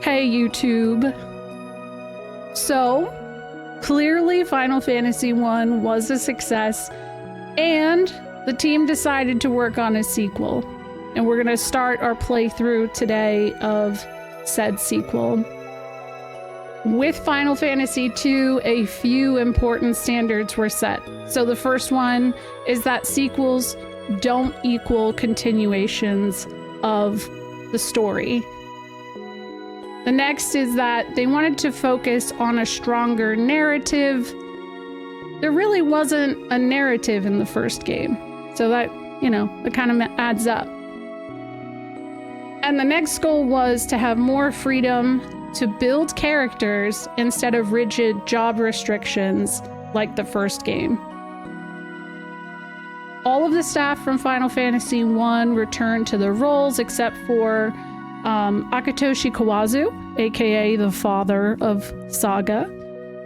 Hey, YouTube. So, clearly Final Fantasy 1 was a success, and the team decided to work on a sequel. And we're gonna start our playthrough today of said sequel. With Final Fantasy 2, a few important standards were set. So the first one is that sequels don't equal continuations of the story. The next is that they wanted to focus on a stronger narrative. There really wasn't a narrative in the first game. So that, it kind of adds up. And the next goal was to have more freedom to build characters instead of rigid job restrictions like the first game. All of the staff from Final Fantasy 1 returned to their roles except for Akitoshi Kawazu, aka the father of Saga.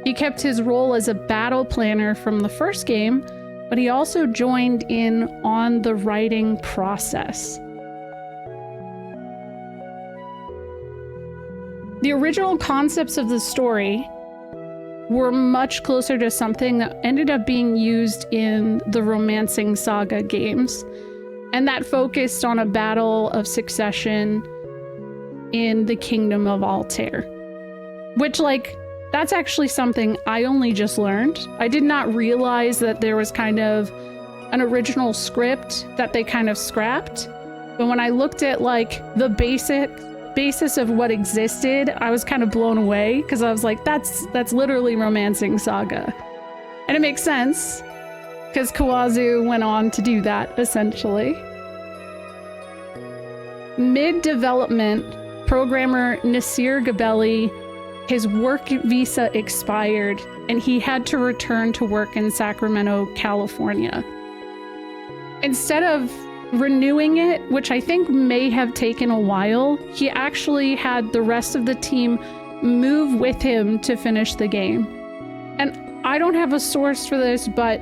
He kept his role as a battle planner from the first game, but he also joined in on the writing process. The original concepts of the story were much closer to something that ended up being used in the Romancing Saga games, and that focused on a battle of succession in the Kingdom of Altair. Which, that's actually something I only just learned. I did not realize that there was kind of an original script that they kind of scrapped. But when I looked at the basis of what existed, I was kind of blown away because I was like, that's literally Romancing Saga. And it makes sense because Kawazu went on to do that essentially. Mid-development, programmer Nasir Gabelli, his work visa expired and he had to return to work in Sacramento, California. Instead of renewing it, which I think may have taken a while, he actually had the rest of the team move with him to finish the game. And I don't have a source for this, but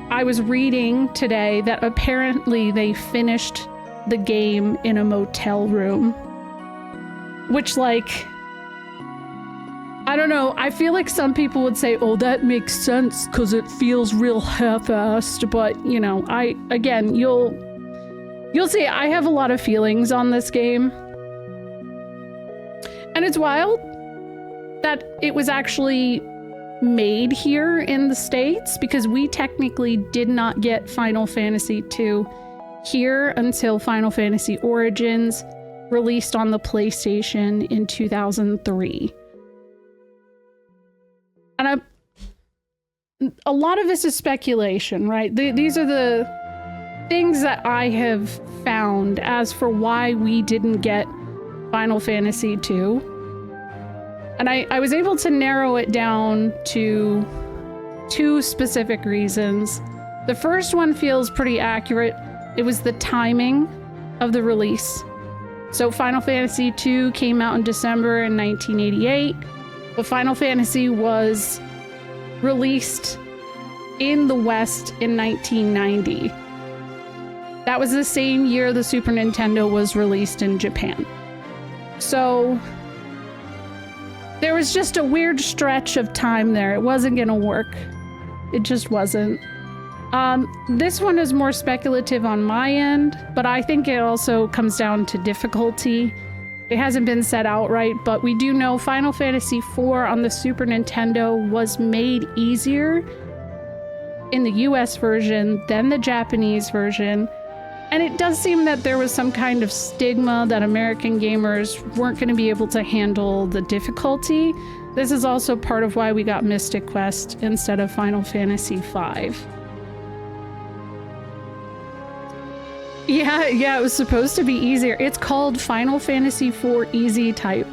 I was reading today that apparently they finished the game in a motel room. Which, I don't know, I feel like some people would say, oh, that makes sense because it feels real half-assed, but, you'll see, I have a lot of feelings on this game. And it's wild that it was actually made here in the States because we technically did not get Final Fantasy 2 here until Final Fantasy Origins, released on the PlayStation in 2003. And a lot of this is speculation, right? These are the things that I have found as for why we didn't get Final Fantasy 2. And I was able to narrow it down to two specific reasons. The first one feels pretty accurate. It was the timing of the release. So Final Fantasy 2 came out in December in 1988, but Final Fantasy was released in the West in 1990. That was the same year the Super Nintendo was released in Japan. So there was just a weird stretch of time there. It wasn't gonna work. It just wasn't. This one is more speculative on my end, but I think it also comes down to difficulty. It hasn't been said outright, but we do know Final Fantasy IV on the Super Nintendo was made easier in the US version than the Japanese version. And it does seem that there was some kind of stigma that American gamers weren't going to be able to handle the difficulty. This is also part of why we got Mystic Quest instead of Final Fantasy V. Yeah, it was supposed to be easier. It's called Final Fantasy IV Easy Type.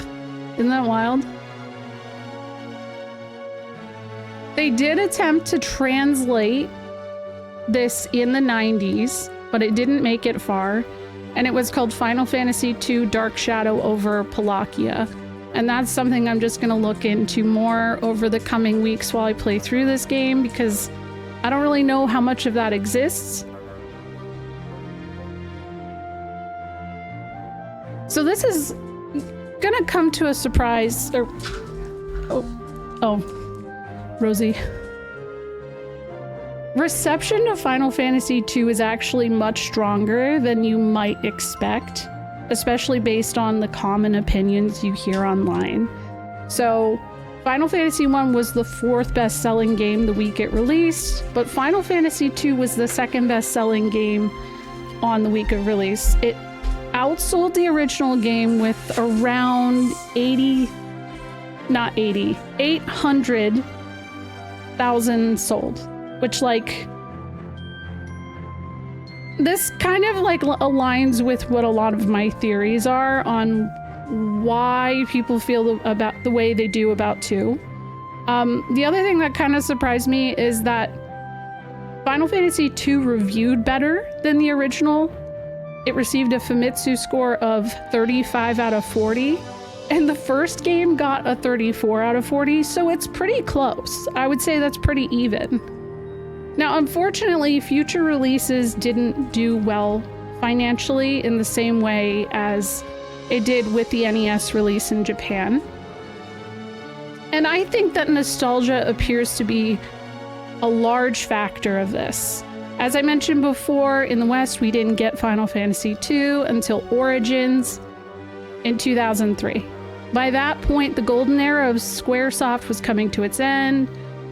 Isn't that wild? They did attempt to translate this in the 90s, but it didn't make it far. And it was called Final Fantasy II Dark Shadow over Palakia. And that's something I'm just going to look into more over the coming weeks while I play through this game, because I don't really know how much of that exists. So this is gonna come to a surprise, or... Oh, Rosie. Reception of Final Fantasy II is actually much stronger than you might expect, especially based on the common opinions you hear online. So, Final Fantasy I was the 4th best-selling game the week it released, but Final Fantasy II was the 2nd best-selling game on the week of release. It outsold the original game with around 800,000 sold, which, like, this kind of like aligns with what a lot of my theories are on why people feel about the way they do about 2. The other thing that kind of surprised me is that Final Fantasy II reviewed better than the original. It received a Famitsu score of 35 out of 40, and the first game got a 34 out of 40, so it's pretty close. I would say that's pretty even. Now, unfortunately, future releases didn't do well financially in the same way as it did with the NES release in Japan. And I think that nostalgia appears to be a large factor of this. As I mentioned before, in the West, we didn't get Final Fantasy II until Origins in 2003. By that point, the golden era of Squaresoft was coming to its end,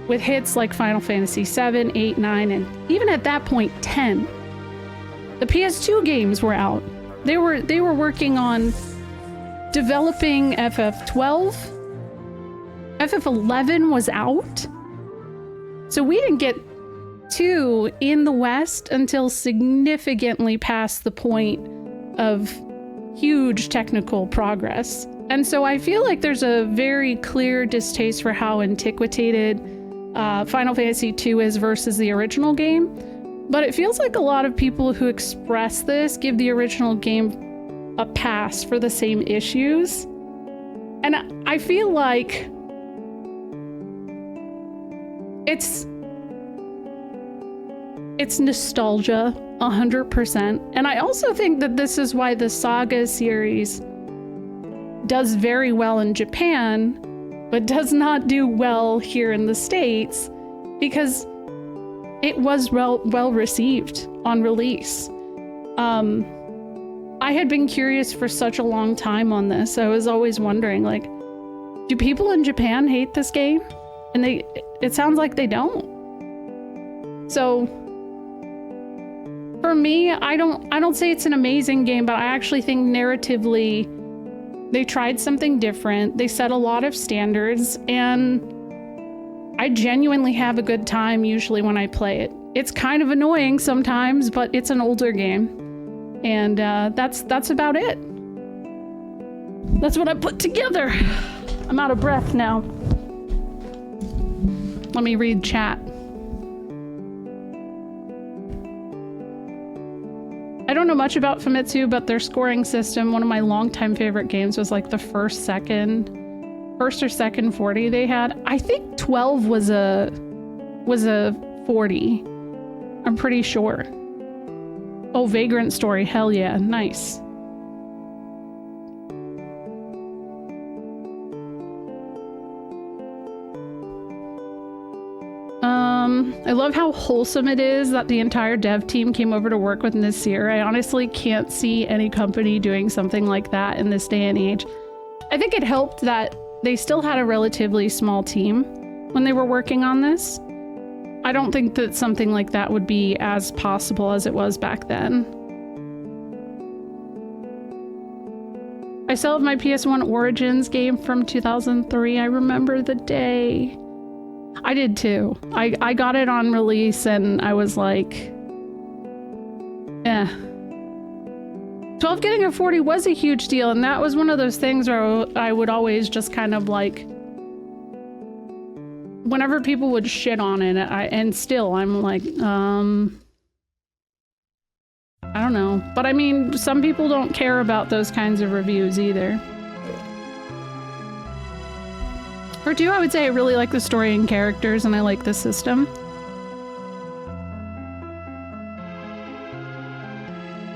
with hits like Final Fantasy VII, 8, 9, and even at that point, 10. The PS2 games were out. They were working on developing FF12. FF11 was out. So we didn't get 2 in the West until significantly past the point of huge technical progress. And so I feel like there's a very clear distaste for how antiquated Final Fantasy II is versus the original game. But it feels like a lot of people who express this give the original game a pass for the same issues. And I feel like it's nostalgia 100%. And I also think that this is why the Saga series does very well in Japan, but does not do well here in the States, because it was well received on release. I had been curious for such a long time on this. I was always wondering, like, do people in Japan hate this game? And it sounds like they don't. So for me, I don't say it's an amazing game, but I actually think narratively they tried something different. They set a lot of standards, and I genuinely have a good time usually when I play it. It's kind of annoying sometimes, but it's an older game. And that's about it. That's what I put together. I'm out of breath now. Let me read chat. I don't know much about Famitsu, but their scoring system, one of my longtime favorite games, was like the first or second 40 they had. I think 12 was a 40. I'm pretty sure. Oh, Vagrant Story, hell yeah, nice. I love how wholesome it is that the entire dev team came over to work with Nasir. I honestly can't see any company doing something like that in this day and age. I think it helped that they still had a relatively small team when they were working on this. I don't think that something like that would be as possible as it was back then. I still have my PS1 Origins game from 2003. I remember the day. I did too. I got it on release and I was like, eh. 12 getting a 40 was a huge deal, and that was one of those things where I would always just kind of like, whenever people would shit on it, and still I'm like, I don't know. But I mean, some people don't care about those kinds of reviews either. For 2, I would say I really like the story and characters, and I like the system.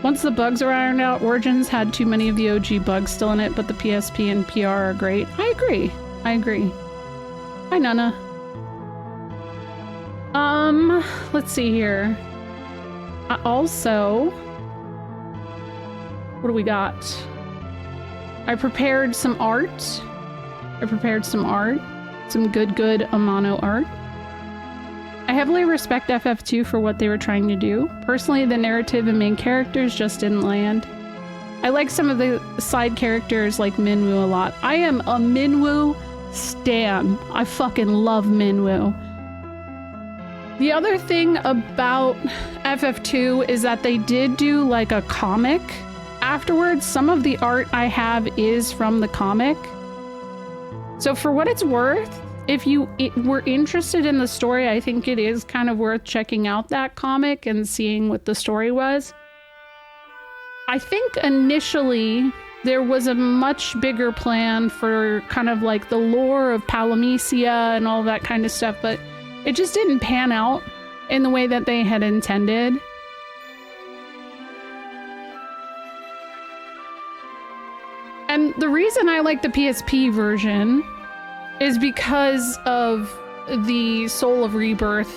Once the bugs are ironed out, Origins had too many of the OG bugs still in it, but the PSP and PR are great. I agree. I agree. Hi, Nana. Let's see here. Also, what do we got? I prepared some art. Some good Amano art. I heavily respect FF2 for what they were trying to do. Personally, the narrative and main characters just didn't land. I like some of the side characters like Minwoo a lot. I am a Minwoo stan. I fucking love Minwoo. The other thing about FF2 is that they did do like a comic afterwards. Some of the art I have is from the comic. So for what it's worth, if you were interested in the story, I think it is kind of worth checking out that comic and seeing what the story was. I think initially there was a much bigger plan for kind of like the lore of Palamecia and all that kind of stuff, but it just didn't pan out in the way that they had intended. And the reason I like the PSP version is because of the Soul of Rebirth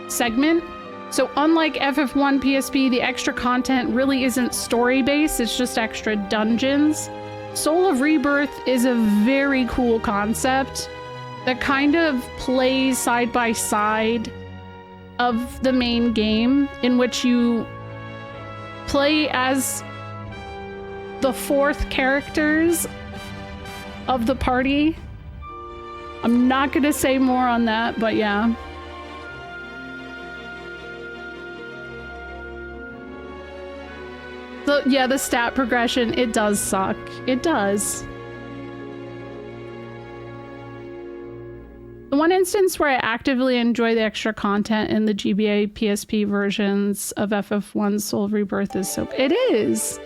segment. So unlike FF1 PSP, the extra content really isn't story-based, it's just extra dungeons. Soul of Rebirth is a very cool concept that kind of plays side by side of the main game, in which you play as the fourth characters of the party. I'm not gonna say more on that, but yeah. So yeah, the stat progression, it does suck. It does. The one instance where I actively enjoy the extra content in the GBA PSP versions of FF1 Soul of Rebirth is so... It is!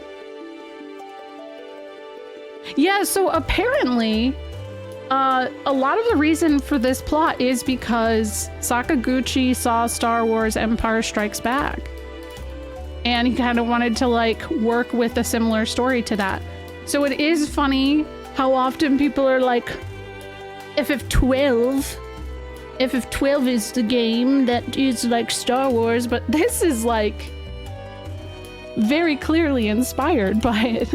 Yeah, so apparently, a lot of the reason for this plot is because Sakaguchi saw Star Wars Empire Strikes Back. And he kind of wanted to, like, work with a similar story to that. So it is funny how often people are like, FF12 is the game that is like Star Wars, but this is like very clearly inspired by it.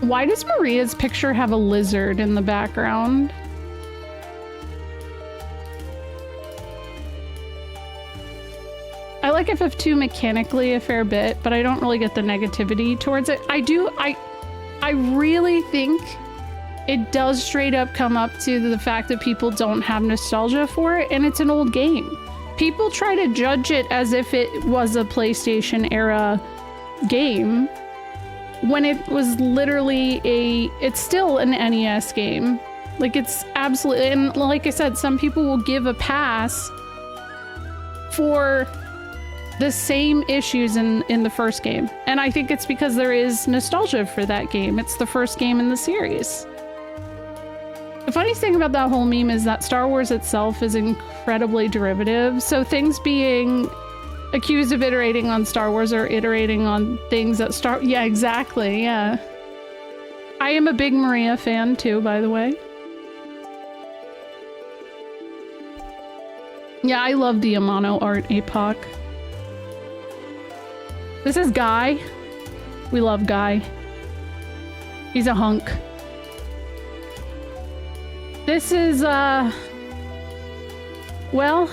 Why does Maria's picture have a lizard in the background? I like FF2 mechanically a fair bit, but I don't really get the negativity towards it. I really think it does straight up come up to the fact that people don't have nostalgia for it, and it's an old game. People try to judge it as if it was a PlayStation era game, when it was literally it's still an NES game. Like, it's absolutely, and like I said, some people will give a pass for the same issues in the first game. And I think it's because there is nostalgia for that game. It's the first game in the series. The funniest thing about that whole meme is that Star Wars itself is incredibly derivative. So things being accused of iterating on Star Wars or iterating on things that yeah, exactly, yeah. I am a big Maria fan too, by the way. Yeah, I love the Amano art APOC. This is Guy. We love Guy. He's a hunk. This is, well,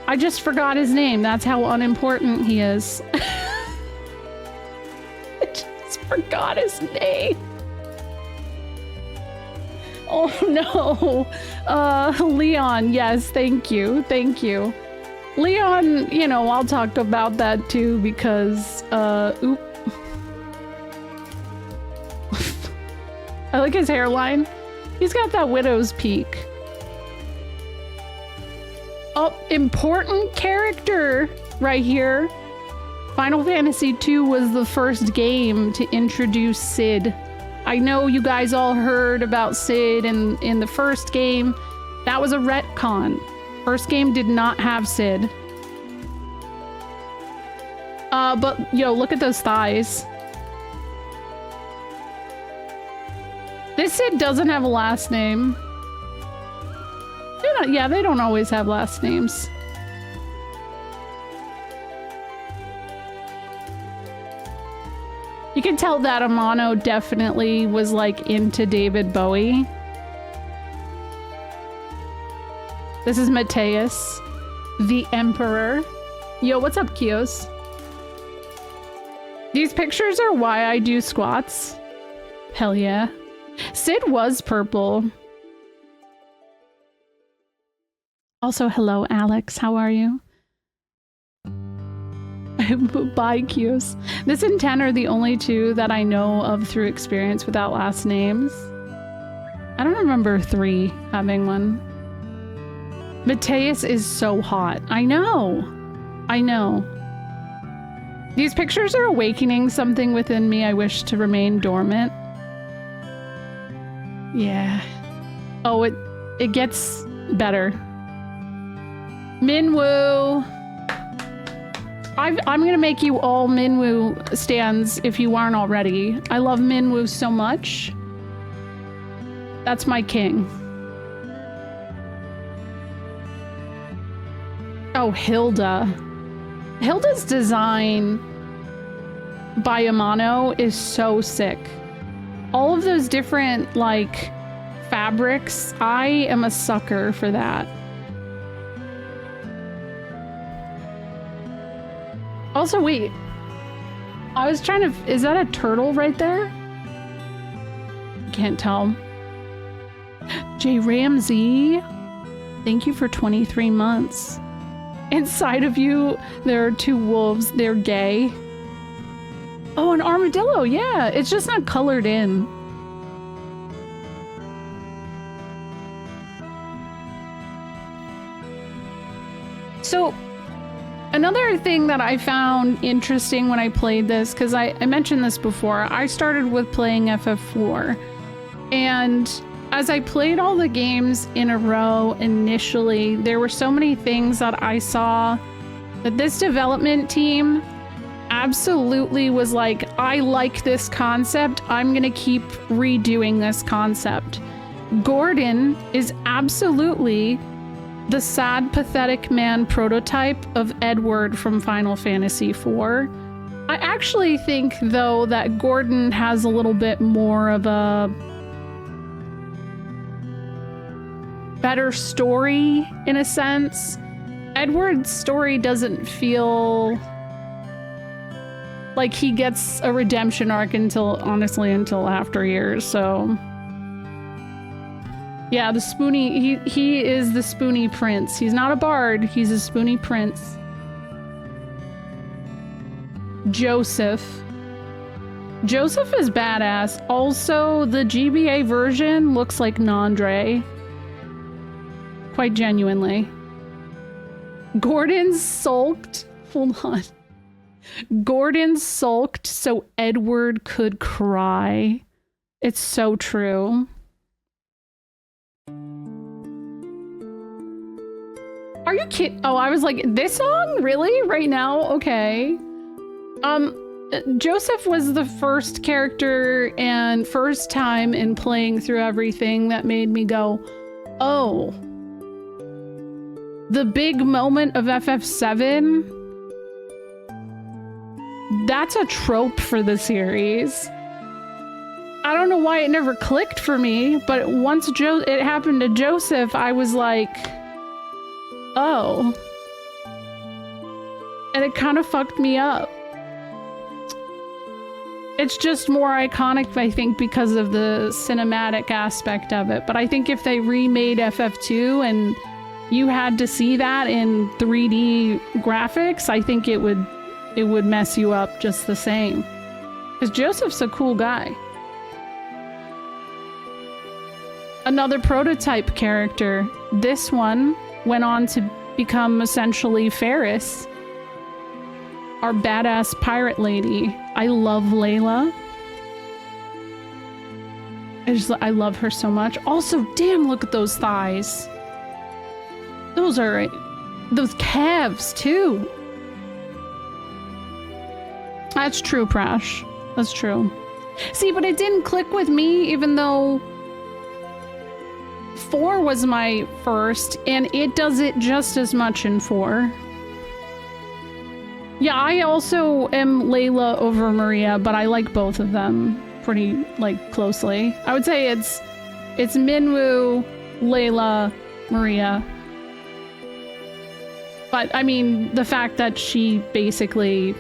I just forgot his name. That's how unimportant he is. I just forgot his name. Oh no. Leon, yes, thank you. Thank you. Leon, you know, I'll talk about that too because, oop. I like his hairline. He's got that widow's peak. Oh, important character right here. Final Fantasy II was the first game to introduce Cid. I know you guys all heard about Cid in the first game. That was a retcon. First game did not have Sid. But yo, look at those thighs. This Sid doesn't have a last name. Yeah, they don't always have last names. You can tell that Amano definitely was like into David Bowie. This is Mateus, the Emperor. Yo, what's up, Kios? These pictures are why I do squats. Hell yeah. Sid was purple. Also, hello, Alex. How are you? Bye, Q's. This and 10 are the only two that I know of through experience without last names. I don't remember 3 having one. Mateus is so hot. I know. I know. These pictures are awakening something within me I wish to remain dormant. Yeah. Oh, it gets better. Minwoo! I'm gonna make you all Minwoo stands if you aren't already. I love Minwoo so much. That's my king. Oh, Hilda. Hilda's design by Amano is so sick. All of those different, like, fabrics, I am a sucker for that. Also, wait. I was trying to... Is that a turtle right there? Can't tell. J. Ramsey, thank you for 23 months. Inside of you, there are 2 wolves. They're gay. Oh, an armadillo. Yeah, it's just not colored in. So... Another thing that I found interesting when I played this, because I mentioned this before, I started with playing FF4. And as I played all the games in a row initially, there were so many things that I saw that this development team absolutely was like, I like this concept, I'm gonna keep redoing this concept. Gordon is absolutely the sad, pathetic man prototype of Edward from Final Fantasy IV. I actually think, though, that Gordon has a little bit more of a better story, in a sense. Edward's story doesn't feel like he gets a redemption arc until after years, so... Yeah, the Spoony, he is the Spoony Prince. He's not a bard, he's a Spoony Prince. Joseph. Joseph is badass. Also, the GBA version looks like Nandre. Quite genuinely. Gordon sulked. Hold on. Gordon sulked so Edward could cry. It's so true. Are you kidding? Oh, I was like, this song? Really? Right now? Okay. Joseph was the first character and first time in playing through everything that made me go, oh. The big moment of FF7? That's a trope for the series. I don't know why it never clicked for me, but once it happened to Joseph, I was like... Oh. And it kind of fucked me up. It's just more iconic, I think, because of the cinematic aspect of it. But I think if they remade FF2 and you had to see that in 3D graphics, I think it would mess you up just the same. Because Joseph's a cool guy. Another prototype character. This one went on to become essentially Ferris, our badass pirate lady. I love Layla. I love her so much. Also, damn, look at those thighs. those calves too. That's true, Prash. That's true. See, but it didn't click with me, even though 4 was my first, and it does it just as much in 4. Yeah, I also am Layla over Maria, but I like both of them pretty, like, closely. I would say it's Minwoo, Layla, Maria. But, I mean, the fact that she basically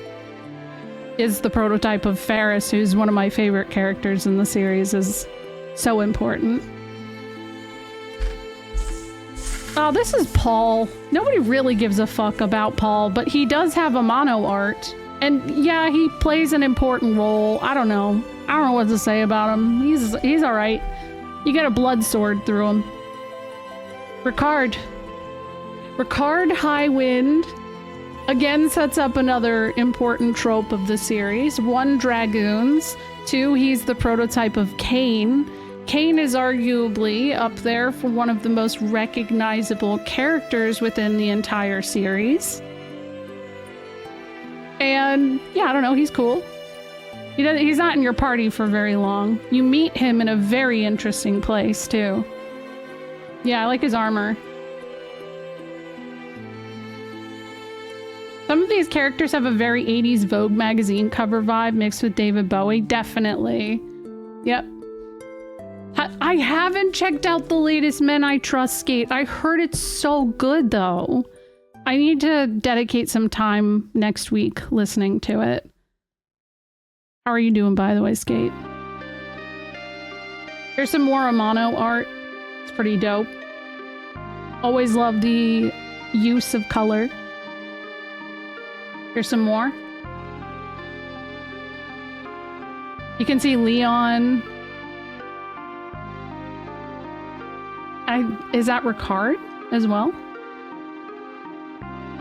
is the prototype of Ferris, who's one of my favorite characters in the series, is so important. Oh, this is Paul. Nobody really gives a fuck about Paul, but he does have a mono art. And yeah, he plays an important role. I don't know what to say about him. He's all right. You get a blood sword through him. Ricard Highwind again sets up another important trope of the series. 1, dragoons. 2, he's the prototype of Cain. Cain is arguably up there for one of the most recognizable characters within the entire series. And yeah, I don't know, he's cool. He's not in your party for very long. You meet him in a very interesting place too. Yeah, I like his armor. Some of these characters have a very 80s Vogue magazine cover vibe mixed with David Bowie. Definitely. Yep. I haven't checked out the latest Men I Trust skate. I heard it's so good though. I need to dedicate some time next week listening to it. How are you doing, by the way, Skate? Here's some more Amano art. It's pretty dope. Always love the use of color. Here's some more. You can see Leon. Is that Ricard as well?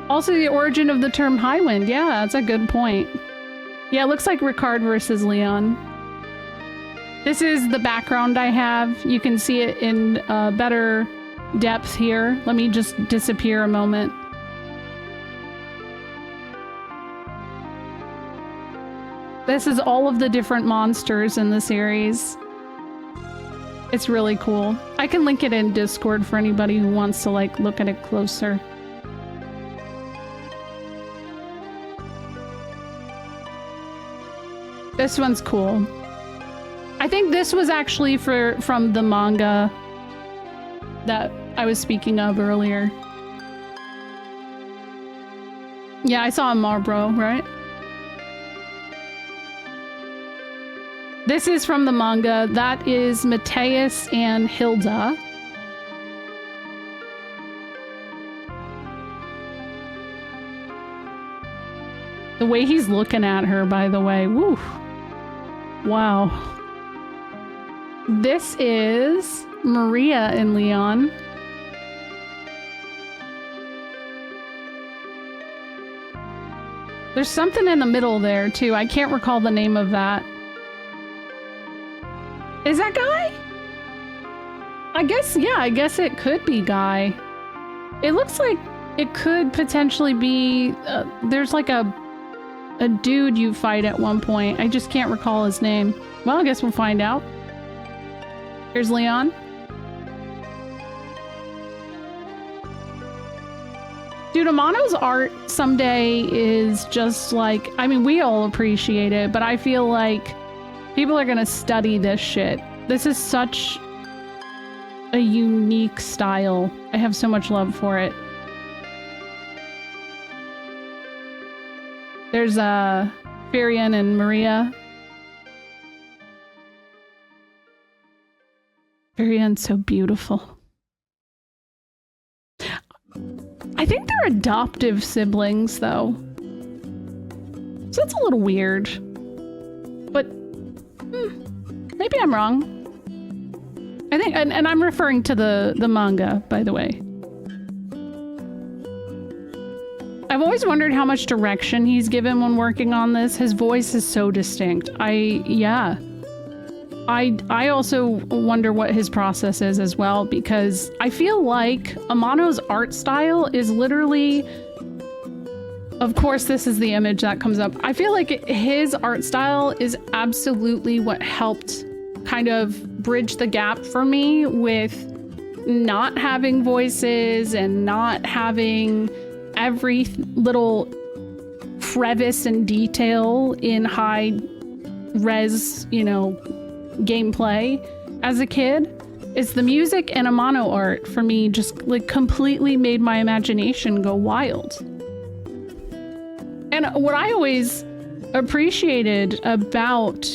Also, the origin of the term Highwind. Yeah, that's a good point. Yeah, it looks like Ricard versus Leon. This is the background I have. You can see it in better depth here. Let me just disappear a moment. This is all of the different monsters in the series. It's really cool. I can link it in Discord for anybody who wants to like look at it closer. This one's cool. I think this was actually from the manga that I was speaking of earlier. Yeah, I saw a Marlboro, right? This is from the manga. That is Mateus and Hilda. The way he's looking at her, by the way. Woo. Wow. This is Maria and Leon. There's something in the middle there, too. I can't recall the name of that. Is that Guy? I guess, yeah, I guess it could be Guy. It looks like it could potentially be, there's like a dude you fight at one point. I just can't recall his name. Well, I guess we'll find out. Here's Leon. Dude, Amano's art someday is just like, I mean, we all appreciate it, but I feel like people are gonna study this shit. This is such a unique style. I have so much love for it. There's Firion and Maria. Firion's so beautiful. I think they're adoptive siblings, though. So that's a little weird. But maybe I'm wrong. I think, and I'm referring to the manga, by the way. I've always wondered how much direction he's given when working on this. His voice is so distinct. Yeah. I also wonder what his process is as well, because I feel like Amano's art style is literally, of course this is the image that comes up, I feel like his art style is absolutely what helped kind of bridge the gap for me with not having voices and not having every little crevice and detail in high res, you know, gameplay as a kid. Is the music and Amano art for me just like completely made my imagination go wild. And what I always appreciated about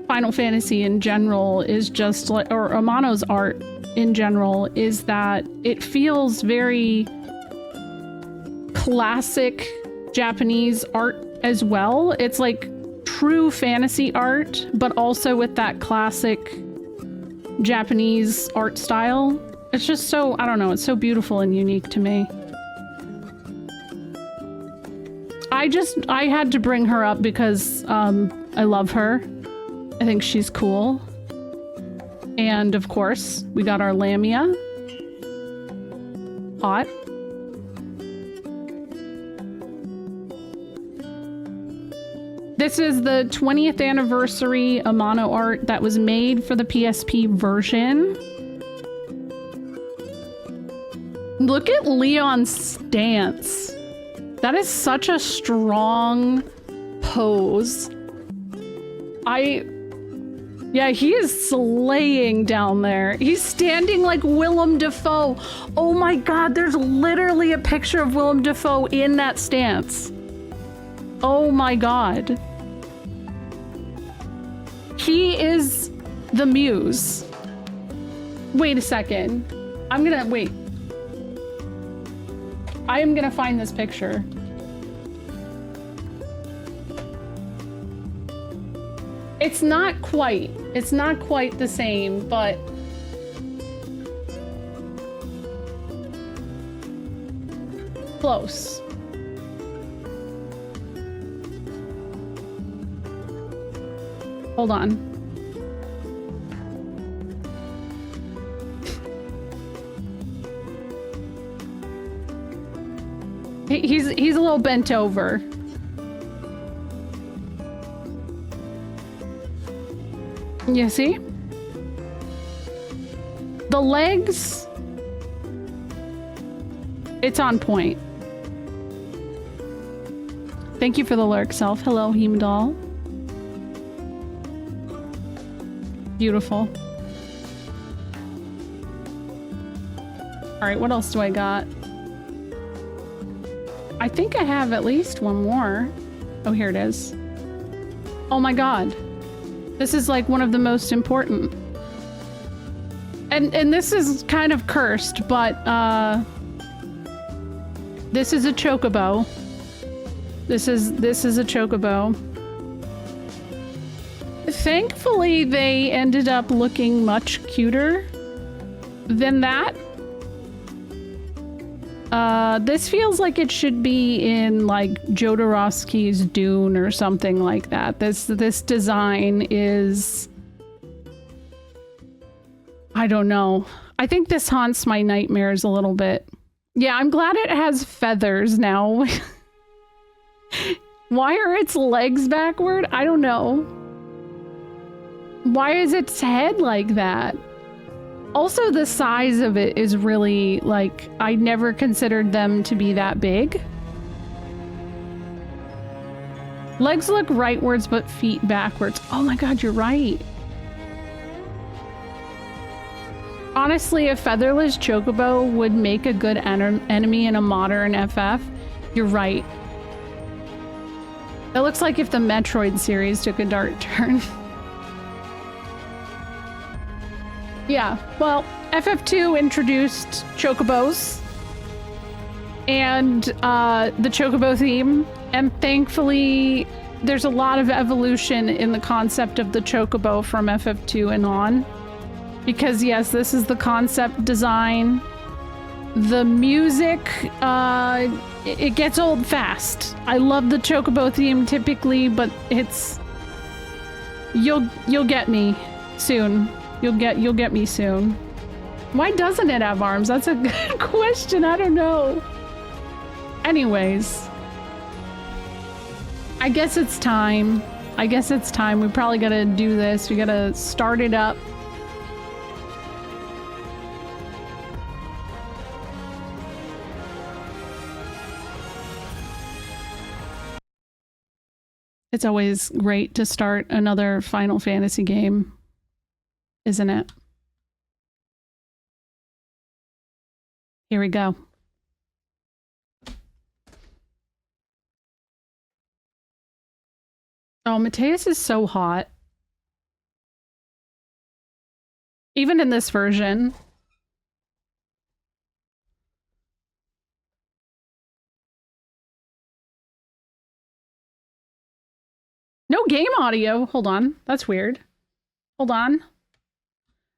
Final Fantasy in general is just like, or Amano's art in general, is that it feels very classic Japanese art as well. It's like true fantasy art, but also with that classic Japanese art style. It's just so, I don't know, it's so beautiful and unique to me. I had to bring her up because I love her. I think she's cool. And of course, we got our Lamia. Hot. This is the 20th anniversary Amano art that was made for the PSP version. Look at Leon's stance. That is such a strong pose. Yeah, he is slaying down there. He's standing like Willem Dafoe. Oh my God, there's literally a picture of Willem Dafoe in that stance. Oh my God. He is the muse. Wait a second. Wait. I am gonna find this picture. It's not quite the same, but close. Hold on. He's a little bent over. You see? The legs, it's on point. Thank you for the lurk, Self. Hello, Heimdall. Beautiful. All right, what else do I got? I think I have at least one more. Oh, here it is. Oh my God. This is like one of the most important. And this is kind of cursed, but this is a chocobo. This is a chocobo. Thankfully, they ended up looking much cuter than that. This feels like it should be in like Jodorowsky's Dune or something like that. This design is, I don't know. I think this haunts my nightmares a little bit. Yeah, I'm glad it has feathers now. Why are its legs backward? I don't know. Why is its head like that? Also, the size of it is really, like, I never considered them to be that big. Legs look rightwards, but feet backwards. Oh my God, you're right. Honestly, a featherless chocobo would make a good enemy in a modern FF. You're right. It looks like if the Metroid series took a dark turn. Yeah, well, FF2 introduced chocobos and the chocobo theme, and thankfully there's a lot of evolution in the concept of the chocobo from FF2 and on. Because yes, this is the concept design. The music, it gets old fast. I love the chocobo theme typically, but it's You'll get me soon. You'll get me soon. Why doesn't it have arms? That's a good question. I don't know. Anyways, I guess it's time. I guess it's time. We probably gotta do this. We gotta start it up. It's always great to start another Final Fantasy game, isn't it? Here we go. Oh, Mateus is so hot. Even in this version. No game audio. Hold on. That's weird. Hold on.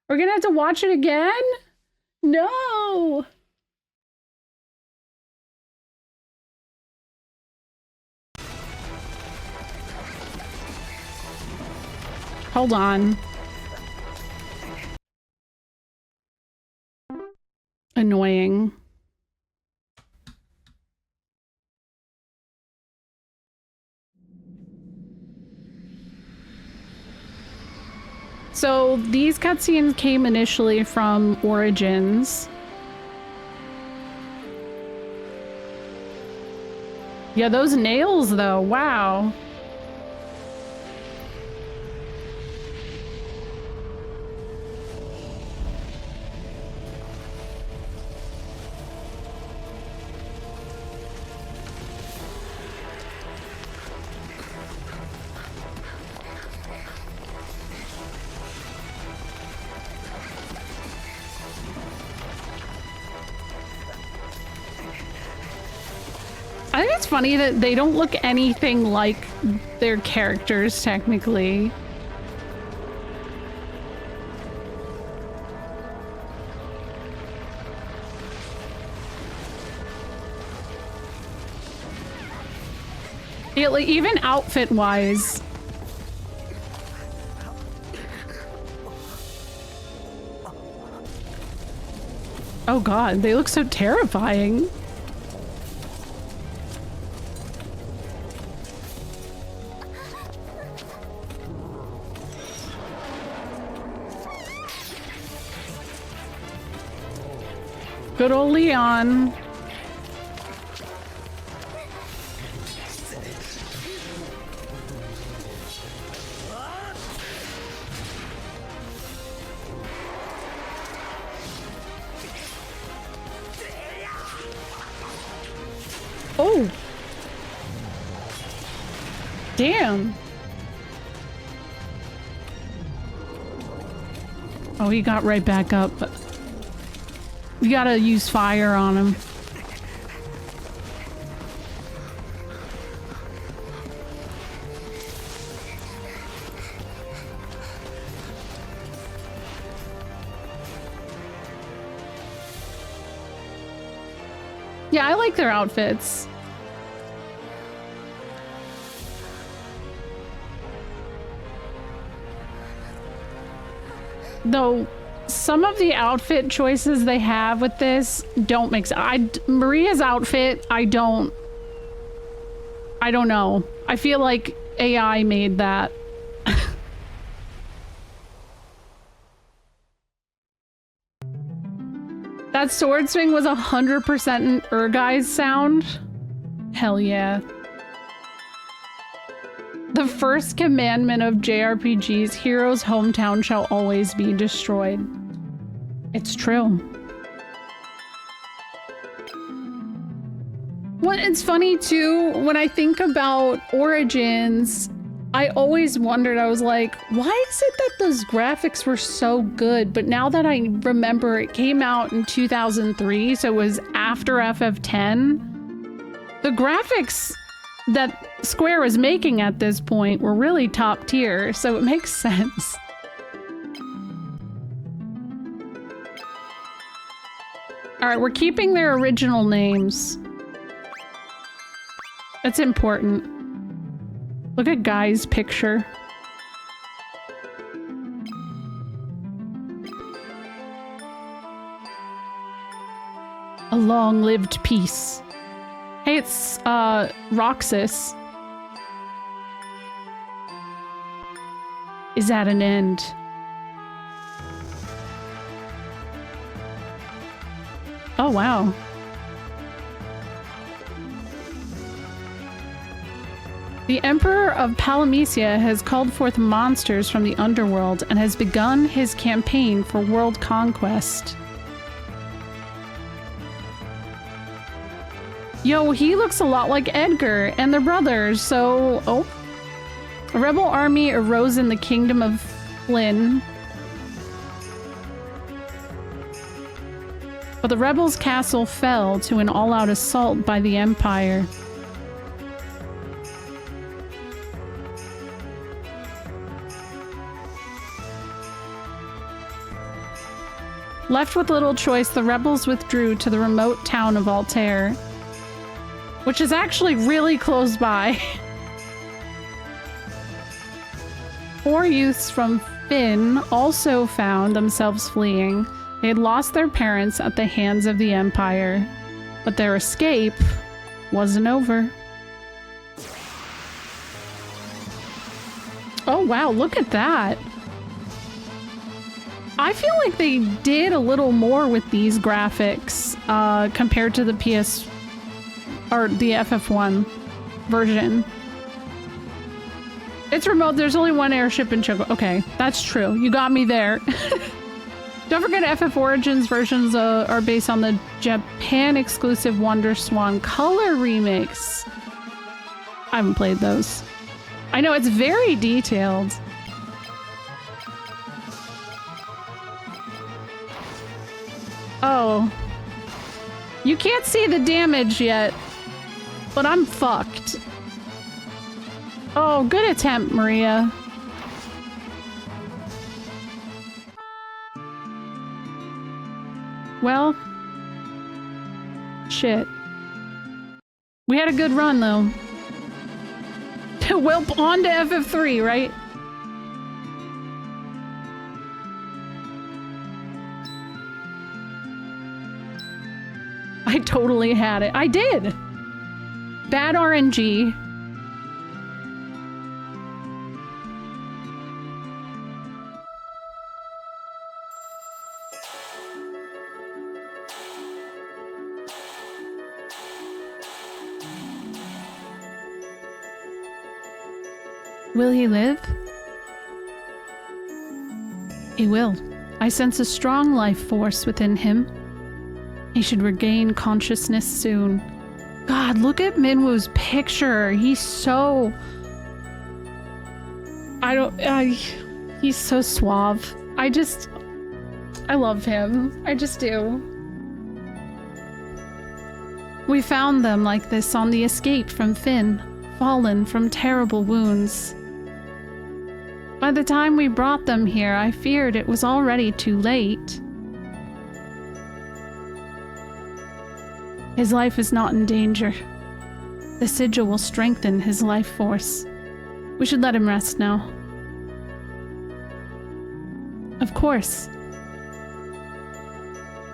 We're gonna have to watch it again? No! Hold on. Annoying. So these cutscenes came initially from Origins. Yeah, those nails though, wow. I think it's funny that they don't look anything like their characters, technically. Yeah, like, even outfit-wise. Oh god, they look so terrifying. Good old Leon. Oh. Damn. Oh, he got right back up. You gotta use fire on him. Yeah, I like their outfits. Though some of the outfit choices they have with this don't make sense. Maria's outfit, I don't know. I feel like AI made that. That sword swing was 100% an Urgai's sound. Hell yeah. The first commandment of JRPGs, hero's hometown shall always be destroyed. It's true. Well, it's funny too, when I think about Origins, I always wondered, I was like, why is it that those graphics were so good? But now that I remember, it came out in 2003, so it was after FF10. The graphics that Square was making at this point were really top tier, so it makes sense. Alright, we're keeping their original names. That's important. Look at Guy's picture. long-lived peace. Hey, it's, Roxas. Is at an end. Oh, wow. The Emperor of Palamecia has called forth monsters from the underworld and has begun his campaign for world conquest. Yo, he looks a lot like Edgar and their brothers, so... Oh. A rebel army arose in the kingdom of Flynn. But the rebels' castle fell to an all-out assault by the Empire. Left with little choice, the rebels withdrew to the remote town of Altair, which is actually really close by. 4 youths from Finn also found themselves fleeing. They had lost their parents at the hands of the Empire, but their escape wasn't over. Oh wow, look at that. I feel like they did a little more with these graphics compared to the PS or the FF1 version. It's remote. There's only one airship in Choco. Okay, that's true. You got me there. Don't forget FF Origins versions are based on the Japan exclusive Wonder Swan Color remix. I haven't played those. I know it's very detailed. Oh. You can't see the damage yet, but I'm fucked. Oh, good attempt, Maria. Well, shit. We had a good run, though. Well, on to FF3, right? I totally had it. I did! Bad RNG. Will he live? He will. I sense a strong life force within him. He should regain consciousness soon. God, look at Minwoo's picture. He's so... he's so suave. I love him. I just do. We found them like this on the escape from Finn, fallen from terrible wounds. By the time we brought them here, I feared it was already too late. His life is not in danger. The sigil will strengthen his life force. We should let him rest now. Of course.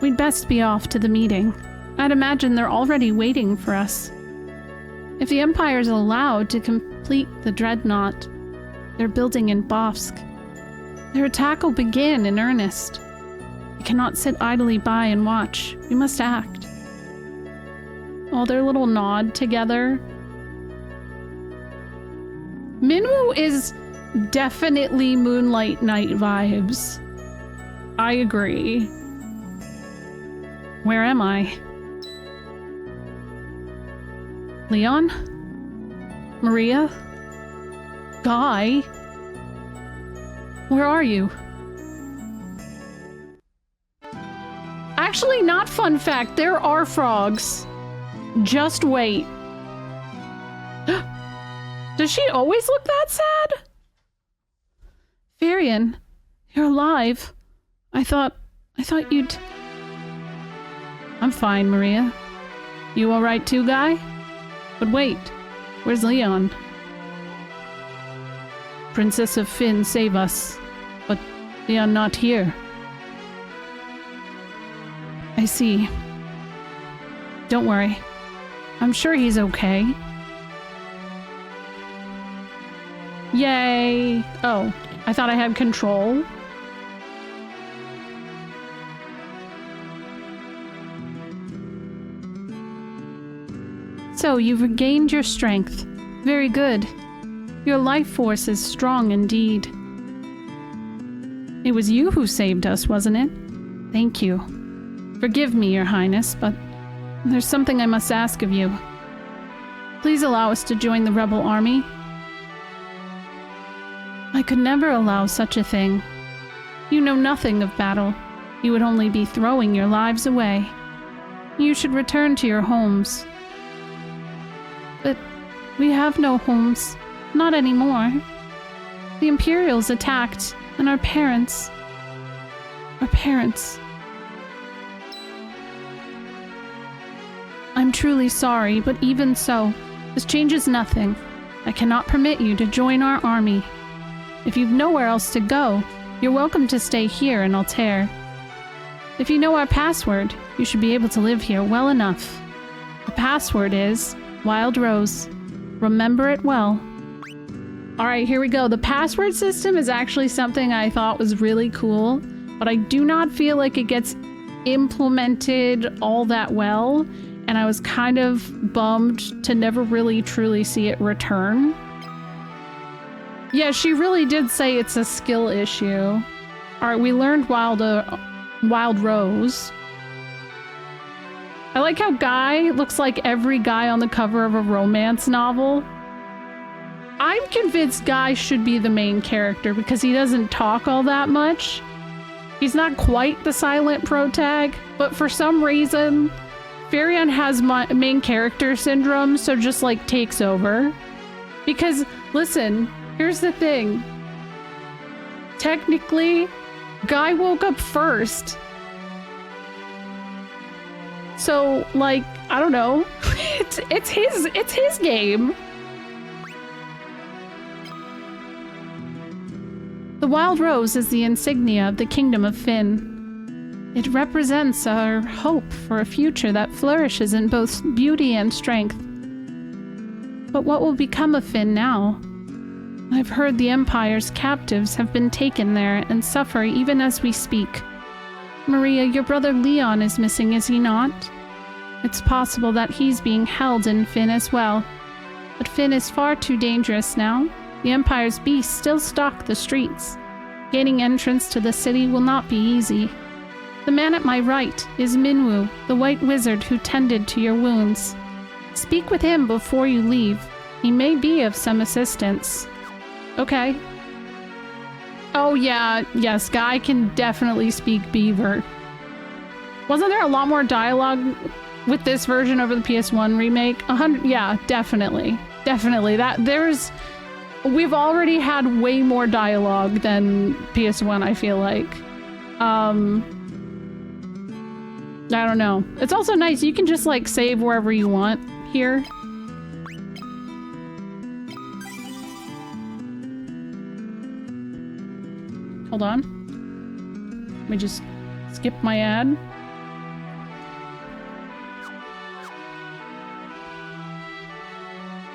We'd best be off to the meeting. I'd imagine they're already waiting for us. If the Empire's allowed to complete the Dreadnought they're building in Bofsk, their attack will begin in earnest. We cannot sit idly by and watch. We must act. Oh, their little nod together. Minwoo is definitely Moonlight Knight vibes. I agree. Where am I? Leon? Maria? Guy? Where are you? Actually, not fun fact. There are frogs. Just wait. Does she always look that sad? Firion, you're alive. I thought you'd... I'm fine, Maria. You alright too, Guy? But wait, where's Leon? Princess of Finn, save us. But Leon not here. I see. Don't worry. I'm sure he's okay. Yay! Oh, I thought I had control. So, you've regained your strength. Very good. Your life force is strong indeed. It was you who saved us, wasn't it? Thank you. Forgive me, Your Highness, but there's something I must ask of you. Please allow us to join the rebel army. I could never allow such a thing. You know nothing of battle. You would only be throwing your lives away. You should return to your homes. But we have no homes. Not anymore. The Imperials attacked, and our parents... I'm truly sorry, but even so, this changes nothing. I cannot permit you to join our army. If you've nowhere else to go, you're welcome to stay here in Altair. If you know our password, you should be able to live here well enough. The password is Wild Rose. Remember it well. Alright, here we go. The password system is actually something I thought was really cool, but I do not feel like it gets implemented all that well, and I was kind of bummed to never really truly see it return. Yeah, she really did say it's a skill issue. Alright, we learned Wild Rose. I like how Guy looks like every guy on the cover of a romance novel. I'm convinced Guy should be the main character because he doesn't talk all that much. He's not quite the silent protag, but for some reason, Firion has main character syndrome, so just like takes over. Because, listen, here's the thing. Technically, Guy woke up first. So, like, I don't know. It's his game. The Wild Rose is the insignia of the Kingdom of Finn. It represents our hope for a future that flourishes in both beauty and strength. But what will become of Finn now? I've heard the Empire's captives have been taken there and suffer even as we speak. Maria, your brother Leon is missing, is he not? It's possible that he's being held in Finn as well. But Finn is far too dangerous now. The Empire's beasts still stalk the streets. Gaining entrance to the city will not be easy. The man at my right is Minwu, the white wizard who tended to your wounds. Speak with him before you leave. He may be of some assistance. Okay. Oh yeah, yes, Guy can definitely speak Beaver. Wasn't there a lot more dialogue with this version over the PS1 remake? 100, yeah, definitely. Definitely. We've already had way more dialogue than PS1, I feel like. I don't know. It's also nice, you can just like save wherever you want here. Hold on. Let me just skip my ad.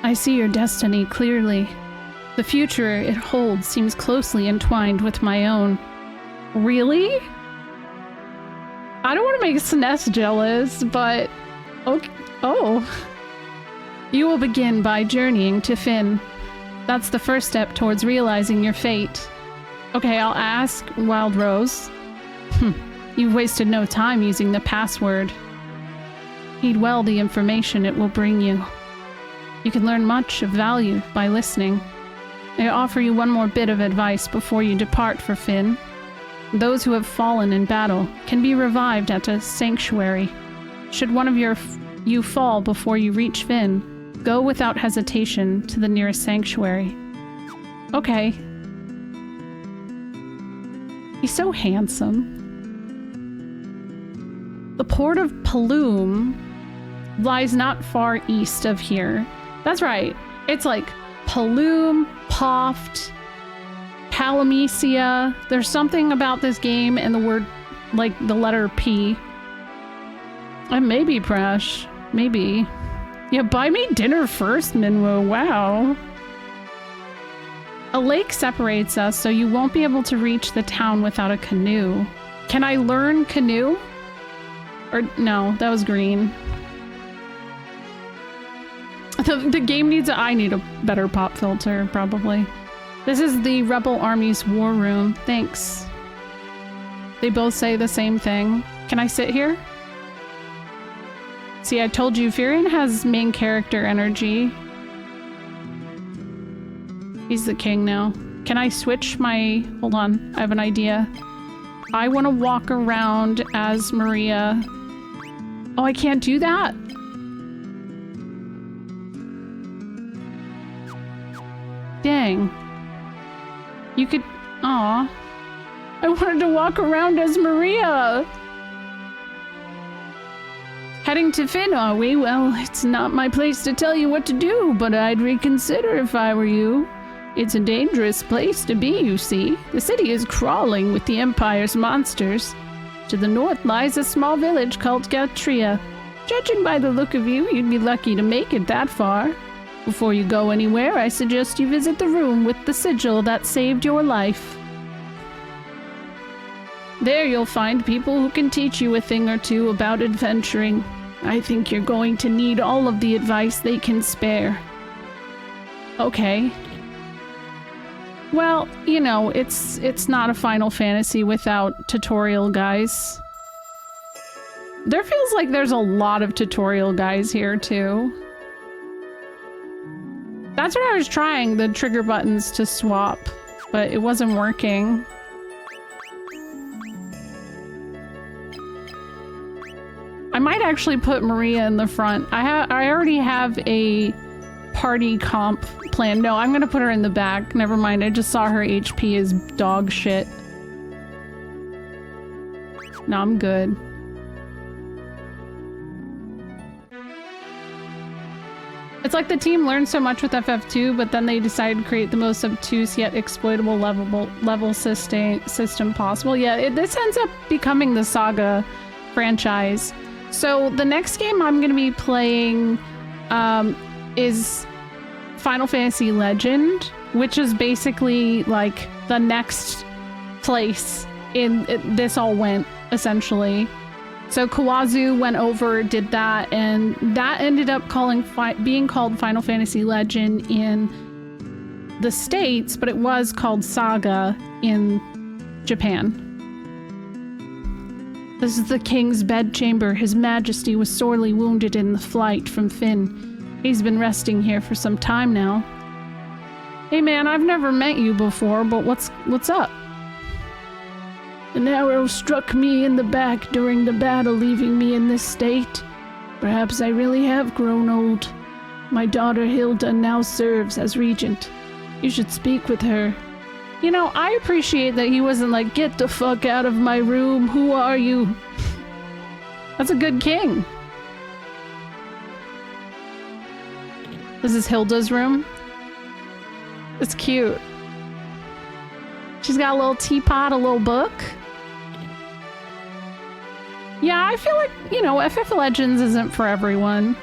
I see your destiny clearly. The future it holds seems closely entwined with my own. Really? I don't want to make SNES jealous, but... okay. Oh. You will begin by journeying to Finn. That's the first step towards realizing your fate. Okay, I'll ask Wild Rose. You've wasted no time using the password. Heed well the information it will bring you. You can learn much of value by listening. I offer you one more bit of advice before you depart for Finn. Those who have fallen in battle can be revived at a sanctuary. Should one of you fall before you reach Finn, go without hesitation to the nearest sanctuary. Okay. He's so handsome. The port of Paloom lies not far east of here. That's right. It's like Paloom, Poft, Palamecia. There's something about this game and the word, like the letter P. And maybe Prash. Maybe. Yeah, buy me dinner first, Minwo. Wow. A lake separates us, so you won't be able to reach the town without a canoe. Can I learn canoe? Or no, that was green. The game needs I need a better pop filter, probably. This is the Rebel Army's war room. Thanks. They both say the same thing. Can I sit here? See, I told you, Firion has main character energy. He's the king now. Can I switch my... Hold on, I have an idea. I want to walk around as Maria. Oh, I can't do that? Dang. You could... Aw. I wanted to walk around as Maria! Heading to Finn, are we? Well, it's not my place to tell you what to do, but I'd reconsider if I were you. It's a dangerous place to be, you see. The city is crawling with the Empire's monsters. To the north lies a small village called Galtria. Judging by the look of you, you'd be lucky to make it that far. Before you go anywhere, I suggest you visit the room with the sigil that saved your life. There you'll find people who can teach you a thing or two about adventuring. I think you're going to need all of the advice they can spare. Okay. Well, you know, it's not a Final Fantasy without tutorial guys. There feels like there's a lot of tutorial guys here, too. That's what I was trying, the trigger buttons to swap, but it wasn't working. I might actually put Maria in the front. I already have a party comp plan. No, I'm gonna put her in the back. Never mind, I just saw her HP is dog shit. No, I'm good. It's like the team learned so much with FF2, but then they decided to create the most obtuse yet exploitable level system possible. Yeah, this ends up becoming the Saga franchise. So the next game I'm going to be playing is Final Fantasy Legend, which is basically like the next place this all went, essentially. So Kawazu went over, did that, and that ended up being called Final Fantasy Legend in the States, but it was called Saga in Japan. This is the king's bedchamber. His Majesty was sorely wounded in the flight from Finn. He's been resting here for some time now. Hey man, I've never met you before, but what's up? An arrow struck me in the back during the battle, leaving me in this state. Perhaps I really have grown old. My daughter Hilda now serves as regent. You should speak with her. You know, I appreciate that he wasn't like, get the fuck out of my room, who are you? That's a good king. This is Hilda's room. It's cute. She's got a little teapot, a little book. Yeah, I feel like, you know, FF Legends isn't for everyone.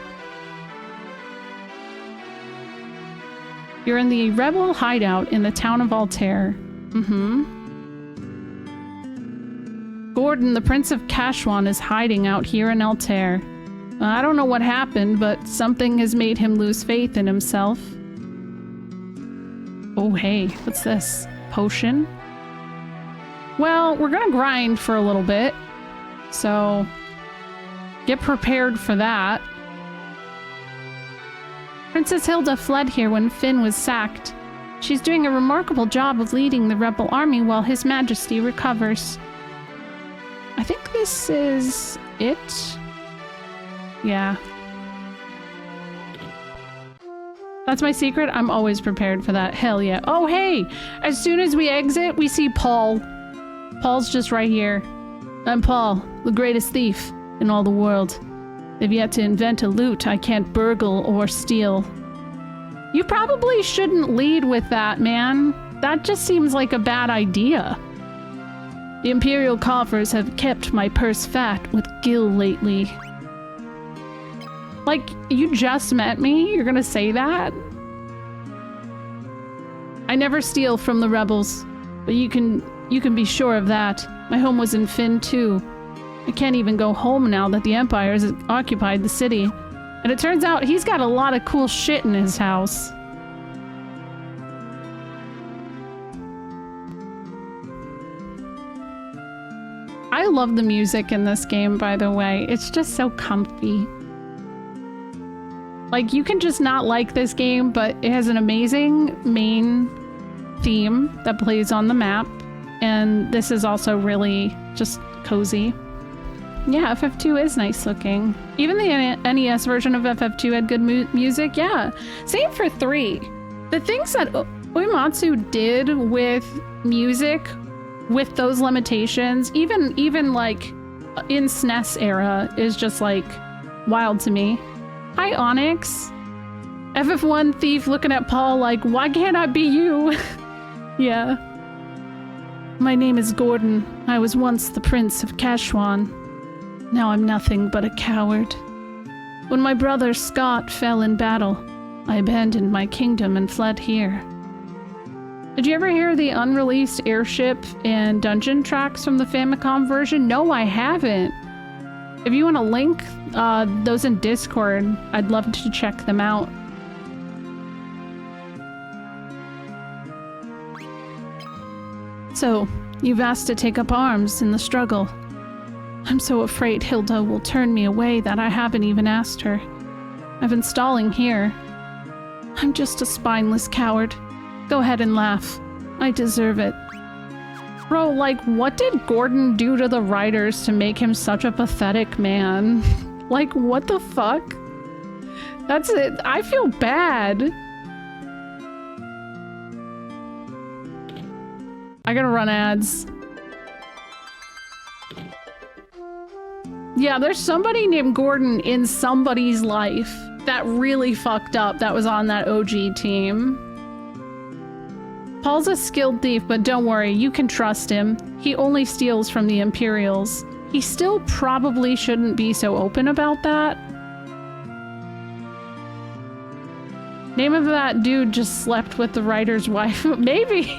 You're in the rebel hideout in the town of Altair. Gordon, the Prince of Kashwan, is hiding out here in Altair. I don't know what happened, but something has made him lose faith in himself. Oh, hey, what's this? Potion? Well, we're gonna grind for a little bit. So, get prepared for that. Princess Hilda fled here when Finn was sacked. She's doing a remarkable job of leading the rebel army while His Majesty recovers. I think this is it. Yeah. That's my secret. I'm always prepared for that. Hell yeah. Oh, hey! As soon as we exit, we see Paul. Paul's just right here. I'm Paul, the greatest thief in all the world. They've yet to invent a loot I can't burgle or steal. You probably shouldn't lead with that, man. That just seems like a bad idea. The Imperial coffers have kept my purse fat with gil lately. Like, you just met me? You're gonna say that? I never steal from the rebels, but you can be sure of that. My home was in Finn too. I can't even go home now that the Empire has occupied the city. And it turns out he's got a lot of cool shit in his house. I love the music in this game, by the way. It's just so comfy. Like, you can just not like this game, but it has an amazing main theme that plays on the map. And this is also really just cozy. Yeah, FF2 is nice looking. Even the NES version of FF2 had good music. Yeah, same for 3. The things that Uematsu did with music, with those limitations, even like in SNES era, is just like wild to me. Hi, Onyx. FF1 thief looking at Paul like, why can't I be you? Yeah. My name is Gordon. I was once the Prince of Kashwan. Now I'm nothing but a coward. When my brother Scott fell in battle, I abandoned my kingdom and fled here. Did you ever hear the unreleased airship and dungeon tracks from the Famicom version? No, I haven't. If you want to link those in Discord, I'd love to check them out. So, you've asked to take up arms in the struggle. I'm so afraid Hilda will turn me away that I haven't even asked her. I've been stalling here. I'm just a spineless coward. Go ahead and laugh. I deserve it. Bro, like, what did Gordon do to the writers to make him such a pathetic man? Like, what the fuck? That's it. I feel bad. I gotta run ads. Yeah, there's somebody named Gordon in somebody's life that really fucked up that was on that OG team. Paul's a skilled thief, but don't worry, you can trust him. He only steals from the Imperials. He still probably shouldn't be so open about that. Name of that dude just slept with the writer's wife. Maybe.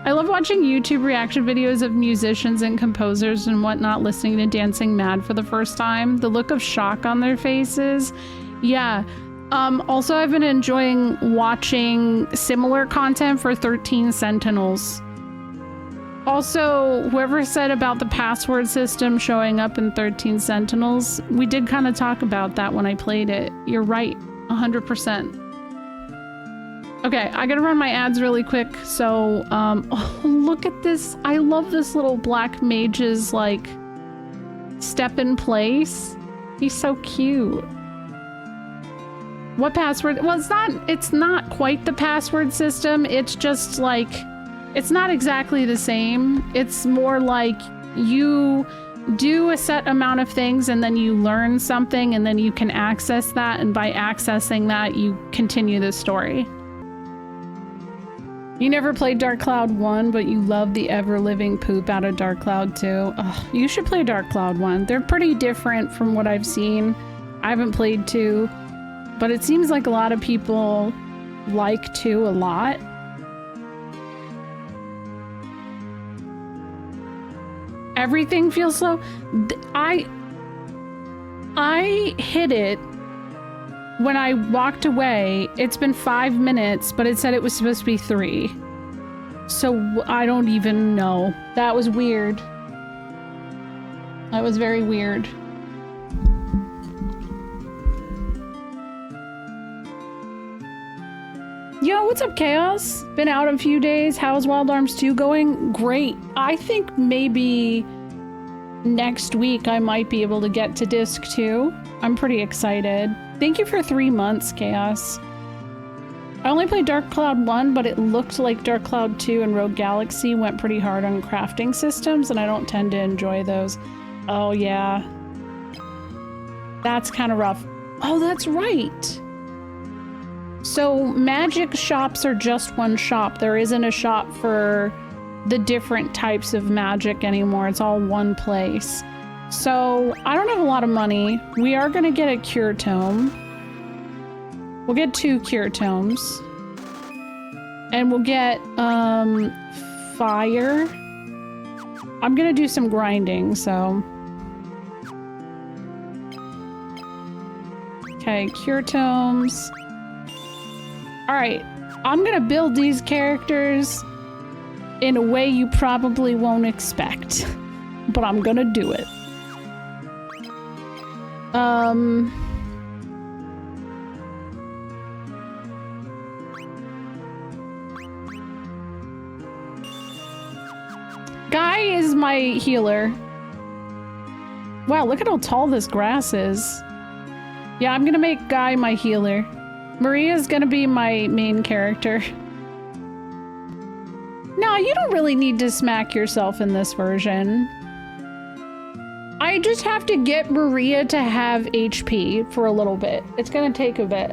I love watching YouTube reaction videos of musicians and composers and whatnot listening to Dancing Mad for the first time. The look of shock on their faces. Yeah. Also, I've been enjoying watching similar content for 13 Sentinels. Also, whoever said about the password system showing up in 13 Sentinels, we did kind of talk about that when I played it. You're right, 100%. Okay, I gotta run my ads really quick. So, oh, look at this. I love this little black mage's, like, step in place. He's so cute. What password? Well, it's not quite the password system. It's just like, it's not exactly the same. It's more like you do a set amount of things and then you learn something and then you can access that. And by accessing that, you continue the story. You never played Dark Cloud 1, but you love the ever-living poop out of Dark Cloud 2. Ugh, you should play Dark Cloud 1. They're pretty different from what I've seen. I haven't played 2, but it seems like a lot of people like 2 a lot. Everything feels slow. I hit it. When I walked away, it's been 5 minutes, but it said it was supposed to be 3. So I don't even know. That was weird. That was very weird. Yo, what's up, Chaos? Been out a few days. How's Wild Arms 2 going? Great. I think maybe next week I might be able to get to disc 2. I'm pretty excited. Thank you for 3 months, Chaos. I only played Dark Cloud 1, but it looked like Dark Cloud 2 and Rogue Galaxy went pretty hard on crafting systems, and I don't tend to enjoy those. Oh, yeah. That's kind of rough. Oh, that's right. So magic shops are just one shop. There isn't a shop for the different types of magic anymore. It's all one place. So, I don't have a lot of money. We are gonna get a cure tome. We'll get 2 cure tomes. And we'll get, fire. I'm gonna do some grinding, so... Okay, cure tomes. Alright, I'm gonna build these characters in a way you probably won't expect. But I'm gonna do it. Guy is my healer. Wow, look at how tall this grass is. Yeah, I'm gonna make Guy my healer. Maria's gonna be my main character. No, you don't really need to smack yourself in this version. I just have to get Maria to have HP for a little bit. It's gonna take a bit.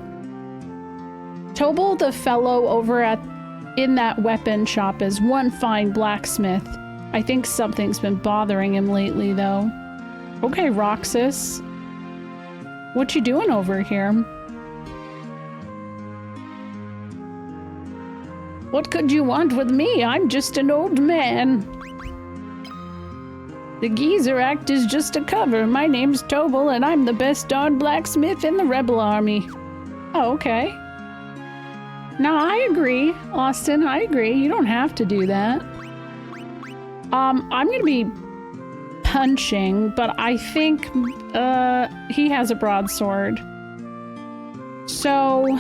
Tobal, the fellow over in that weapon shop, is one fine blacksmith. I think something's been bothering him lately, though. Okay, Roxas. What you doing over here? What could you want with me? I'm just an old man. The geezer act is just a cover. My name's Tobal, and I'm the best darn blacksmith in the rebel army. Oh, okay. No, I agree, Austin. I agree. You don't have to do that. I'm gonna be punching, but I think he has a broadsword. So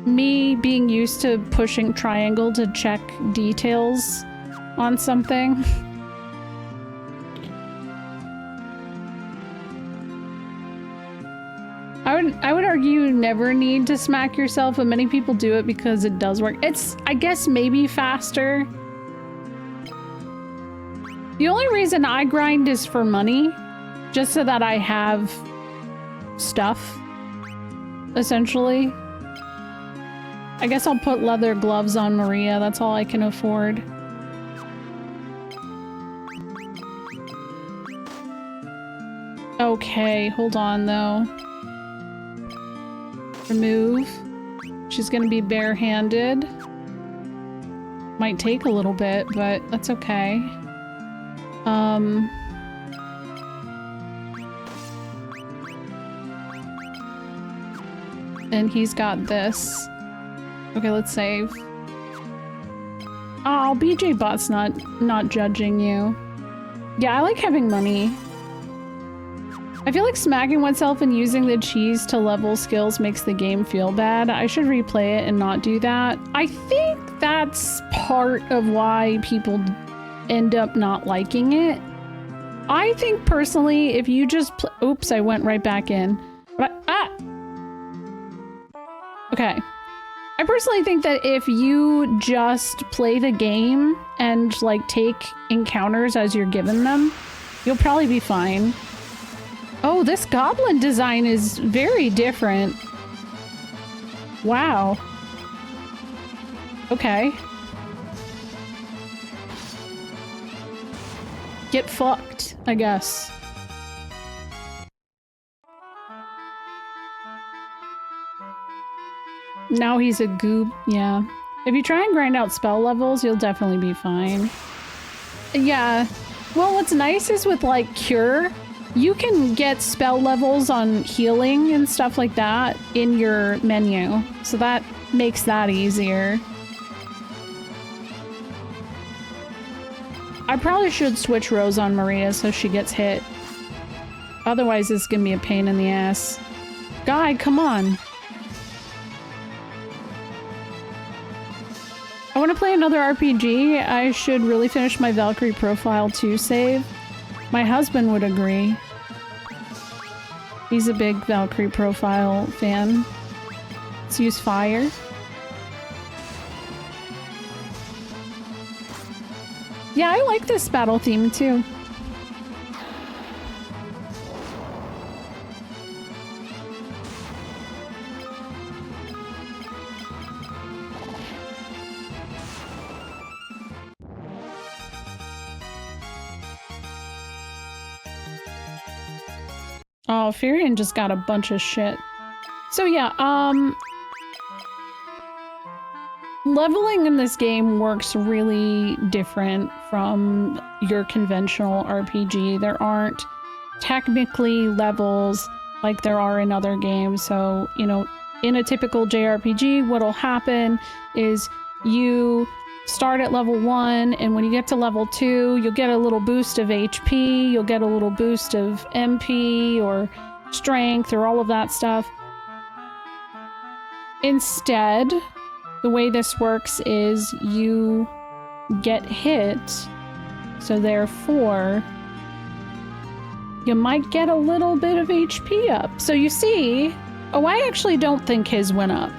me being used to pushing triangle to check details on something. I would argue you never need to smack yourself, but many people do it because it does work. It's, I guess, maybe faster. The only reason I grind is for money, just so that I have stuff, essentially. I guess I'll put leather gloves on Maria. That's all I can afford. Okay, hold on though. Remove. She's gonna be barehanded. Might take a little bit, but that's okay. And he's got this. Okay, let's save. Oh, BJ Bot's not judging you. Yeah, I like having money. I feel like smacking oneself and using the cheese to level skills makes the game feel bad. I should replay it and not do that. I think that's part of why people end up not liking it. I think personally, if you just oops, I went right back in. Okay. I personally think that if you just play the game and like take encounters as you're given them, you'll probably be fine. Oh, this goblin design is very different. Wow. Okay. Get fucked, I guess. Now he's a goob, yeah. If you try and grind out spell levels, you'll definitely be fine. Yeah. Well, what's nice is with like Cure, you can get spell levels on healing and stuff like that in your menu. So that makes that easier. I probably should switch rows on Maria so she gets hit. Otherwise, it's gonna be a pain in the ass. Guy, come on. I want to play another RPG. I should really finish my Valkyrie Profile 2 save. My husband would agree. He's a big Valkyrie Profile fan. Let's use fire. Yeah, I like this battle theme too. Oh, Firion just got a bunch of shit. So yeah, leveling in this game works really different from your conventional RPG. There aren't technically levels like there are in other games. So, you know, in a typical JRPG, what'll happen is you start at level 1, and when you get to level 2, you'll get a little boost of HP, you'll get a little boost of MP or strength or all of that stuff. Instead, the way this works is you get hit, so therefore you might get a little bit of HP up. So you see, oh, I actually don't think his went up.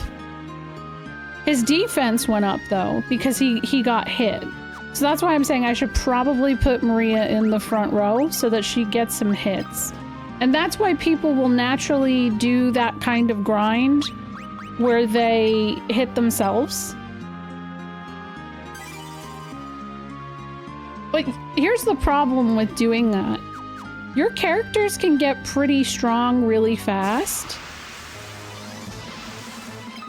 His defense went up though, because he got hit. So that's why I'm saying I should probably put Maria in the front row so that she gets some hits. And that's why people will naturally do that kind of grind where they hit themselves. But here's the problem with doing that. Your characters can get pretty strong really fast.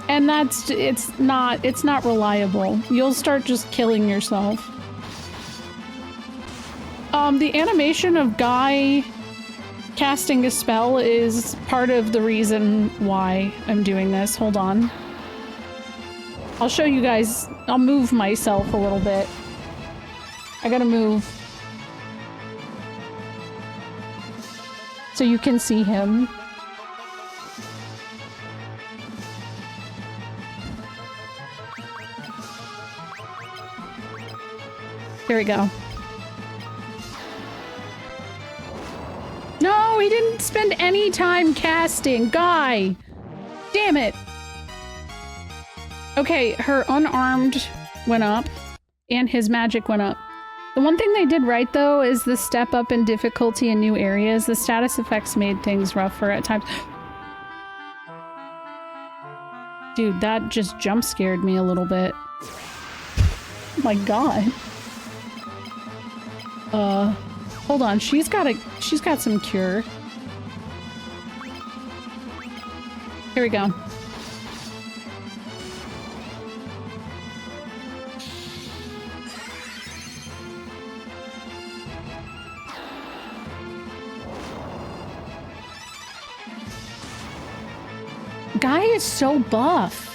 And it's not reliable. You'll start just killing yourself. The animation of Guy casting a spell is part of the reason why I'm doing this. Hold on. I'll show you guys. I'll move myself a little bit. I gotta move so you can see him. Here we go. No, he didn't spend any time casting. Guy! Damn it! Okay, her unarmed went up, and his magic went up. The one thing they did right, though, is the step up in difficulty in new areas. The status effects made things rougher at times. Dude, that just jump scared me a little bit. Oh my god. Hold on, she's got some cure. Here we go. Guy is so buff.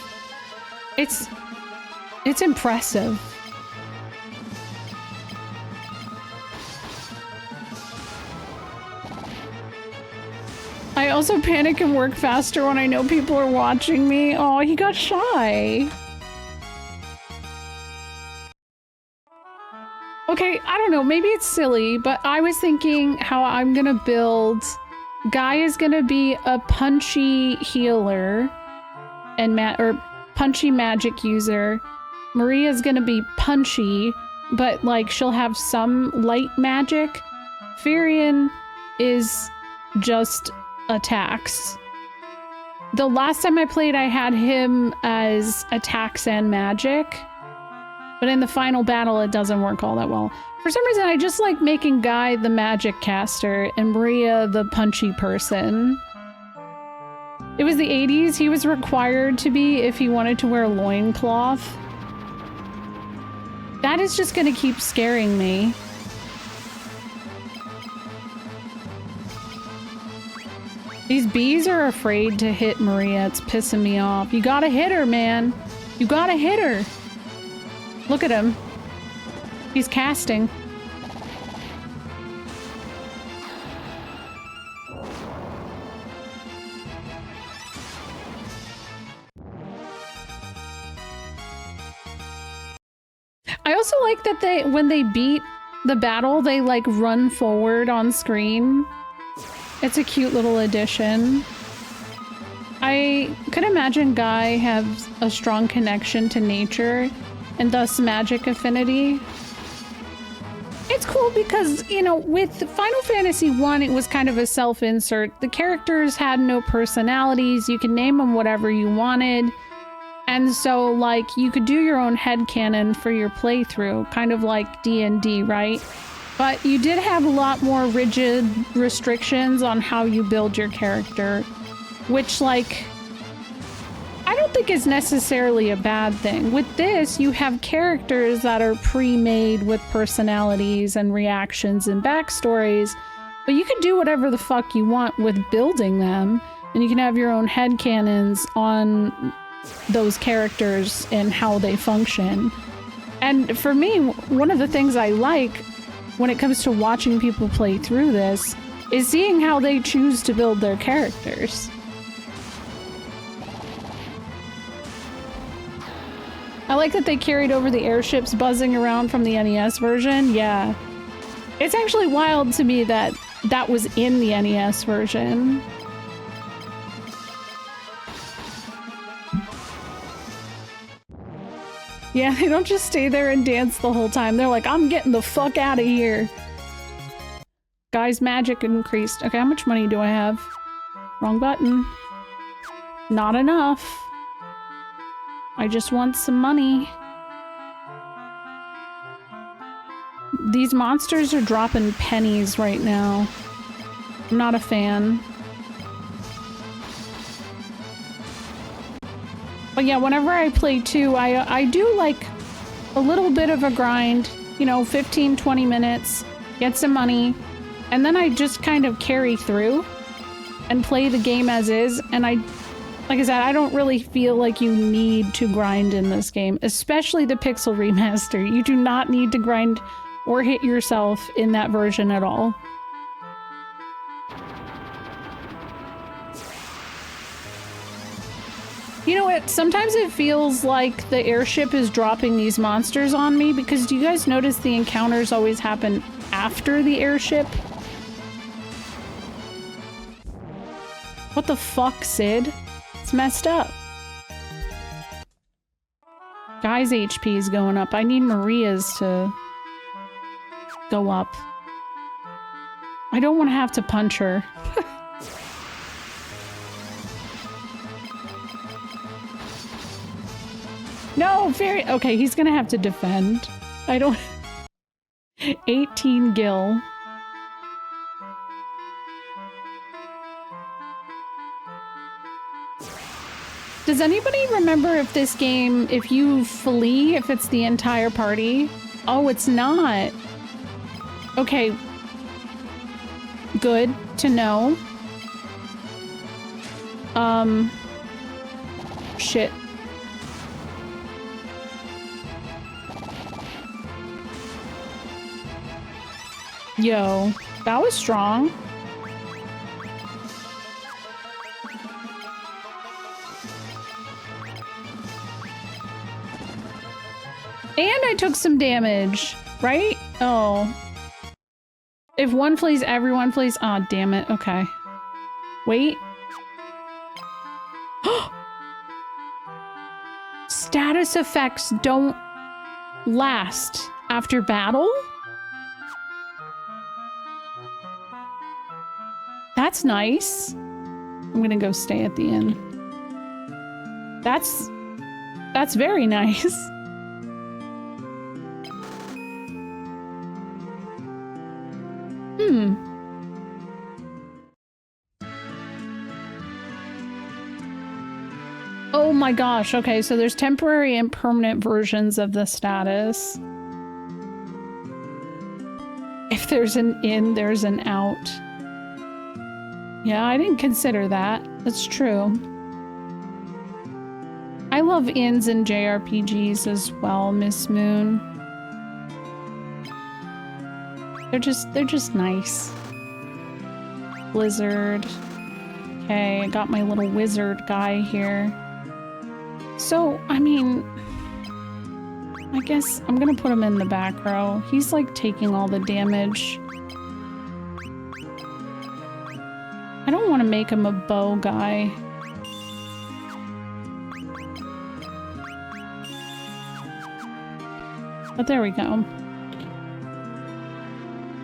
It's impressive. I also panic and work faster when I know people are watching me. Oh, he got shy. Okay, I don't know, maybe it's silly, but I was thinking how I'm gonna build... Guy is gonna be a punchy healer and punchy magic user. Maria's gonna be punchy, but like she'll have some light magic. Firion is just attacks. The last time I played, I had him as attacks and magic, but in the final battle, it doesn't work all that well. For some reason, I just like making Guy the magic caster and Maria the punchy person. It was the 80s. He was required to be if he wanted to wear a loincloth. That is just gonna keep scaring me. These bees are afraid to hit Maria. It's pissing me off. You gotta hit her, man. You gotta hit her. Look at him. He's casting. I also like that when they beat the battle, they like run forward on screen. It's a cute little addition. I could imagine Guy has a strong connection to nature and thus magic affinity. It's cool because, you know, with Final Fantasy I, it was kind of a self-insert. The characters had no personalities. You could name them whatever you wanted. And so, like, you could do your own headcanon for your playthrough, kind of like D&D, right? But you did have a lot more rigid restrictions on how you build your character, which, like, I don't think is necessarily a bad thing. With this, you have characters that are pre-made with personalities and reactions and backstories, but you can do whatever the fuck you want with building them, and you can have your own headcanons on those characters and how they function. And for me, one of the things I like when it comes to watching people play through this is seeing how they choose to build their characters. I like that they carried over the airships buzzing around from the NES version. Yeah. It's actually wild to me that that was in the NES version. Yeah, they don't just stay there and dance the whole time. They're like, I'm getting the fuck out of here. Guy's magic increased. Okay, how much money do I have? Wrong button. Not enough. I just want some money. These monsters are dropping pennies right now. I'm not a fan. But yeah, whenever I play 2, I do like a little bit of a grind, you know, 15, 20 minutes, get some money, and then I just kind of carry through and play the game as is. And like I said, I don't really feel like you need to grind in this game, especially the Pixel Remaster. You do not need to grind or hit yourself in that version at all. You know what? Sometimes it feels like the airship is dropping these monsters on me, because do you guys notice the encounters always happen after the airship? What the fuck, Sid? It's messed up. Guy's HP is going up. I need Maria's to go up. I don't want to have to punch her. No, very okay, he's gonna have to defend. I don't 18 gil. Does anybody remember if this game, if you flee, if it's the entire party? Oh, it's not. Okay. Good to know. Shit. Yo, that was strong. And I took some damage, right? Oh. If one flees, everyone flees. Aw, oh, damn it. Okay. Wait. Status effects don't last after battle? That's nice. I'm gonna go stay at the inn. That's very nice. Oh my gosh, okay, so there's temporary and permanent versions of the status. If there's an in, there's an out. Yeah, I didn't consider that. That's true. I love inns in JRPGs as well, Miss Moon. They're just nice. Blizzard. Okay, I got my little wizard guy here. So, I mean, I guess I'm gonna put him in the back row. He's like taking all the damage. I don't want to make him a bow guy. But there we go.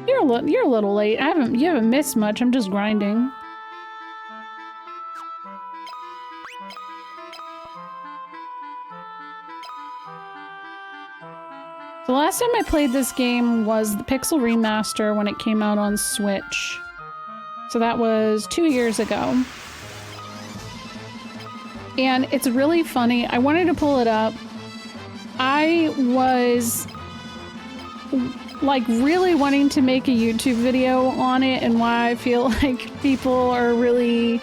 You're a little late. You haven't missed much. I'm just grinding. The last time I played this game was the Pixel Remaster when it came out on Switch. So that was 2 years ago. And it's really funny. I wanted to pull it up. I was like really wanting to make a YouTube video on it and why I feel like people are really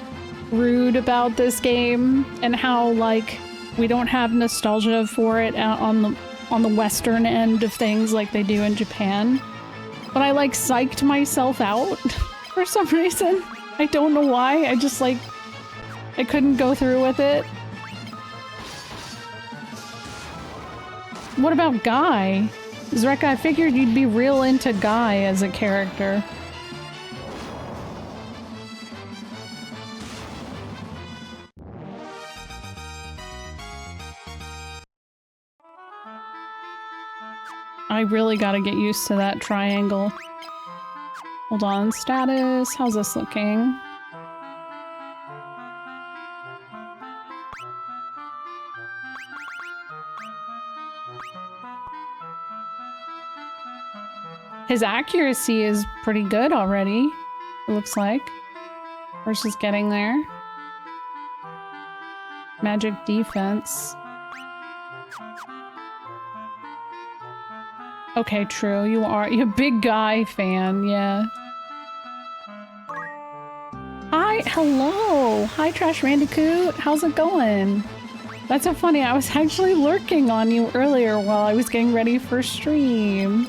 rude about this game and how like we don't have nostalgia for it on the Western end of things like they do in Japan. But I like psyched myself out for some reason. I don't know why. I just like I couldn't go through with it. What about Guy? Zreka, I figured you'd be real into Guy as a character. I really gotta get used to that triangle. Hold on, status. How's this looking? His accuracy is pretty good already, it looks like. We're just getting there. Magic defense. Okay, true. You're a big Guy fan, yeah. Hi, hello! Hi, Trash Randicoot. How's it going? That's so funny. I was actually lurking on you earlier while I was getting ready for stream.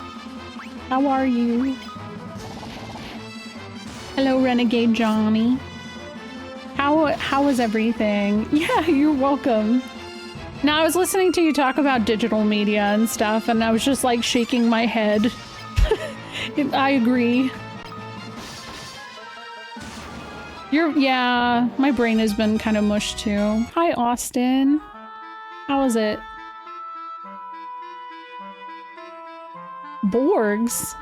How are you? Hello, Renegade Johnny. How is everything? Yeah, you're welcome. Now, I was listening to you talk about digital media and stuff, and I was just like shaking my head. I agree. Yeah, my brain has been kind of mush too. Hi, Austin. How is it? Borgs?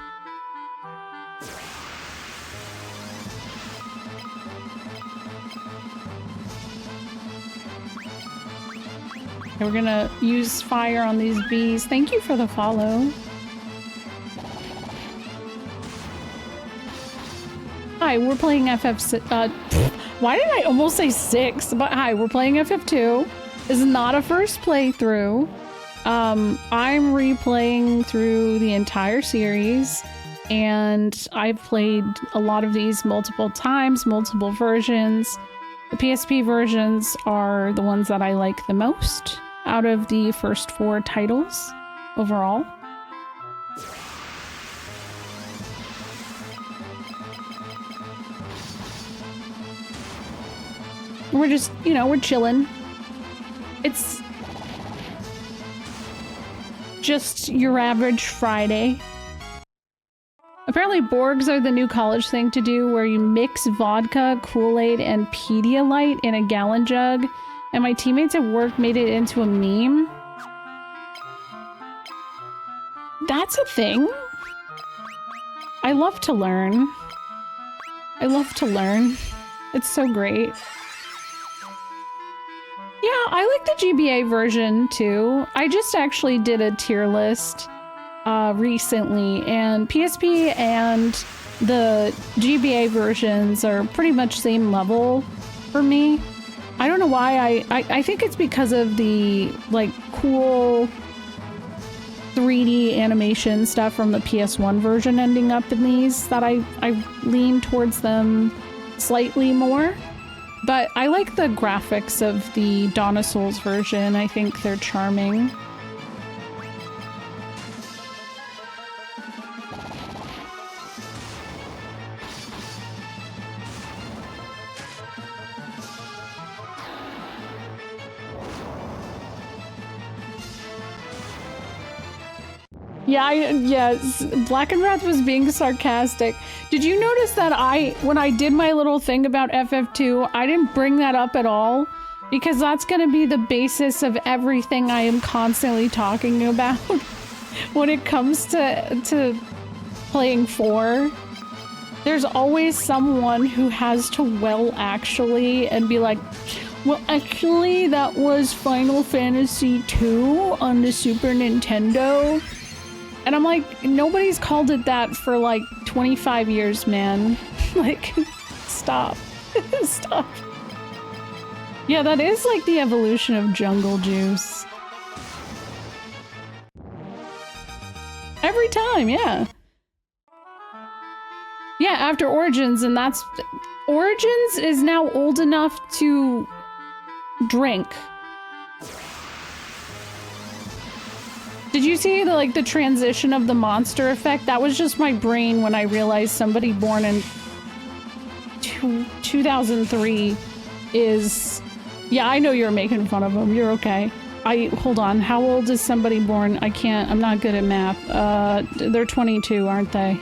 We're gonna use fire on these bees. Thank you for the follow. Hi, we're playing FF6. Why did I almost say 6? But hi, we're playing FF2. This is not a first playthrough. I'm replaying through the entire series, and I've played a lot of these multiple times, multiple versions. The PSP versions are the ones that I like the most out of the first 4 titles overall. We're just, you know, we're chilling. It's just your average Friday. Apparently Borgs are the new college thing to do where you mix vodka, Kool-Aid, and Pedialyte in a gallon jug, and my teammates at work made it into a meme. That's a thing. I love to learn. I love to learn. It's so great. Yeah, I like the GBA version too. I just actually did a tier list recently, and PSP and the GBA versions are pretty much same level for me. I don't know why. I think it's because of the like cool 3D animation stuff from the PS1 version ending up in these that I lean towards them slightly more. But I like the graphics of the Dawn of Souls version. I think they're charming. Yeah, yes, Black and Wrath was being sarcastic. Did you notice that when I did my little thing about FF2, I didn't bring that up at all? Because that's going to be the basis of everything I am constantly talking about when it comes to playing 4. There's always someone who has to actually and be like, well, actually, that was Final Fantasy II on the Super Nintendo. And I'm like, nobody's called it that for like 25 years, man. Like, stop. Stop. Yeah, that is like the evolution of jungle juice. Every time, yeah. Yeah, after Origins, and that's... Origins is now old enough to drink. Did you see the transition of the monster effect? That was just my brain when I realized somebody born in 2003 is... Yeah, I know you're making fun of them. You're okay. Hold on. How old is somebody born? I'm not good at math. They're 22, aren't they?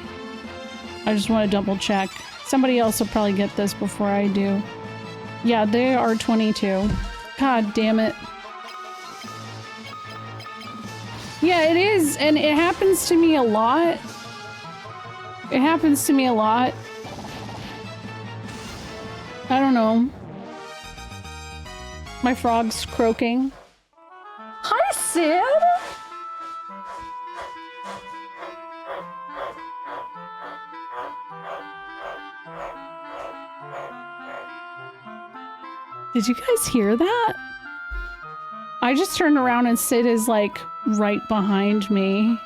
I just want to double check. Somebody else will probably get this before I do. Yeah, they are 22. God damn it. Yeah, it is, and it happens to me a lot. It happens to me a lot. I don't know. My frog's croaking. Hi, Sid! Did you guys hear that? I just turned around and Sid is like right behind me.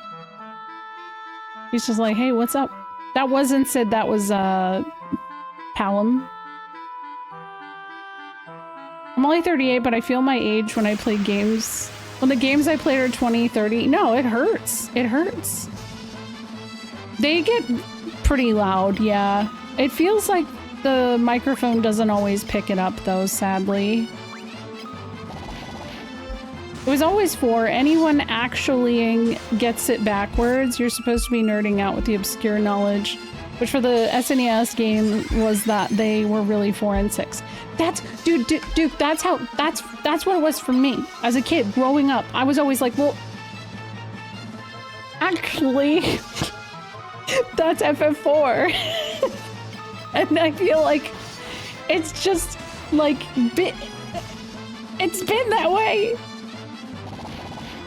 He's just like, hey, what's up? That wasn't Sid, that was Palom. I'm only 38, but I feel my age when I play games. When the games I played are 20, 30. No, it hurts. It hurts. They get pretty loud, yeah. It feels like the microphone doesn't always pick it up, though, sadly. It was always for anyone actually gets it backwards. You're supposed to be nerding out with the obscure knowledge, which for the SNES game was that they were really 4 and 6. That's, dude, that's what it was for me as a kid growing up. I was always like, well, actually, that's FF4. And I feel like it's just like, it's been that way.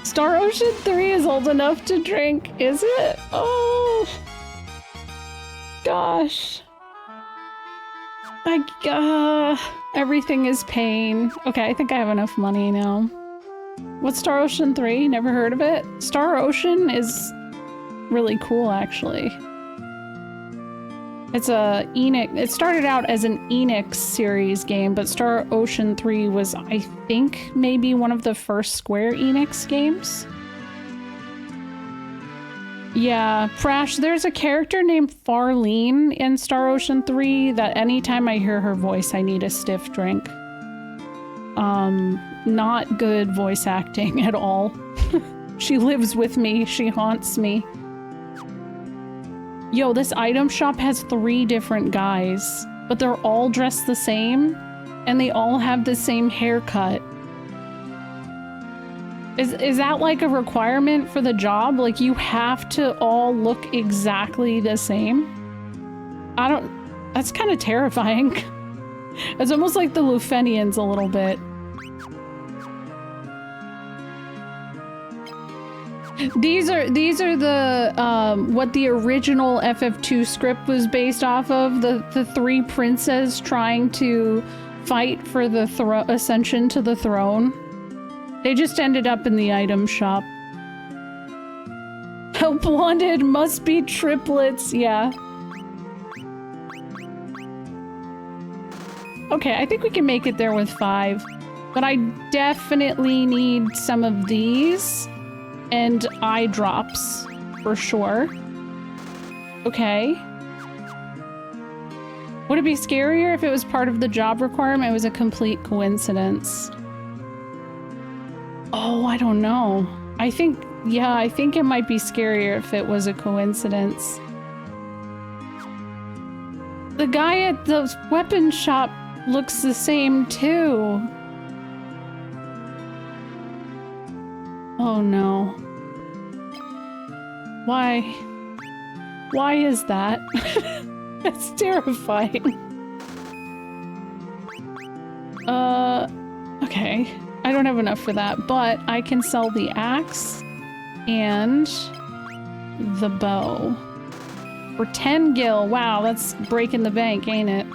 Star Ocean 3 is old enough to drink, is it? Oh, gosh. Everything is pain. Okay, I think I have enough money now. What's Star Ocean 3? Never heard of it? Star Ocean is really cool, actually. It's a Enix. It started out as an Enix series game, but Star Ocean 3 was, I think, maybe one of the first Square Enix games. Yeah, Prash, there's a character named Farlene in Star Ocean 3 that anytime I hear her voice, I need a stiff drink. Not good voice acting at all. She lives with me. She haunts me. Yo, this item shop has 3 different guys, but they're all dressed the same, and they all have the same haircut. Is that like a requirement for the job? Like you have to all look exactly the same? That's kind of terrifying. It's almost like the Lufenians a little bit. These are the what the original FF2 script was based off of, the 3 princes trying to fight for the ascension to the throne. They just ended up in the item shop. Help wanted, must be triplets, yeah. Okay, I think we can make it there with 5. But I definitely need some of these. And eye drops, for sure. Okay. Would it be scarier if it was part of the job requirement? It was a complete coincidence. Oh, I don't know. I think it might be scarier if it was a coincidence. The guy at the weapon shop looks the same too. Oh no. Why? Why is that? That's terrifying. Okay. I don't have enough for that, but I can sell the axe and the bow. For 10 gil. Wow, that's breaking the bank, ain't it?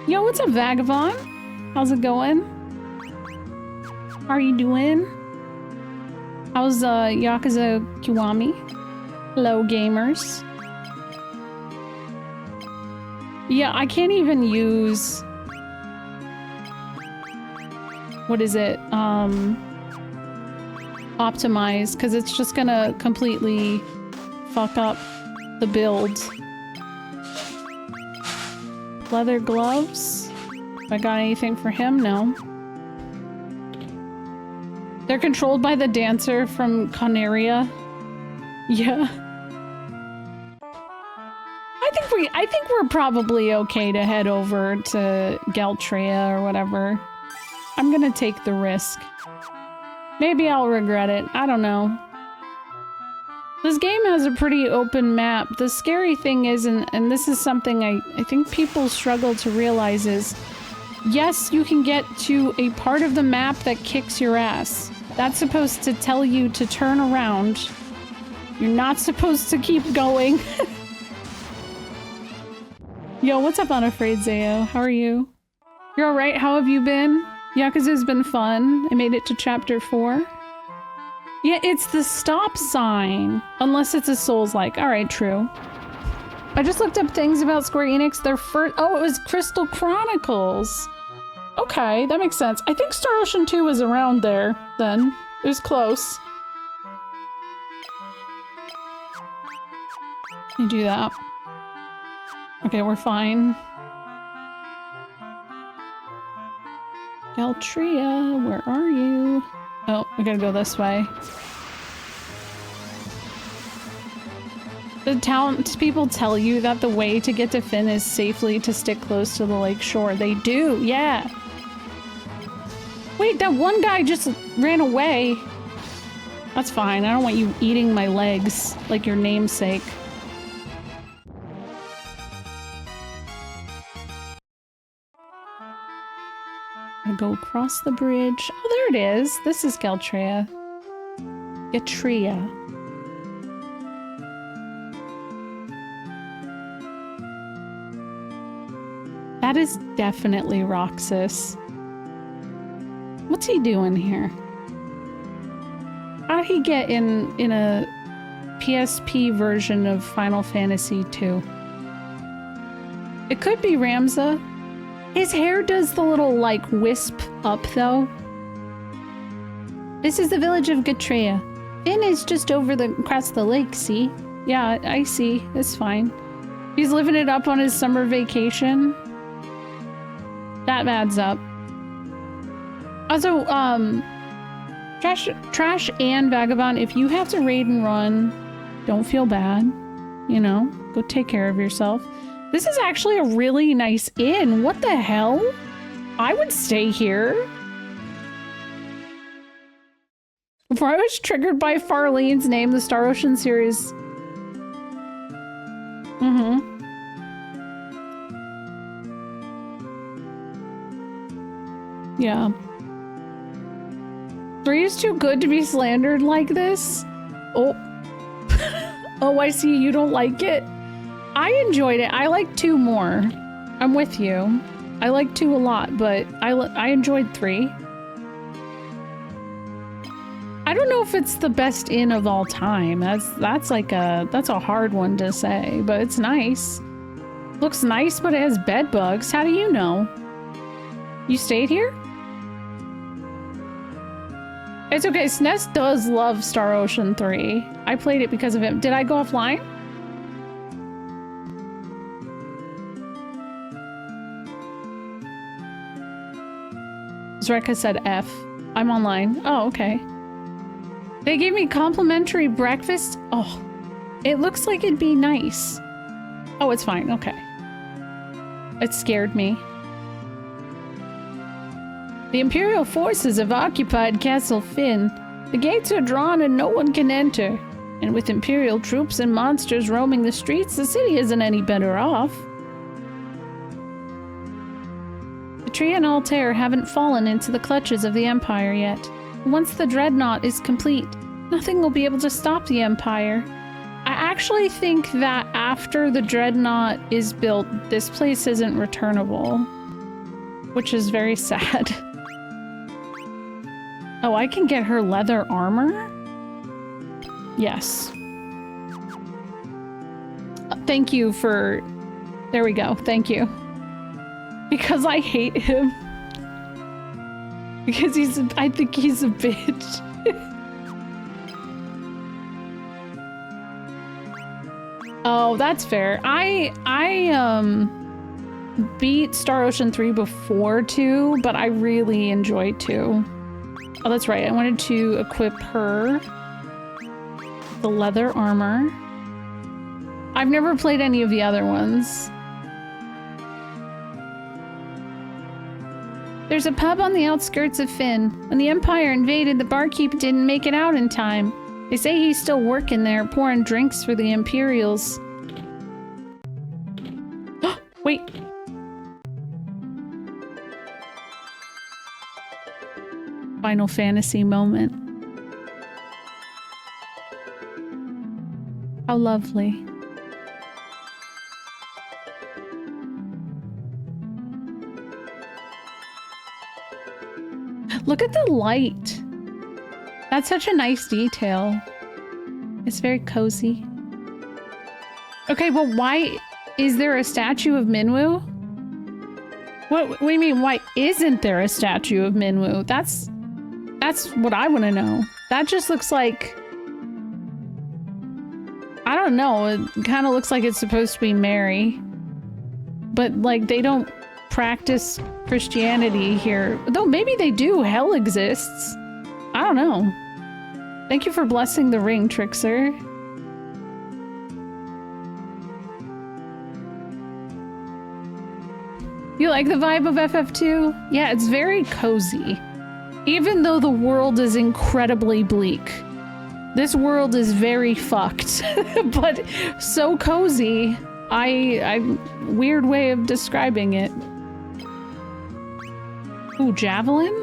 Yo, what's up, Vagabond? How's it going? How are you doing? How's Yakuza Kiwami? Hello, gamers. Yeah, I can't even use... What is it? Optimize, because it's just gonna completely fuck up the build. Leather gloves? Have I got anything for him? No. They're controlled by the dancer from Conaria. Yeah. I think we're probably okay to head over to Galtrea or whatever. I'm gonna take the risk. Maybe I'll regret it. I don't know. This game has a pretty open map. The scary thing is, and this is something I think people struggle to realize is, yes, you can get to a part of the map that kicks your ass. That's supposed to tell you to turn around. You're not supposed to keep going. Yo, what's up, Unafraid Zayo? How are you? You're alright? How have you been? Yakuza's been fun. I made it to chapter 4. Yeah, it's the stop sign. Unless it's a Souls-like. Alright, true. I just looked up things about Square Enix. Their first... Oh, it was Crystal Chronicles. Okay, that makes sense. I think Star Ocean 2 was around there, then. It was close. You do that. Okay, we're fine. Galtrea, where are you? Oh, we gotta go this way. The townspeople tell you that the way to get to Finn is safely to stick close to the lake shore. They do, yeah. Wait, that one guy just ran away. That's fine. I don't want you eating my legs like your namesake. I go across the bridge. Oh, there it is. This is Galtrea. Gatria. That is definitely Roxas. What's he doing here? How'd he get in a PSP version of Final Fantasy II? It could be Ramza. His hair does the little, like, wisp up, though. This is the village of Gatrea. Finn is just over across the lake, see? Yeah, I see. It's fine. He's living it up on his summer vacation. That adds up. Also, Trash and Vagabond, if you have to raid and run, don't feel bad. You know, go take care of yourself. This is actually a really nice inn. What the hell? I would stay here. Before I was triggered by Farlene's name, the Star Ocean series. Yeah. 3 is too good to be slandered like this? Oh. Oh, I see you don't like it. I enjoyed it. I like 2 more. I'm with you. I like 2 a lot, but I enjoyed 3. I don't know if it's the best inn of all time. That's a hard one to say, but it's nice. Looks nice, but it has bed bugs. How do you know? You stayed here? It's okay. SNES does love Star Ocean 3. I played it because of him. Did I go offline? Zreka said F. I'm online. Oh, okay. They gave me complimentary breakfast? Oh, it looks like it'd be nice. Oh, it's fine. Okay. It scared me. The Imperial forces have occupied Castle Finn. The gates are drawn and no one can enter. And with Imperial troops and monsters roaming the streets, the city isn't any better off. Gatria and Altair haven't fallen into the clutches of the Empire yet. Once the Dreadnought is complete, Nothing will be able to stop the Empire. I actually think that after the Dreadnought is built, this place isn't returnable, which is very sad. Oh, I can get her leather armor? Yes. Thank you for... There we go. Thank you. Because I hate him. Because I think he's a bitch. Oh, that's fair. I beat Star Ocean 3 before 2, but I really enjoyed 2. Oh, that's right. I wanted to equip her the leather armor. I've never played any of the other ones. There's a pub on the outskirts of Fynn. When the Empire invaded, the barkeep didn't make it out in time. They say he's still working there, pouring drinks for the Imperials. Wait. Final Fantasy moment. How lovely. Look at the light. That's such a nice detail. It's very cozy. Okay, well, why is there a statue of Minwu? What do you mean, why isn't there a statue of Minwu? That's what I want to know. That just looks like... I don't know, it kind of looks like it's supposed to be Mary. But, like, they don't practice Christianity here. Though maybe they do. Hell exists. I don't know. Thank you for blessing the ring, Trickster. You like the vibe of FF2? Yeah, it's very cozy. Even though the world is incredibly bleak. This world is very fucked. But so cozy. Weird way of describing it. Ooh, javelin?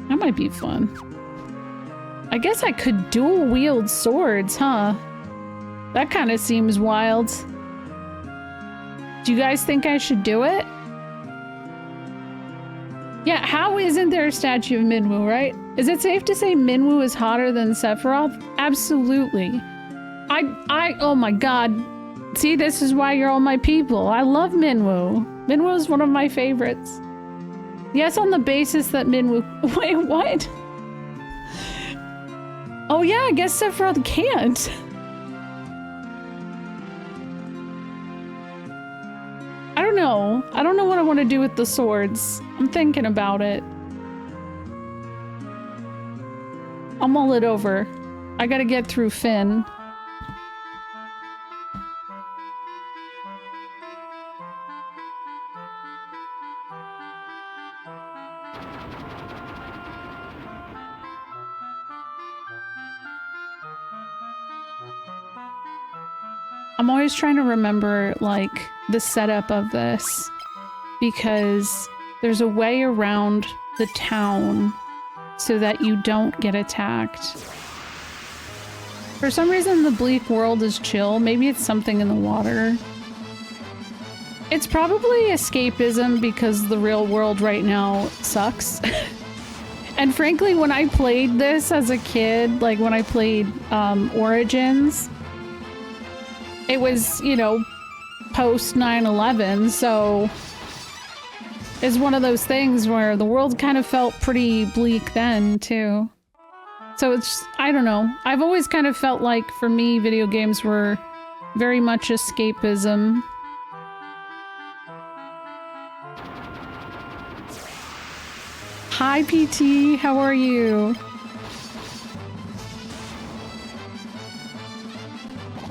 That might be fun. I guess I could dual wield swords, huh? That kind of seems wild. Do you guys think I should do it? Yeah, how isn't there a statue of Minwu, right? Is it safe to say Minwu is hotter than Sephiroth? Absolutely. Oh my god. See, this is why you're all my people. I love Minwu. Minwu is one of my favorites. Yes, on the basis that Minwu... Wait, what? Oh yeah, I guess Sephiroth can't. I don't know. I don't know what I want to do with the swords. I'm thinking about it. I'll mull it over. I gotta get through Fynn. I'm always trying to remember, like, the setup of this, because there's a way around the town so that you don't get attacked. For some reason, the bleak world is chill. Maybe it's something in the water. It's probably escapism because the real world right now sucks. And frankly, when I played this as a kid, like when I played Origins, it was, you know, post 9/11, so it's one of those things where the world kind of felt pretty bleak then, too. So it's, I don't know. I've always kind of felt like, for me, video games were very much escapism. Hi, PT. How are you?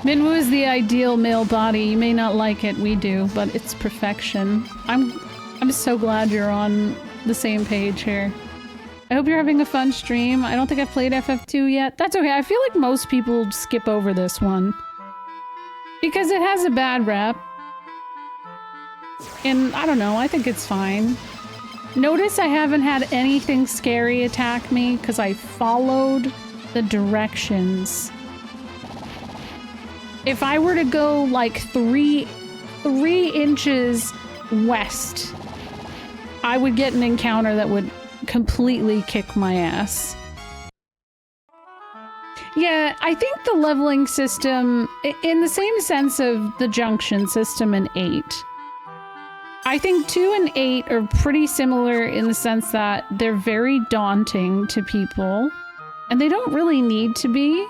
Minwu is the ideal male body. You may not like it, we do, but it's perfection. I'm so glad you're on the same page here. I hope you're having a fun stream. I don't think I've played FF2 yet. That's okay. I feel like most people skip over this one because it has a bad rap. And I don't know, I think it's fine. Notice I haven't had anything scary attack me because I followed the directions. If I were to go like three inches west, I would get an encounter that would completely kick my ass. Yeah, I think the leveling system, in the same sense of the junction system in 8, I think 2 and 8 are pretty similar in the sense that they're very daunting to people, and they don't really need to be.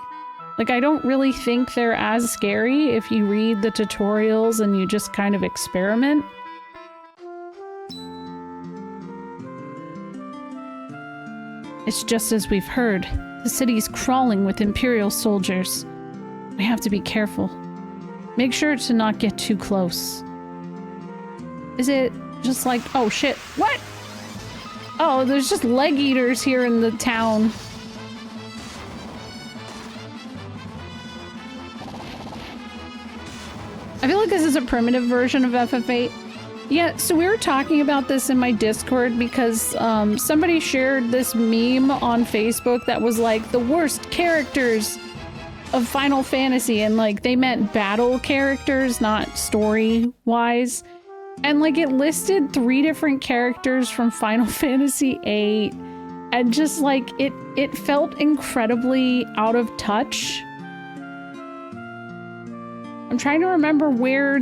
Like, I don't really think they're as scary if you read the tutorials and you just kind of experiment. It's just as we've heard. The city's crawling with Imperial soldiers. We have to be careful. Make sure to not get too close. Is it just like, oh shit, what? Oh, there's just leg eaters here in the town. I feel like this is a primitive version of FF8. Yeah, so we were talking about this in my Discord because somebody shared this meme on Facebook that was like the worst characters of Final Fantasy, and like they meant battle characters, not story-wise. And like it listed 3 different characters from Final Fantasy VIII, and just like it felt incredibly out of touch. I'm trying to remember where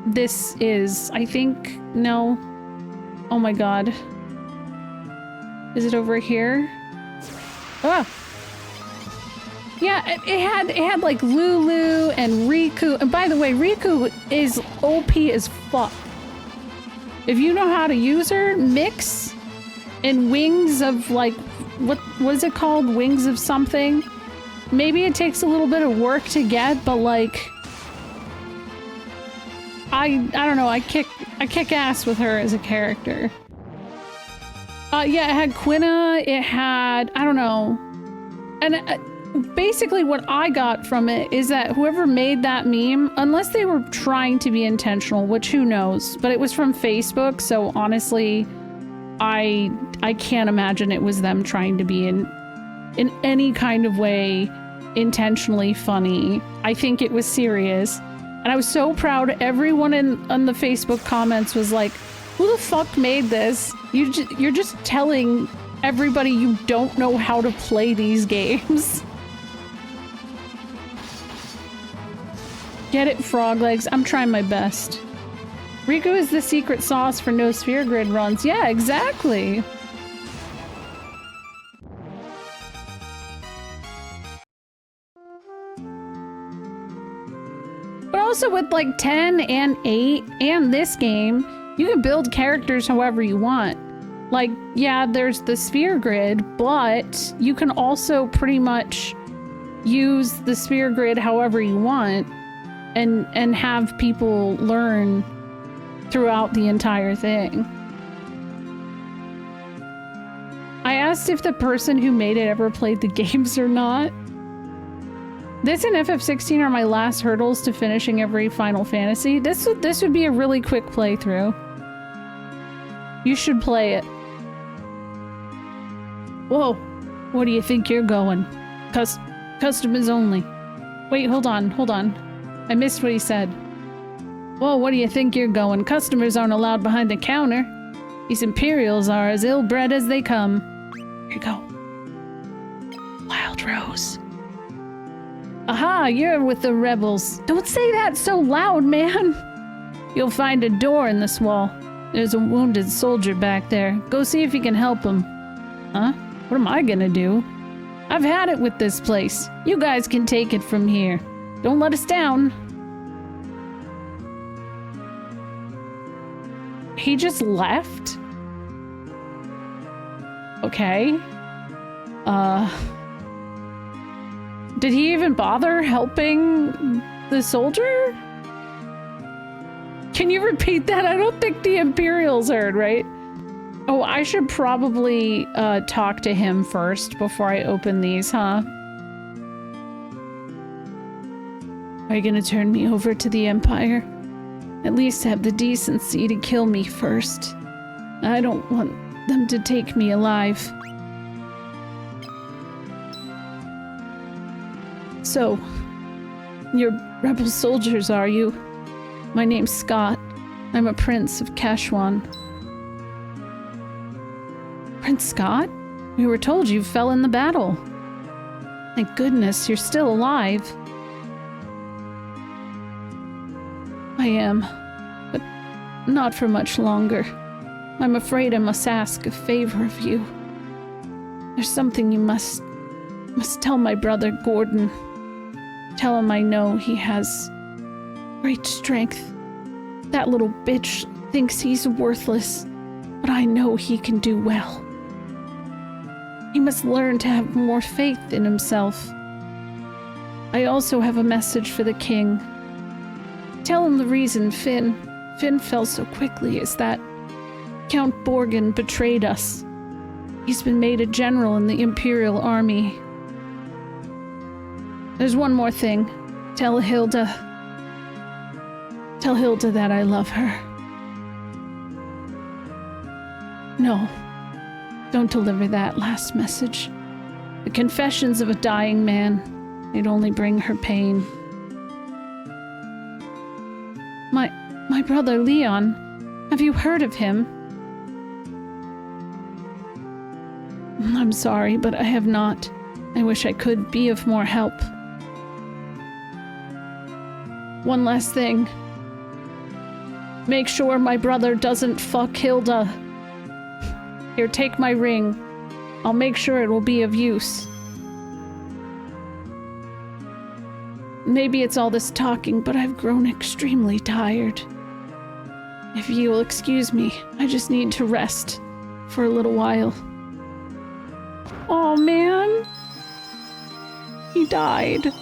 this is. I think, no. Oh my god. Is it over here? Ah! Yeah, it had like Lulu and Riku. And by the way, Riku is OP as fuck. If you know how to use her, mix in wings of like, what is it called? Wings of something? Maybe it takes a little bit of work to get, but like, I don't know, I kick ass with her as a character. Yeah, it had Quina, it had, I don't know. And basically what I got from it is that whoever made that meme, unless they were trying to be intentional, which who knows, but it was from Facebook, so honestly, I can't imagine it was them trying to be in any kind of way intentionally funny. I think it was serious. And I was so proud. Everyone on the Facebook comments was like, who the fuck made this? You're just telling everybody you don't know how to play these games. Get it, frog legs. I'm trying my best. Riku is the secret sauce for no sphere grid runs. Yeah, exactly. But also with like 10 and 8 and this game, you can build characters however you want. Like, yeah, there's the sphere grid, but you can also pretty much use the sphere grid however you want and have people learn throughout the entire thing. I asked if the person who made it ever played the games or not. This and FF16 are my last hurdles to finishing every Final Fantasy. This would be a really quick playthrough. You should play it. Whoa, where do you think you're going? Customers only. Wait, hold on. I missed what he said. Whoa, where do you think you're going? Customers aren't allowed behind the counter. These Imperials are as ill-bred as they come. Here you go. Wild Rose. Aha, you're with the rebels. Don't say that so loud, man. You'll find a door in this wall. There's a wounded soldier back there. Go see if you can help him. Huh? What am I gonna do? I've had it with this place. You guys can take it from here. Don't let us down. He just left? Okay. Did he even bother helping the soldier? Can you repeat that? I don't think the Imperials heard, right? Oh, I should probably talk to him first before I open these, huh? Are you gonna turn me over to the Empire? At least have the decency to kill me first. I don't want them to take me alive. So, you're rebel soldiers, are you? My name's Scott. I'm a prince of Kashwan. Prince Scott? We were told you fell in the battle. Thank goodness you're still alive. I am, but not for much longer. I'm afraid I must ask a favor of you. There's something you must tell my brother Gordon. Tell him I know he has great strength. That little bitch thinks he's worthless, but I know he can do well. He must learn to have more faith in himself. I also have a message for the king. Tell him the reason Finn fell so quickly is that Count Borgin betrayed us. He's been made a general in the Imperial Army. There's one more thing. Tell Hilda that I love her. No, don't deliver that last message. The confessions of a dying man, they'd only bring her pain. My brother Leon, have you heard of him? I'm sorry, but I have not. I wish I could be of more help. One last thing. Make sure my brother doesn't fuck Hilda. Here, take my ring. I'll make sure it will be of use. Maybe it's all this talking, but I've grown extremely tired. If you will excuse me, I just need to rest for a little while. Oh man. He died.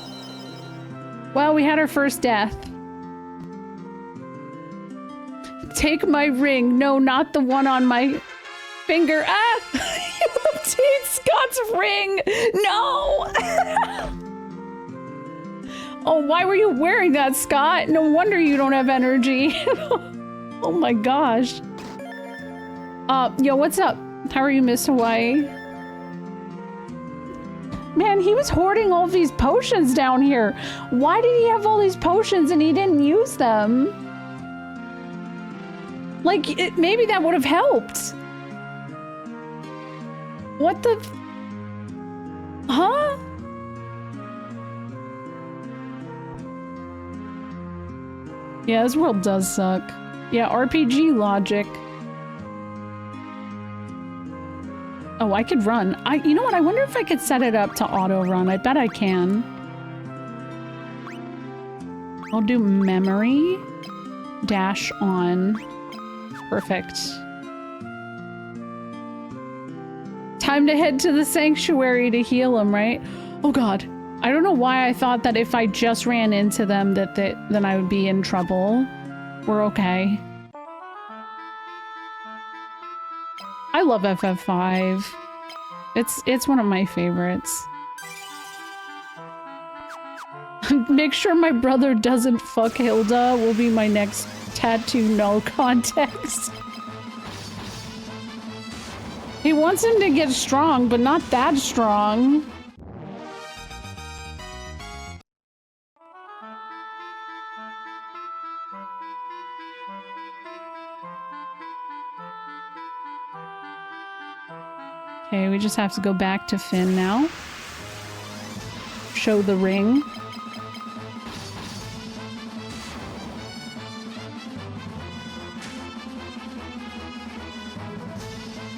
Well, we had our first death. Take my ring. No, not the one on my finger. Ah! You obtained Scott's ring! No! Oh, why were you wearing that, Scott? No wonder you don't have energy. Oh my gosh. Yo, what's up? How are you, Miss Hawaii? Man, he was hoarding all these potions down here. Why did he have all these potions and he didn't use them? Like, maybe that would have helped. What the... Huh? Yeah, this world does suck. Yeah, RPG logic. Oh, I could run. You know what? I wonder if I could set it up to auto run. I bet I can. I'll do memory. Dash on. Perfect. Time to head to the sanctuary to heal him, right? Oh god. I don't know why I thought that if I just ran into them then I would be in trouble. We're okay. I love FF5. It's one of my favorites. Make sure my brother doesn't fuck Hilda will be my next tattoo null context. He wants him to get strong, but not that strong. Okay, we just have to go back to Finn now. Show the ring.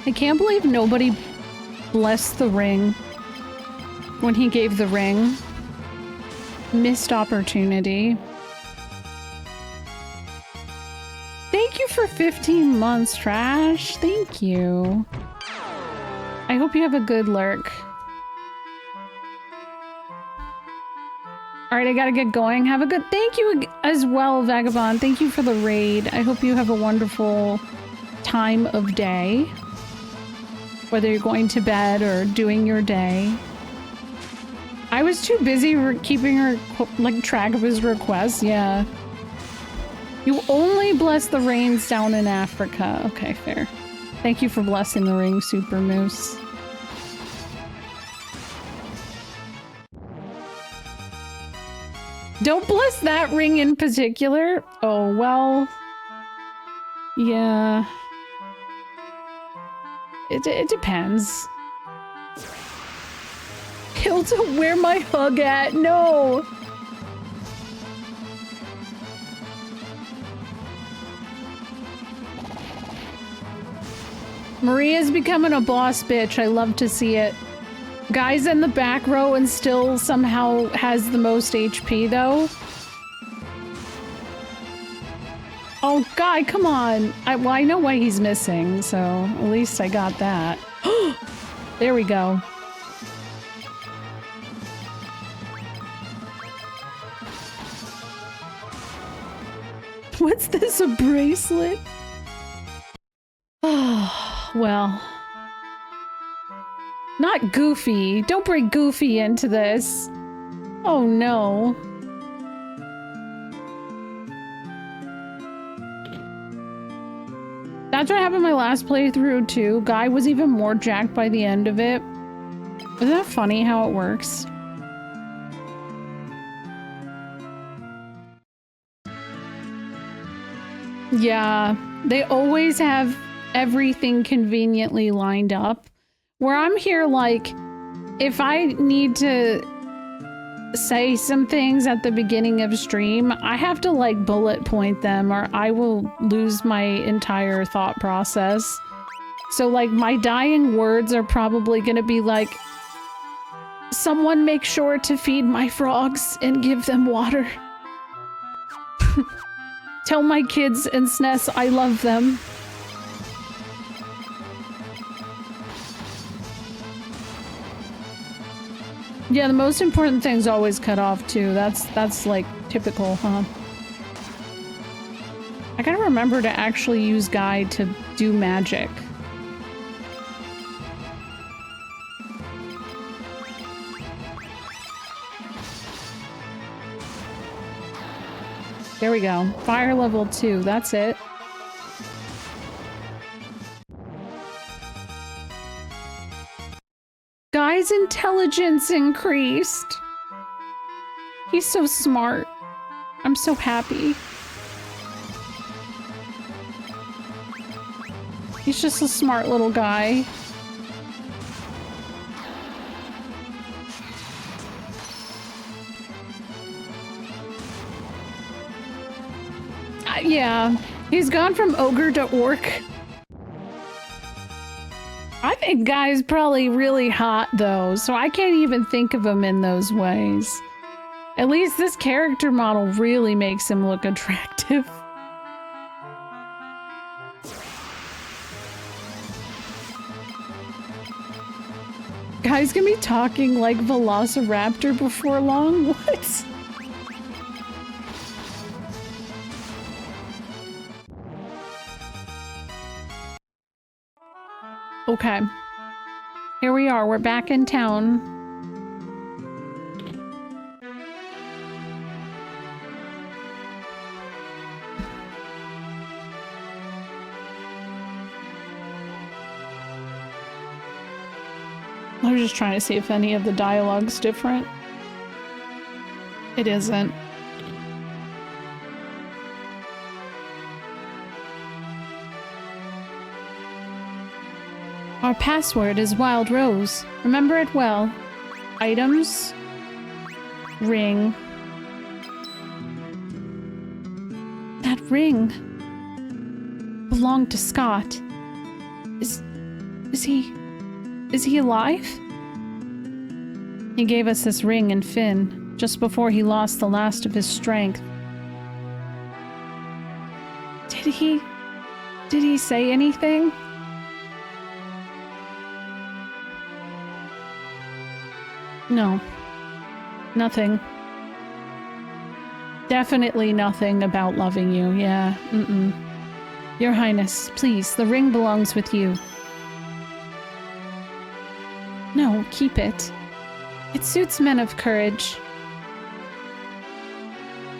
I can't believe nobody blessed the ring when he gave the ring. Missed opportunity. Thank you for 15 months, Trash. Thank you. I hope you have a good lurk. Alright, I gotta get going. Have a good... Thank you as well, Vagabond. Thank you for the raid. I hope you have a wonderful time of day. Whether you're going to bed or doing your day. I was too busy keeping track of his requests. Yeah. You only bless the rains down in Africa. Okay, fair. Thank you for blessing the ring, Super Moose. Don't bless that ring in particular. Oh, well. Yeah. It depends. Hilda, where my hug at? No! Maria's becoming a boss bitch. I love to see it. Guy's in the back row and still somehow has the most HP, though. Oh, Guy, come on. Well, I know why he's missing, so at least I got that. There we go. What's this, a bracelet? Oh, well. Not Goofy. Don't bring Goofy into this. Oh no. That's what happened my last playthrough too. Guy was even more jacked by the end of it. Isn't that funny how it works? Yeah, they always have everything conveniently lined up. Where I'm here, like, if I need to say some things at the beginning of stream, I have to, like, bullet point them or I will lose my entire thought process. So, like, my dying words are probably gonna be like, someone make sure to feed my frogs and give them water. Tell my kids and SNES I love them. Yeah, the most important thing's always cut off too. That's like typical, huh? I gotta remember to actually use Guy to do magic. There we go. Fire level 2, that's it. Guy's intelligence increased. He's so smart. I'm so happy. He's just a smart little guy. Yeah, he's gone from ogre to orc. I think Guy's probably really hot though, so I can't even think of him in those ways. At least this character model really makes him look attractive. Guy's gonna be talking like Velociraptor before long? What? Okay. Here we are, we're back in town. I was just trying to see if any of the dialogue's different. It isn't. Our password is Wild Rose. Remember it well. Items. Ring. That ring belonged to Scott. Is he alive? He gave us this ring in Finn, just before he lost the last of his strength. Did he say anything? No. Nothing. Definitely nothing about loving you, yeah. Your Highness, please, the ring belongs with you. No, keep it. It suits men of courage.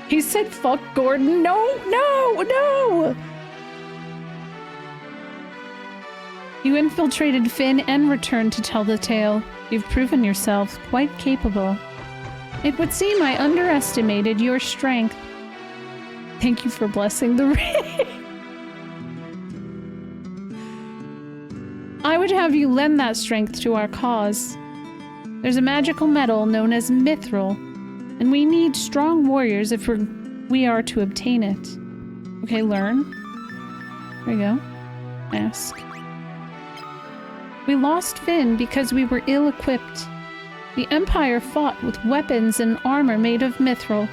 He said fuck Gordon. No, no, no! You infiltrated Finn and returned to tell the tale. You've proven yourself quite capable. It would seem I underestimated your strength. Thank you for blessing the ring. I would have you lend that strength to our cause. There's a magical metal known as mithril, and we need strong warriors if we are to obtain it. Okay, learn. There you go. Ask. We lost Finn because we were ill-equipped. The Empire fought with weapons and armor made of mithril.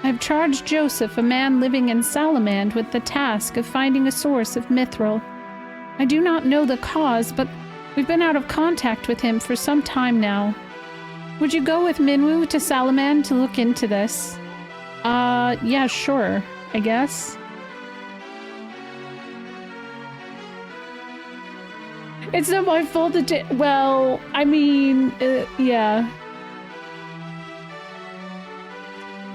I've charged Joseph, a man living in Salamand, with the task of finding a source of mithril. I do not know the cause, but we've been out of contact with him for some time now. Would you go with Minwu to Salamand to look into this? Yeah, sure, I guess. It's not my fault that well, I mean, yeah.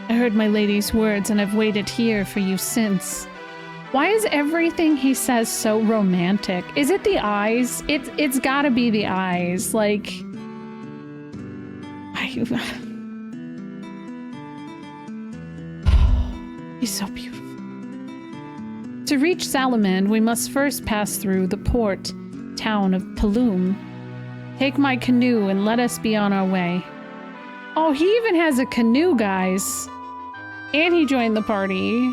I heard my lady's words and I've waited here for you since. Why is everything he says so romantic? Is it the eyes? It's gotta be the eyes. Like, he's so beautiful. To reach Salamand, we must first pass through the port town of Paloom. Take my canoe and let us be on our way. Oh, he even has a canoe, guys. And he joined the party.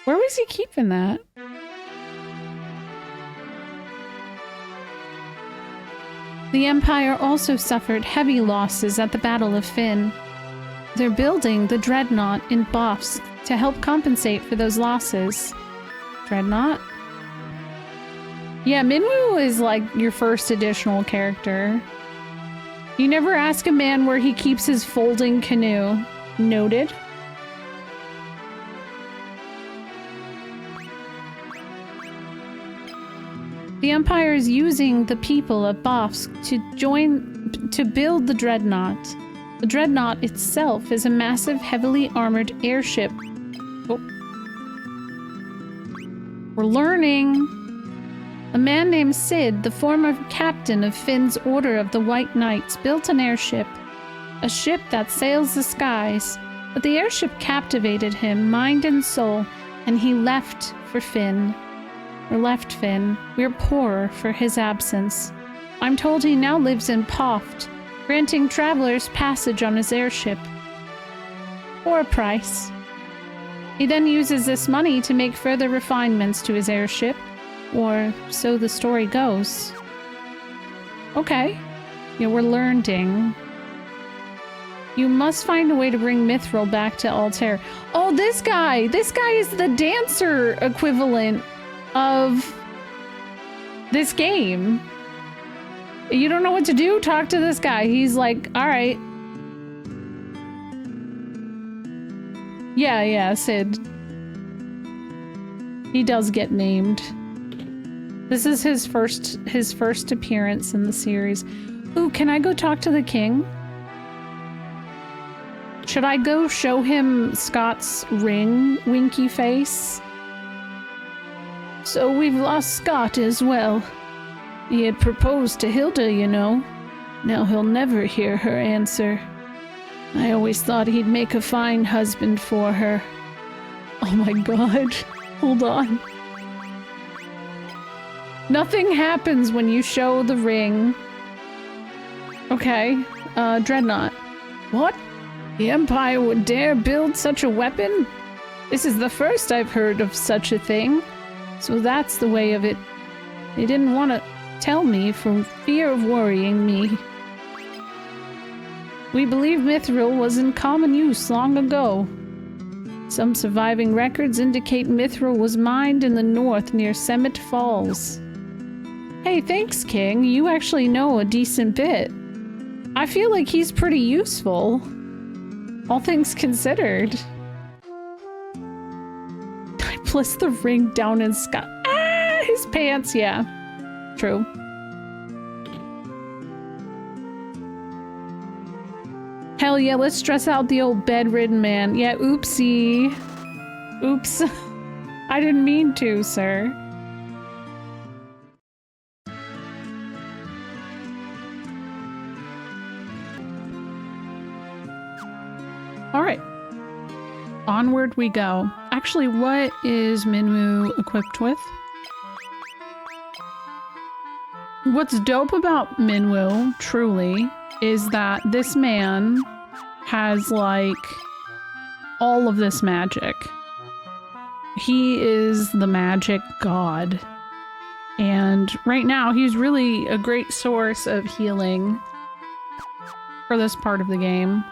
Where was he keeping that? The Empire also suffered heavy losses at the Battle of Finn. They're building the Dreadnought in Bofsk to help compensate for those losses. Dreadnought? Yeah, Minwu is like your first additional character. You never ask a man where he keeps his folding canoe. Noted. The Empire is using the people of Bofsk to build the Dreadnought. The Dreadnought itself is a massive, heavily armored airship. Oh. We're learning. A man named Sid, the former captain of Finn's Order of the White Knights, built an airship. A ship that sails the skies. But the airship captivated him, mind and soul, and he left for Finn. Or left Finn. We're poorer for his absence. I'm told he now lives in Poft, granting travelers passage on his airship. For a price. He then uses this money to make further refinements to his airship. Or so the story goes. Okay. Yeah, we're learning. You must find a way to bring Mithril back to Altair. Oh, this guy! This guy is the dancer equivalent of this game. You don't know what to do? Talk to this guy. He's like, alright. Yeah, Sid. He does get named. This is his first appearance in the series. Ooh, can I go talk to the king? Should I go show him Scott's ring, winky face? So we've lost Scott as well. He had proposed to Hilda, you know. Now he'll never hear her answer. I always thought he'd make a fine husband for her. Oh my god. Hold on. Nothing happens when you show the ring. Okay. Dreadnought. What? The Empire would dare build such a weapon? This is the first I've heard of such a thing. So that's the way of it. They didn't want to tell me for fear of worrying me. We believe Mithril was in common use long ago. Some surviving records indicate Mithril was mined in the north near Semet Falls. Hey, thanks, King. You actually know a decent bit. I feel like he's pretty useful. All things considered. I placed the ring down in Scott. Ah, his pants, yeah. True. Hell yeah, let's stress out the old bedridden man. Yeah, oopsie. Oops. I didn't mean to, sir. All right. Onward we go. Actually, what is Minwu equipped with? What's dope about Minwu, truly, is that this man has, like, all of this magic. He is the magic god. And right now, he's really a great source of healing for this part of the game.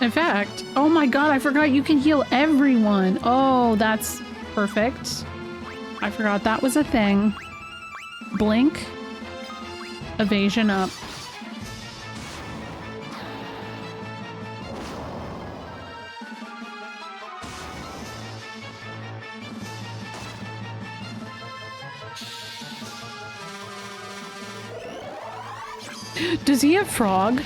In fact, oh my god, I forgot you can heal everyone. Oh, that's perfect. I forgot that was a thing. Blink. Evasion up. Does he have frog?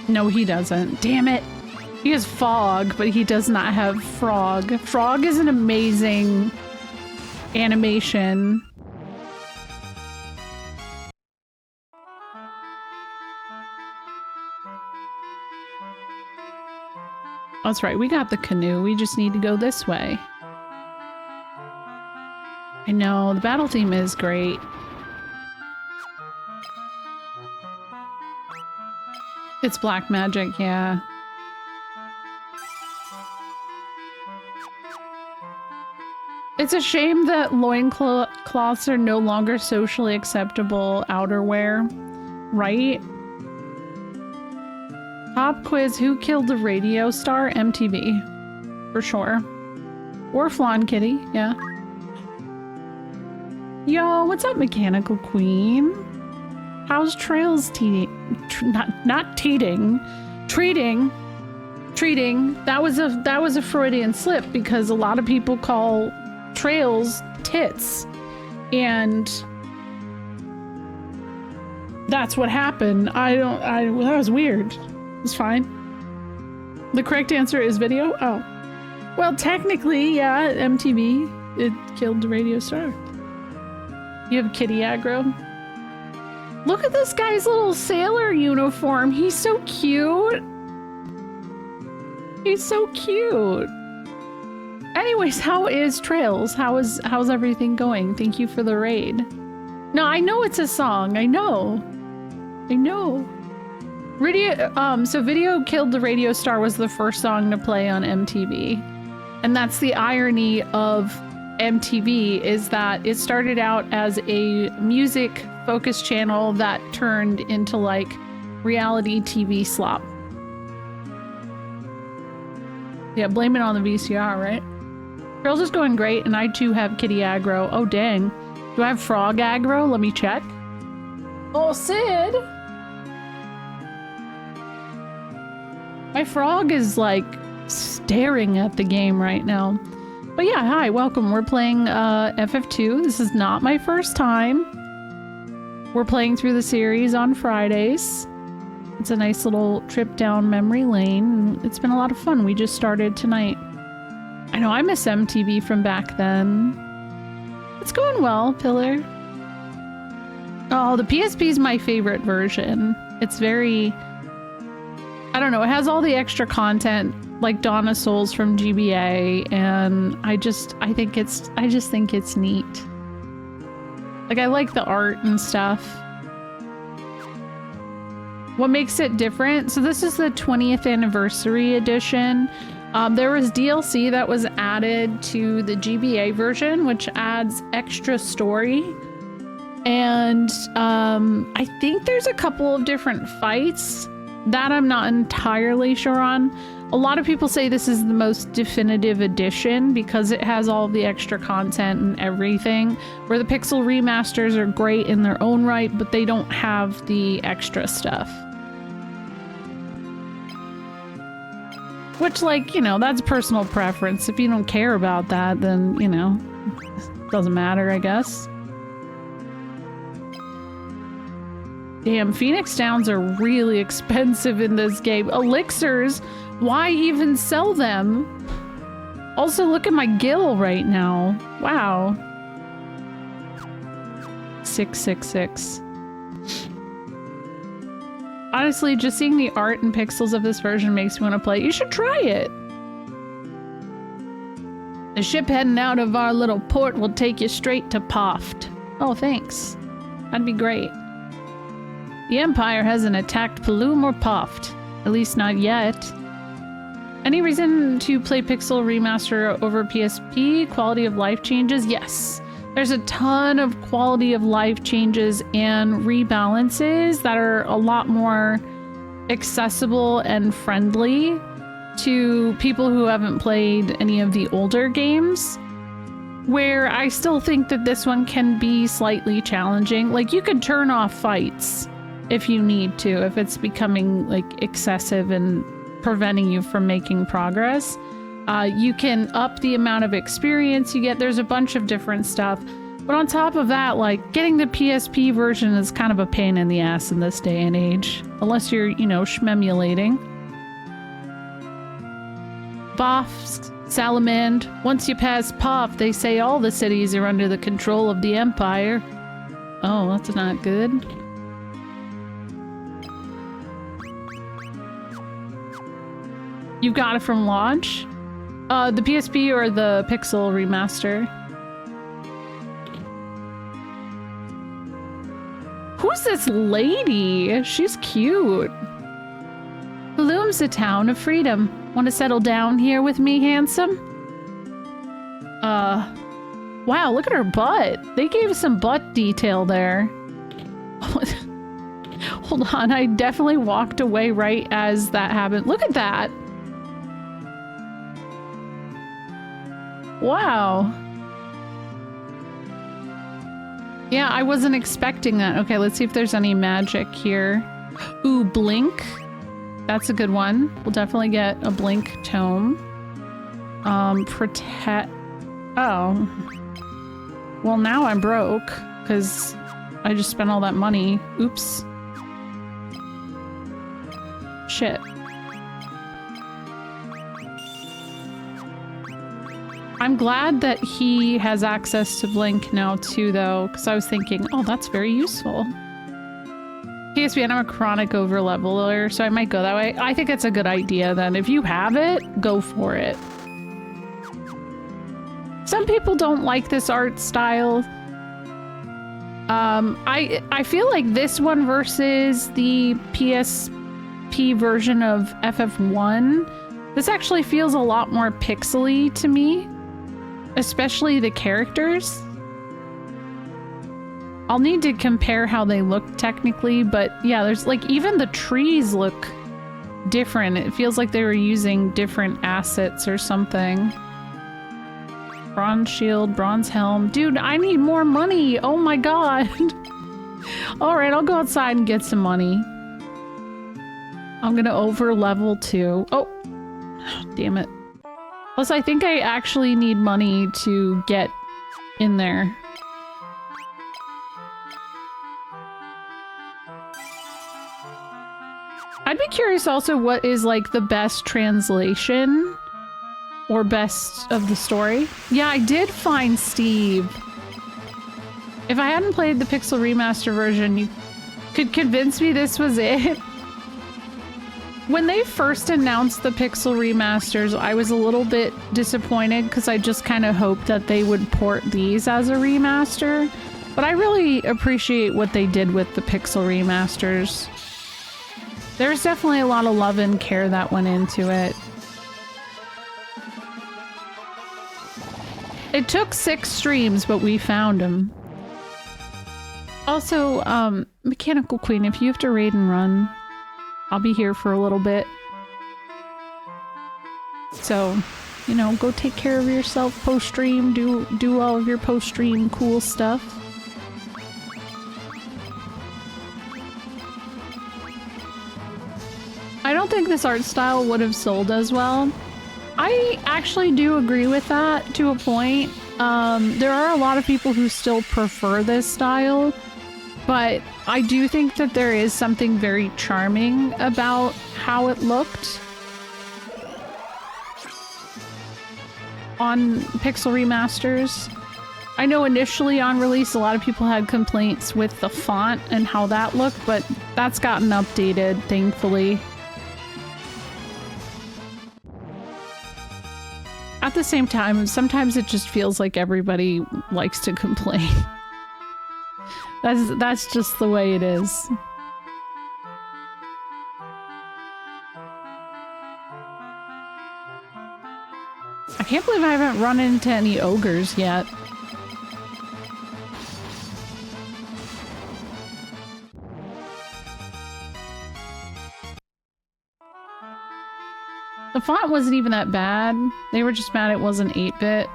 No, he doesn't. Damn it. He has fog, but he does not have frog. Frog is an amazing animation. That's right, we got the canoe. We just need to go this way. I know, the battle theme is great. It's black magic, yeah. It's a shame that loincloths are no longer socially acceptable outerwear, right? Pop quiz, who killed the radio star? MTV, for sure. Or Flan Kitty, yeah. Yo, what's up, Mechanical Queen? How's Trails not teating. Treating. That was a Freudian slip because a lot of people call Trails tits. And that's what happened. That was weird. It's fine. The correct answer is video? Oh. Well, technically, yeah, MTV, it killed the radio star. You have kitty aggro. Look at this guy's little sailor uniform. He's so cute. He's so cute. Anyways, how is Trails? how's everything going? Thank you for the raid. No, I know it's a song. I know. So Video Killed the Radio Star was the first song to play on MTV. And that's the irony of MTV, is that it started out as a music focused channel that turned into like reality TV slop. Yeah, blame it on the VCR, right? Trails is going great, and I too have kitty aggro. Oh dang. Do I have frog aggro? Let me check. Oh, Sid! My frog is like staring at the game right now. But yeah, hi, welcome. We're playing FF2. This is not my first time. We're playing through the series on Fridays. It's a nice little trip down memory lane. It's been a lot of fun. We just started tonight. I know, I miss MTV from back then. It's going well, Pillar. Oh, the PSP is my favorite version. It's very... I don't know, it has all the extra content like Dawn of Souls from GBA, and I just think it's neat. Like, I like the art and stuff. What makes it different? So this is the 20th anniversary edition. There was DLC that was added to the GBA version, which adds extra story. And I think there's a couple of different fights That I'm not entirely sure on. A lot of people say this is the most definitive edition because it has all the extra content and everything, where the Pixel remasters are great in their own right, but they don't have the extra stuff. Which, like, you know, that's personal preference. If you don't care about that, then, you know, doesn't matter, I guess. Damn, Phoenix Downs are really expensive in this game. Elixirs, why even sell them? Also, look at my gill right now. Wow. 666. Honestly, just seeing the art and pixels of this version makes me want to play. You should try it. The ship heading out of our little port will take you straight to Poft. Oh, thanks. That'd be great. The Empire hasn't attacked Paloom or Poft. At least not yet. Any reason to play Pixel Remaster over PSP? Quality of life changes? Yes. There's a ton of quality of life changes and rebalances that are a lot more accessible and friendly to people who haven't played any of the older games, where I still think that this one can be slightly challenging. Like, you could turn off fights if you need to, if it's becoming like excessive and preventing you from making progress. You can up the amount of experience you get. There's a bunch of different stuff. But on top of that, like, getting the PSP version is kind of a pain in the ass in this day and age. Unless you're, you know, schmemulating. Boffs, Salamand. Once you pass Poft, they say all the cities are under the control of the Empire. Oh, that's not good. You got it from launch? The PSP or the Pixel remaster? Who's this lady? She's cute. Paloom's a town of freedom. Want to settle down here with me, handsome? Wow, look at her butt. They gave us some butt detail there. Hold on, I definitely walked away right as that happened. Look at that. Wow. Yeah, I wasn't expecting that. Okay, let's see if there's any magic here. Ooh, Blink. That's a good one. We'll definitely get a Blink tome. Protect... Oh. Well, now I'm broke, because I just spent all that money. Oops. Shit. I'm glad that he has access to Blink now too, though, because I was thinking, oh, that's very useful. PSP, and I'm a chronic overleveler, so I might go that way. I think it's a good idea then. If you have it, go for it. Some people don't like this art style. I feel like this one versus the PSP version of FF1, this actually feels a lot more pixely to me. Especially the characters. I'll need to compare how they look technically, but yeah, there's like, even the trees look different. It feels like they were using different assets or something. Bronze shield, bronze helm. Dude, I need more money. Oh my god. All right, I'll go outside and get some money. I'm gonna over level too. Oh, damn it. Plus, I think I actually need money to get in there. I'd be curious also what is like the best translation or best of the story. Yeah, I did find Steve. If I hadn't played the Pixel Remaster version, you could convince me this was it. When they first announced the Pixel Remasters, I was a little bit disappointed because I just kind of hoped that they would port these as a remaster. But I really appreciate what they did with the Pixel Remasters. There's definitely a lot of love and care that went into it. It took 6 streams, but we found them. Also, Mechanical Queen, if you have to raid and run, I'll be here for a little bit. So, you know, go take care of yourself post-stream, do all of your post-stream cool stuff. I don't think this art style would have sold as well. I actually do agree with that to a point. There are a lot of people who still prefer this style, but I do think that there is something very charming about how it looked on Pixel remasters. I know initially on release a lot of people had complaints with the font and how that looked, but that's gotten updated, thankfully. At the same time, sometimes it just feels like everybody likes to complain. That's just the way it is. I can't believe I haven't run into any ogres yet. The font wasn't even that bad. They were just mad it wasn't 8-bit.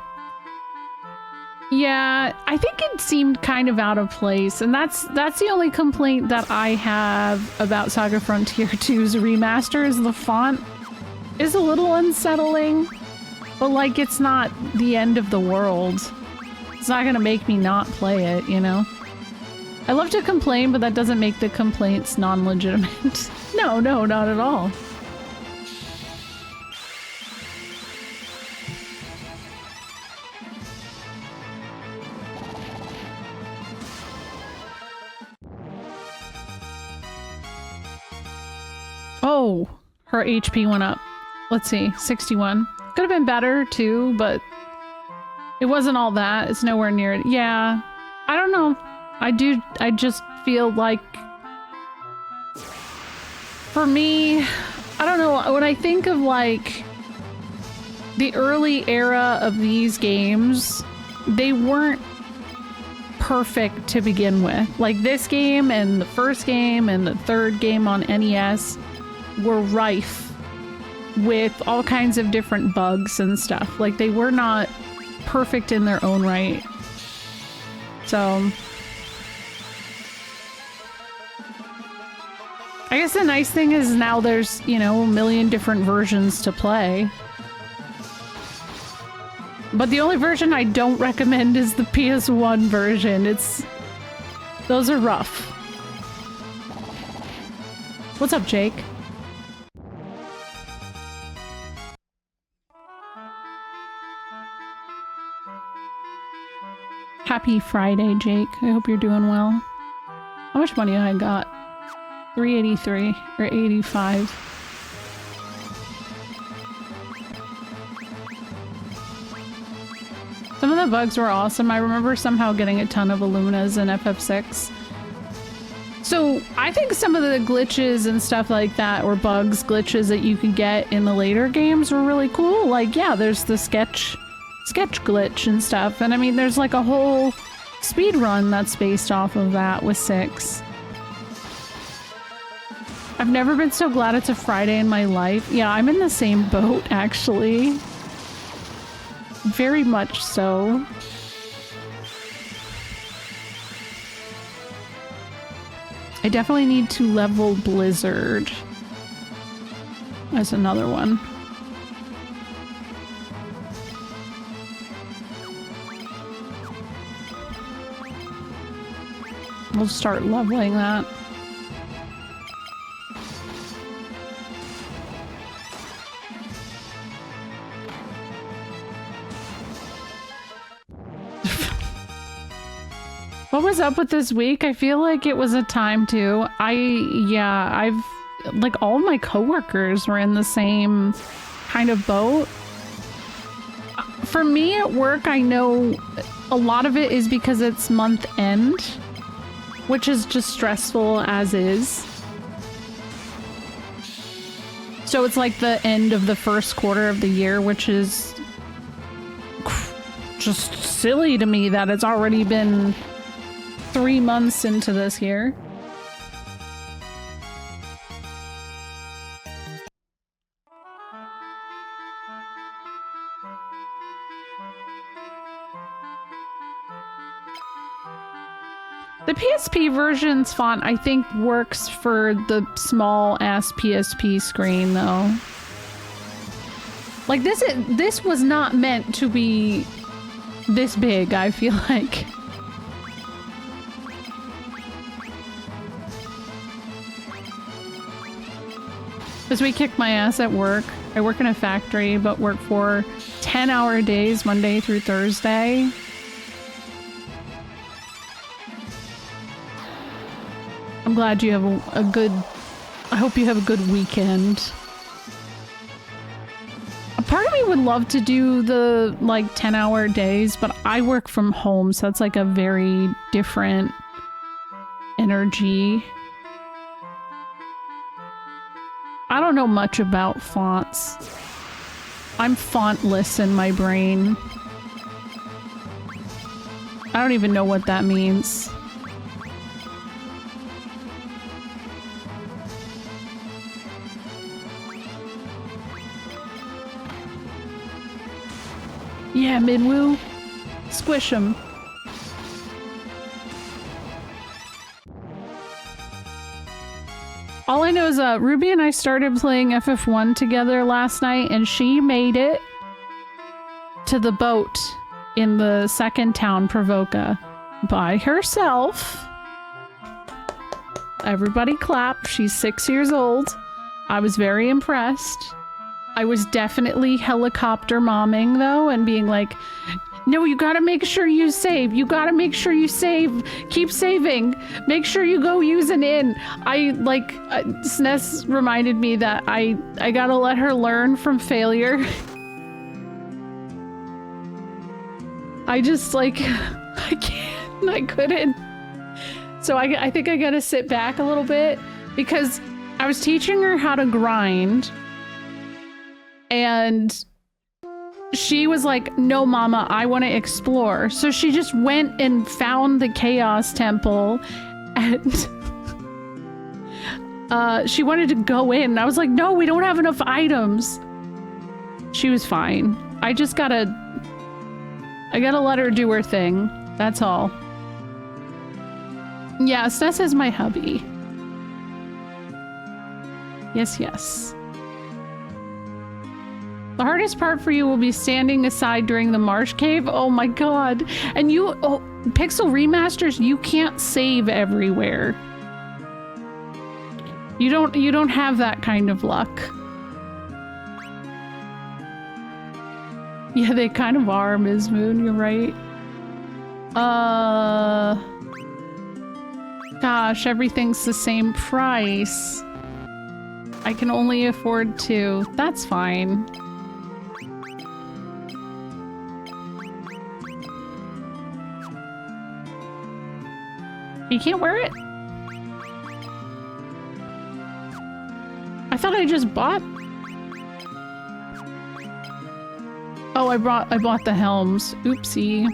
Yeah, I think it seemed kind of out of place, and that's the only complaint that I have about Saga Frontier 2's remaster is the font is a little unsettling, but like it's not the end of the world. It's not gonna make me not play it, you know? I love to complain, but that doesn't make the complaints non-legitimate. No, not at all. Oh, her HP went up. Let's see, 61. Could have been better too, but it wasn't all that. It's nowhere near it. Yeah, I don't know. I just feel like for me, I don't know, when I think of like the early era of these games, they weren't perfect to begin with. Like this game and the first game and the third game on NES were rife with all kinds of different bugs and stuff. Like they were not perfect in their own right. So I guess the nice thing is now there's, you know, a million different versions to play. But the only version I don't recommend is the PS1 version. Those are rough. What's up, Jake? Happy Friday, Jake. I hope you're doing well. How much money I got? 383 or 85. Some of the bugs were awesome. I remember somehow getting a ton of Illuminas in FF6. So I think some of the glitches and stuff like that, or bugs, glitches that you could get in the later games were really cool. Like, yeah, there's the sketch glitch and stuff. And I mean, there's like a whole speed run that's based off of that with 6. I've never been so glad it's a Friday in my life. Yeah, I'm in the same boat, actually. Very much so. I definitely need to level Blizzard. That's another one. We'll start leveling that. What was up with this week? I feel like it was a time to. I've like all of my coworkers were in the same kind of boat. For me at work, I know a lot of it is because it's month end, which is just stressful as is. So it's like the end of the first quarter of the year, which is just silly to me that it's already been 3 months into this year. PSP version's font, I think, works for the small-ass PSP screen, though. Like, this was not meant to be this big, I feel like. Because we kicked my ass at work. I work in a factory, but work for 10-hour days, Monday through Thursday. I'm glad you have a good... I hope you have a good weekend. A part of me would love to do the, like, 10-hour days, but I work from home, so that's, like, a very different energy. I don't know much about fonts. I'm fontless in my brain. I don't even know what that means. Yeah, Minwoo. Squish 'em. All I know is Ruby and I started playing FF1 together last night, and she made it to the boat in the second town, Provoca, by herself. Everybody clap. She's 6 years old. I was very impressed. I was definitely helicopter momming, though, and being like, no, you gotta make sure you save. You gotta make sure you save. Keep saving. Make sure you go use an inn. SNES reminded me that I gotta let her learn from failure. I just, like, I can't. I couldn't. So I think I gotta sit back a little bit, because I was teaching her how to grind, and she was like, no, Mama, I want to explore. So she just went and found the Chaos Temple, and she wanted to go in. I was like, no, we don't have enough items. She was fine. I gotta let her do her thing. That's all. Yeah, SNES is my hubby. Yes, yes. The hardest part for you will be standing aside during the marsh cave. Oh my god. And Pixel remasters, you can't save everywhere. You don't have that kind of luck. Yeah, they kind of are, Ms. Moon, you're right. Gosh, everything's the same price. I can only afford 2. That's fine. You can't wear it? I thought I just bought... Oh, I bought the helms. Oopsie.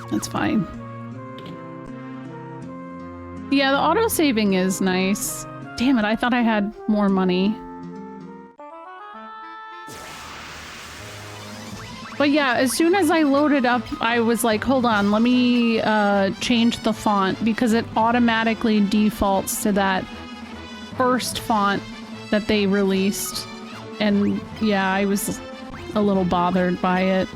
That's fine. Yeah, the auto-saving is nice. Damn it, I thought I had more money. But yeah, as soon as I loaded up, I was like, hold on, let me change the font, because it automatically defaults to that first font that they released. And yeah, I was a little bothered by it.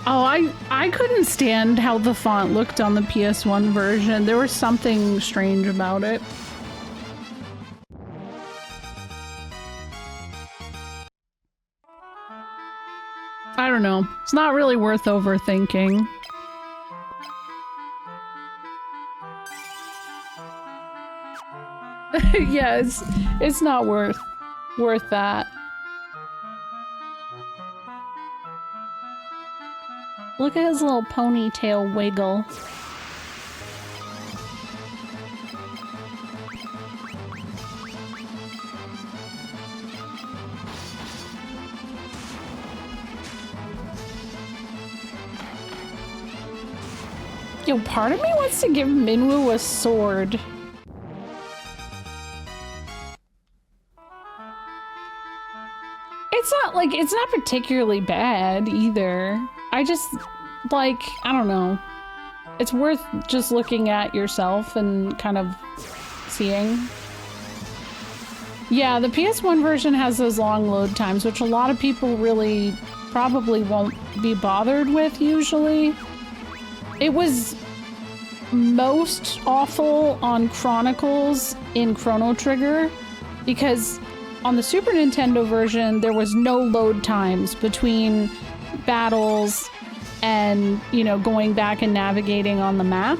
Oh, I couldn't stand how the font looked on the PS1 version. There was something strange about it. I don't know. It's not really worth overthinking. Yeah, it's not worth that. Look at his little ponytail wiggle. Yo, part of me wants to give Minwoo a sword. It's not particularly bad either. I just, like, I don't know. It's worth just looking at yourself and kind of seeing. Yeah, the PS1 version has those long load times, which a lot of people really probably won't be bothered with usually. It was most awful on Chronicles in Chrono Trigger because on the Super Nintendo version, there was no load times between battles and, you know, going back and navigating on the map,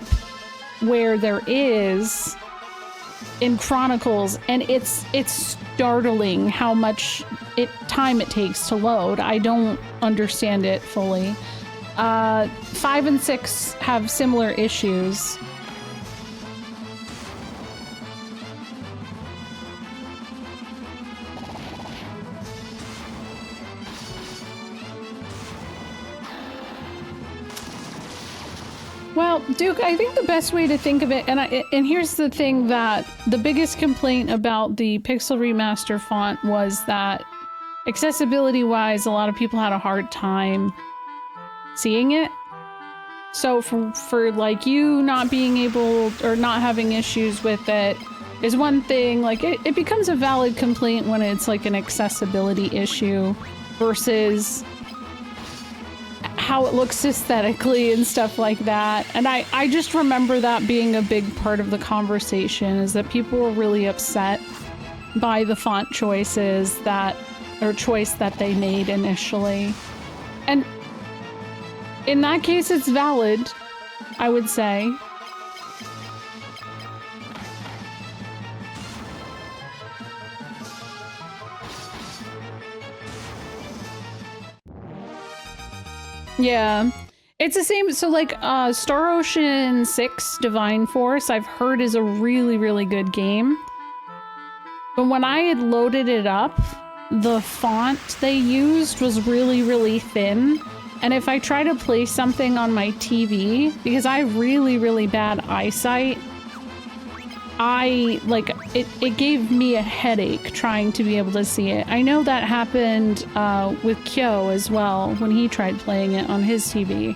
where there is in Chronicles, and it's startling how much time it takes to load. I don't understand it fully. 5 and 6 have similar issues. Well, Duke, I think the best way to think of it, and here's the thing, that the biggest complaint about the Pixel Remaster font was that accessibility-wise, a lot of people had a hard time seeing it. So for like you not being able or not having issues with it is one thing. Like it becomes a valid complaint when it's like an accessibility issue versus how it looks aesthetically and stuff like that. And I just remember that being a big part of the conversation, is that people were really upset by the font choices that they made initially. And in that case, it's valid, I would say. Yeah, it's the same. So like Star Ocean 6 Divine Force, I've heard is a really, really good game. But when I had loaded it up, the font they used was really, really thin. And if I try to play something on my TV, because I have really, really bad eyesight, it gave me a headache trying to be able to see it. I know that happened with Kyo as well when he tried playing it on his TV.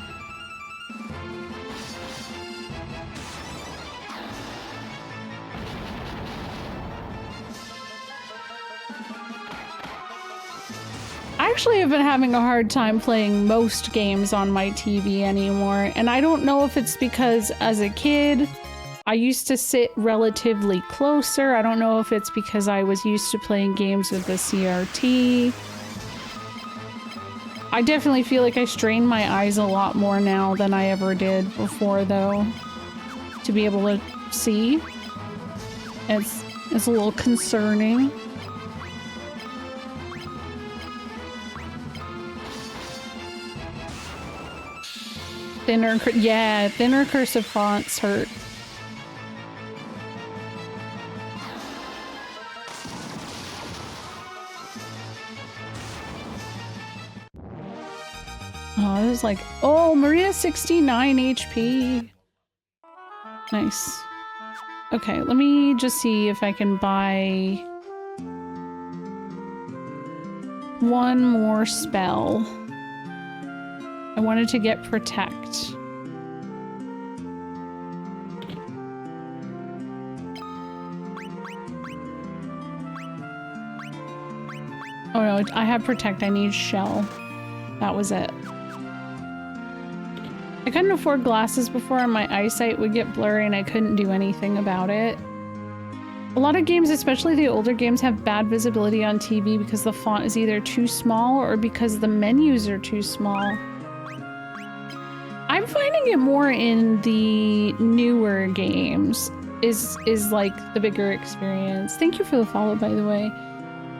I actually have been having a hard time playing most games on my TV anymore, and I don't know if it's because as a kid I used to sit relatively closer. I don't know if it's because I was used to playing games with the CRT. I definitely feel like I strain my eyes a lot more now than I ever did before, though, to be able to see. It's a little concerning. Thinner cursive fonts hurt. Oh, it was like, oh, Maria 69 HP. Nice. Okay, let me just see if I can buy one more spell. I wanted to get Protect. Oh no, I have Protect, I need Shell. That was it. I couldn't afford glasses before and my eyesight would get blurry and I couldn't do anything about it. A lot of games, especially the older games, have bad visibility on TV because the font is either too small or because the menus are too small. I'm finding it more in the newer games is like the bigger experience. Thank you for the follow, by the way.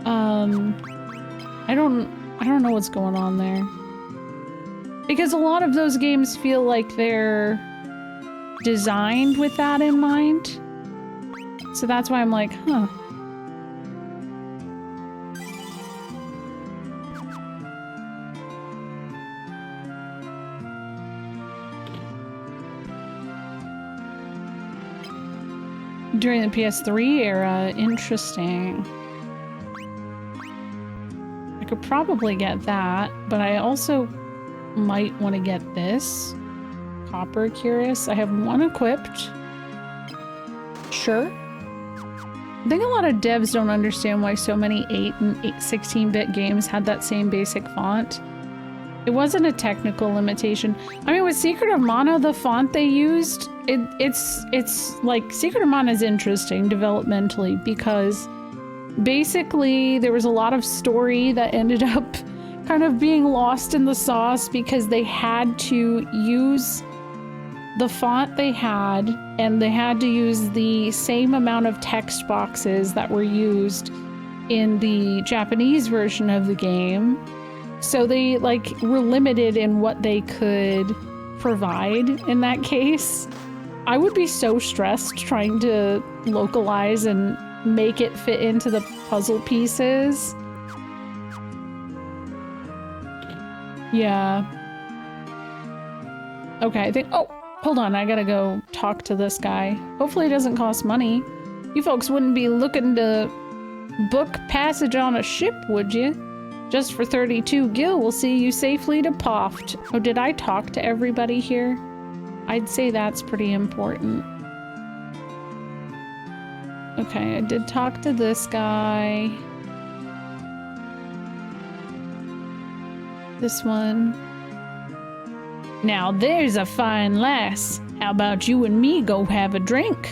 I don't know what's going on there. Because a lot of those games feel like they're designed with that in mind. So that's why I'm like, huh. During the PS3 era. Interesting. I could probably get that, but I also might want to get this. Copper Curious. I have one equipped. Sure. I think a lot of devs don't understand why so many 8 and 16-bit games had that same basic font. It wasn't a technical limitation. I mean, with Secret of Mana, the font they used, it's like, Secret of Mana is interesting developmentally because basically there was a lot of story that ended up kind of being lost in the sauce because they had to use the font they had, and they had to use the same amount of text boxes that were used in the Japanese version of the game. So they like were limited in what they could provide in that case. I would be so stressed trying to localize and make it fit into the puzzle pieces. Yeah. Okay, I think, oh, hold on, I gotta go talk to this guy. Hopefully it doesn't cost money. You folks wouldn't be looking to book passage on a ship, would you? Just for 32 gil, we'll see you safely to Poft. Oh, did I talk to everybody here? I'd say that's pretty important. Okay, I did talk to this guy. This one. Now there's a fine lass. How about you and me go have a drink?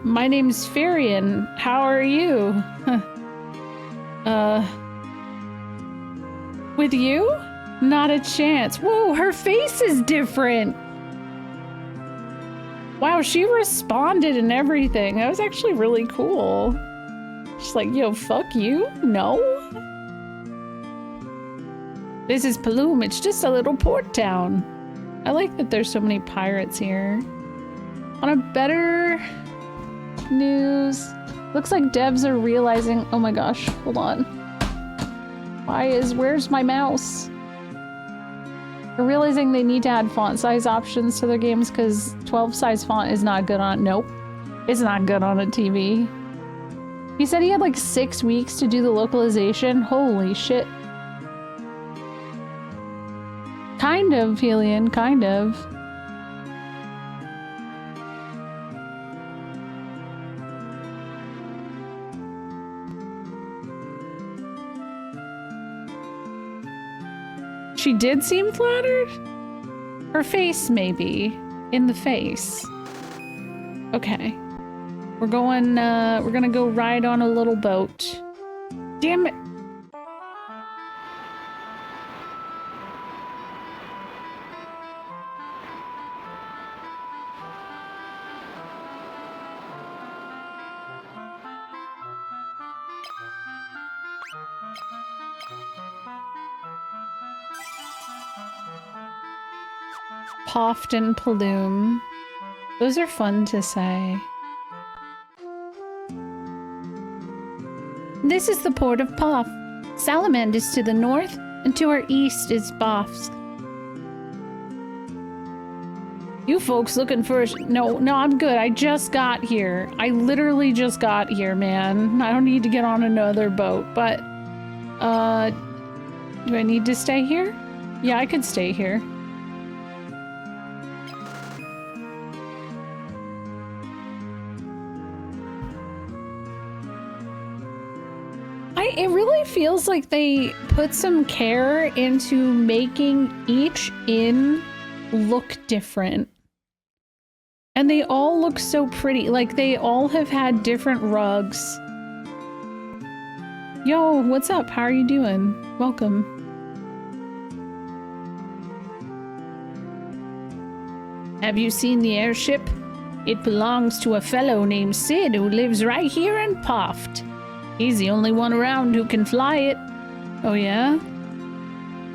My name's Firion. How are you? With you? Not a chance. Whoa, her face is different. Wow, she responded and everything. That was actually really cool. She's like, yo, fuck you? No? This is Paloom. It's just a little port town. I like that there's so many pirates here. On a better news, looks like devs are realizing, oh my gosh, hold on. Where's my mouse? They're realizing they need to add font size options to their games because 12 size font is not good on, nope. It's not good on a TV. He said he had like 6 weeks to do the localization. Holy shit. Kind of, Helion, kind of. She did seem flattered? Her face, maybe. In the face. Okay. We're gonna go ride on a little boat. Damn it. Poft and Paloom. Those are fun to say. This is the port of Poft. Salamand is to the north, and to our east is Bofsk. You folks looking for no, I'm good. I just got here. I literally just got here, man. I don't need to get on another boat, but, do I need to stay here? Yeah, I could stay here. It really feels like they put some care into making each inn look different. And they all look so pretty. Like, they all have had different rugs. Yo, what's up? How are you doing? Welcome. Have you seen the airship? It belongs to a fellow named Sid who lives right here in Poft. He's the only one around who can fly it. Oh, yeah?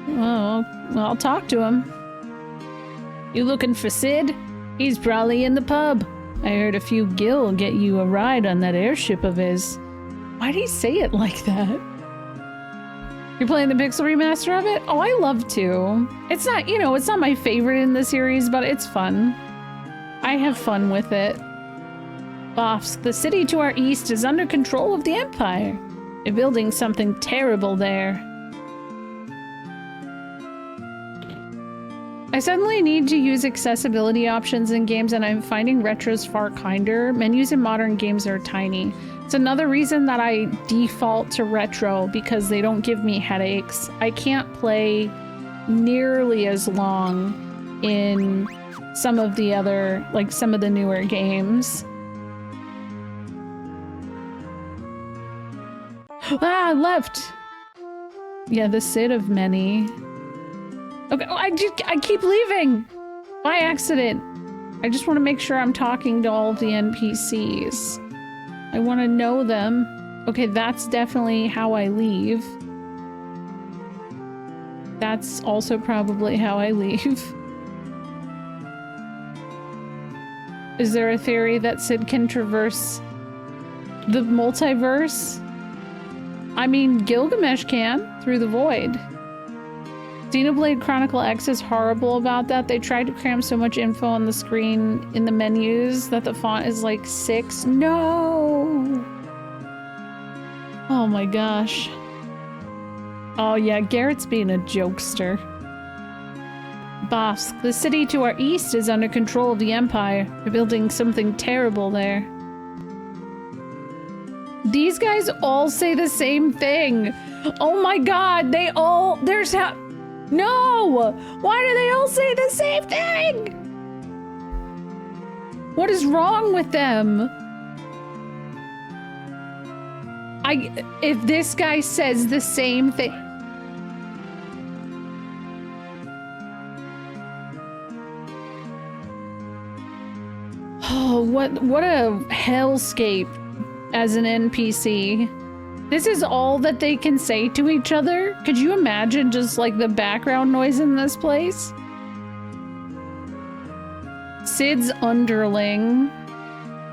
Well, I'll talk to him. You looking for Sid? He's probably in the pub. I heard a few gil will get you a ride on that airship of his. Why'd he say it like that? You're playing the Pixel remaster of it? Oh, I love to. It's not, you know, it's not my favorite in the series, but it's fun. I have fun with it. Bofsk, the city to our east is under control of the Empire. They're building something terrible there. I suddenly need to use accessibility options in games, and I'm finding retros far kinder. Menus in modern games are tiny. It's another reason that I default to retro, because they don't give me headaches. I can't play nearly as long in some of the other, like some of the newer games. Ah, I left! Yeah, the Cid of many. Okay, oh, I keep leaving! By accident. I just want to make sure I'm talking to all of the NPCs. I want to know them. Okay, that's definitely how I leave. That's also probably how I leave. Is there a theory that Cid can traverse the multiverse? I mean, Gilgamesh can, through the void. Xenoblade Chronicle X is horrible about that. They tried to cram so much info on the screen in the menus that the font is like 6. No! Oh my gosh. Oh yeah, Garrett's being a jokester. Bofsk, the city to our east is under control of the Empire. They're building something terrible there. These guys all say the same thing. Oh my god, they all... There's how... No! Why do they all say the same thing? What is wrong with them? If this guy says the same thing... Oh, what a hellscape as an NPC. This is all that they can say to each other? Could you imagine just like the background noise in this place? Cid's underling.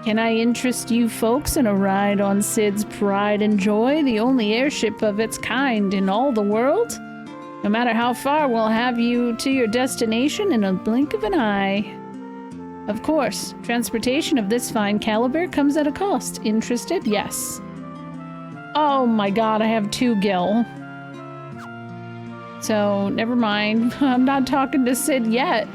Can I interest you folks in a ride on Cid's Pride and Joy, the only airship of its kind in all the world? No matter how far, we'll have you to your destination in a blink of an eye. Of course, transportation of this fine caliber comes at a cost. Interested? Yes. Oh my god, I have 2 gil. So, never mind. I'm not talking to Cid yet.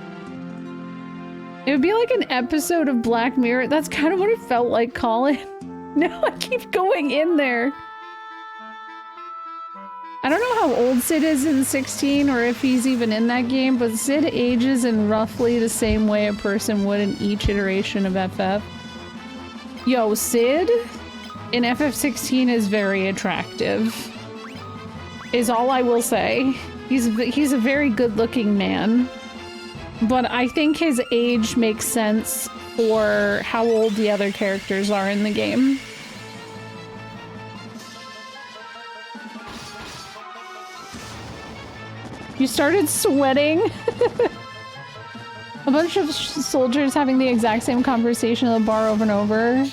It would be like an episode of Black Mirror. That's kind of what it felt like, Colin. No, I keep going in there. I don't know how old Cid is in 16 or if he's even in that game, but Cid ages in roughly the same way a person would in each iteration of FF. Yo, Cid in FF16 is very attractive, is all I will say. He's a very good-looking man, but I think his age makes sense for how old the other characters are in the game. You started sweating? A bunch of soldiers having the exact same conversation at the bar over and over.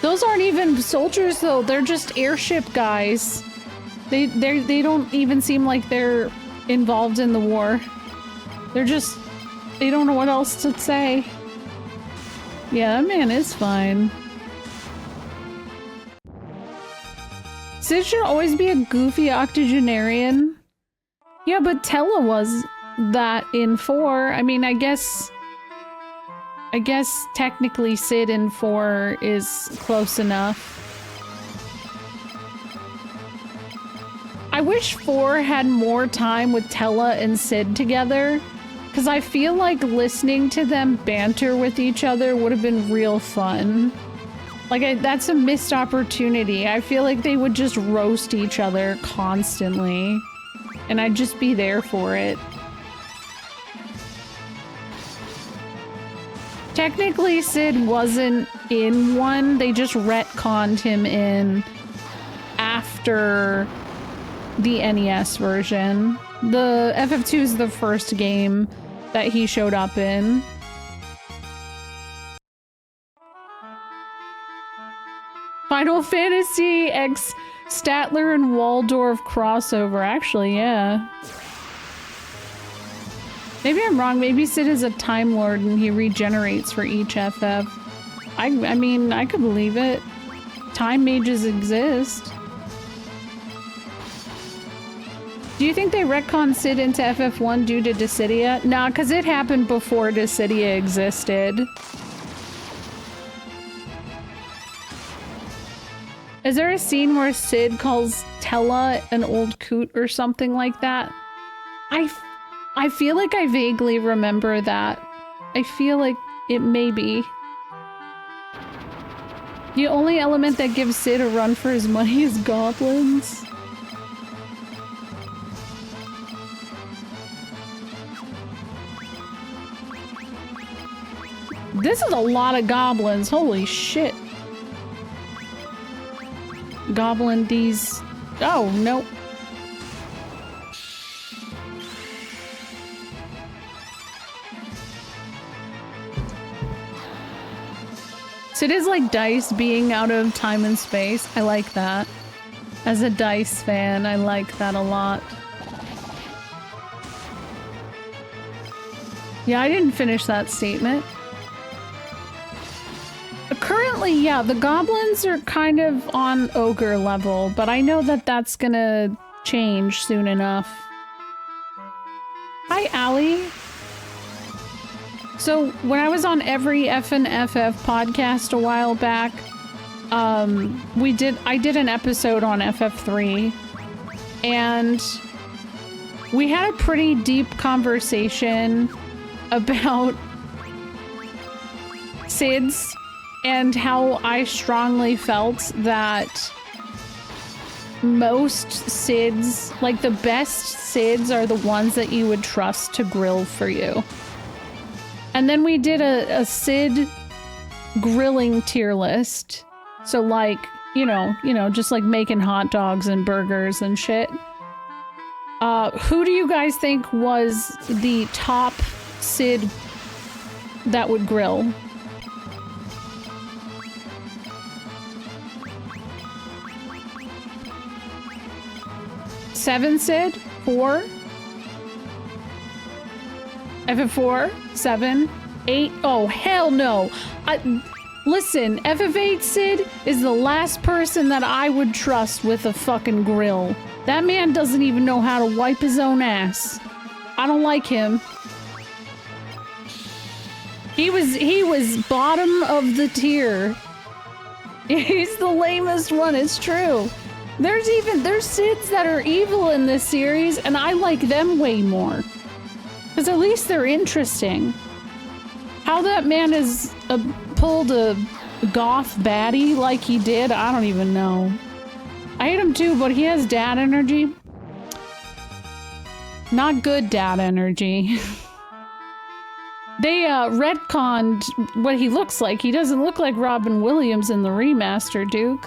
Those aren't even soldiers though, they're just airship guys. They don't even seem like they're involved in the war. They're just... they don't know what else to say. Yeah, that man is fine. Cid should always be a goofy octogenarian. Yeah, but Tella was that in 4. I mean, I guess technically Cid in 4 is close enough. I wish 4 had more time with Tella and Cid together, because I feel like listening to them banter with each other would have been real fun. Like, that's a missed opportunity. I feel like they would just roast each other constantly. And I'd just be there for it. Technically, Cid wasn't in 1. They just retconned him in after the NES version. The FF2 is the first game that he showed up in. Final Fantasy X Statler and Waldorf crossover, actually, yeah. Maybe I'm wrong. Maybe Sid is a Time Lord and he regenerates for each FF. I mean, I could believe it. Time mages exist. Do you think they retconned Sid into FF1 due to Dissidia? Nah, because it happened before Dissidia existed. Is there a scene where Sid calls Tella an old coot or something like that? I feel like I vaguely remember that. I feel like it may be. The only element that gives Sid a run for his money is goblins. This is a lot of goblins. Holy shit. Goblin D's. Oh, nope. So it is like Dice being out of time and space. I like that. As a Dice fan, I like that a lot. Yeah, I didn't finish that statement. Currently, yeah, the goblins are kind of on ogre level, but I know that that's gonna change soon enough. Hi, Allie. So when I was on every FNFF podcast a while back, I did an episode on FF3, and we had a pretty deep conversation about SIDS and how I strongly felt that most SIDS, like the best SIDS, are the ones that you would trust to grill for you. And then we did a Sid grilling tier list. So like, you know, just like making hot dogs and burgers and shit. Who do you guys think was the top Sid that would grill? Seven Sid? 4? FF4? 7? 8? Oh, hell no. Listen, FF8 Sid is the last person that I would trust with a fucking grill. That man doesn't even know how to wipe his own ass. I don't like him. He was bottom of the tier. He's the lamest one, it's true. There's SIDS that are evil in this series, and I like them way more. Because at least they're interesting. How that man has pulled a goth baddie like he did, I don't even know. I hate him too, but he has dad energy. Not good dad energy. They retconned what he looks like. He doesn't look like Robin Williams in the remaster, Duke.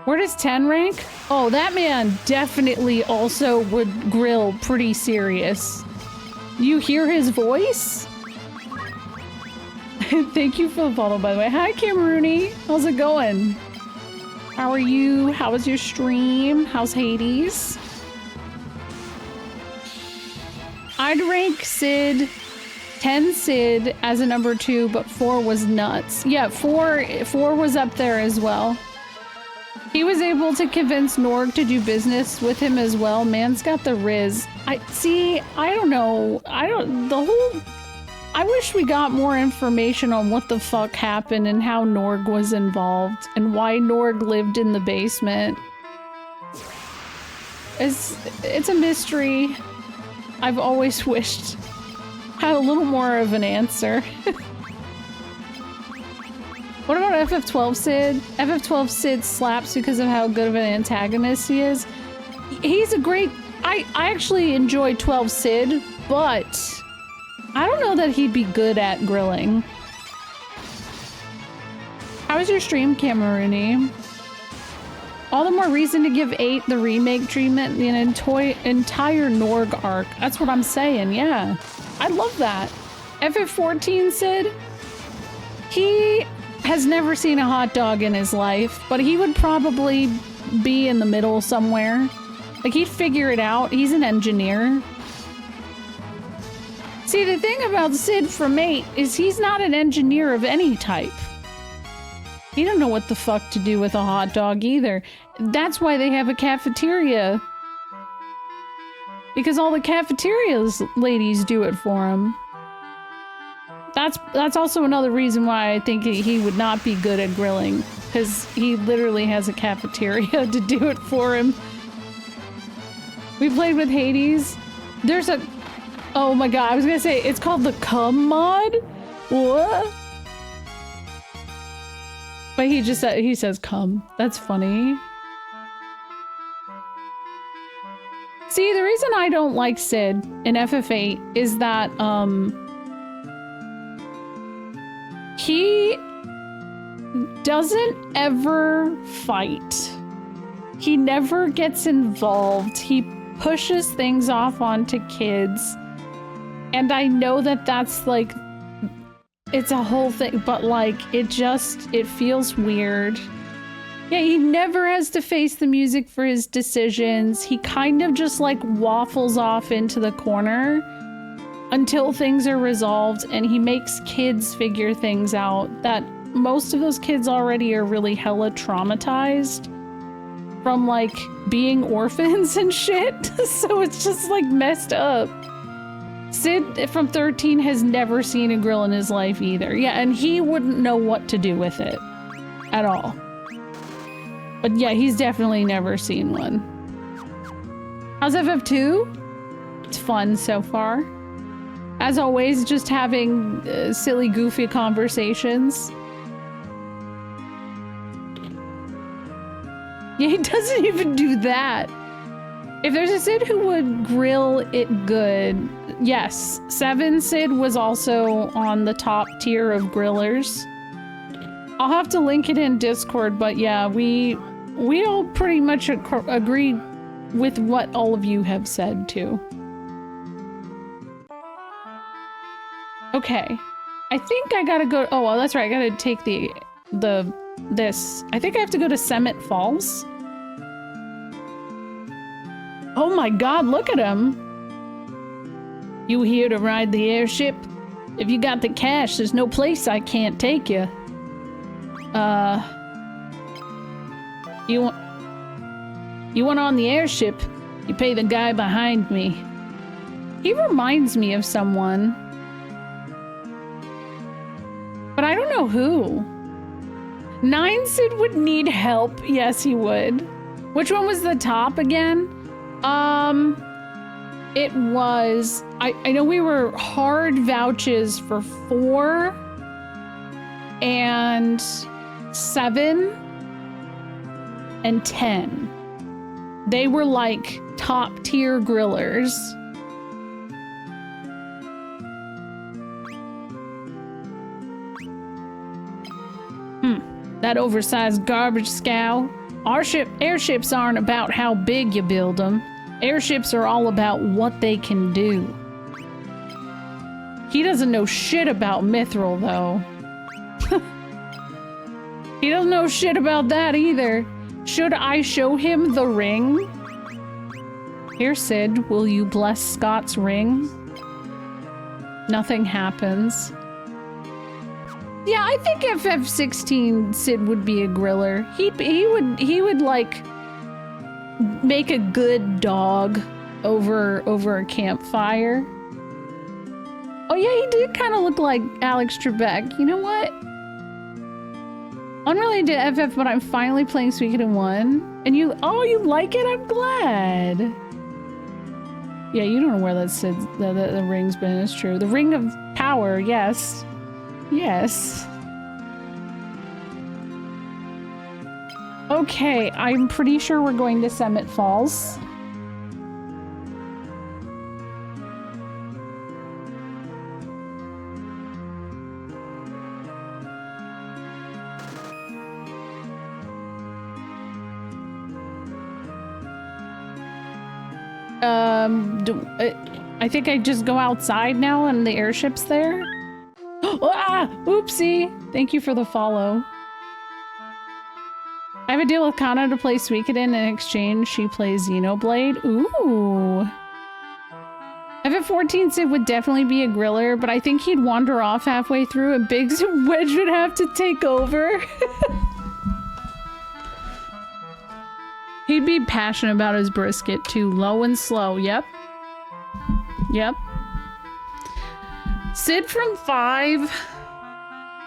Where does 10 rank? Oh, that man definitely also would grill pretty serious. You hear his voice? Thank you for the follow, by the way. Hi, Cameroony. How's it going? How are you? How was your stream? How's Hades? I'd rank Sid, 10 Sid as a number 2, but 4 was nuts. Yeah, 4 was up there as well. He was able to convince Norg to do business with him as well. Man's got the riz. I don't know. I wish we got more information on what the fuck happened and how Norg was involved and why Norg lived in the basement. It's a mystery. I've always wished had a little more of an answer. What about FF12 Sid? FF12 Sid slaps because of how good of an antagonist he is. He's a great... I actually enjoy 12 Sid, but I don't know that he'd be good at grilling. How was your stream, Cameroony? All the more reason to give 8 the remake treatment, the entire Norg arc. That's what I'm saying, yeah. I love that. FF14 Sid? He has never seen a hot dog in his life, but he would probably be in the middle somewhere. Like, he'd figure it out. He's an engineer. See, the thing about Sid from 8 is he's not an engineer of any type. He don't know what the fuck to do with a hot dog either. That's why they have a cafeteria. Because all the cafeterias ladies do it for him. That's also another reason why I think he would not be good at grilling. Because he literally has a cafeteria to do it for him. We played with Hades. There's a... Oh my god, I was gonna say, it's called the Cum mod? What? But he just said, he says cum. That's funny. See, the reason I don't like Sid in FF8 is that, he doesn't ever fight. He never gets involved. He pushes things off onto kids. And I know that that's like, it's a whole thing, but like, it feels weird. Yeah, he never has to face the music for his decisions. He kind of just like waffles off into the corner until things are resolved, and he makes kids figure things out that most of those kids already are really hella traumatized from like being orphans and shit. So it's just like messed up. Sid from 13 has never seen a grill in his life either. Yeah, and he wouldn't know what to do with it at all. But yeah, he's definitely never seen one. How's FF2? It's fun so far. As always, just having silly, goofy conversations. Yeah, he doesn't even do that. If there's a Sid who would grill it good, yes. 7 Sid was also on the top tier of grillers. I'll have to link it in Discord, but yeah, we all pretty much agree with what all of you have said too. Okay, I think I gotta go. Oh, well, that's right. I gotta take this. I think I have to go to Summit Falls. Oh my god, look at him. You here to ride the airship? If you got the cash, there's no place I can't take you. You want on the airship? You pay the guy behind me. He reminds me of someone. But I don't know who. 9 Sid would need help. Yes, he would. Which one was the top again? It was... I know we were hard vouches for 4 and 7 and 10. They were like top tier grillers. That oversized garbage scow. Airships aren't about how big you build them. Airships are all about what they can do. He doesn't know shit about Mithril, though. He doesn't know shit about that either. Should I show him the ring? Here, Sid, will you bless Scott's ring? Nothing happens. Yeah, I think FF16 Sid would be a griller. He would like make a good dog over a campfire. Oh yeah, he did kind of look like Alex Trebek. You know what? Unrelated to FF, but I'm finally playing Suikoden 1. And you like it? I'm glad. Yeah, you don't know where that Sid, the ring's been. It's true. The Ring of Power, yes. Yes. Okay, I'm pretty sure we're going to Summit Falls. I think I just go outside now and the airship's there. Ah! Oopsie! Thank you for the follow. I have a deal with Kana to play Suikoden. In exchange, she plays Xenoblade. Ooh! FF14 Sid would definitely be a griller, but I think he'd wander off halfway through and Biggs and Wedge would have to take over. He'd be passionate about his brisket too. Low and slow. Yep. Yep. Sid from 5.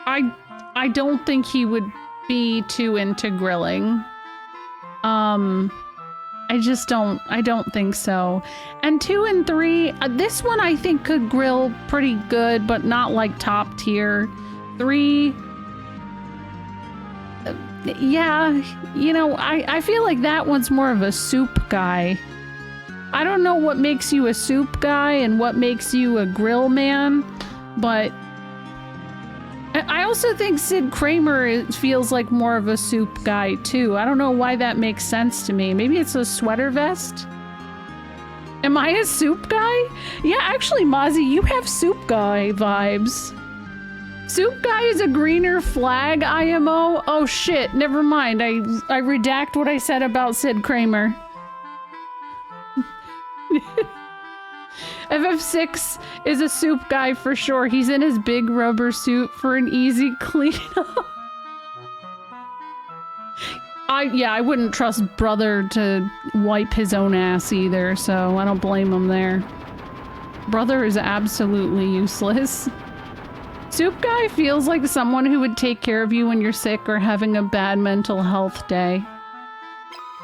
I don't think he would be too into grilling. I don't think so. And 2 and 3, this one I think could grill pretty good, but not like top tier. 3, yeah, you know, I feel like that one's more of a soup guy. I don't know what makes you a soup guy and what makes you a grill man, but I also think Sid Kramer feels like more of a soup guy too. I don't know why that makes sense to me. Maybe it's a sweater vest? Am I a soup guy? Yeah, actually, Mozzie, you have soup guy vibes. Soup guy is a greener flag IMO? Oh shit, never mind. I redact what I said about Sid Kramer. FF6 is a soup guy for sure. He's in his big rubber suit for an easy cleanup. I wouldn't trust Brother to wipe his own ass either, so I don't blame him there. Brother is absolutely useless. Soup guy feels like someone who would take care of you when you're sick or having a bad mental health day.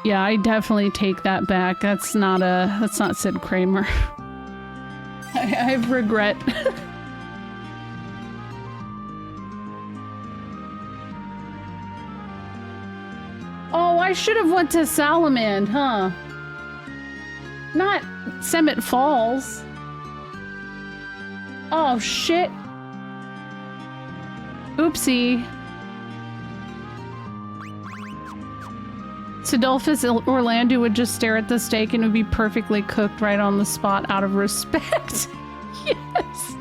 Yeah, I definitely take that back. That's not Sid Kramer. I have regret. Oh, I should have went to Salamand, huh? Not Summit Falls. Oh, shit. Oopsie. Sidolphus Orlando would just stare at the steak and it would be perfectly cooked right on the spot out of respect. Yes.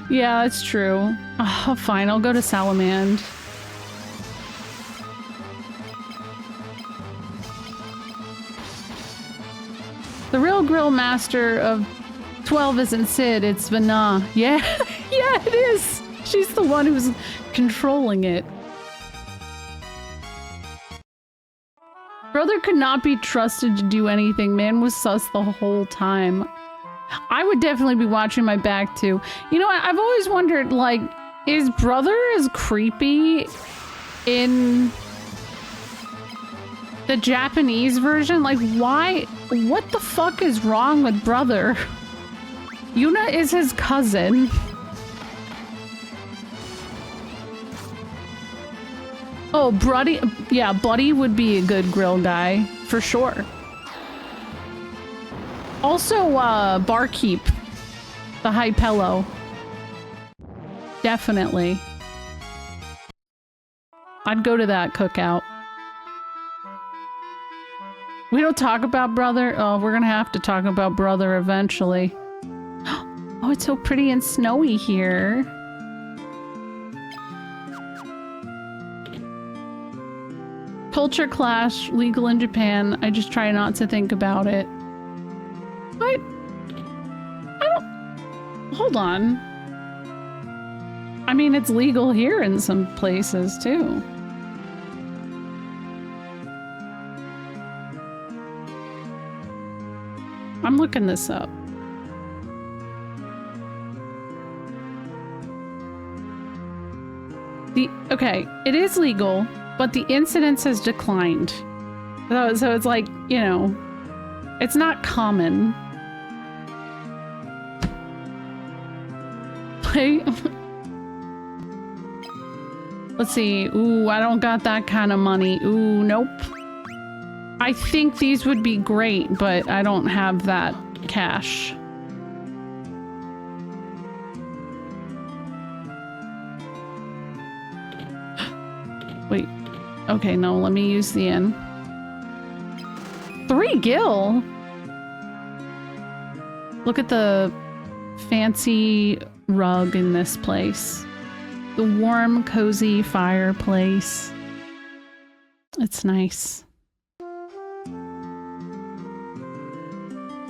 Yeah, that's true. Oh, fine, I'll go to Salamand. The real grill master of 12 isn't Sid, it's Vanna. Yeah, yeah, it is. She's the one who's controlling it. Brother could not be trusted to do anything. Man was sus the whole time. I would definitely be watching my back too. You know what? I've always wondered, like, is Brother as creepy in the Japanese version? Like, why? What the fuck is wrong with Brother? Yuna is his cousin. Oh, Buddy, yeah, Buddy would be a good grill guy, for sure. Also, Barkeep, the High Pillow. Definitely. I'd go to that cookout. We don't talk about Brother? Oh, we're gonna have to talk about Brother eventually. Oh, it's so pretty and snowy here. Culture clash, legal in Japan. I just try not to think about it. What? I don't... Hold on. I mean, it's legal here in some places, too. I'm looking this up. Okay, it is legal, but the incidence has declined. So it's like, you know, it's not common. Let's see. Ooh, I don't got that kind of money. Ooh, nope. I think these would be great, but I don't have that cash. Wait. Okay, no, let me use the inn. 3 gil? Look at the fancy rug in this place. The warm, cozy fireplace. It's nice.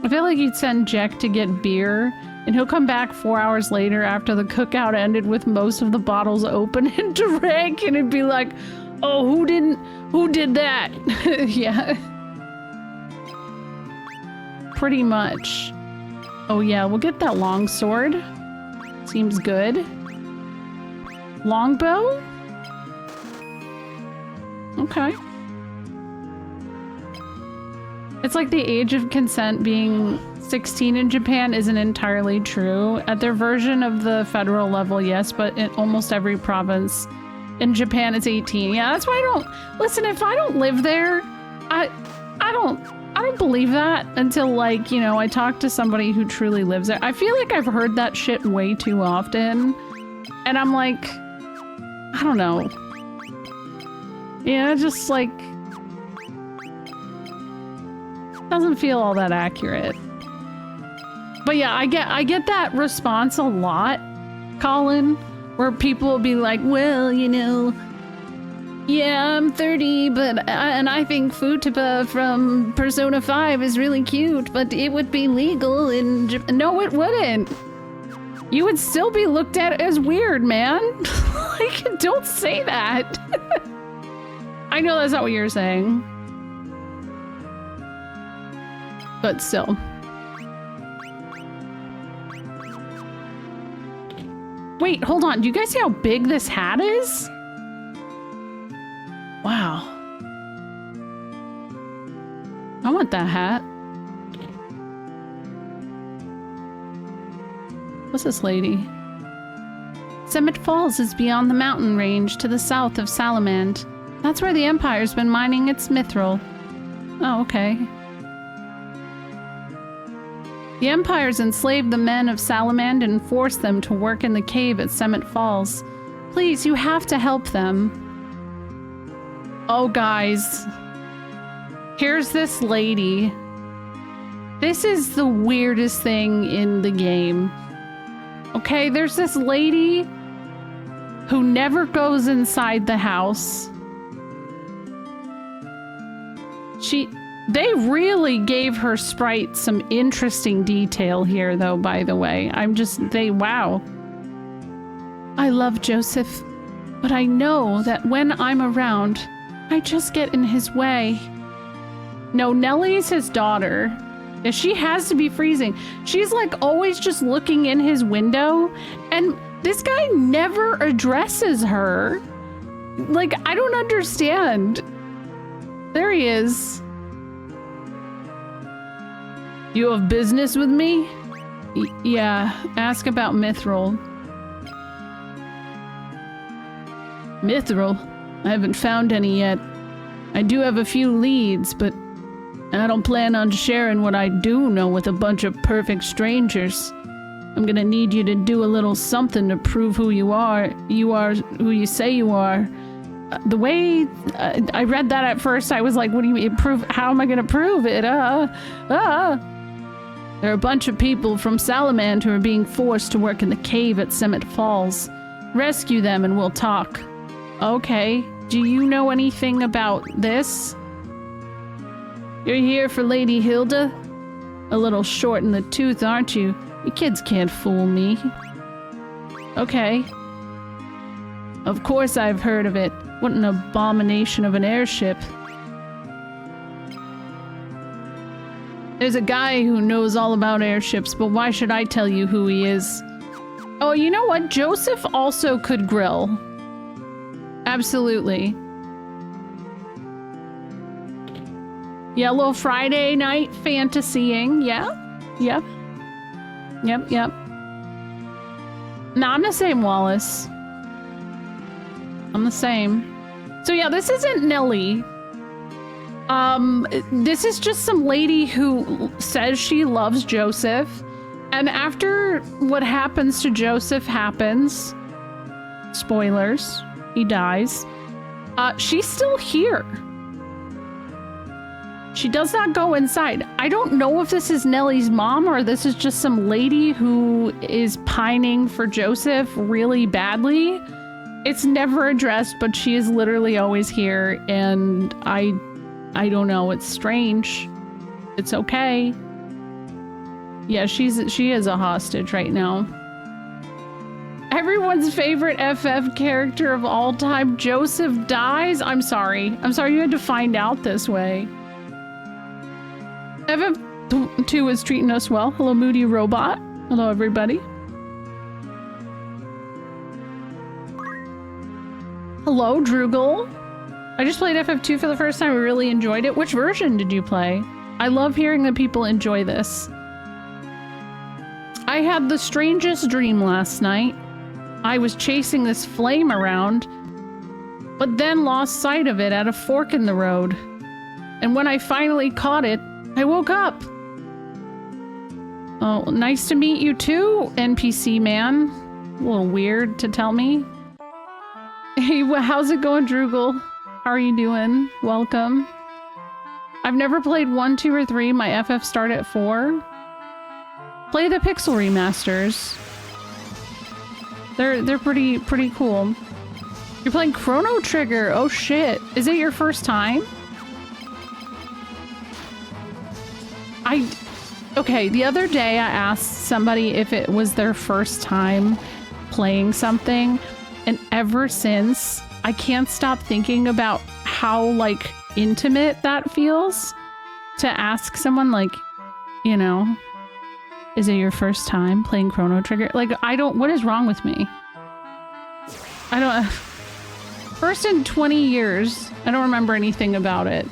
I feel like you'd send Jack to get beer, and he'll come back 4 hours later after the cookout ended with most of the bottles open and drank, and it'd be like, oh, who did that? Yeah. Pretty much. Oh yeah, we'll get that longsword. Seems good. Longbow? Okay. It's like the age of consent being 16 in Japan isn't entirely true. At their version of the federal level, yes, but in almost every province in Japan it's 18. Yeah, that's why I don't listen. If I don't live there, I don't believe that until, like, you know, I talk to somebody who truly lives there. I feel like I've heard that shit way too often, and I'm like, I don't know. Yeah, just like doesn't feel all that accurate. But yeah, I get that response a lot, Colin, where people will be like, well, you know, yeah, I'm 30, and I think Futaba from Persona 5 is really cute, but it would be legal in Japan. No, it wouldn't. You would still be looked at as weird, man. Like, don't say that. I know that's not what you're saying. But still. Wait, hold on. Do you guys see how big this hat is? Wow. I want that hat. What's this lady? Summit Falls is beyond the mountain range to the south of Salamand. That's where the Empire's been mining its mithril. Oh, okay. The Empire's enslaved the men of Salamand and forced them to work in the cave at Summit Falls. Please, you have to help them. Oh, guys. Here's this lady. This is the weirdest thing in the game. Okay, there's this lady who never goes inside the house. They really gave her sprite some interesting detail here, though, by the way. Wow. I love Joseph, but I know that when I'm around, I just get in his way. No, Nellie's his daughter. Yeah, she has to be freezing. She's like always just looking in his window, and this guy never addresses her. Like, I don't understand. There he is. You have business with me? Yeah, ask about Mithril. Mithril? I haven't found any yet. I do have a few leads, but I don't plan on sharing what I do know with a bunch of perfect strangers. I'm gonna need you to do a little something to prove who you are. You are who you say you are. The way I read that at first, I was like, what do you mean prove? How am I gonna prove it? There are a bunch of people from Salamand who are being forced to work in the cave at Summit Falls. Rescue them and we'll talk. Okay. Do you know anything about this? You're here for Lady Hilda? A little short in the tooth, aren't you? You kids can't fool me. Okay. Of course I've heard of it. What an abomination of an airship. There's a guy who knows all about airships, but why should I tell you who he is? Oh, you know what? Joseph also could grill. Absolutely. Yeah, a little Friday night fantasying. Yeah. Yep. Yep. No, I'm the same, Wallace. I'm the same. So yeah, this isn't Nellie. This is just some lady who says she loves Joseph. And after what happens to Joseph happens, spoilers, he dies, she's still here. She does not go inside. I don't know if this is Nellie's mom or this is just some lady who is pining for Joseph really badly. It's never addressed, but she is literally always here, and I don't know. It's strange. It's okay. Yeah, she is a hostage right now. Everyone's favorite FF character of all time, Joseph, dies? I'm sorry. I'm sorry you had to find out this way. FF2 is treating us well. Hello, Moody Robot. Hello, everybody. Hello, Droogle. I just played FF2 for the first time. I really enjoyed it. Which version did you play? I love hearing that people enjoy this. I had the strangest dream last night. I was chasing this flame around, but then lost sight of it at a fork in the road. And when I finally caught it, I woke up. Oh, nice to meet you too, NPC man. A little weird to tell me. Hey, how's it going, Droogle? How are you doing? Welcome. I've never played 1, 2, or 3. My FF start at 4. Play the Pixel remasters. They're pretty cool. You're playing Chrono Trigger. Oh shit. Is it your first time? Okay, the other day I asked somebody if it was their first time playing something, and ever since I can't stop thinking about how like intimate that feels to ask someone like, you know, is it your first time playing Chrono Trigger? Like, what is wrong with me? First in 20 years, I don't remember anything about it.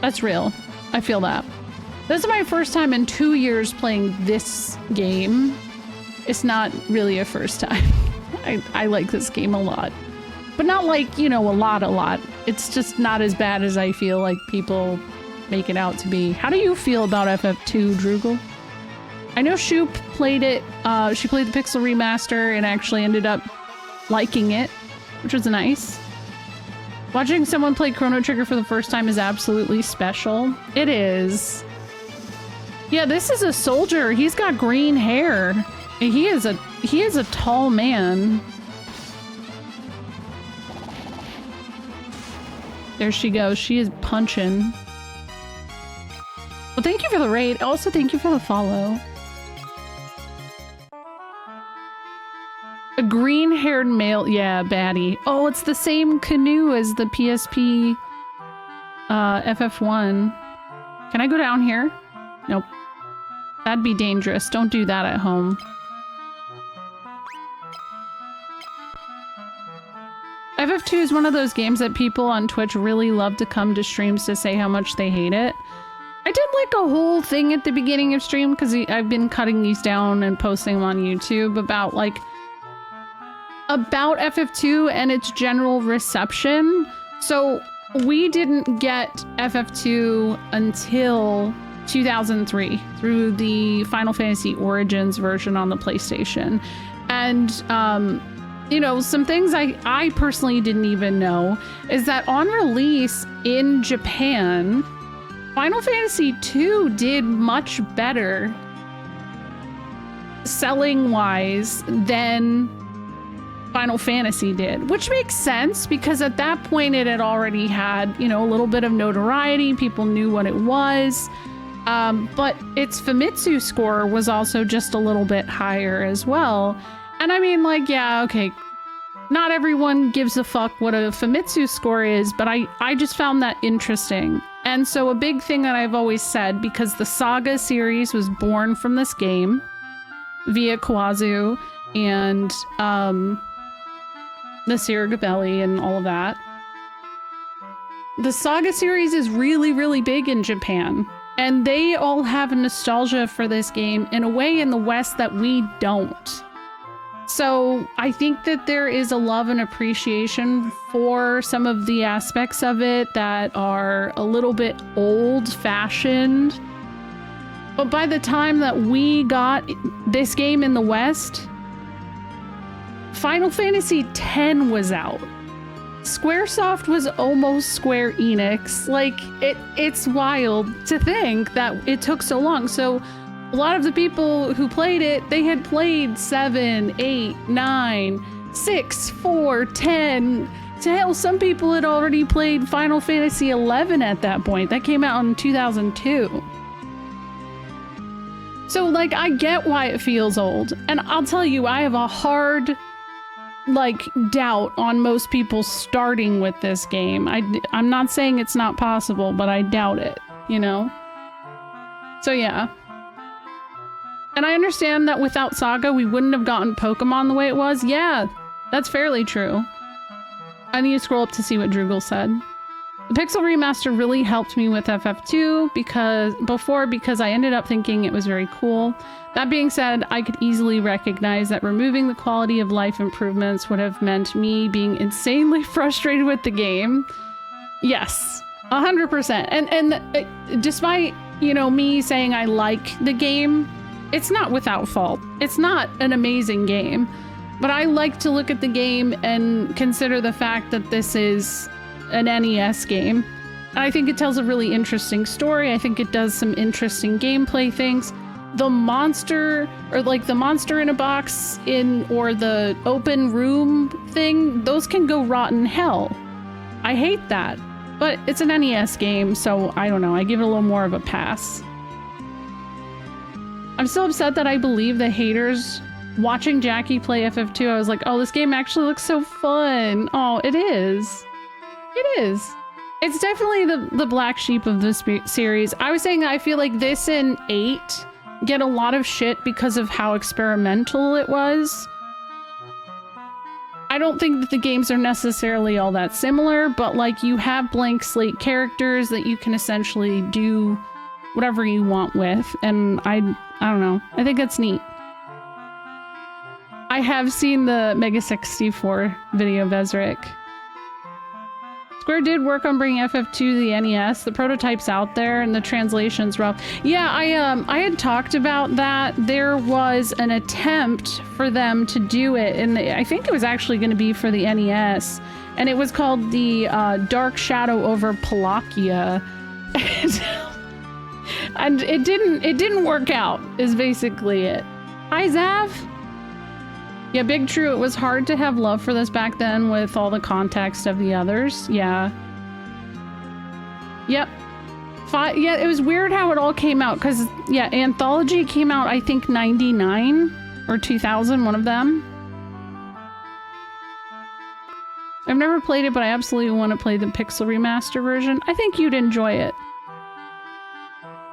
That's real. I feel that. This is my first time in 2 years playing this game. It's not really a first time. I like this game a lot. But not like, you know, a lot. It's just not as bad as I feel like people make it out to be. How do you feel about FF2, Droogle? I know Shoop played it. She played the Pixel remaster and actually ended up liking it, which was nice. Watching someone play Chrono Trigger for the first time is absolutely special. It is. Yeah, this is a soldier. He's got green hair. He is a tall man. There she goes. She is punching. Well, thank you for the raid. Also, thank you for the follow. A green-haired male. Yeah, baddie. Oh, it's the same canoe as the PSP FF1. Can I go down here? Nope. That'd be dangerous. Don't do that at home. FF2 is one of those games that people on Twitch really love to come to streams to say how much they hate it. I did like a whole thing at the beginning of stream because I've been cutting these down and posting them on YouTube about FF2 and its general reception. So we didn't get FF2 until 2003 through the Final Fantasy Origins version on the PlayStation. And you know, some things I personally didn't even know is that on release in Japan, Final Fantasy II did much better selling wise than Final Fantasy did, which makes sense because at that point it had already had, you know, a little bit of notoriety. People knew what it was. But its Famitsu score was also just a little bit higher as well. And I mean, like, yeah, okay, not everyone gives a fuck what a Famitsu score is, but I just found that interesting. And so a big thing that I've always said, because the Saga series was born from this game via Kawazu and the Sirigabelli and all of that. The Saga series is really, really big in Japan. And they all have nostalgia for this game in a way in the West that we don't. So I think that there is a love and appreciation for some of the aspects of it that are a little bit old-fashioned. But by the time that we got this game in the West, Final Fantasy X was out. Squaresoft was almost Square Enix. Like, it's wild to think that it took so long. So a lot of the people who played it, they had played 7, 8, 9, 6, 4, 10. To hell, some people had already played Final Fantasy 11 at that point. That came out in 2002. So, like, I get why it feels old. And I'll tell you, I have a hard, like, doubt on most people starting with this game. I'm not saying it's not possible, but I doubt it, you know? So, yeah. And I understand that without Saga, we wouldn't have gotten Pokemon the way it was. Yeah, that's fairly true. I need to scroll up to see what Droogle said. The Pixel Remaster really helped me with FF2 because I ended up thinking it was very cool. That being said, I could easily recognize that removing the quality of life improvements would have meant me being insanely frustrated with the game. Yes, 100%. And despite, you know, me saying I like the game, it's not without fault. It's not an amazing game, but I like to look at the game and consider the fact that this is an NES game. And I think it tells a really interesting story. I think it does some interesting gameplay things. The monster, or like the monster in a box or the open room thing, those can go rotten hell. I hate that, but it's an NES game, so I don't know. I give it a little more of a pass. I'm still upset that I believe the haters watching Jackie play FF2. I was like, oh, this game actually looks so fun. Oh, it is. It is. It's definitely the black sheep of this series. I was saying I feel like this and 8 get a lot of shit because of how experimental it was. I don't think that the games are necessarily all that similar, but like you have blank slate characters that you can essentially do whatever you want with, and I don't know. I think that's neat. I have seen the Mega 64 video, Vezric. Square did work on bringing FF2 to the NES. The prototype's out there and the translation's rough. Yeah, I had talked about that. There was an attempt for them to do it, and I think it was actually going to be for the NES, and it was called the Dark Shadow over Palakia. And it didn't work out, is basically it. Hi, Zav. Yeah, big true. It was hard to have love for this back then with all the context of the others. Yeah. Yep. Yeah, it was weird how it all came out, because, yeah, Anthology came out, I think, 99 or 2000, one of them. I've never played it, but I absolutely want to play the Pixel Remaster version. I think you'd enjoy it.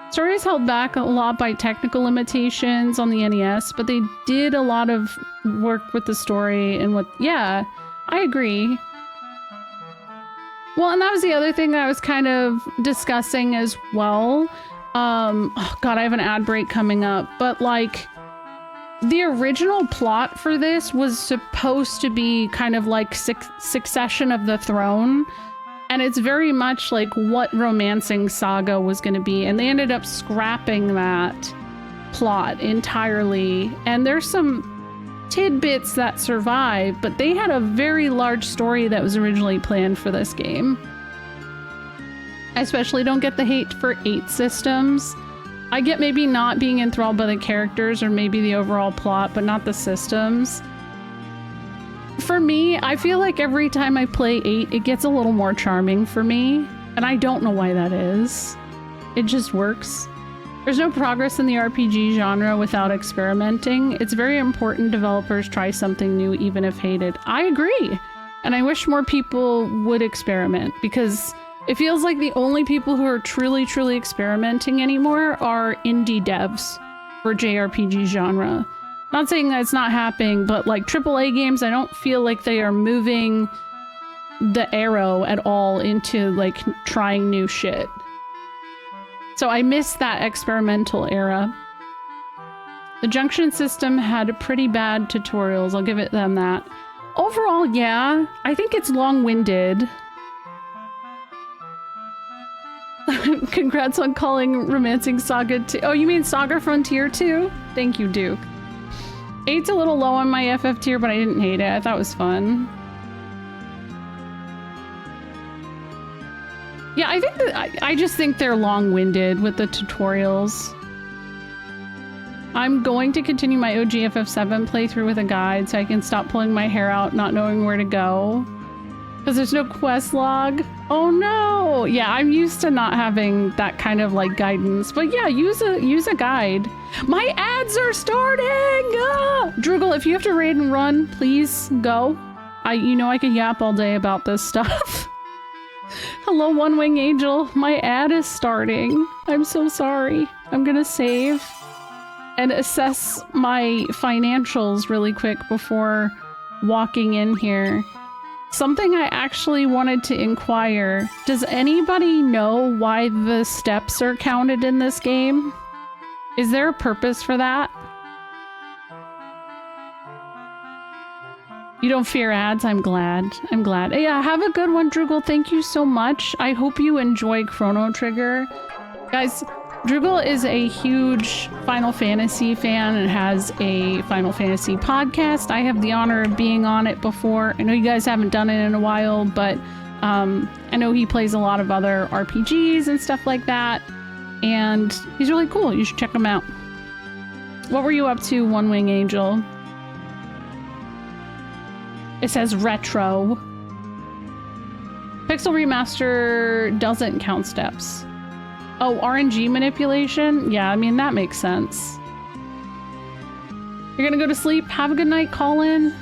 Story is held back a lot by technical limitations on the NES, but they did a lot of work with the story and yeah, I agree. Well, and that was the other thing that I was kind of discussing as well. Oh God, I have an ad break coming up, but like the original plot for this was supposed to be kind of like Succession of the Throne. And it's very much like what Romancing Saga was going to be. And they ended up scrapping that plot entirely. And there's some tidbits that survive, but they had a very large story that was originally planned for this game. I especially don't get the hate for 8 systems. I get maybe not being enthralled by the characters or maybe the overall plot, but not the systems. For me, I feel like every time I play 8, it gets a little more charming for me, and I don't know why that is. It just works. There's no progress in the RPG genre without experimenting. It's very important developers try something new, even if hated. I agree, and I wish more people would experiment, because it feels like the only people who are truly experimenting anymore are indie devs for JRPG genre. Not saying that it's not happening, but like AAA games, I don't feel like they are moving the arrow at all into like trying new shit. So I miss that experimental era. The Junction system had pretty bad tutorials, I'll give it them that. Overall, yeah, I think it's long-winded. Congrats on calling Romancing Saga 2. Oh, you mean Saga Frontier 2? Thank you, Duke. 8's a little low on my FF tier, but I didn't hate it. I thought it was fun. Yeah, I think that I just think they're long-winded with the tutorials. I'm going to continue my OG FF7 playthrough with a guide so I can stop pulling my hair out, not knowing where to go. Because there's no quest log. Oh no! Yeah, I'm used to not having that kind of like guidance, but yeah, use a guide. My ads are starting! Ah! Droogle, if you have to raid and run, please go. You know I can yap all day about this stuff. Hello, One Wing Angel. My ad is starting. I'm so sorry. I'm gonna save and assess my financials really quick before walking in here. Something I actually wanted to inquire. Does anybody know why the steps are counted in this game? Is there a purpose for that? You don't fear ads? I'm glad. I'm glad. Yeah, have a good one, Droogle. Thank you so much. I hope you enjoy Chrono Trigger. Guys, Droogle is a huge Final Fantasy fan and has a Final Fantasy podcast. I have the honor of being on it before. I know you guys haven't done it in a while, but I know he plays a lot of other RPGs and stuff like that. And he's really cool. You should check him out. What were you up to, One Wing Angel? It says retro. Pixel Remaster doesn't count steps. Oh, RNG manipulation? Yeah, I mean, that makes sense. You're gonna go to sleep? Have a good night, Colin.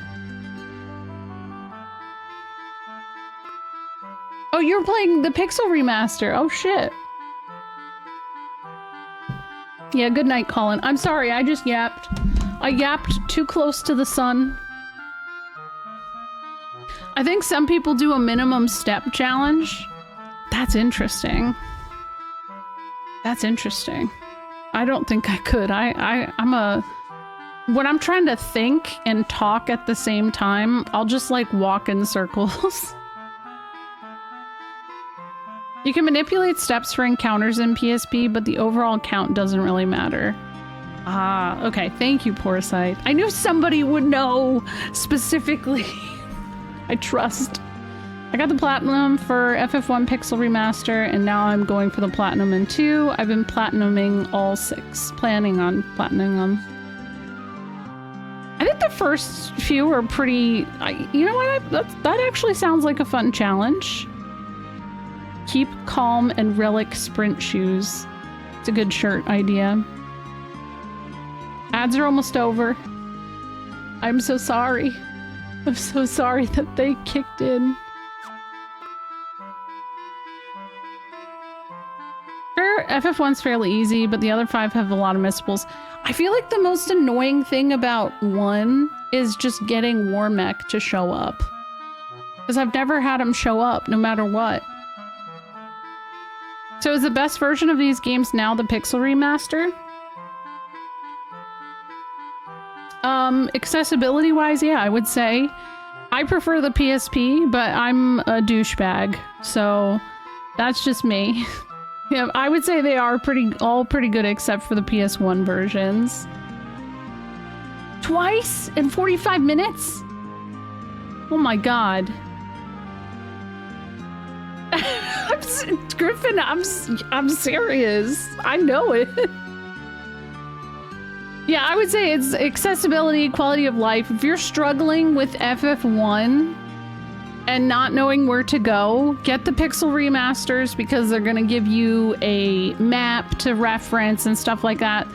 Oh, you're playing the Pixel Remaster. Oh, shit. Yeah, good night, Colin. I'm sorry, I just yapped. I yapped too close to the sun. I think some people do a minimum step challenge. That's interesting. That's interesting. I don't think I could. When I'm trying to think and talk at the same time, I'll just like walk in circles. You can manipulate steps for encounters in PSP, but the overall count doesn't really matter. Ah, okay. Thank you, Poresight. I knew somebody would know specifically. I trust. I got the platinum for FF1 Pixel Remaster, and now I'm going for the platinum in 2. I've been platinuming all 6, planning on platinuming them. I think the first few are pretty... you know what? That actually sounds like a fun challenge. Keep calm and relic sprint shoes. It's a good shirt idea. Ads are almost over. I'm so sorry. I'm so sorry that they kicked in. Sure, FF1's fairly easy, but the other 5 have a lot of missables. I feel like the most annoying thing about 1 is just getting Warmech to show up. Because I've never had him show up, no matter what. So is the best version of these games now the Pixel Remaster? Accessibility-wise, yeah, I would say. I prefer the PSP, but I'm a douchebag, so that's just me. Yeah, I would say they are all pretty good except for the PS1 versions. Twice in 45 minutes? Oh my god. Griffin, I'm serious. I know it. Yeah, I would say it's accessibility, quality of life. If you're struggling with FF1 and not knowing where to go, get the Pixel Remasters because they're going to give you a map to reference and stuff like that.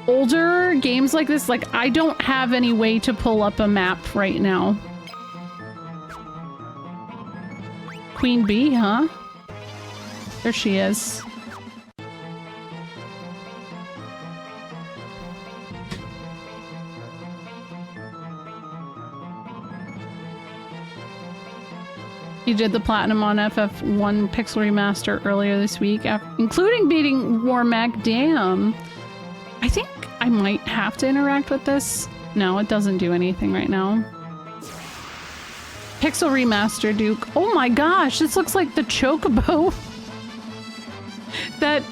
Older games like this, like, I don't have any way to pull up a map right now. Queen Bee, huh? There she is. You did the platinum on FF1 Pixel Remaster earlier this week, including beating Warmech. Damn. I think I might have to interact with this. No, it doesn't do anything right now. Pixel Remaster, Duke. Oh my gosh, this looks like the Chocobo that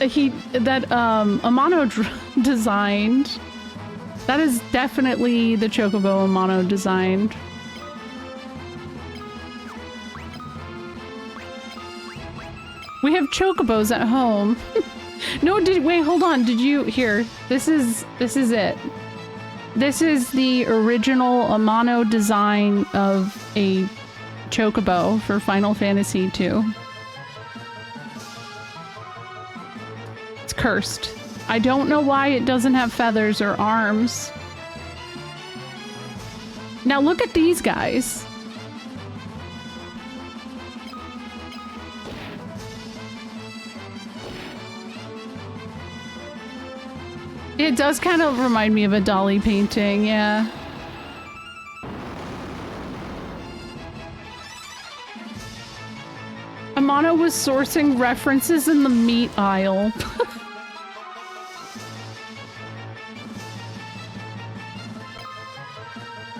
Amano designed. That is definitely the Chocobo Amano designed. We have chocobos at home. No, wait, hold on. Did you here? This is it. This is the original Amano design of a chocobo for Final Fantasy II. It's cursed. I don't know why it doesn't have feathers or arms. Now look at these guys. It does kind of remind me of a Dolly painting, yeah. Amano was sourcing references in the meat aisle.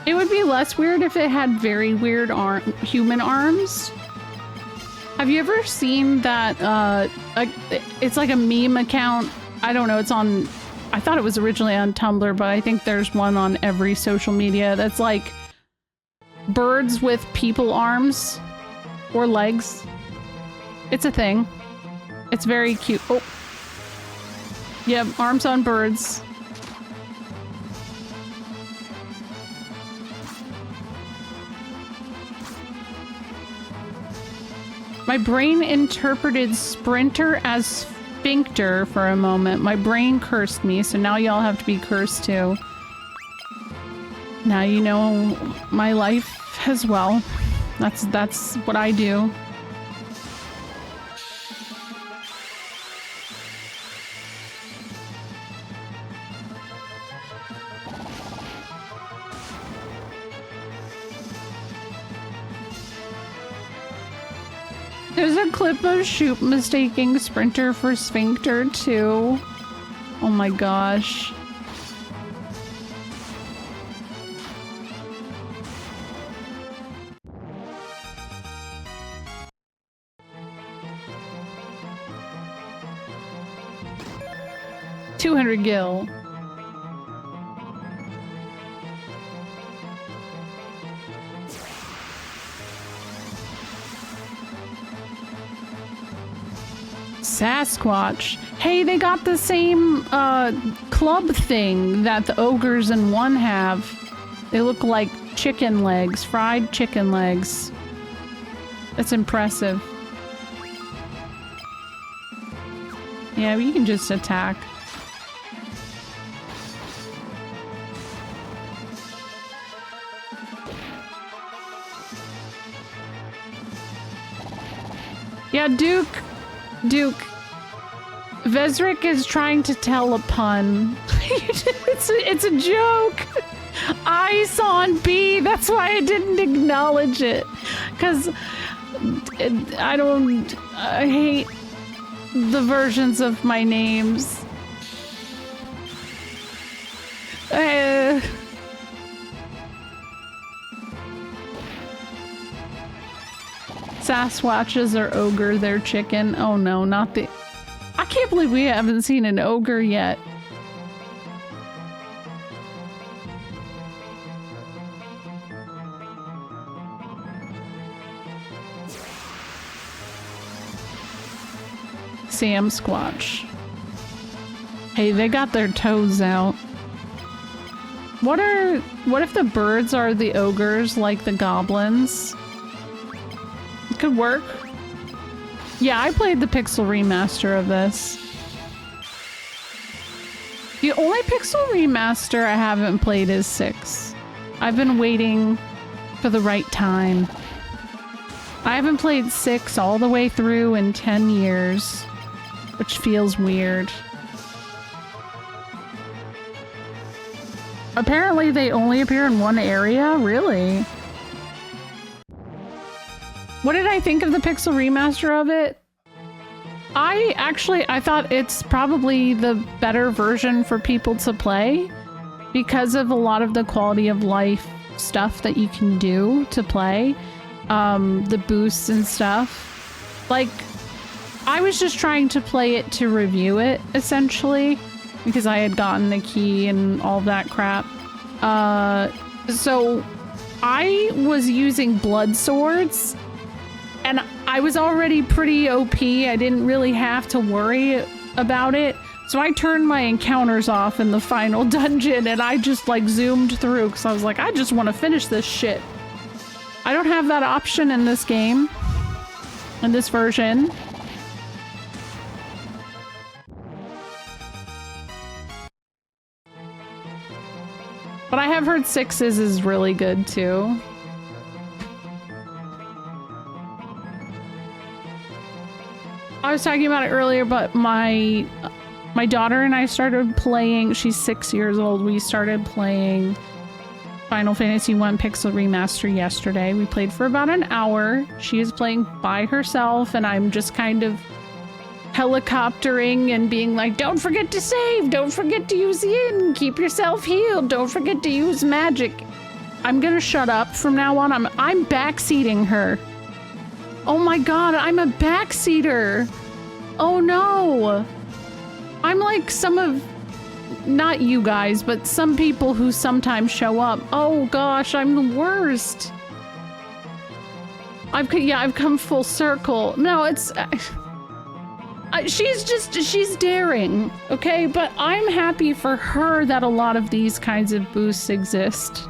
It would be less weird if it had very weird human arms. Have you ever seen that, it's like a meme account? I don't know, it's on, I thought it was originally on Tumblr, but I think there's one on every social media that's like birds with people arms or legs. It's a thing. It's very cute. Oh. Yep, arms on birds. My brain interpreted sprinter as sphincter for a moment. My brain cursed me, so now y'all have to be cursed too. Now you know my life as well. That's what I do. There's a clip of Shoop mistaking sprinter for sphincter too. Oh my gosh. $200 gil. Sasquatch. Hey, they got the same club thing that the ogres in 1 have. They look like chicken legs, fried chicken legs. That's impressive. Yeah, you can just attack. Yeah, Duke. Vezrik is trying to tell a pun. it's a joke. Ice on B. That's why I didn't acknowledge it. Because I hate the versions of my names. Sasquatches are ogre, they're chicken. Oh no, not the... I can't believe we haven't seen an ogre yet. Sam Squatch. Hey, they got their toes out. What if the birds are the ogres like the goblins? It could work. Yeah, I played the Pixel remaster of this. The only Pixel remaster I haven't played is 6. I've been waiting for the right time. I haven't played 6 all the way through in 10 years, which feels weird. Apparently they only appear in one area? Really? What did I think of the Pixel remaster of it? I thought it's probably the better version for people to play because of a lot of the quality of life stuff that you can do to play. The boosts and stuff. Like, I was just trying to play it to review it, essentially, because I had gotten a key and all that crap. So I was using blood swords, and I was already pretty OP. I didn't really have to worry about it. So I turned my encounters off in the final dungeon, and I just like zoomed through because I was like, I just want to finish this shit. I don't have that option in this game, in this version. But I have heard 6's is really good too. I was talking about it earlier, but my daughter and I started playing. She's 6 years old. We started playing Final Fantasy 1 Pixel Remaster yesterday. We played for about an hour. She is playing by herself, and I'm just kind of helicoptering and being like, don't forget to save, don't forget to use yin, keep yourself healed, don't forget to use magic. I'm gonna shut up from now on. I'm backseating her. Oh my god, I'm a backseater. Oh no. I'm like some of, not you guys, but some people who sometimes show up. Oh gosh, I'm the worst. I've come full circle. No, it's, she's daring, okay? But I'm happy for her that a lot of these kinds of boosts exist.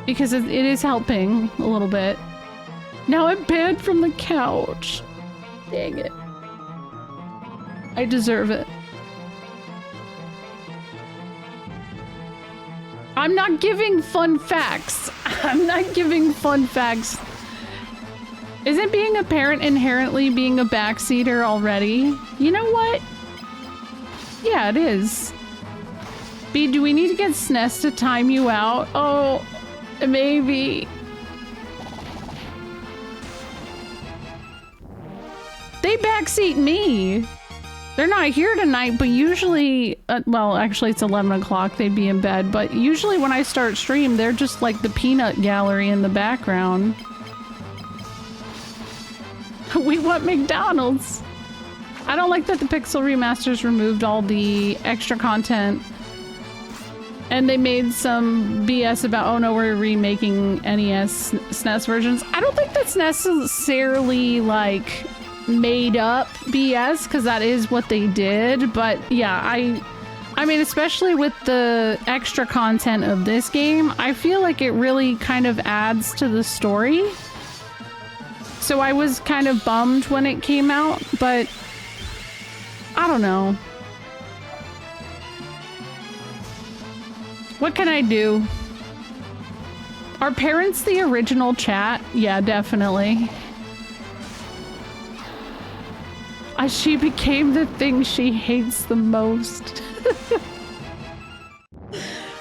Because it is helping a little bit. Now I'm banned from the couch. Dang it. I deserve it. I'm not giving fun facts. I'm not giving fun facts. Isn't being a parent inherently being a backseater already? You know what? Yeah, it is. B, do we need to get SNES to time you out? Oh, maybe. They backseat me. They're not here tonight, but usually, well, actually it's 11 o'clock, they'd be in bed, but usually when I start stream, they're just like the peanut gallery in the background. We want McDonald's. I don't like that the Pixel Remasters removed all the extra content. And they made some BS about, oh no, we're remaking NES, SNES versions. I don't think that's necessarily like made up BS, because that is what they did. But yeah, I mean, especially with the extra content of this game, I feel like it really kind of adds to the story. So I was kind of bummed when it came out, but I don't know. What can I do? Are parents the original chat? Yeah, definitely. She became the thing she hates the most.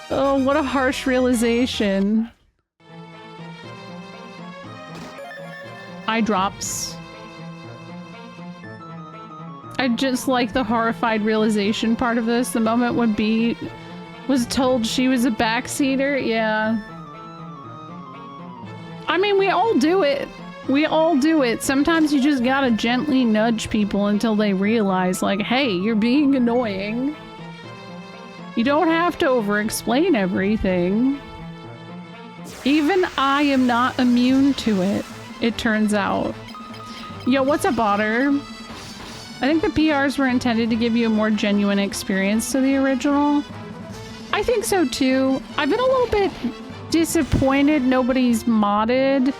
Oh, what a harsh realization. Eye drops. I just like the horrified realization part of this. The moment when B was told she was a backseater. Yeah. I mean, we all do it. We all do it. Sometimes you just gotta gently nudge people until they realize, like, hey, you're being annoying. You don't have to over-explain everything. Even I am not immune to it, it turns out. Yo, what's up, Otter? I think the PRs were intended to give you a more genuine experience to the original. I think so too. I've been a little bit disappointed nobody's modded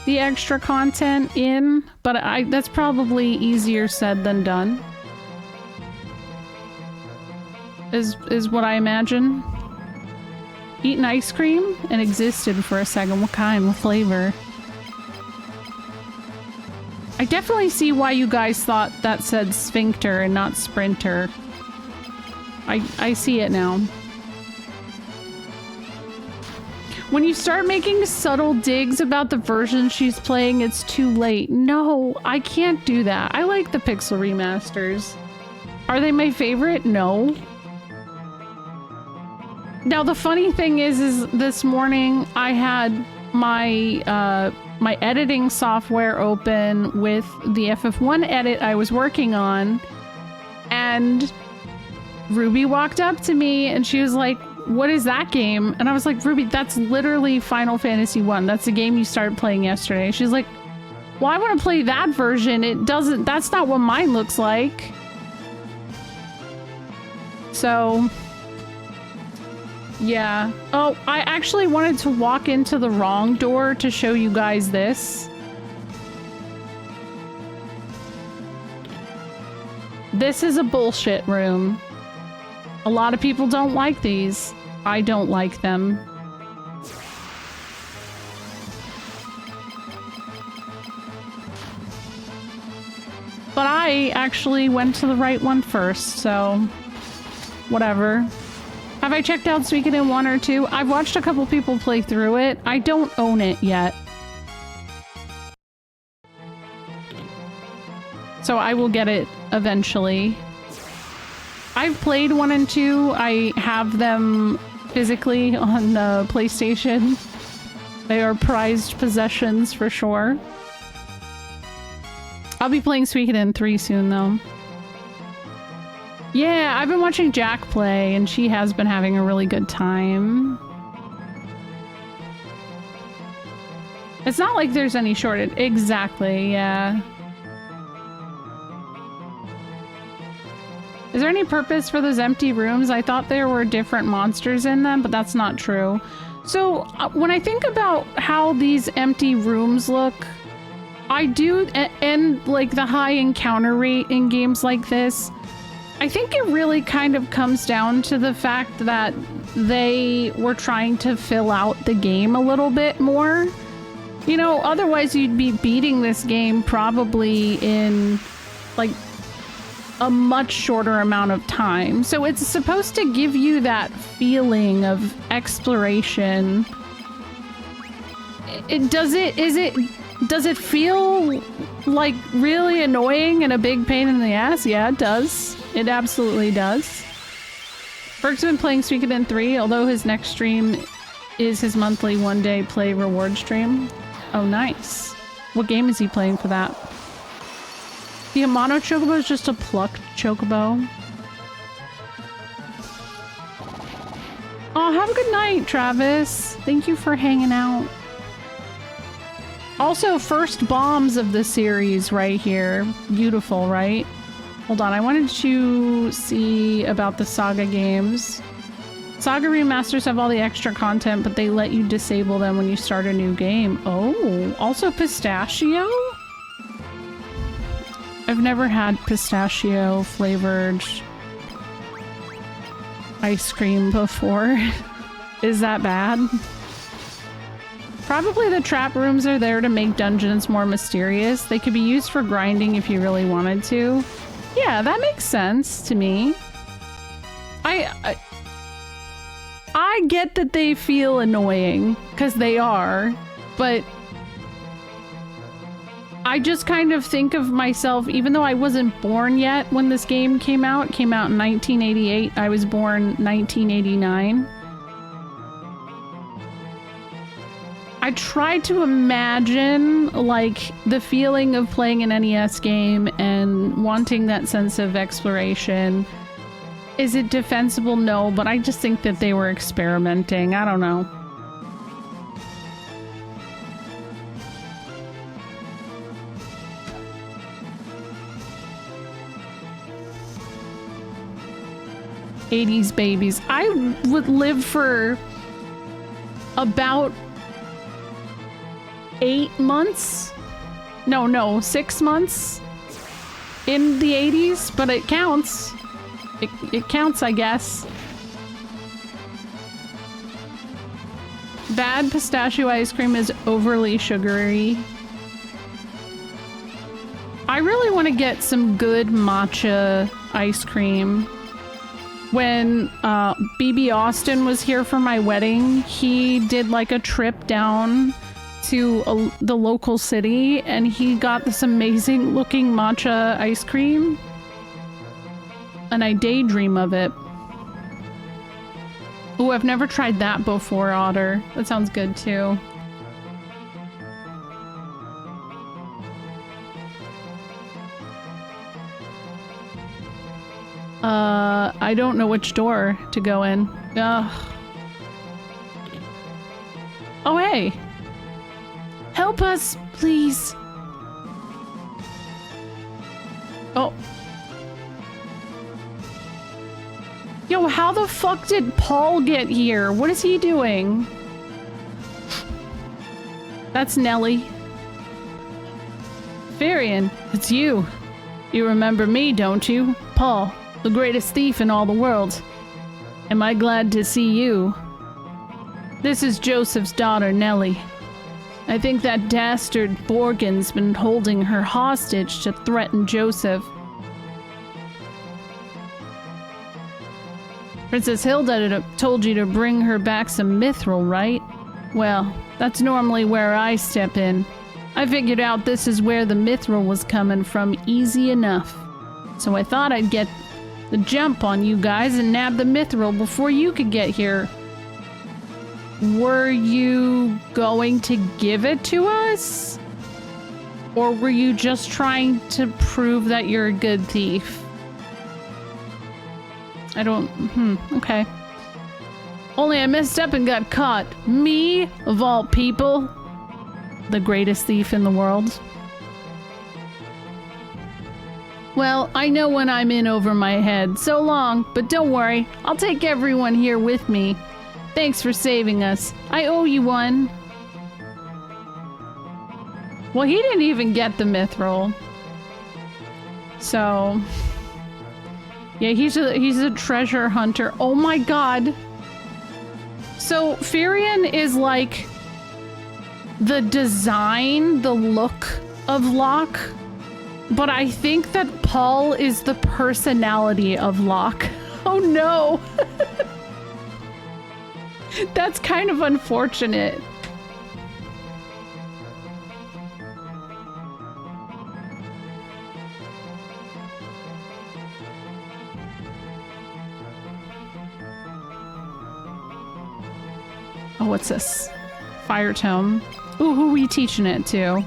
the extra content in, but that's probably easier said than done. Is what I imagine. Eaten ice cream and existed for a second. What kind? What flavor? I definitely see why you guys thought that said sphincter and not sprinter. I see it now. When you start making subtle digs about the version she's playing, it's too late. No, I can't do that. I like the Pixel Remasters. Are they my favorite? No. Now, the funny thing is this morning I had my my editing software open with the FF1 edit I was working on, and Ruby walked up to me and she was like, what is that game? And I was like, Ruby, that's literally Final Fantasy 1. That's the game you started playing yesterday. She's like, well, I want to play that version. It doesn't, that's not what mine looks like. So, yeah. Oh, I actually wanted to walk into the wrong door to show you guys this. This is a bullshit room. A lot of people don't like these. I don't like them. But I actually went to the right one first, so whatever. Have I checked out Suikoden 1 or 2? I've watched a couple people play through it. I don't own it yet. So I will get it eventually. I've played 1 and 2. I have them physically on the PlayStation. They are prized possessions for sure. I'll be playing Suikoden 3 soon, though. Yeah, I've been watching Jack play, and she has been having a really good time. It's not like there's any shortage. Exactly, yeah. Is there any purpose for those empty rooms? I thought there were different monsters in them, but that's not true. So, when I think about how these empty rooms look, I do, and like the high encounter rate in games like this, I think it really kind of comes down to the fact that they were trying to fill out the game a little bit more. You know, otherwise you'd be beating this game probably in like a much shorter amount of time. So it's supposed to give you that feeling of exploration. Does it feel like really annoying and a big pain in the ass? Yeah, it does. It absolutely does. Berg's been playing Suikoden 3, although his next stream is his monthly one-day play reward stream. Oh, nice. What game is he playing for that? The Amano Chocobo is just a plucked Chocobo. Oh, have a good night, Travis. Thank you for hanging out. Also, first bombs of the series right here. Beautiful, right? Hold on, I wanted to see about the Saga games. Saga remasters have all the extra content, but they let you disable them when you start a new game. Oh, also pistachio? I've never had pistachio flavored ice cream before. Is that bad? Probably the trap rooms are there to make dungeons more mysterious. They could be used for grinding if you really wanted to. Yeah, that makes sense to me. I get that they feel annoying, because they are, but I just kind of think of myself, even though I wasn't born yet when this game came out in 1988. I was born 1989. I try to imagine, like, the feeling of playing an NES game and wanting that sense of exploration. Is it defensible? No, but I just think that they were experimenting. I don't know. '80s babies. I would live for about 8 months? No, 6 months in the 80s, but it counts. It counts, I guess. Bad pistachio ice cream is overly sugary. I really want to get some good matcha ice cream. When BB Austin was here for my wedding, he did like a trip down to the local city, and he got this amazing looking matcha ice cream, and I daydream of it. Oh, I've never tried that before, Otter. That sounds good too. I don't know which door to go in. Ugh. Oh, hey. Help us, please. Oh. Yo, how the fuck did Paul get here? What is he doing? That's Nelly. Firion, it's you. You remember me, don't you? Paul, the greatest thief in all the world. Am I glad to see you? This is Joseph's daughter, Nellie. I think that dastard Borgen's been holding her hostage to threaten Joseph. Princess Hilda told you to bring her back some mithril, right? Well, that's normally where I step in. I figured out this is where the mithril was coming from easy enough. So I thought I'd get the jump on you guys and nab the mithril before you could get here. Were you going to give it to us? Or were you just trying to prove that you're a good thief? I don't... okay. Only I messed up and got caught. Me, of all people. The greatest thief in the world. Well, I know when I'm in over my head. So long, but don't worry. I'll take everyone here with me. Thanks for saving us. I owe you one. Well, he didn't even get the mithril. So... yeah, he's a treasure hunter. Oh my god. So Firion is like the design, the look of Locke. But I think that Paul is the personality of Locke. Oh no. That's kind of unfortunate. Oh, what's this? Fire tome. Ooh, who are we teaching it to?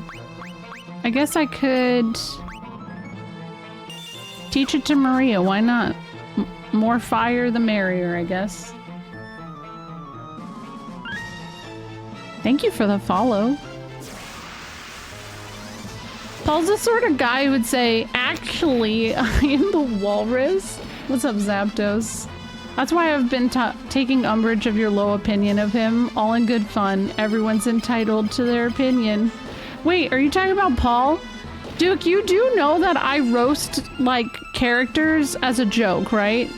I guess I could teach it to Maria. Why not? More fire, the merrier, I guess. Thank you for the follow. Paul's the sort of guy who would say, actually, I am the walrus. What's up, Zapdos? That's why I've been taking umbrage of your low opinion of him. All in good fun. Everyone's entitled to their opinion. Wait, are you talking about Paul? Duke, you do know that I roast, like, characters as a joke, right?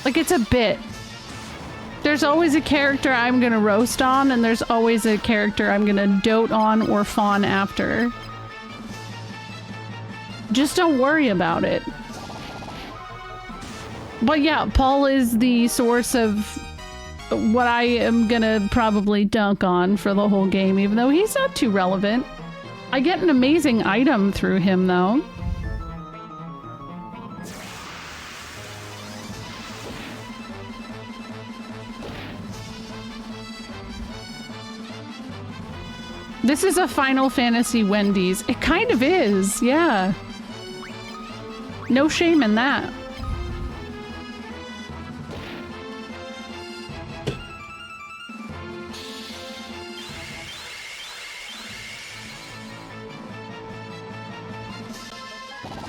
Like, it's a bit. There's always a character I'm gonna roast on, and there's always a character I'm gonna dote on or fawn after. Just don't worry about it. But yeah, Paul is the source of what I am gonna probably dunk on for the whole game, even though he's not too relevant. I get an amazing item through him, though. This is a Final Fantasy Wendy's. It kind of is, yeah. No shame in that.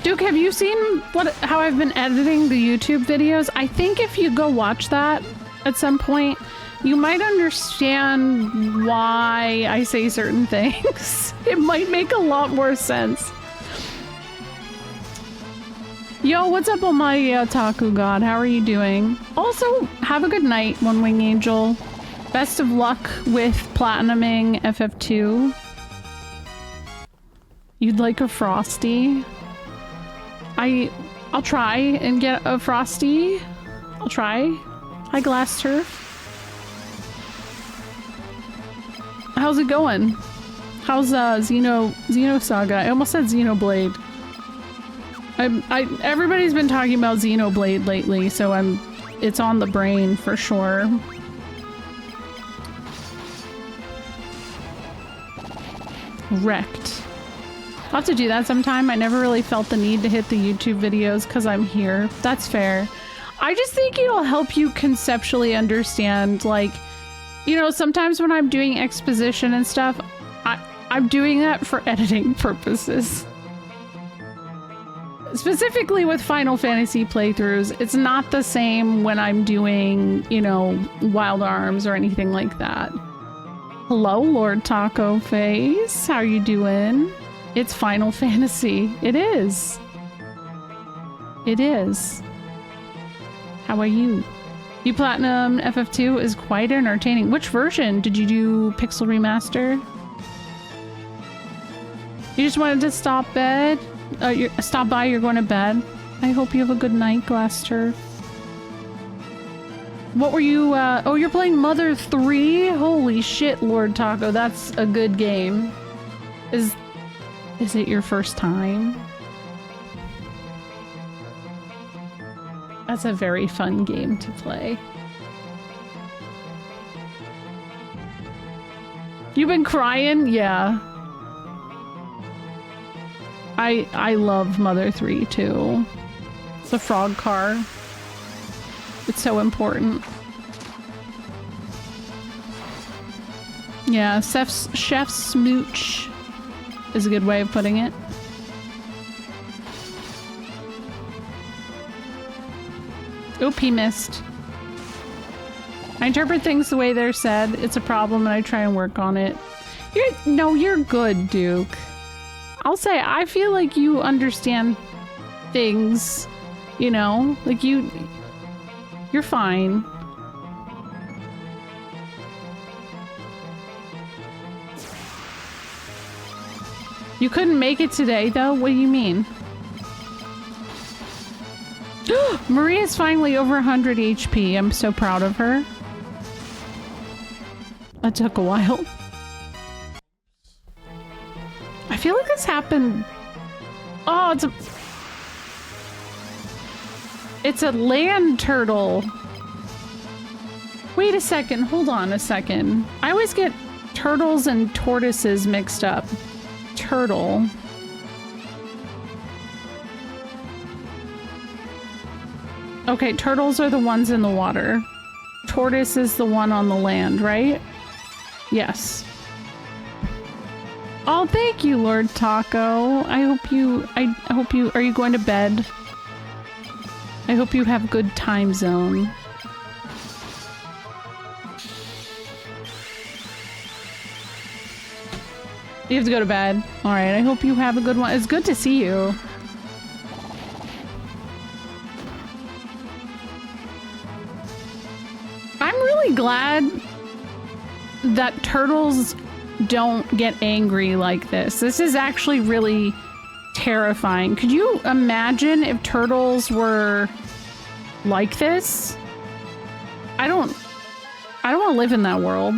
Duke, have you seen how I've been editing the YouTube videos? I think if you go watch that at some point, you might understand why I say certain things. It might make a lot more sense. Yo, what's up, Almighty Otaku God? How are you doing? Also, have a good night, One Wing Angel. Best of luck with platinuming FF2. You'd like a Frosty? I'll try and get a Frosty. I'll try. Hi, Glass Turf. How's it going? How's Xenosaga? I almost said Xenoblade. Everybody's been talking about Xenoblade lately, so it's on the brain for sure. Wrecked. I'll have to do that sometime. I never really felt the need to hit the YouTube videos because I'm here. That's fair. I just think it'll help you conceptually understand, like, you know, sometimes when I'm doing exposition and stuff, I'm doing that for editing purposes. Specifically with Final Fantasy playthroughs, it's not the same when I'm doing, you know, Wild Arms or anything like that. Hello, Lord Taco Face. How are you doing? It's Final Fantasy. It is. It is. How are you? You platinum FF2 is quite entertaining. Which version? Did you do Pixel Remaster? You just wanted to stop by, you're going to bed. I hope you have a good night, Glass Turf. What were you, oh, you're playing Mother 3? Holy shit, Lord Taco, that's a good game. Is it your first time? That's a very fun game to play. You've been crying? Yeah. I love Mother 3 too. The frog car. It's so important. Yeah, Chef's Smooch is a good way of putting it. Oop, he missed. I interpret things the way they're said. It's a problem and I try and work on it. You're good, Duke. I'll say, I feel like you understand things, you know? Like you're fine. You couldn't make it today, though? What do you mean? Maria's finally over 100 HP. I'm so proud of her. That took a while. I feel like this happened... Oh, it's a land turtle. Wait a second. Hold on a second. I always get turtles and tortoises mixed up. Turtle. Okay, turtles are the ones in the water. Tortoise is the one on the land, right? Yes. Oh, thank you, Lord Taco. I hope you, are you going to bed? I hope you have good time zone. You have to go to bed. Alright, I hope you have a good one. It's good to see you. I'm really glad that turtles don't get angry like this. This is actually really terrifying. Could you imagine if turtles were like this? I don't want to live in that world.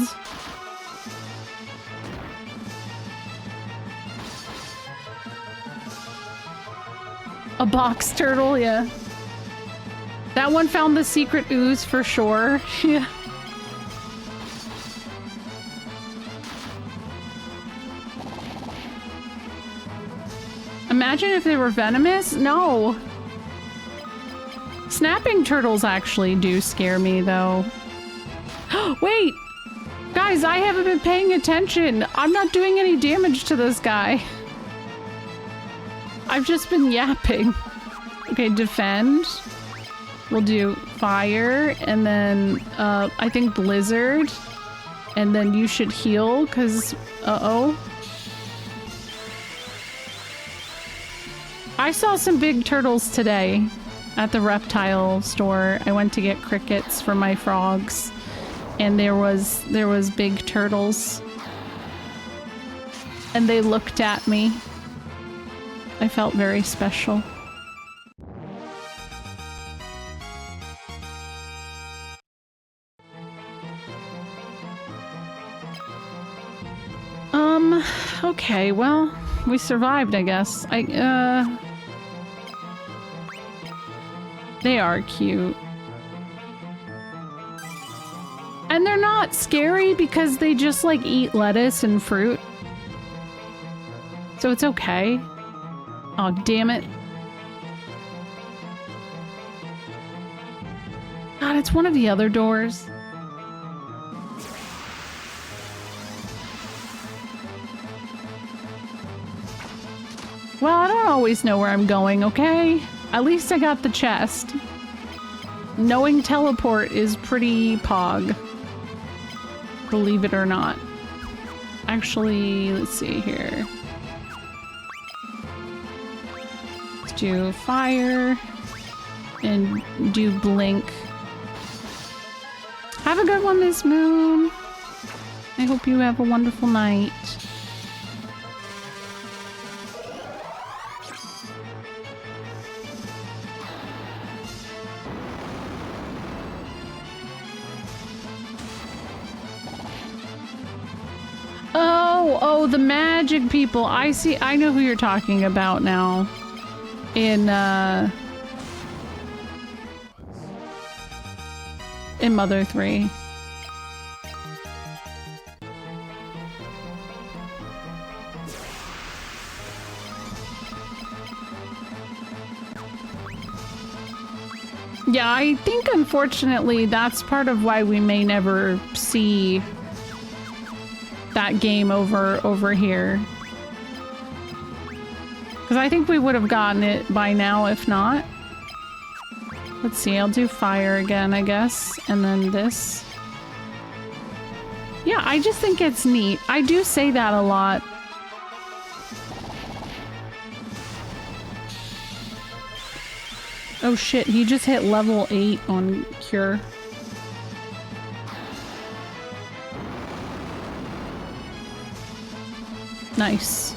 A box turtle, yeah. That one found the secret ooze for sure. Yeah. Imagine if they were venomous? No. Snapping turtles actually do scare me, though. Wait! Guys, I haven't been paying attention. I'm not doing any damage to this guy. I've just been yapping. Okay, defend. We'll do fire, and then, I think blizzard. And then you should heal, because, uh-oh. I saw some big turtles today at the reptile store. I went to get crickets for my frogs, and there was big turtles. And they looked at me. I felt very special. Okay, well, we survived, I guess. They are cute. And they're not scary because they just, like, eat lettuce and fruit. So it's okay. Oh, damn it. God, it's one of the other doors. Well, I don't always know where I'm going, okay? At least I got the chest. Knowing teleport is pretty pog. Believe it or not. Actually, let's see here. Let's do fire and do blink. Have a good one, Miss Moon. I hope you have a wonderful night. Oh, the magic people. I see. I know who you're talking about now. In Mother 3. Yeah, I think unfortunately that's part of why we may never see that game over here. Because I think we would have gotten it by now if not. Let's see, I'll do fire again, I guess. And then this. Yeah, I just think it's neat. I do say that a lot. Oh shit, he just hit level 8 on Cure. Nice.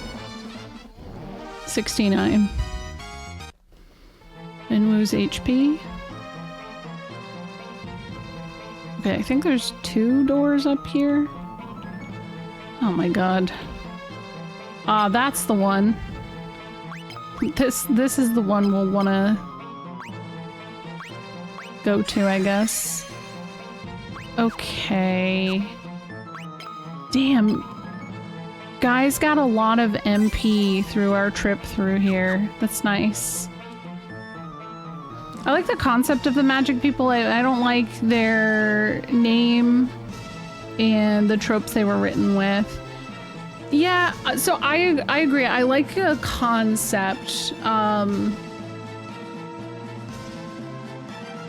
69. And lose HP. Okay, I think there's 2 doors up here. Oh my god. Ah, that's the one. This is the one we'll wanna go to, I guess. Okay. Damn. Guys got a lot of MP through our trip through here. That's nice. I like the concept of the magic people. I don't like their name and the tropes they were written with. Yeah, so I agree. I like a concept.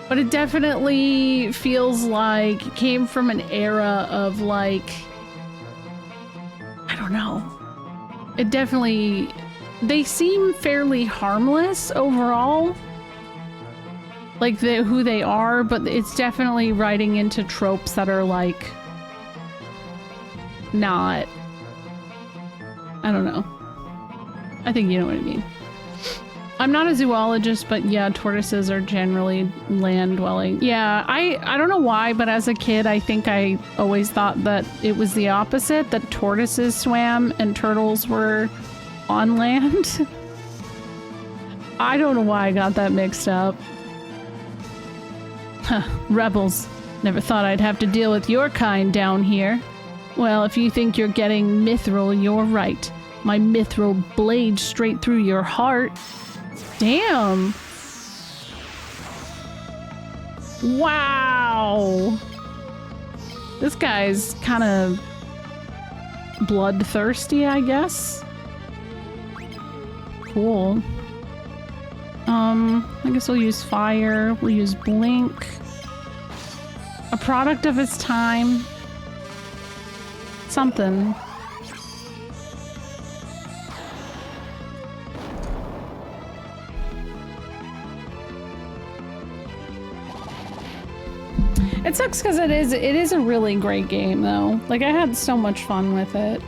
But it definitely feels like it came from an era of like, I don't know. It definitely, they seem fairly harmless overall. Like who they are, but it's definitely writing into tropes that are like, not, I don't know. I think you know what I mean. I'm not a zoologist, but yeah, tortoises are generally land-dwelling. Yeah, I don't know why, but as a kid, I think I always thought that it was the opposite, that tortoises swam and turtles were on land. I don't know why I got that mixed up. Huh, rebels. Never thought I'd have to deal with your kind down here. Well, if you think you're getting mithril, you're right. My mithril blades straight through your heart. Damn. Wow. This guy's kind of bloodthirsty, I guess. Cool. I guess we'll use fire. We'll use blink. A product of its time. Something. It sucks because it is a really great game though. Like I had so much fun with it.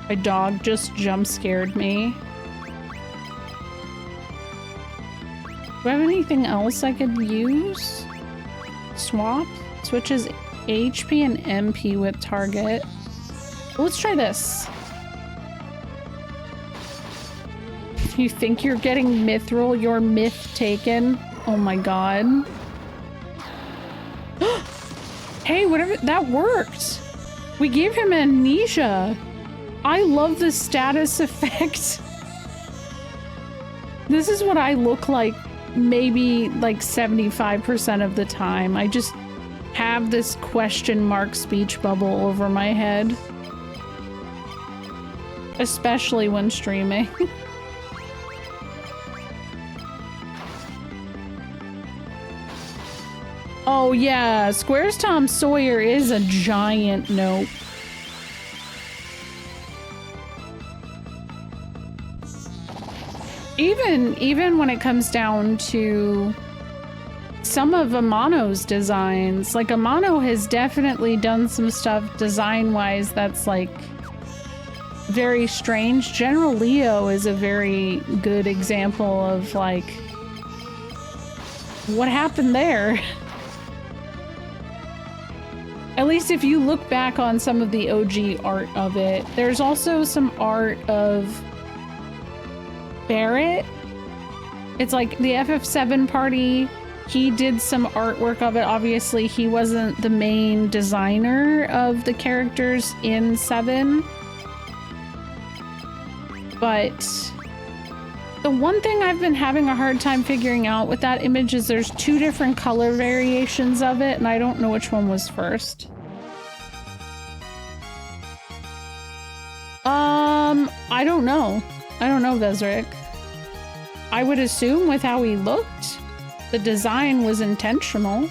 My dog just jump scared me. Do I have anything else I could use? Swap? Switches HP and MP with target. Let's try this. You think you're getting mithril? Your myth taken? Oh my god. Hey, whatever, that worked! We gave him amnesia! I love the status effect. This is what I look like maybe like 75% of the time. I just have this question mark speech bubble over my head. Especially when streaming. Oh yeah, Square's Tom Sawyer is a giant nope. Even when it comes down to some of Amano's designs. Like, Amano has definitely done some stuff design-wise that's, like, very strange. General Leo is a very good example of, like, what happened there? At least if you look back on some of the OG art of it. There's also some art of Barrett. It's like the FF7 party. He did some artwork of it. Obviously, he wasn't the main designer of the characters in 7. But the one thing I've been having a hard time figuring out with that image is there's 2 different color variations of it, and I don't know which one was first. I don't know. I don't know, Vezric. I would assume with how he looked, the design was intentional.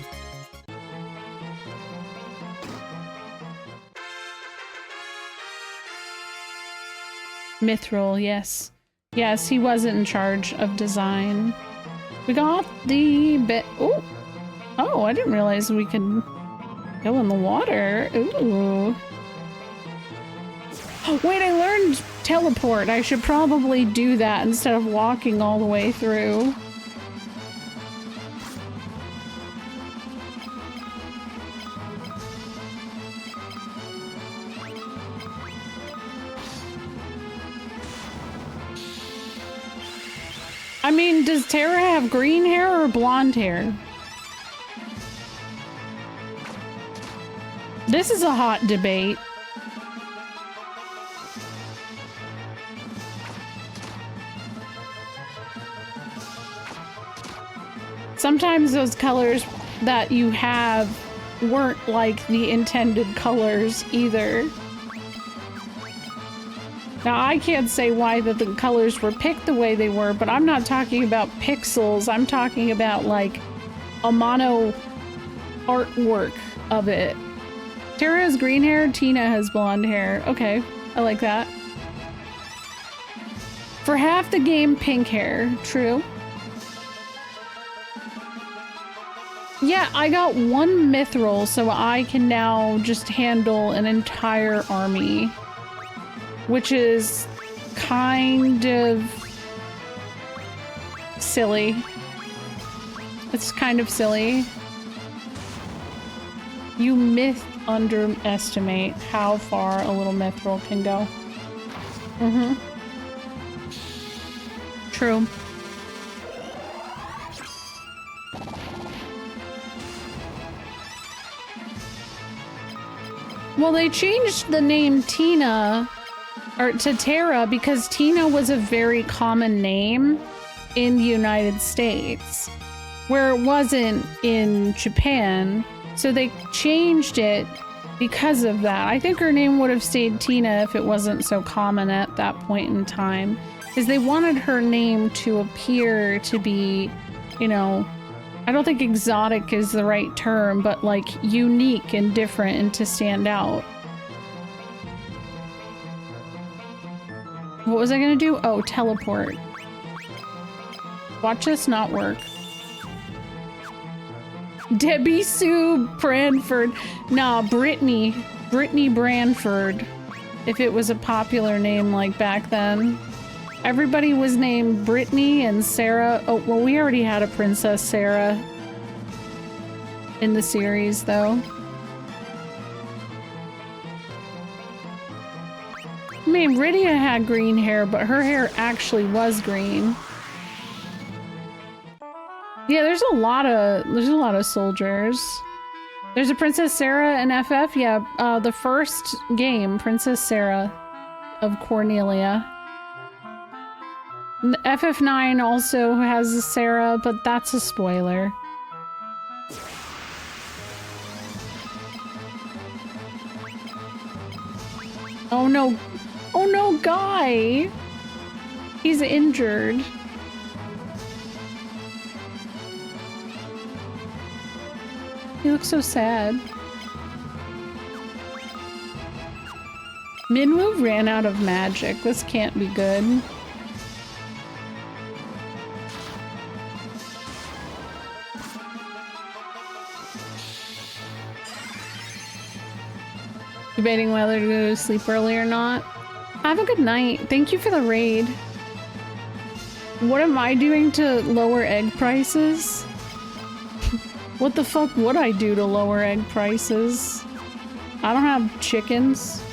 Mithril, yes. Yes, he wasn't in charge of design. We got the bit. Oh, oh! I didn't realize we could go in the water. Ooh. Oh, wait! I learned teleport. I should probably do that instead of walking all the way through. I mean, does Terra have green hair or blonde hair? This is a hot debate. Sometimes those colors that you have weren't like the intended colors either. Now, I can't say why the colors were picked the way they were, but I'm not talking about pixels. I'm talking about, like, Amano artwork of it. Tara has green hair, Tina has blonde hair. Okay, I like that. For half the game, pink hair. True. Yeah, I got 1 mithril, so I can now just handle an entire army. Which is kind of silly. It's kind of silly. You underestimate how far a little mithril can go. Mm-hmm. True. Well, they changed the name Tina or to Terra because Tina was a very common name in the United States, where it wasn't in Japan. So they changed it because of that. I think her name would have stayed Tina if it wasn't so common at that point in time, because they wanted her name to appear to be, you know, I don't think exotic is the right term, but like unique and different and to stand out. What was I gonna do? Oh, teleport. Watch this not work. Debbie Sue Branford. Nah, Brittany. Brittany Branford. If it was a popular name like back then. Everybody was named Brittany and Sarah. Oh, well, we already had a Princess Sarah in the series, though. I mean, Rydia had green hair, but her hair actually was green. Yeah, there's a lot of soldiers. There's a Princess Sarah in FF. Yeah, the first game, Princess Sarah of Cornelia. FF9 also has a Sarah, but that's a spoiler. Oh no. Oh no, Guy! He's injured. He looks so sad. Minwoo ran out of magic. This can't be good. Debating whether to go to sleep early or not. Have a good night. Thank you for the raid. What am I doing to lower egg prices? What the fuck would I do to lower egg prices? I don't have chickens.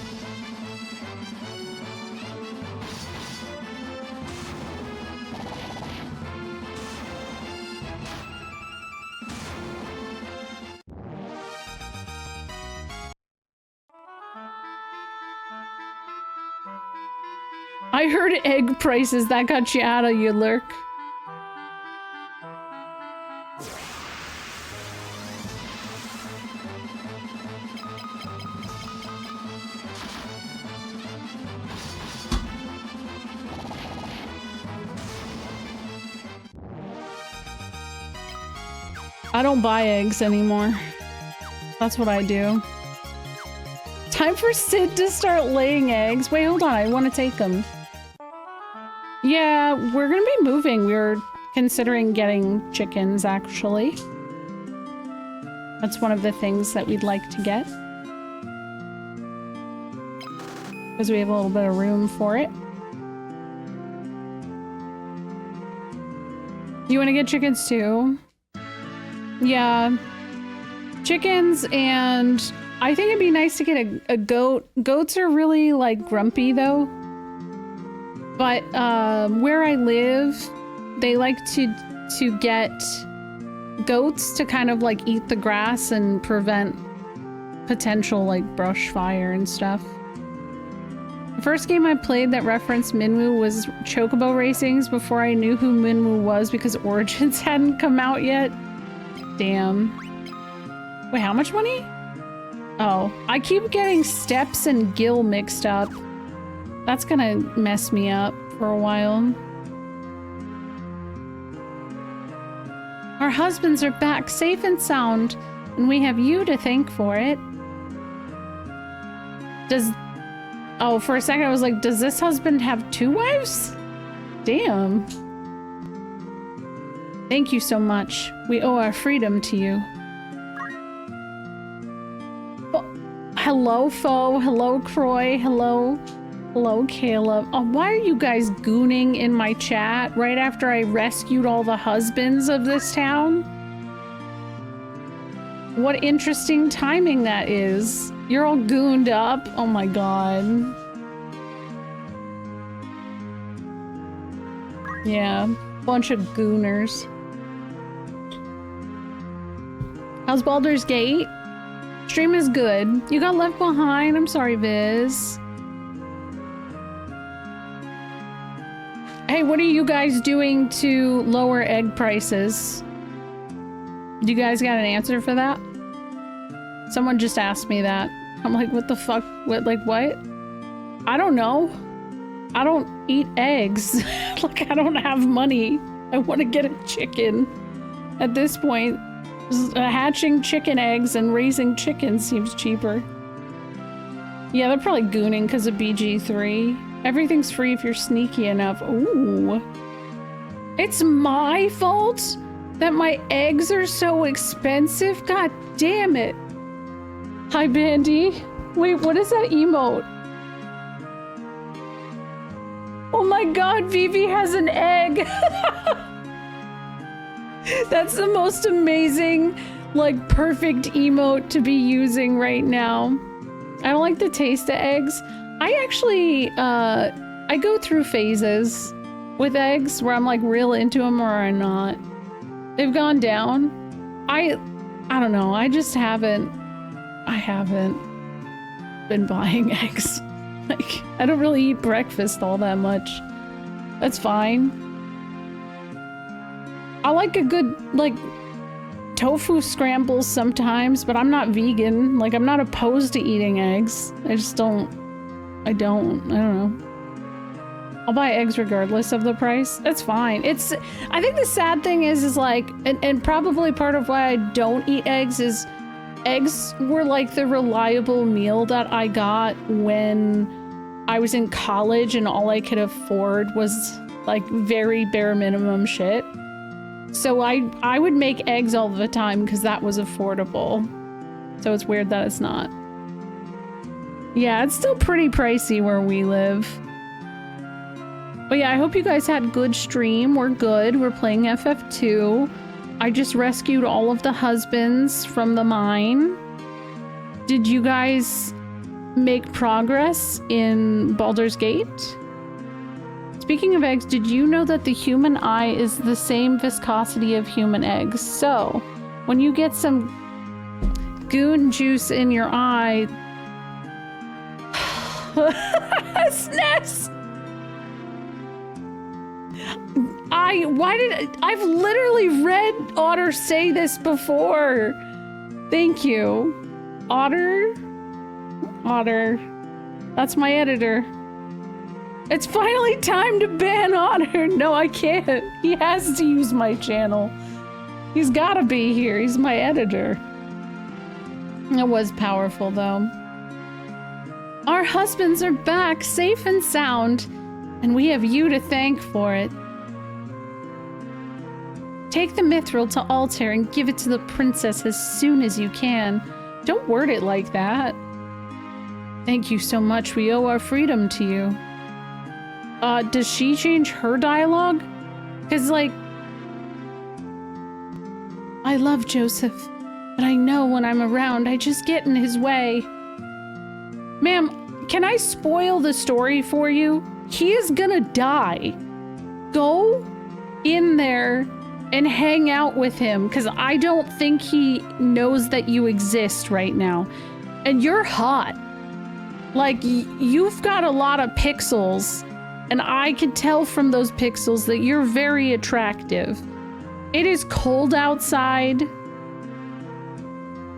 I heard egg prices. That got you out of your lurk. I don't buy eggs anymore. That's what I do. Time for Sid to start laying eggs. Wait, hold on. I want to take them. Yeah, we're gonna be moving. We're considering getting chickens, actually. That's one of the things that we'd like to get. Because we have a little bit of room for it. You want to get chickens too? Yeah. Chickens, and I think it'd be nice to get a goat. Goats are really, like, grumpy, though. But, where I live, they like to get goats to kind of, like, eat the grass and prevent potential, like, brush fire and stuff. The first game I played that referenced Minwu was Chocobo Racings before I knew who Minwu was because Origins hadn't come out yet. Damn. Wait, how much money? Oh, I keep getting Steps and Gil mixed up. That's gonna mess me up for a while. Our husbands are back safe and sound, and we have you to thank for it. Oh, for a second I was like, does this husband have 2 wives? Damn. Thank you so much. We owe our freedom to you. Oh, hello, Foe. Hello, Croy. Hello. Hello, Caleb. Oh, why are you guys gooning in my chat right after I rescued all the husbands of this town? What interesting timing that is. You're all gooned up. Oh my god. Yeah, bunch of gooners. How's Baldur's Gate? Stream is good. You got left behind. I'm sorry, Viz. Hey, what are you guys doing to lower egg prices? Do you guys got an answer for that? Someone just asked me that. I'm like, what the fuck? What, like, what? I don't know. I don't eat eggs. Like, I don't have money. I want to get a chicken. At this point, hatching chicken eggs and raising chickens seems cheaper. Yeah, they're probably gooning because of BG3. Everything's free if you're sneaky enough. Ooh. It's my fault that my eggs are so expensive? God damn it. Hi, Bandy. Wait, what is that emote? Oh my god, Vivi has an egg! That's the most amazing, like, perfect emote to be using right now. I don't like the taste of eggs. I actually, I go through phases with eggs where I'm, like, real into them or I'm not. They've gone down. I don't know, I just haven't been buying eggs. Like, I don't really eat breakfast all that much. That's fine. I like a good, like, tofu scrambles sometimes, but I'm not vegan. Like, I'm not opposed to eating eggs. I just don't. I don't know. I'll buy eggs regardless of the price. That's fine. I think the sad thing is like, and probably part of why I don't eat eggs is eggs were like the reliable meal that I got when I was in college and all I could afford was like very bare minimum shit. So I would make eggs all the time because that was affordable. So it's weird that it's not. Yeah, it's still pretty pricey where we live. But yeah, I hope you guys had a good stream. We're good. We're playing FF2. I just rescued all of the husbands from the mine. Did you guys make progress in Baldur's Gate? Speaking of eggs, did you know that the human eye is the same viscosity of human eggs? So, when you get some goon juice in your eye... SNES! I've literally read Otter say this before. Thank you. Otter. That's my editor. It's finally time to ban Otter. No, I can't. He has to use my channel. He's gotta be here. He's my editor. It was powerful, though. Our husbands are back, safe and sound, and we have you to thank for it. Take the mithril to altar and give it to the princess as soon as you can. Don't word it like that. Thank you so much. We owe our freedom to you. Does she change her dialogue? Because, like... I love Joseph, but I know when I'm around, I just get in his way. Ma'am, can I spoil the story for you? He is gonna die. Go in there and hang out with him, because I don't think he knows that you exist right now. And you're hot. Like, you've got a lot of pixels, and I can tell from those pixels that you're very attractive. It is cold outside.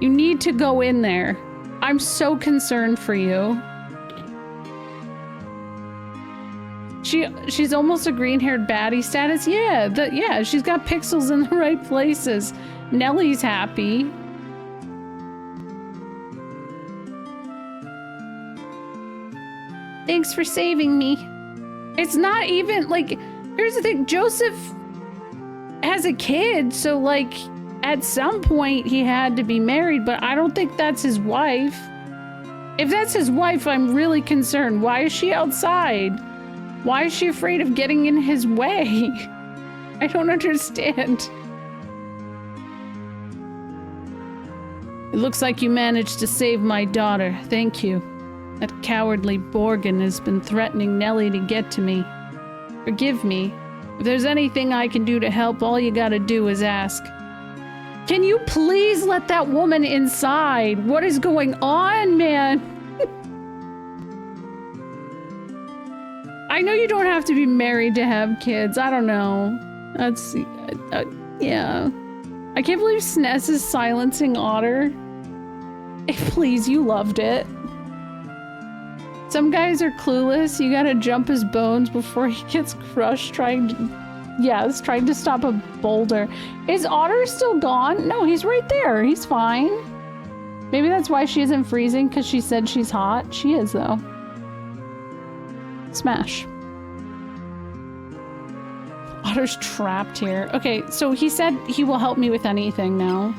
You need to go in there. I'm so concerned for you. She's almost a green-haired baddie status. Yeah, she's got pixels in the right places. Nellie's happy. Thanks for saving me. It's not even, like, here's the thing. Joseph has a kid, so, like, at some point he had to be married, but I don't think that's his wife. If that's his wife, I'm really concerned. Why is she outside? Why is she afraid of getting in his way? I don't understand. It looks like you managed to save my daughter. Thank you. That cowardly Borgin has been threatening Nellie to get to me. Forgive me. If there's anything I can do to help, all you gotta do is ask. Can you please let that woman inside? What is going on, man? I know you don't have to be married to have kids. I don't know. That's... yeah. I can't believe SNES is silencing Otter. Please, you loved it. Some guys are clueless. You gotta jump his bones before he gets crushed trying to stop a boulder. Is Otter still gone? No, he's right there. He's fine. Maybe that's why she isn't freezing, because she said she's hot. She is, though. Smash. Otter's trapped here. Okay, so he said he will help me with anything now.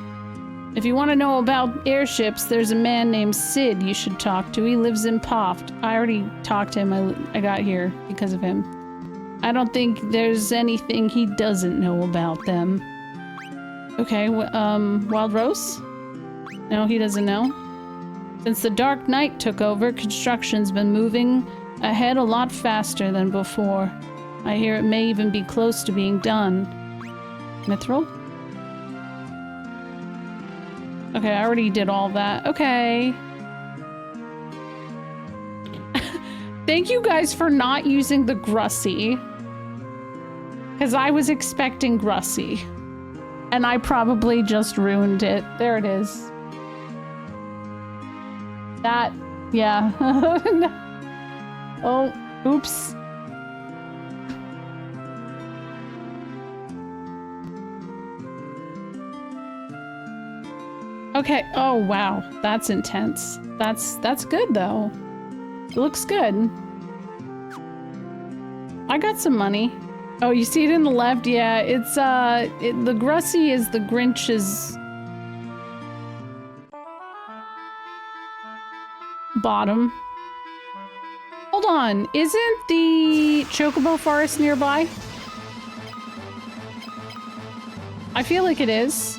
If you want to know about airships, there's a man named Sid you should talk to. He lives in Poft. I already talked to him. I got here because of him. I don't think there's anything he doesn't know about them. Okay, Wild Rose? No, he doesn't know. Since the Dark Knight took over, construction's been moving ahead a lot faster than before. I hear it may even be close to being done. Mithril? Okay, I already did all that. Okay. Thank you guys for not using the Grussy. Because I was expecting Grussy. And I probably just ruined it. There it is. That, yeah. Oh, oops. Okay. Oh, wow. That's intense. That's good, though. It looks good. I got some money. Oh, you see it in the left? Yeah, it's, the Grussy is the Grinch's bottom. hold on. Isn't the Chocobo Forest nearby? I feel like it is.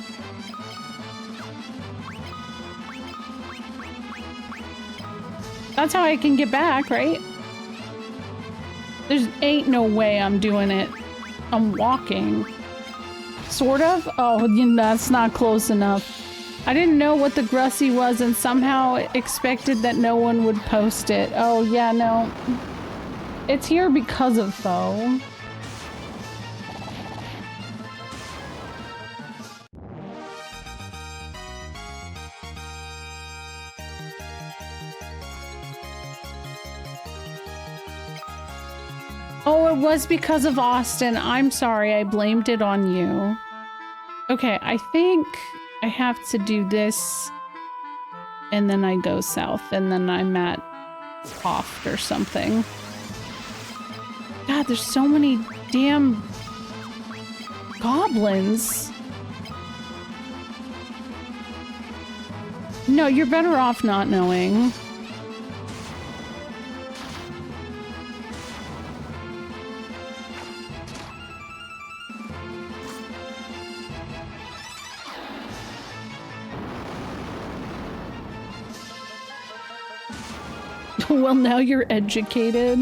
That's how I can get back, right? There's ain't no way I'm doing it. I'm walking. Sort of? Oh, that's not close enough. I didn't know what the Grussy was and somehow expected that no one would post it. Oh, yeah, no. It's here because of Foe. Oh, it was because of Austin. I'm sorry, I blamed it on you. Okay, I think I have to do this, and then I go south, and then I'm at Oft or something. God, there's so many damn goblins. No, you're better off not knowing. Well, now you're educated.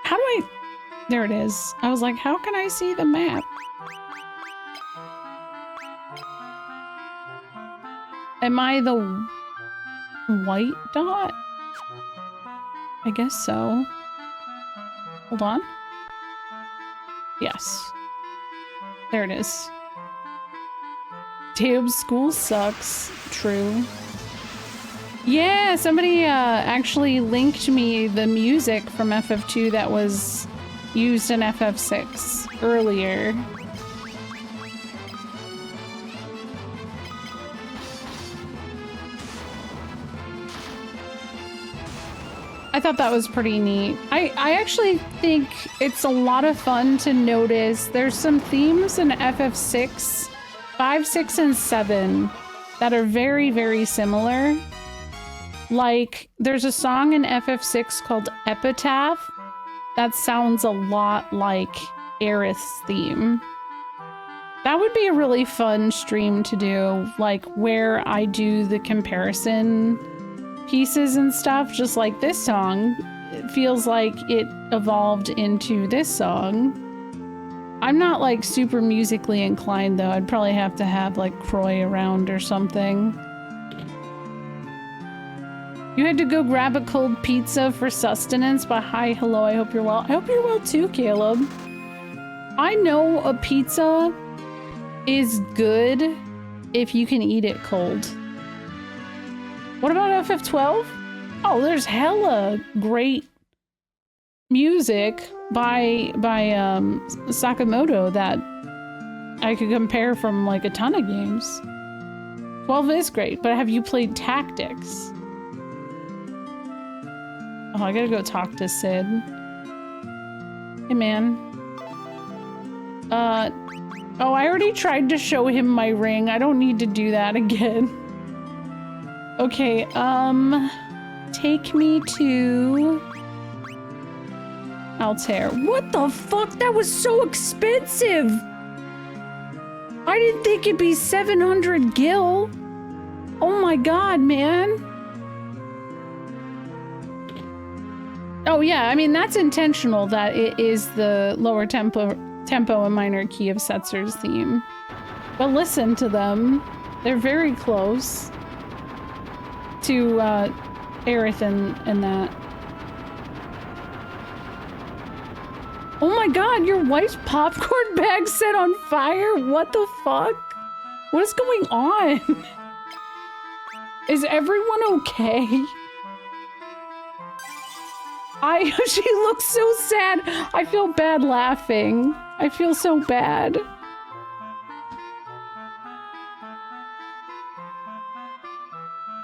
How do I... There it is. I was like, how can I see the map? Am I the white dot? I guess so. Hold on. Yes. There it is. Damn, school sucks. True. Yeah, somebody actually linked me the music from FF2 that was used in FF6 earlier. I thought that was pretty neat. I actually think it's a lot of fun to notice. There's some themes in FF6, 5, 6, and 7 that are very, very similar. Like, there's a song in FF6 called Epitaph that sounds a lot like Aerith's theme. That would be a really fun stream to do, like where I do the comparison pieces and stuff, just like this song. It feels like it evolved into this song. I'm not like super musically inclined though. I'd probably have to have like Croy around or something. You had to go grab a cold pizza for sustenance, but hi, hello, I hope you're well. I hope you're well too, Caleb. I know a pizza is good if you can eat it cold. What about FF12? Oh, there's hella great music by Sakamoto that I could compare from like a ton of games. 12 is great, but have you played Tactics? Oh, I gotta go talk to Sid. Hey, man. Oh, I already tried to show him my ring. I don't need to do that again. Okay, take me to Altair. What the fuck? That was so expensive! I didn't think it'd be 700 gil. Oh my god, man. Oh yeah, I mean, that's intentional that it is the lower tempo and minor key of Setzer's theme. But listen to them. They're very close to Aerith and that. Oh my god, your wife's popcorn bag set on fire? What the fuck? What is going on? Is everyone okay? She looks so sad. I feel bad laughing. I feel so bad.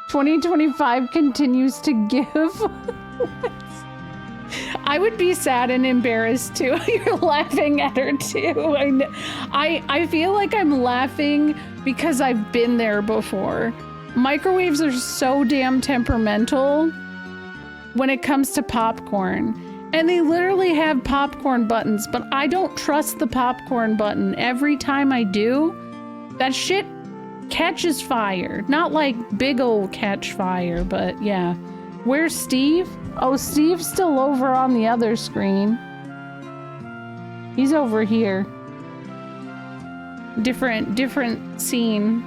"2025 continues to give." I would be sad and embarrassed too. You're laughing at her too. I feel like I'm laughing because I've been there before. Microwaves are so damn temperamental when it comes to popcorn. And they literally have popcorn buttons, but I don't trust the popcorn button. Every time I do, that shit catches fire. Not like big old catch fire, but yeah. Where's Steve? Oh, Steve's still over on the other screen. He's over here. Different scene.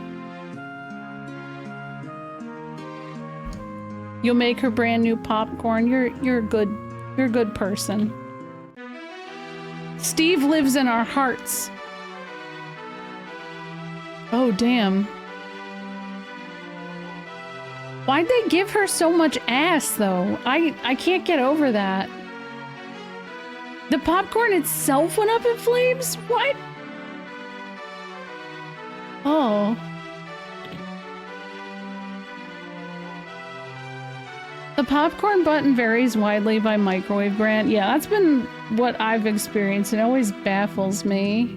You'll make her brand new popcorn. You're a good person. Steve lives in our hearts. Oh, damn. Why'd they give her so much ass, though? I can't get over that. The popcorn itself went up in flames? What? Oh. The popcorn button varies widely by microwave brand. Yeah, that's been what I've experienced. It always baffles me.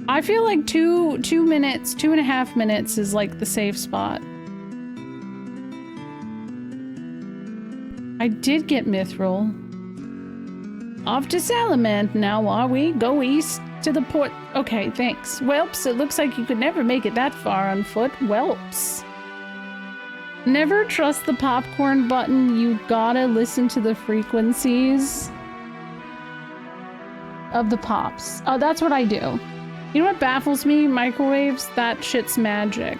I feel like 2.5 minutes is like the safe spot. I did get mithril. Off to Salamand now, are we? Go east to the port. Okay, thanks. Welps, it looks like you could never make it that far on foot. Welps. Never trust the popcorn button. You gotta listen to the frequencies of the pops. Oh, that's what I do. You know what baffles me? Microwaves? That shit's magic.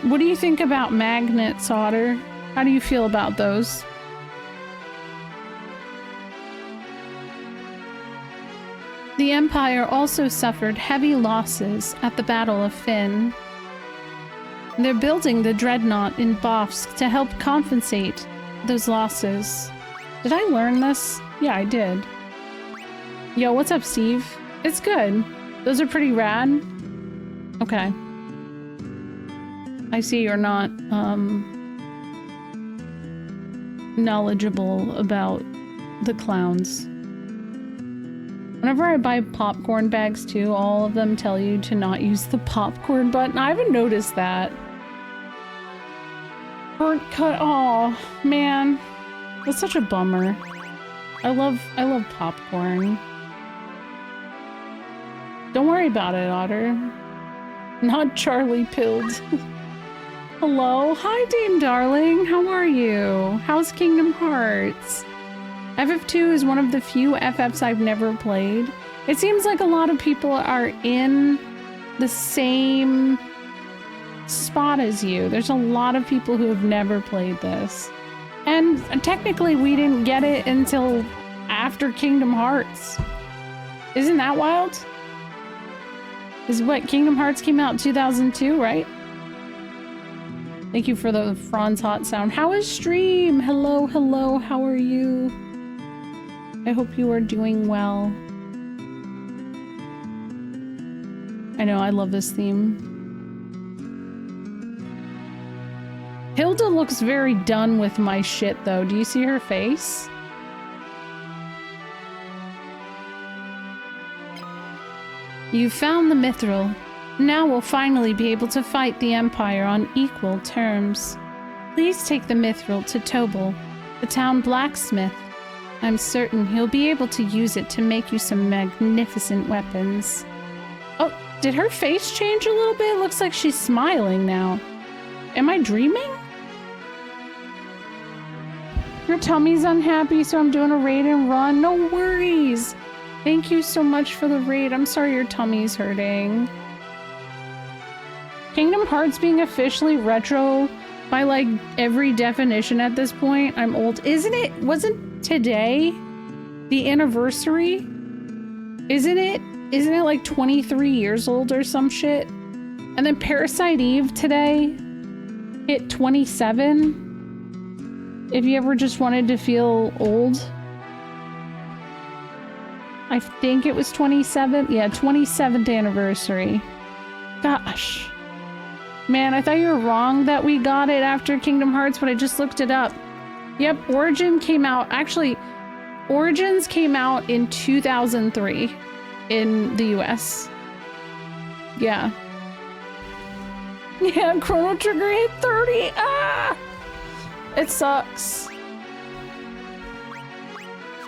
What do you think about magnets, Otter? How do you feel about those? The Empire also suffered heavy losses at the Battle of Fynn. They're building the Dreadnought in Bofsk to help compensate those losses. Did I learn this? Yeah, I did. Yo, what's up, Steve? It's good. Those are pretty rad. Okay. I see you're not, knowledgeable about the clowns. Whenever I buy popcorn bags too, all of them tell you to not use the popcorn button. I haven't noticed that. Burnt cut. Oh man, that's such a bummer. I love popcorn. Don't worry about it, Otter. Not Charlie pilled. Hello, hi Dame Darling. How are you? How's Kingdom Hearts? FF2 is one of the few FFs I've never played. It seems like a lot of people are in the same spot as you. There's a lot of people who have never played this. And technically we didn't get it until after Kingdom Hearts. Isn't that wild? Is what Kingdom Hearts came out in 2002, right? Thank you for the Franz hot sound. How is stream? Hello, hello, how are you? I hope you are doing well. I know, I love this theme. Hilda looks very done with my shit, though. Do you see her face? You found the mithril. Now we'll finally be able to fight the Empire on equal terms. Please take the mithril to Tobal, the town blacksmith. I'm certain he'll be able to use it to make you some magnificent weapons. Oh, did her face change a little bit? It looks like she's smiling now. Am I dreaming? Your tummy's unhappy, so I'm doing a raid and run. No worries. Thank you so much for the raid. I'm sorry your tummy's hurting. Kingdom Hearts being officially retro by like every definition at this point. I'm old. Isn't it? Wasn't today the anniversary? Isn't it like 23 years old or some shit? And then Parasite Eve today hit 27. If you ever just wanted to feel old. I think it was 27. Yeah, 27th anniversary. Gosh. Man, I thought you were wrong that we got it after Kingdom Hearts, but I just looked it up. Yep, Origin came out, actually, Origins came out in 2003 in the US. Yeah. Yeah, Chrono Trigger hit 30. Ah! It sucks.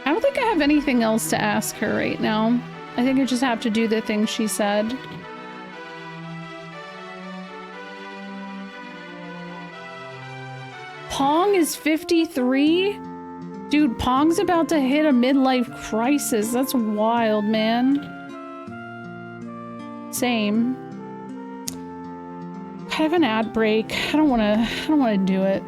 I don't think I have anything else to ask her right now. I think I just have to do the thing she said. Pong is 53? Dude, Pong's about to hit a midlife crisis. That's wild, man. Same. I have an ad break. I don't wanna do it.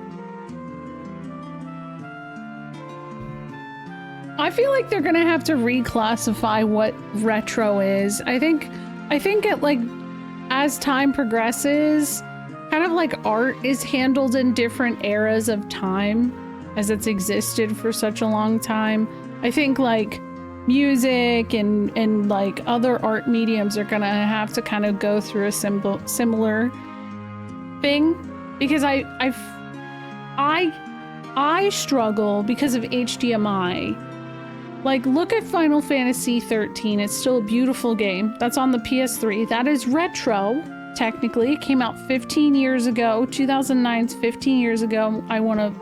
I feel like they're gonna have to reclassify what retro is. I think it, like, as time progresses, kind of like art is handled in different eras of time as it's existed for such a long time. I think like music and like other art mediums are gonna have to kind of go through a similar thing, because I struggle because of HDMI. Like, look at Final Fantasy 13. It's still a beautiful game. That's on the PS3. That is retro, technically. It came out 15 years ago. 2009's 15 years ago. I want to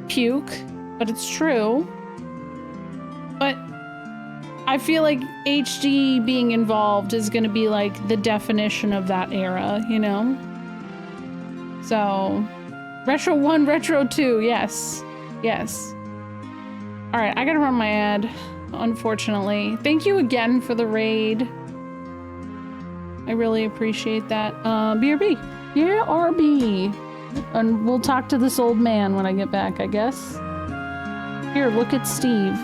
puke, but it's true. But I feel like HD being involved is going to be like the definition of that era, you know? So, Retro 1, Retro 2, yes. Yes. Alright, I gotta run my ad, unfortunately. Thank you again for the raid. I really appreciate that. BRB. Yeah, RB. And we'll talk to this old man when I get back, I guess. Here, look at Steve.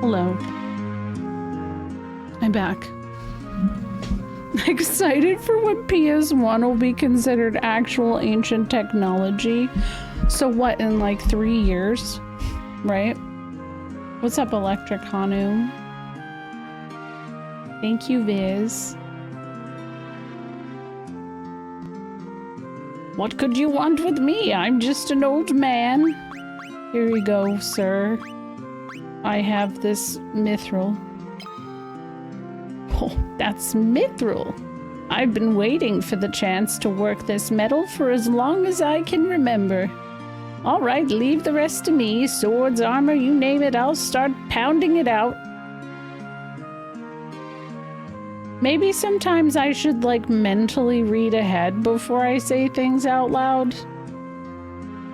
Hello. I'm back. Excited for when PS1 will be considered actual ancient technology. So what, in like 3 years? Right? What's up, Electric Hanu? Thank you, Viz. What could you want with me? I'm just an old man. Here you go, sir. I have this mithril. Oh, that's mithril. I've been waiting for the chance to work this metal for as long as I can remember. All right, leave the rest to me. Swords, armor, you name it, I'll start pounding it out. Maybe sometimes I should, like, mentally read ahead before I say things out loud.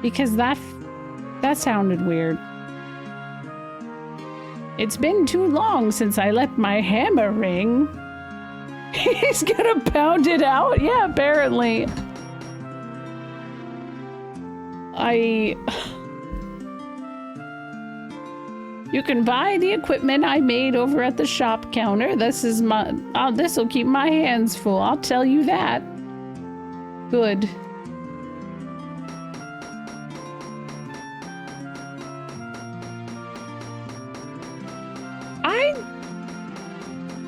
Because that sounded weird. It's been too long since I let my hammer ring. He's gonna pound it out? Yeah, apparently. You can buy the equipment I made over at the shop counter. This'll keep my hands full, I'll tell you that. Good.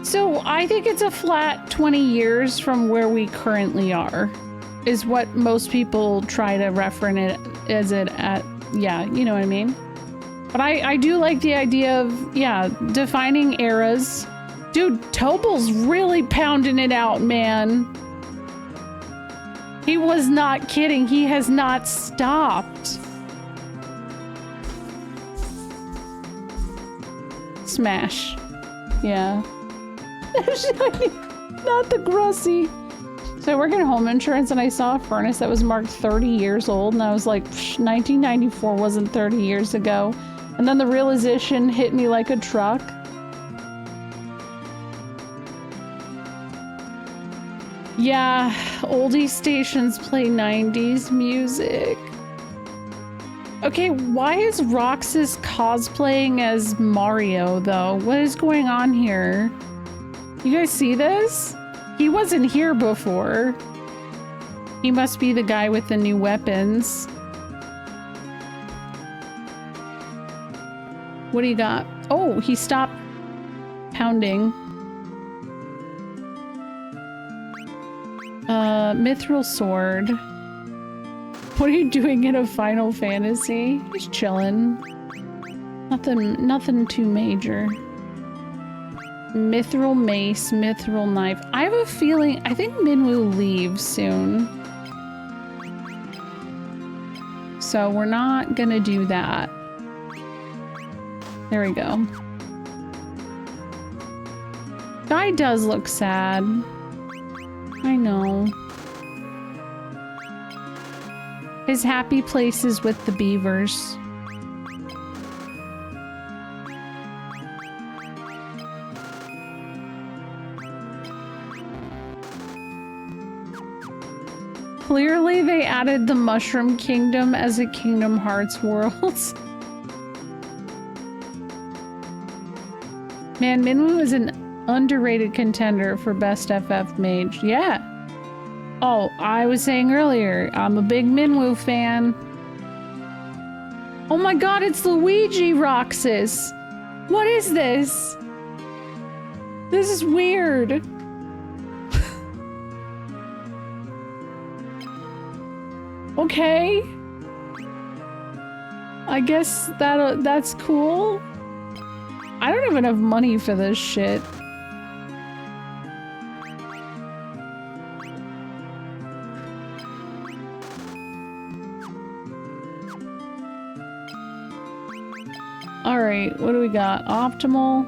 So I think it's a flat 20 years from where we currently are, is what most people try to reference it as it at, yeah, you know what I mean? But I do like the idea of, yeah, defining eras. Dude, Tobal's really pounding it out, man. He was not kidding. He has not stopped. Smash. Yeah. Not the Grussy. So I work in home insurance and I saw a furnace that was marked 30 years old and I was like, 1994 wasn't 30 years ago. And then the realization hit me like a truck. Yeah, oldie stations play 90s music. Okay, why is Roxas cosplaying as Mario though? What is going on here? You guys see this? He wasn't here before. He must be the guy with the new weapons. What do you got? Oh, he stopped pounding. Mithril sword. What are you doing in a Final Fantasy? He's chilling. Nothing too major. Mithril mace, mithril knife. I have a feeling, I think Minwu leaves soon. So we're not gonna do that. There we go. Guy does look sad. I know. His happy place is with the beavers. Clearly they added the Mushroom Kingdom as a Kingdom Hearts world. Man, Minwu is an underrated contender for Best FF Mage. Yeah. Oh, I was saying earlier, I'm a big Minwu fan. Oh my god, it's Luigi Roxas! What is this? This is weird. Okay. I guess that's cool. I don't have enough money for this shit. Alright, what do we got? Optimal.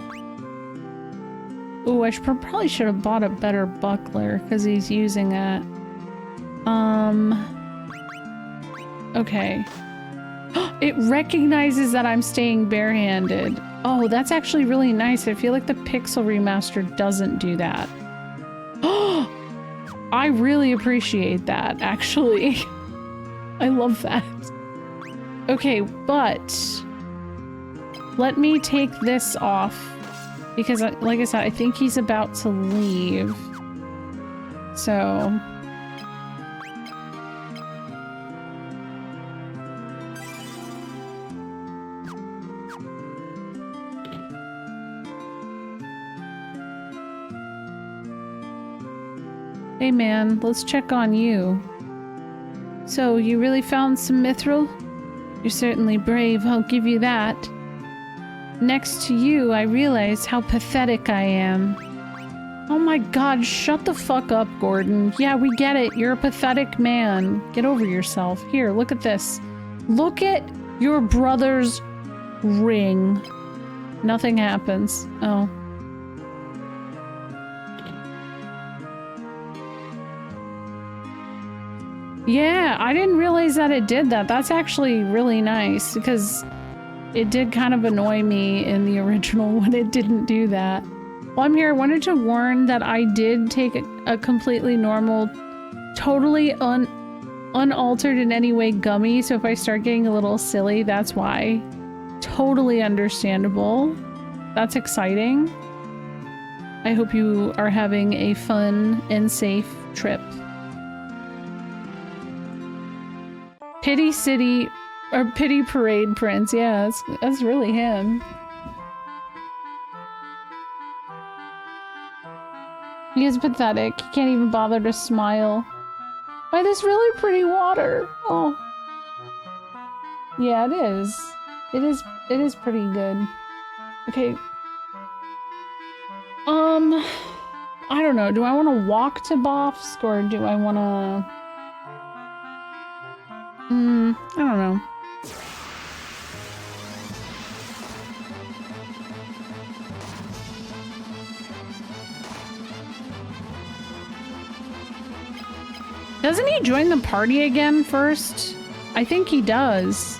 Ooh, I probably should have bought a better buckler because he's using it. Okay. It recognizes that I'm staying barehanded. Oh, that's actually really nice. I feel like the Pixel Remaster doesn't do that. Oh, I really appreciate that, actually. I love that. Okay, but let me take this off because, like I said, I think he's about to leave. So... Hey man, let's check on you. So, you really found some mithril? You're certainly brave, I'll give you that. Next to you, I realize how pathetic I am. Oh my god, shut the fuck up, Gordon. Yeah, we get it. You're a pathetic man. Get over yourself. Here, look at this. Look at your brother's ring. Nothing happens. Oh. Yeah, I didn't realize that it did that. That's actually really nice because it did kind of annoy me in the original when it didn't do that. While I'm here, I wanted to warn that I did take a completely normal, totally unaltered in any way gummy, so if I start getting a little silly, that's why. Totally understandable. That's exciting. I hope you are having a fun and safe trip. Pity City, or Pity Parade Prince, yeah, that's really him. He is pathetic. He can't even bother to smile. By this really pretty water. Oh. Yeah, it is. It is pretty good. Okay. I don't know. Do I want to walk to Bofsk or do I want to... I don't know. Doesn't he join the party again first? I think he does.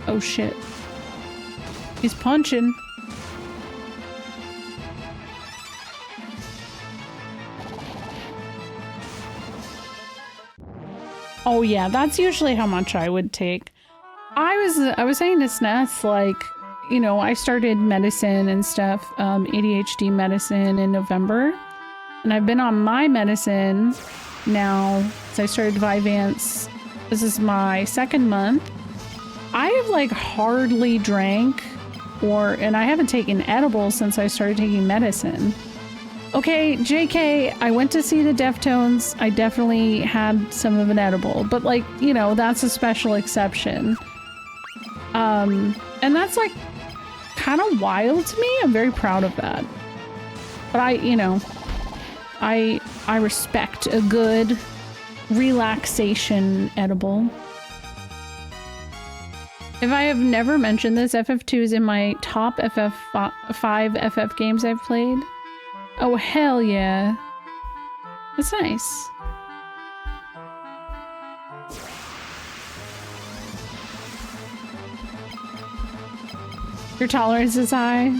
Oh shit. He's punching. Oh yeah, that's usually how much I would take. I was saying to Sness, like, you know, I started medicine and stuff, ADHD medicine in November. And I've been on my medicine now since I started Vyvanse. This is my 2nd month. I have like hardly drank and I haven't taken edibles since I started taking medicine. Okay, JK, I went to see the Deftones. I definitely had some of an edible, but like, you know, that's a special exception. And that's like kind of wild to me. I'm very proud of that. But I respect a good relaxation edible. If I have never mentioned this, FF2 is in my top FF5 FF games I've played. Oh, hell yeah. That's nice. Your tolerance is high.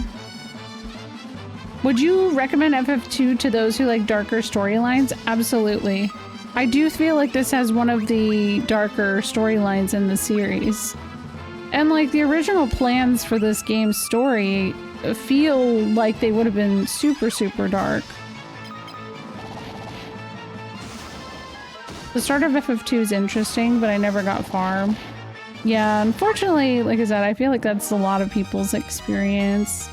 Would you recommend FF2 to those who like darker storylines? Absolutely. I do feel like this has one of the darker storylines in the series. And like the original plans for this game's story feel like they would have been super, super dark. The start of FF2 is interesting, but I never got far. Yeah, unfortunately, like I said, I feel like that's a lot of people's experience.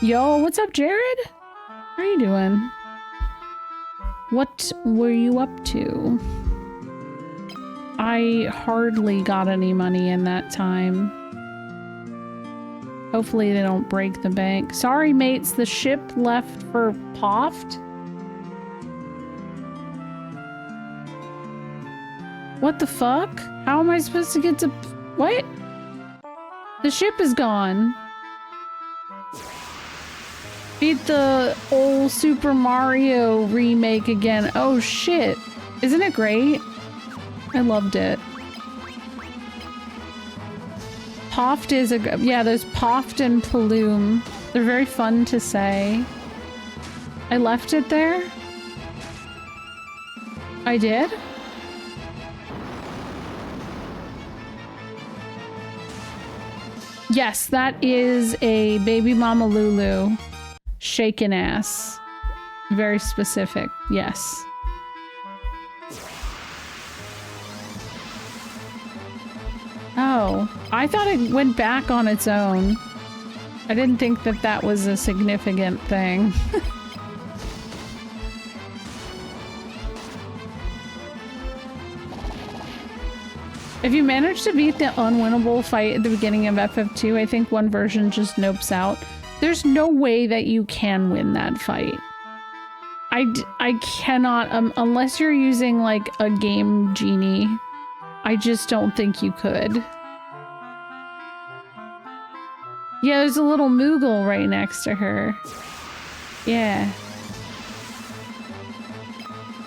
Yo, what's up, Jared? How are you doing? What were you up to? I hardly got any money in that time. Hopefully they don't break the bank. Sorry, mates, the ship left for Poft? What the fuck? How am I supposed to get to... What? The ship is gone. Beat the old Super Mario remake again. Oh shit. Isn't it great? I loved it. Poft is a... Yeah, there's Poft and Paloom. They're very fun to say. I left it there? I did? Yes, that is a baby mama Lulu. Shaken ass. Very specific, yes. Oh, I thought it went back on its own. I didn't think that that was a significant thing. If you manage to beat the unwinnable fight at the beginning of FF2, I think one version just nopes out. There's no way that you can win that fight. I cannot, unless you're using like a game genie, I just don't think you could. Yeah, there's a little Moogle right next to her. Yeah.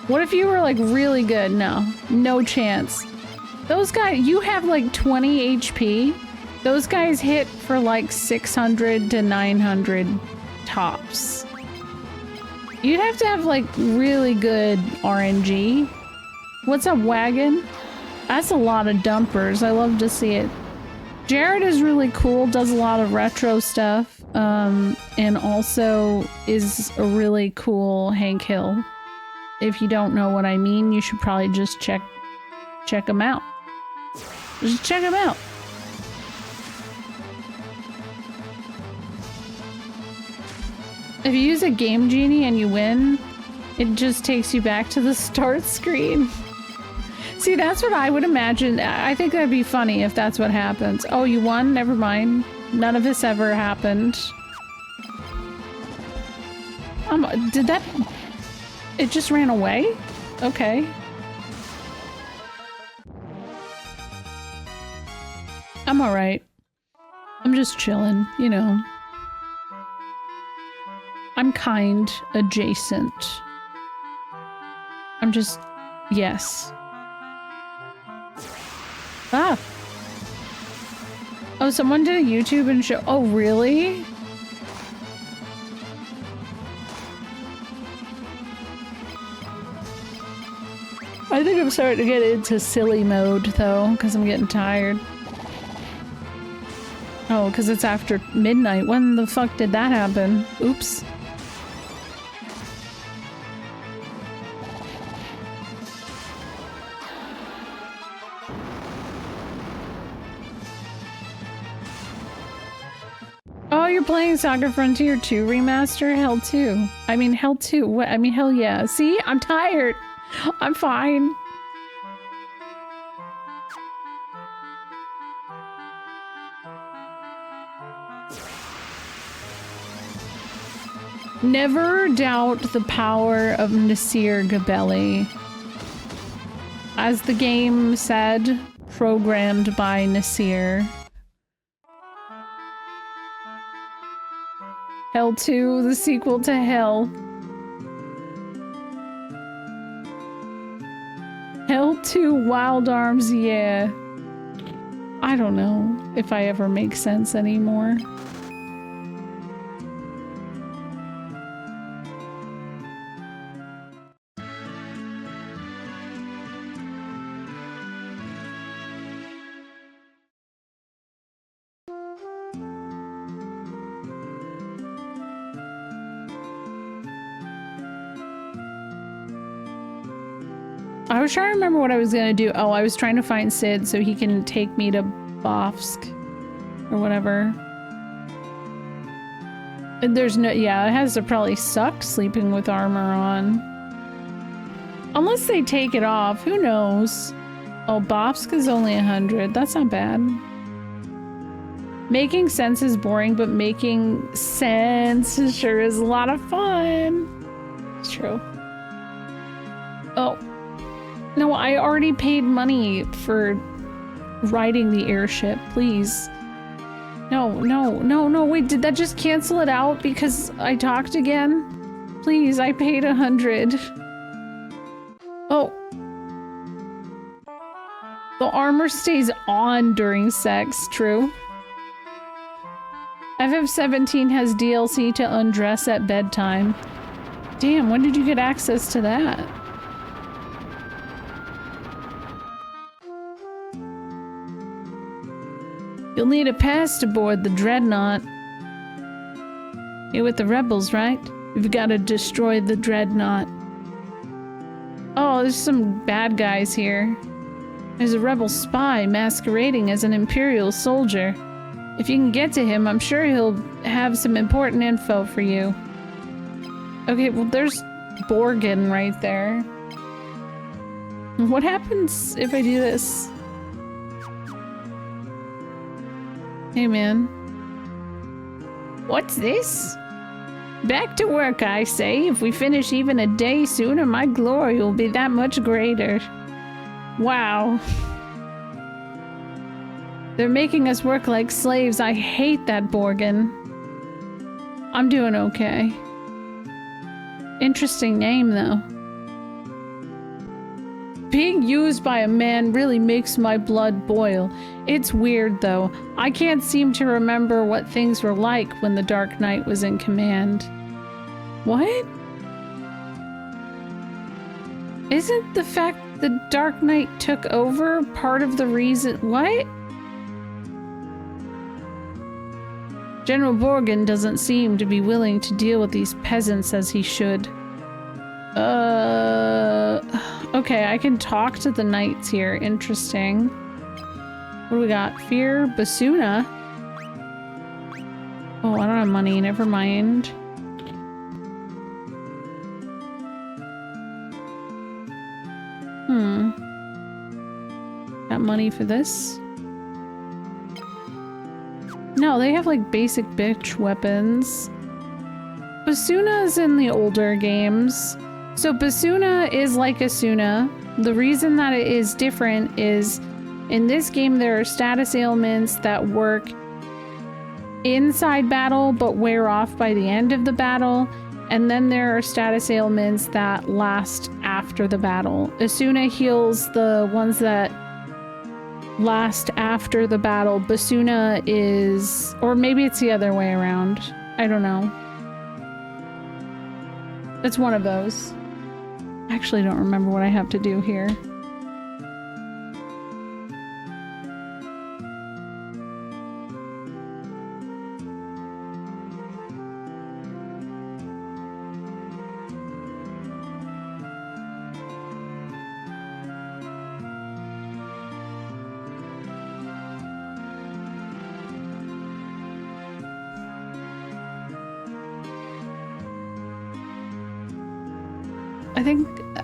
What if you were like really good? No, no chance. Those guys, you have like 20 HP. Those guys hit for like 600 to 900 tops. You'd have to have like really good RNG. What's up, Wagon? That's a lot of dumpers. I love to see it. Jared is really cool, does a lot of retro stuff, and also is a really cool Hank Hill. If you don't know what I mean, you should probably just check him out. Just check him out. If you use a game genie and you win, it just takes you back to the start screen. See, that's what I would imagine. I think that'd be funny if that's what happens. Oh, you won? Never mind. None of this ever happened. Did that... It just ran away? Okay. I'm alright. I'm just chilling, you know. I'm kind adjacent. I'm just... Yes. Ah! Oh, someone did a YouTube and show... Oh, really? I think I'm starting to get into silly mode, though, because I'm getting tired. Oh, because it's after midnight. When the fuck did that happen? Oops. Oh, you're playing Saga Frontier 2 Remaster? Hell 2. I mean, Hell 2. What? I mean, hell yeah. See? I'm tired. I'm fine. Never doubt the power of Nasir Gabelli. As the game said, programmed by Nasir. Hell 2, the sequel to Hell. Hell 2 Wild Arms, yeah. I don't know if I ever make sense anymore. I was trying to remember what I was gonna do. Oh, I was trying to find Sid so he can take me to Bofsk or whatever. And there's no, yeah, it has to probably suck sleeping with armor on. Unless they take it off, who knows? Oh, Bofsk is only 100. That's not bad. Making sense is boring, but making sense sure is a lot of fun. It's true. Oh. No, I already paid money for riding the airship, please. No, no, no, no, wait, did that just cancel it out because I talked again? Please, I paid 100. Oh. The armor stays on during sex, true. FF17 has DLC to undress at bedtime. Damn, when did you get access to that? You'll need a pass to board the dreadnought. You're with the rebels, right? You've got to destroy the dreadnought. Oh, there's some bad guys here. There's a rebel spy masquerading as an Imperial soldier. If you can get to him, I'm sure he'll have some important info for you. Okay, well there's Borgin right there. What happens if I do this? Hey man. What's this? Back to work, I say. If we finish even a day sooner, my glory will be that much greater. Wow. They're making us work like slaves. I hate that, Borgin. I'm doing okay. Interesting name, though. Being used by a man really makes my blood boil. It's weird, though. I can't seem to remember what things were like when the Dark Knight was in command. What? Isn't the fact the Dark Knight took over part of the reason— what? General Borgin doesn't seem to be willing to deal with these peasants as he should. Okay, I can talk to the knights here. Interesting. What do we got? Fear, Basuna. Oh, I don't have money. Never mind. Got money for this? No, they have like basic bitch weapons. Basuna is in the older games. So Basuna is like Asuna. The reason that it is different is in this game there are status ailments that work inside battle but wear off by the end of the battle. And then there are status ailments that last after the battle. Asuna heals the ones that last after the battle. Basuna is— or maybe it's the other way around. I don't know. It's one of those. I actually don't remember what I have to do here.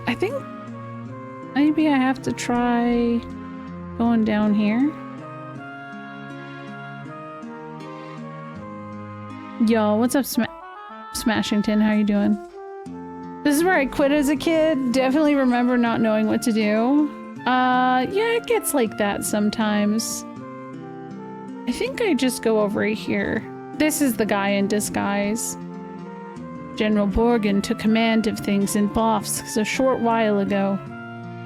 I think maybe I have to try going down here. Yo, what's up, Smashington? How you doing? This is where I quit as a kid. Definitely remember not knowing what to do. Yeah, it gets like that sometimes. I think I just go over here. This is the guy in disguise. General Borgin took command of things in Bofsk a short while ago.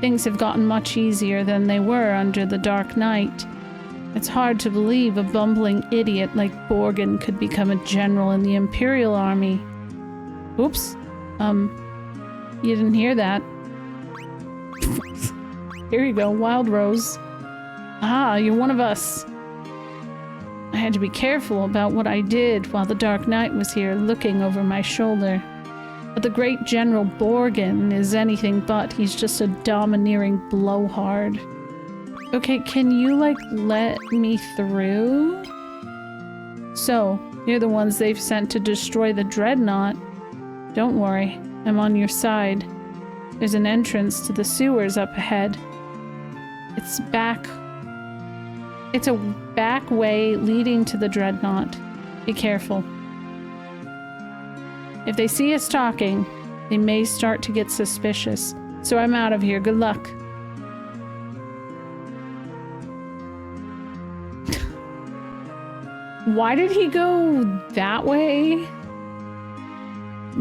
Things have gotten much easier than they were under the Dark Knight. It's hard to believe a bumbling idiot like Borgin could become a general in the Imperial Army. Oops. You didn't hear that. Here you go, Wild Rose. Ah, you're one of us. I had to be careful about what I did while the Dark Knight was here looking over my shoulder. But the great General Borgin is anything but. He's just a domineering blowhard. Okay, can you, like, let me through? So, you're the ones they've sent to destroy the Dreadnought. Don't worry, I'm on your side. There's an entrance to the sewers up ahead. It's a back way leading to the Dreadnought. Be careful. If they see us talking, they may start to get suspicious. So I'm out of here. Good luck. Why did he go that way?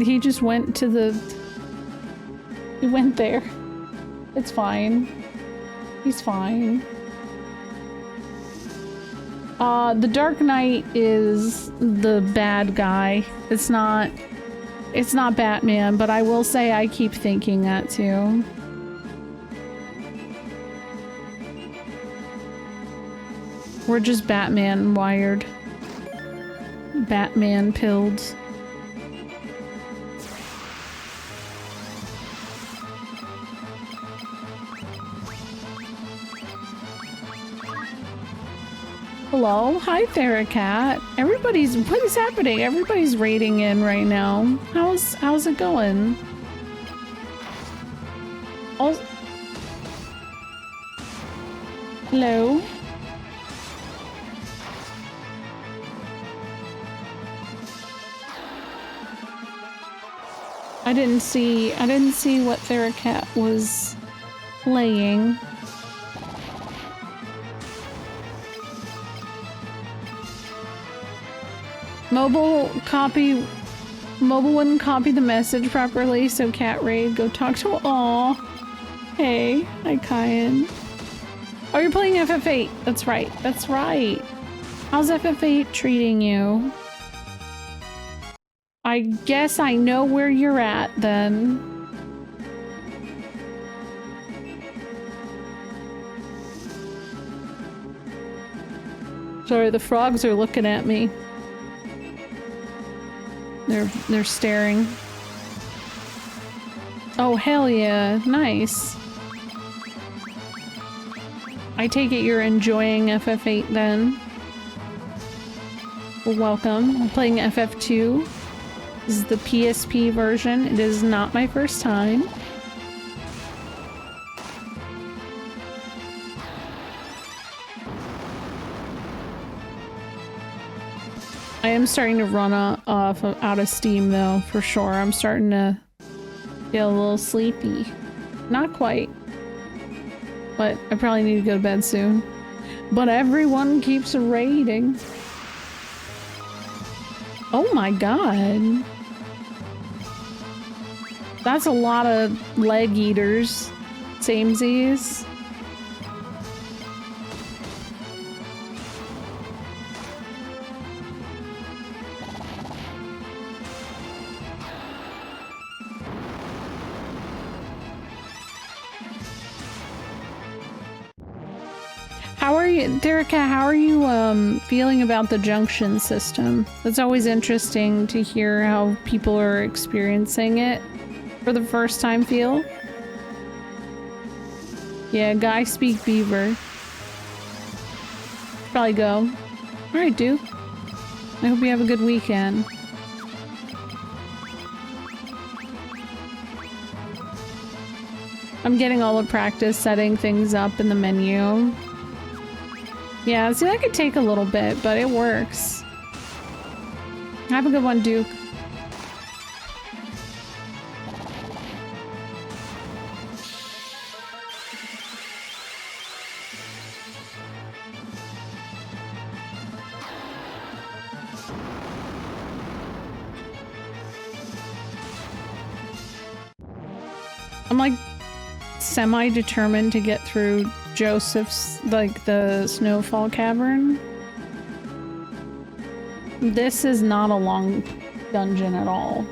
He just went to the... He went there. It's fine. He's fine. The Dark Knight is the bad guy. It's not Batman, but I will say I keep thinking that too. We're just Batman wired. Batman pilled. Hello? Hi, Theracat. Everybody's... What is happening? Everybody's raiding in right now. How's it going? Oh... Hello? I didn't see what Theracat was playing. Mobile wouldn't copy the message properly, so cat raid, go talk to— Aw. Hey, hi Kyan. Oh, you're playing FF8. That's right, that's right. How's FF8 treating you? I guess I know where you're at then. Sorry, the frogs are looking at me. They're staring. Oh, hell yeah. Nice. I take it you're enjoying FF8 then. Well, welcome. I'm playing FF2. This is the PSP version. It is not my first time. I am starting to run out of steam though, for sure. I'm starting to feel a little sleepy. Not quite. But I probably need to go to bed soon. But everyone keeps raiding. Oh my god. That's a lot of leg eaters. Samesies. How are you, Derica, how are you feeling about the junction system? It's always interesting to hear how people are experiencing it for the first time feel. Yeah, guy speak beaver. Probably go. Alright, Duke. I hope you have a good weekend. I'm getting all the practice setting things up in the menu. Yeah, see, that could take a little bit, but it works. Have a good one, Duke. I'm like semi-determined to get through Joseph's, like, the Snowfall Cavern. This is not a long dungeon at all.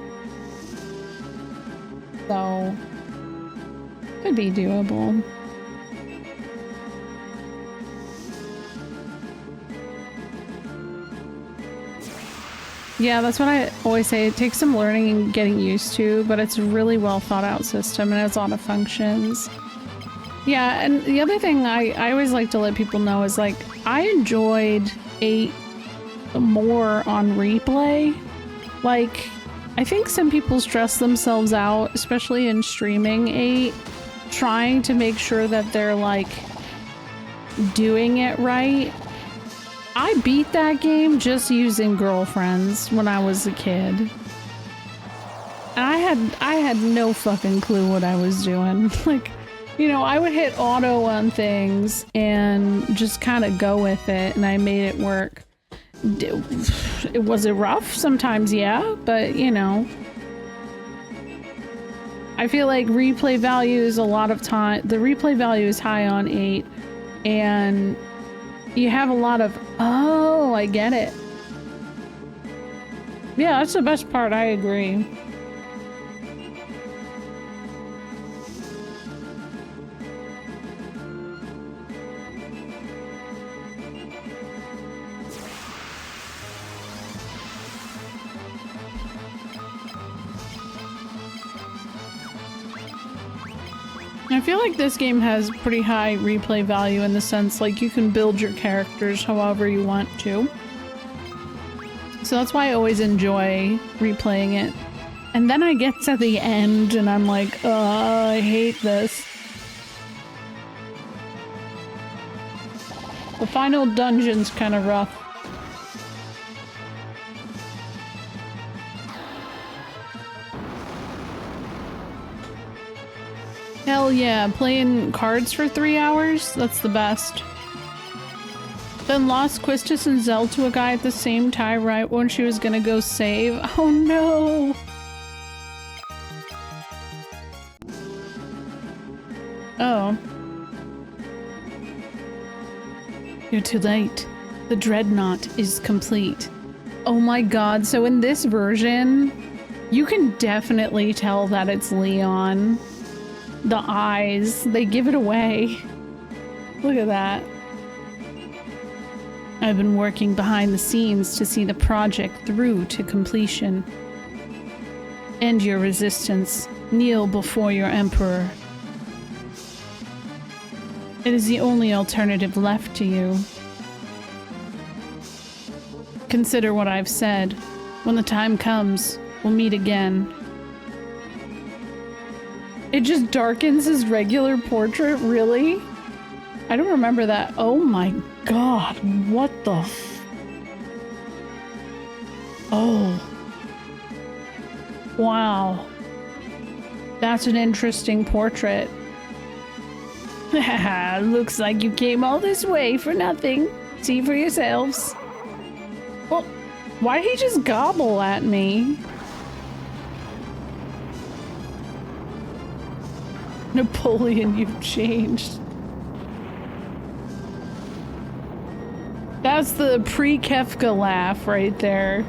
So, could be doable. Yeah, that's what I always say. It takes some learning and getting used to, but it's a really well thought out system and it has a lot of functions. Yeah, and the other thing I always like to let people know is, like, I enjoyed 8 more on replay. Like, I think some people stress themselves out, especially in streaming 8, trying to make sure that they're, like, doing it right. I beat that game just using girlfriends when I was a kid. And I had no fucking clue what I was doing. Like, you know, I would hit auto on things and just kind of go with it, and I made it work. Was it rough? Sometimes, yeah, but you know. I feel like replay value is a lot of time. The replay value is high on 8, and you have a lot of, oh, I get it. Yeah, that's the best part, I agree. I feel like this game has pretty high replay value in the sense like you can build your characters however you want to. So that's why I always enjoy replaying it. And then I get to the end and I'm like, I hate this. The final dungeon's kind of rough. Hell yeah, playing cards for 3 hours? That's the best. Then lost Quistis and Zell to a guy at the same time right when she was gonna go save. Oh no! Oh. You're too late. The dreadnought is complete. Oh my god, so in this version, you can definitely tell that it's Leon. The eyes, they give it away. Look at that. I've been working behind the scenes to see the project through to completion. End your resistance. Kneel before your emperor. It is the only alternative left to you. Consider what I've said. When the time comes, we'll meet again. It just darkens his regular portrait, really? I don't remember that. Oh my god, what the Oh. Wow. That's an interesting portrait. Haha, looks like you came all this way for nothing. See for yourselves. Well, why did he just gobble at me? Napoleon, you've changed. That's the pre-Kefka laugh right there.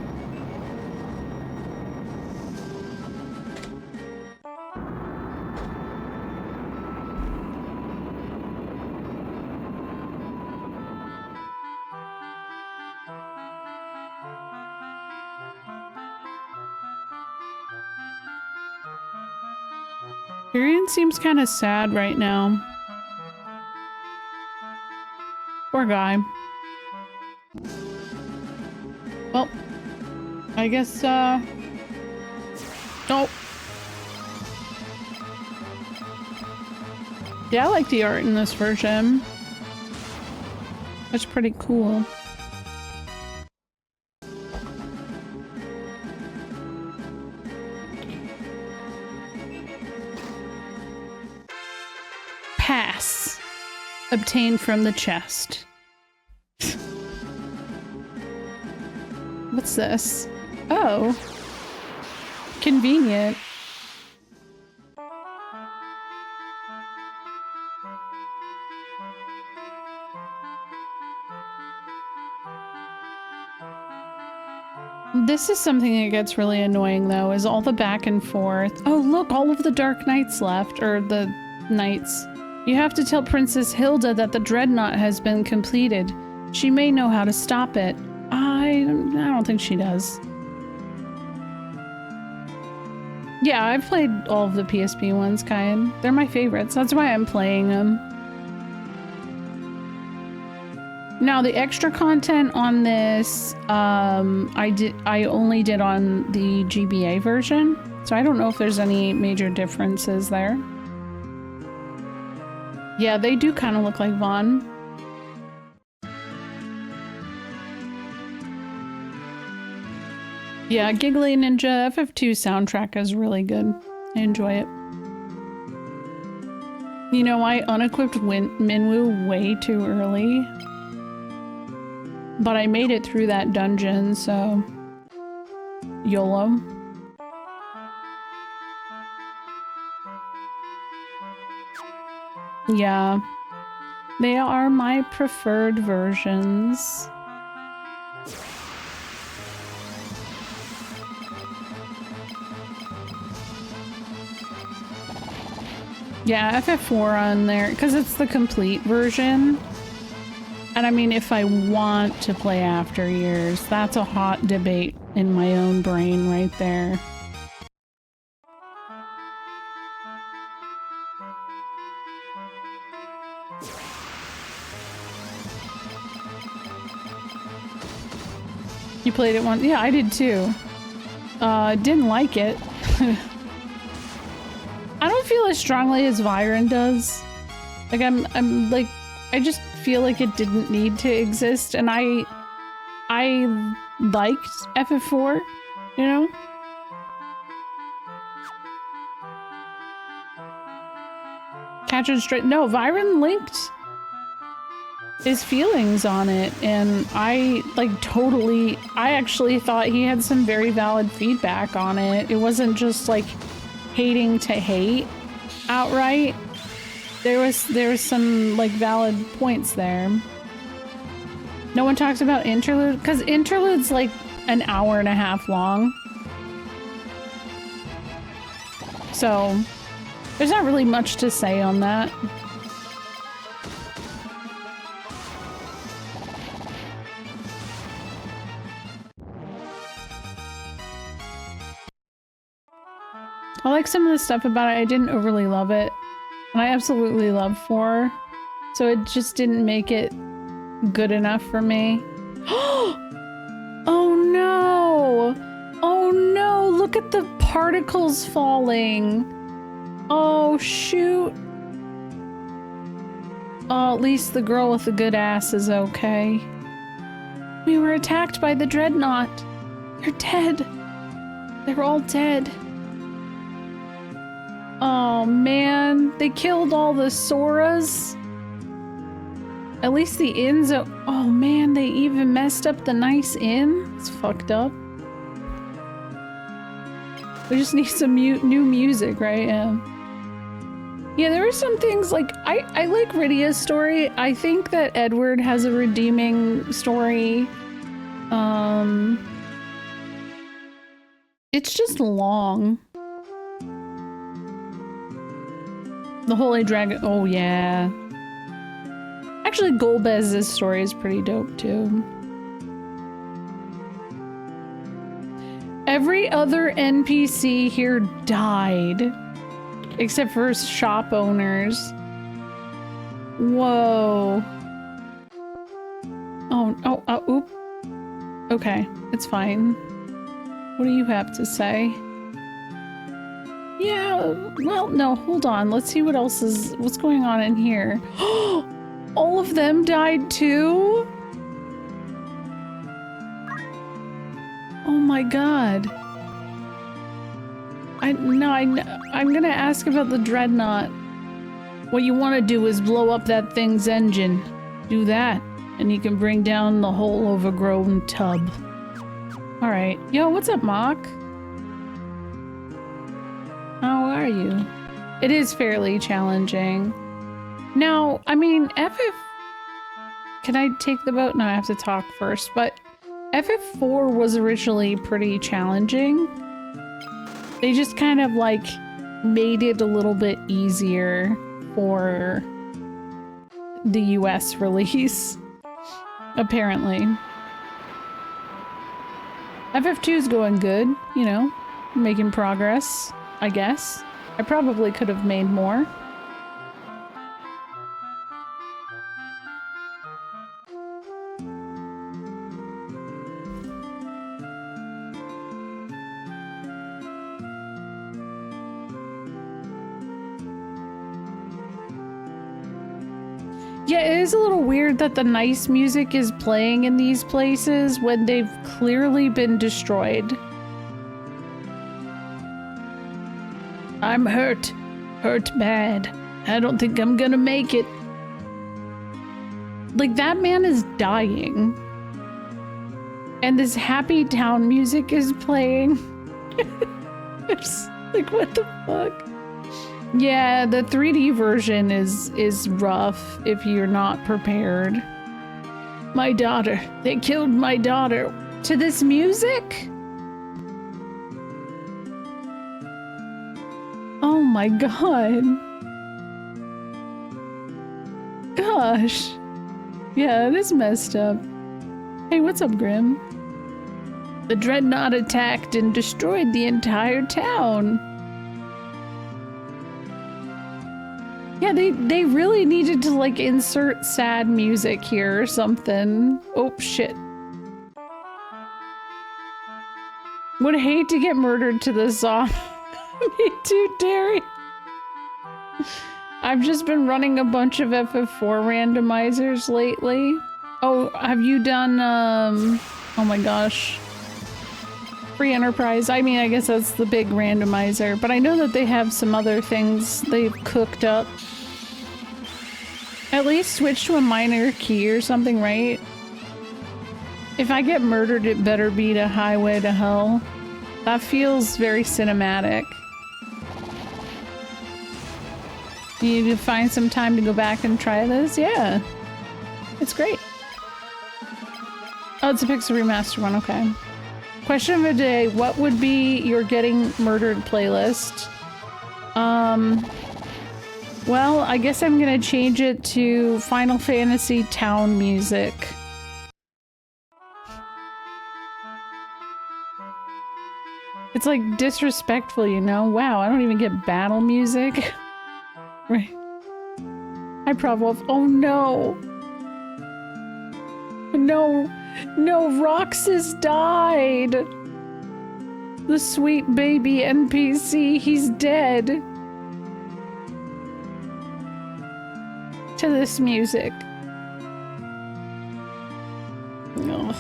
Firion seems kind of sad right now. Poor guy. Well, I guess, oh. Yeah, I like the art in this version. That's pretty cool. Pass. Obtained from the chest. What's this? Oh. Convenient. This is something that gets really annoying though, is all the back and forth. Oh look, all of the Dark Knights left, or the Knights. You have to tell Princess Hilda that the dreadnought has been completed. She may know how to stop it. I don't think she does. Yeah, I've played all of the PSP ones, Kyan. They're my favorites. That's why I'm playing them. Now, the extra content on this, I only did on the GBA version, so I don't know if there's any major differences there. Yeah, they do kind of look like Vaughn. Yeah, Giggly Ninja FF2 soundtrack is really good. I enjoy it. You know, I unequipped Minwoo way too early. But I made it through that dungeon, so... YOLO. Yeah. They are my preferred versions. Yeah, FF4 on there, because it's the complete version. And I mean, if I want to play After Years, that's a hot debate in my own brain right there. You played it once? Yeah, I did too. Didn't like it. I don't feel as strongly as Viren does. Like I'm like, I just feel like it didn't need to exist, and I liked FF4, you know? Catch and straight. No, Viren linked his feelings on it, and I actually thought he had some very valid feedback on it. It wasn't just like hating to hate outright. There was some like valid points there. No one talks about interlude because interlude's like an hour and a half long. So there's not really much to say on that. I like some of the stuff about it. I didn't overly love it. And I absolutely love 4. So it just didn't make it good enough for me. Oh no! Oh no! Look at the particles falling! Oh shoot! Oh, at least the girl with the good ass is okay. We were attacked by the dreadnought. They're dead. They're all dead. Oh man, they killed all the Soras. At least the inn's oh man, they even messed up the nice inn. It's fucked up. We just need some new music, right? Yeah, there were some things like I like Rydia's story. I think that Edward has a redeeming story. It's just long. The Holy Dragon. Oh yeah. Actually, Golbez's story is pretty dope too. Every other NPC here died. Except for shop owners. Whoa. Oop. Okay, it's fine. What do you have to say? Yeah, well, no, hold on. Let's see what's going on in here. All of them died too? Oh my god. I'm gonna ask about the dreadnought. What you want to do is blow up that thing's engine. Do that, and you can bring down the whole overgrown tub. Alright. Yo, what's up, Mock? How are you? It is fairly challenging. Now, I mean, Can I take the boat? No, I have to talk first, but FF4 was originally pretty challenging. They just kind of like made it a little bit easier for the US release, apparently. FF2 is going good, you know, making progress, I guess. I probably could have made more. Yeah, it is a little weird that the nice music is playing in these places when they've clearly been destroyed. I'm hurt bad. I don't think I'm gonna make it. Like, that man is dying. And this happy town music is playing. It's like, what the fuck? Yeah, the 3D version is rough if you're not prepared. My daughter. They killed my daughter. To this music? Oh my god. Gosh. Yeah, it is messed up. Hey, what's up, Grim? The dreadnought attacked and destroyed the entire town. Yeah, they really needed to, like, insert sad music here or something. Oh, shit. Would hate to get murdered to this song. Me too, Terry. I've just been running a bunch of FF4 randomizers lately. Oh, have you done, oh my gosh. Free Enterprise. I mean, I guess that's the big randomizer, but I know that they have some other things they've cooked up. At least switch to a minor key or something, right? If I get murdered, it better be to Highway to Hell. That feels very cinematic. You need to find some time to go back and try this? Yeah. It's great. Oh, it's a Pixel Remaster one, okay. Question of the day, what would be your Getting Murdered playlist? Well, I guess I'm gonna change it to Final Fantasy Town music. It's like disrespectful, you know? Wow, I don't even get battle music. Right. Hi, Pravov. Oh no! No! No, Roxas died! The sweet baby NPC, he's dead. To this music. Ugh.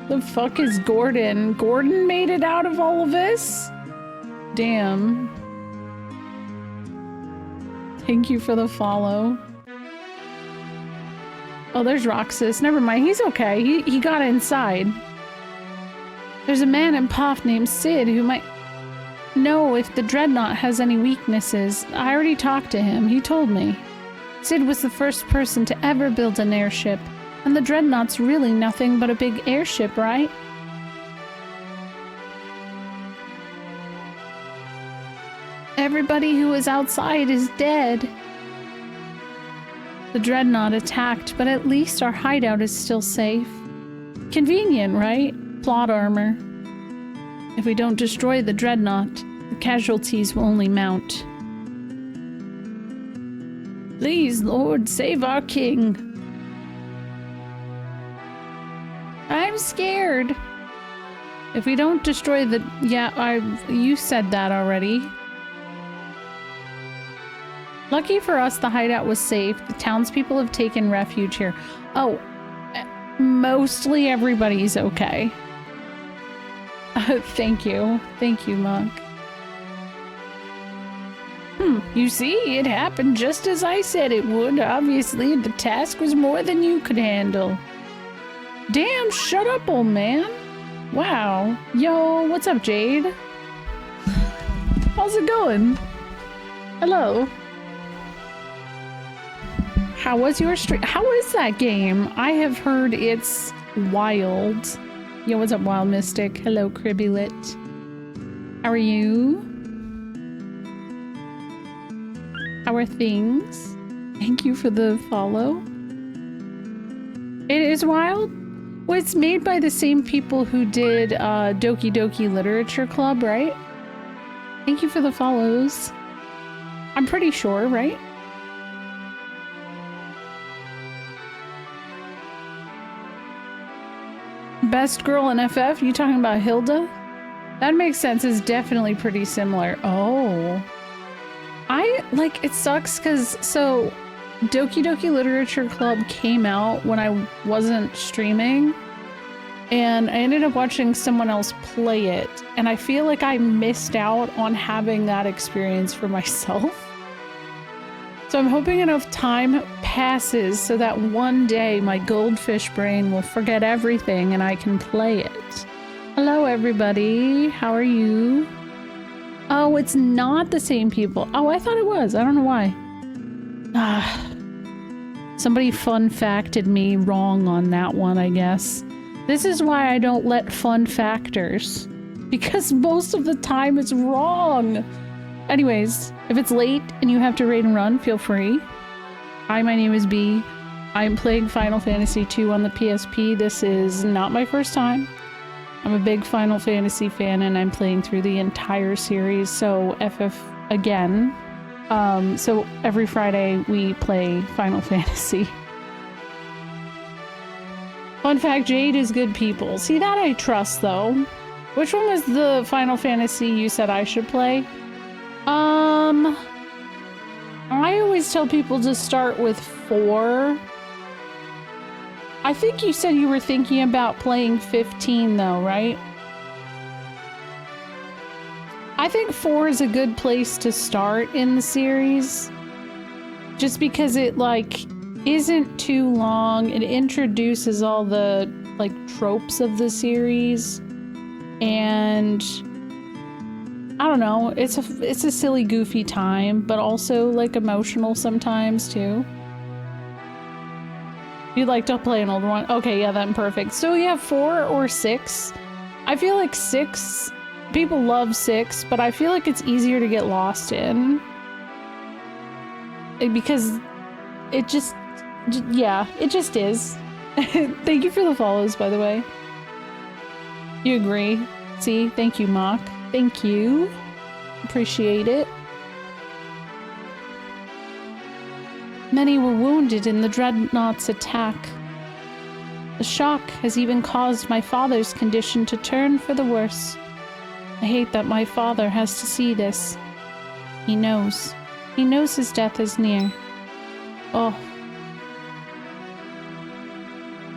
The fuck is Gordon? Gordon made it out of all of this? Damn. Thank you for the follow. Oh, there's Roxas. Never mind, he's okay. He got inside. There's a man in Poff named Sid who might know if the Dreadnought has any weaknesses. I already talked to him. He told me. Sid was the first person to ever build an airship, and the Dreadnought's really nothing but a big airship, right? Everybody who was outside is dead. The Dreadnought attacked, but at least our hideout is still safe. Convenient, right? Plot armor. If we don't destroy the Dreadnought, the casualties will only mount. Please, Lord, save our king. I'm scared. If we don't destroy the... Yeah, you said that already. Lucky for us, the hideout was safe. The townspeople have taken refuge here. Oh, mostly everybody's okay. Thank you. Thank you, Monk. You see, it happened just as I said it would. Obviously, the task was more than you could handle. Damn, shut up, old man. Wow. Yo, what's up, Jade? How's it going? Hello. How was your stream? How is that game? I have heard it's wild. Yo, what's up, Wild Mystic? Hello, Cribbylit. How are you? How are things? Thank you for the follow. It is wild? Well, it's made by the same people who did Doki Doki Literature Club, right? Thank you for the follows. I'm pretty sure, right? Best girl in FF? You talking about Hilda? That makes sense. It's definitely pretty similar. Oh. It sucks because, so, Doki Doki Literature Club came out when I wasn't streaming, and I ended up watching someone else play it, and I feel like I missed out on having that experience for myself. So I'm hoping enough time passes so that one day my goldfish brain will forget everything and I can play it. Hello, everybody. How are you? Oh, it's not the same people. Oh, I thought it was. I don't know why. Somebody fun facted me wrong on that one, I guess. This is why I don't let fun factors. Because most of the time it's wrong. Anyways, if it's late and you have to raid and run, feel free. Hi, my name is B. I'm playing Final Fantasy II on the PSP. This is not my first time. I'm a big Final Fantasy fan and I'm playing through the entire series, so FF again. So every Friday we play Final Fantasy. Fun fact, Jade is good people. See, that I trust, though. Which one was the Final Fantasy you said I should play? I always tell people to start with 4. I think you said you were thinking about playing 15 though, right? I think 4 is a good place to start in the series. Just because it, like, isn't too long. It introduces all the, like, tropes of the series. And I don't know, it's a silly, goofy time, but also, like, emotional sometimes, too. You'd like to play an older one? Okay, yeah, then perfect. So you have 4 or 6. I feel like 6, people love 6, but I feel like it's easier to get lost in. Because it just, yeah, it just is. Thank you for the follows, by the way. You agree? See? Thank you, Mock. Thank you. Appreciate it. Many were wounded in the Dreadnought's attack. The shock has even caused my father's condition to turn for the worse. I hate that my father has to see this. He knows. He knows his death is near. Oh.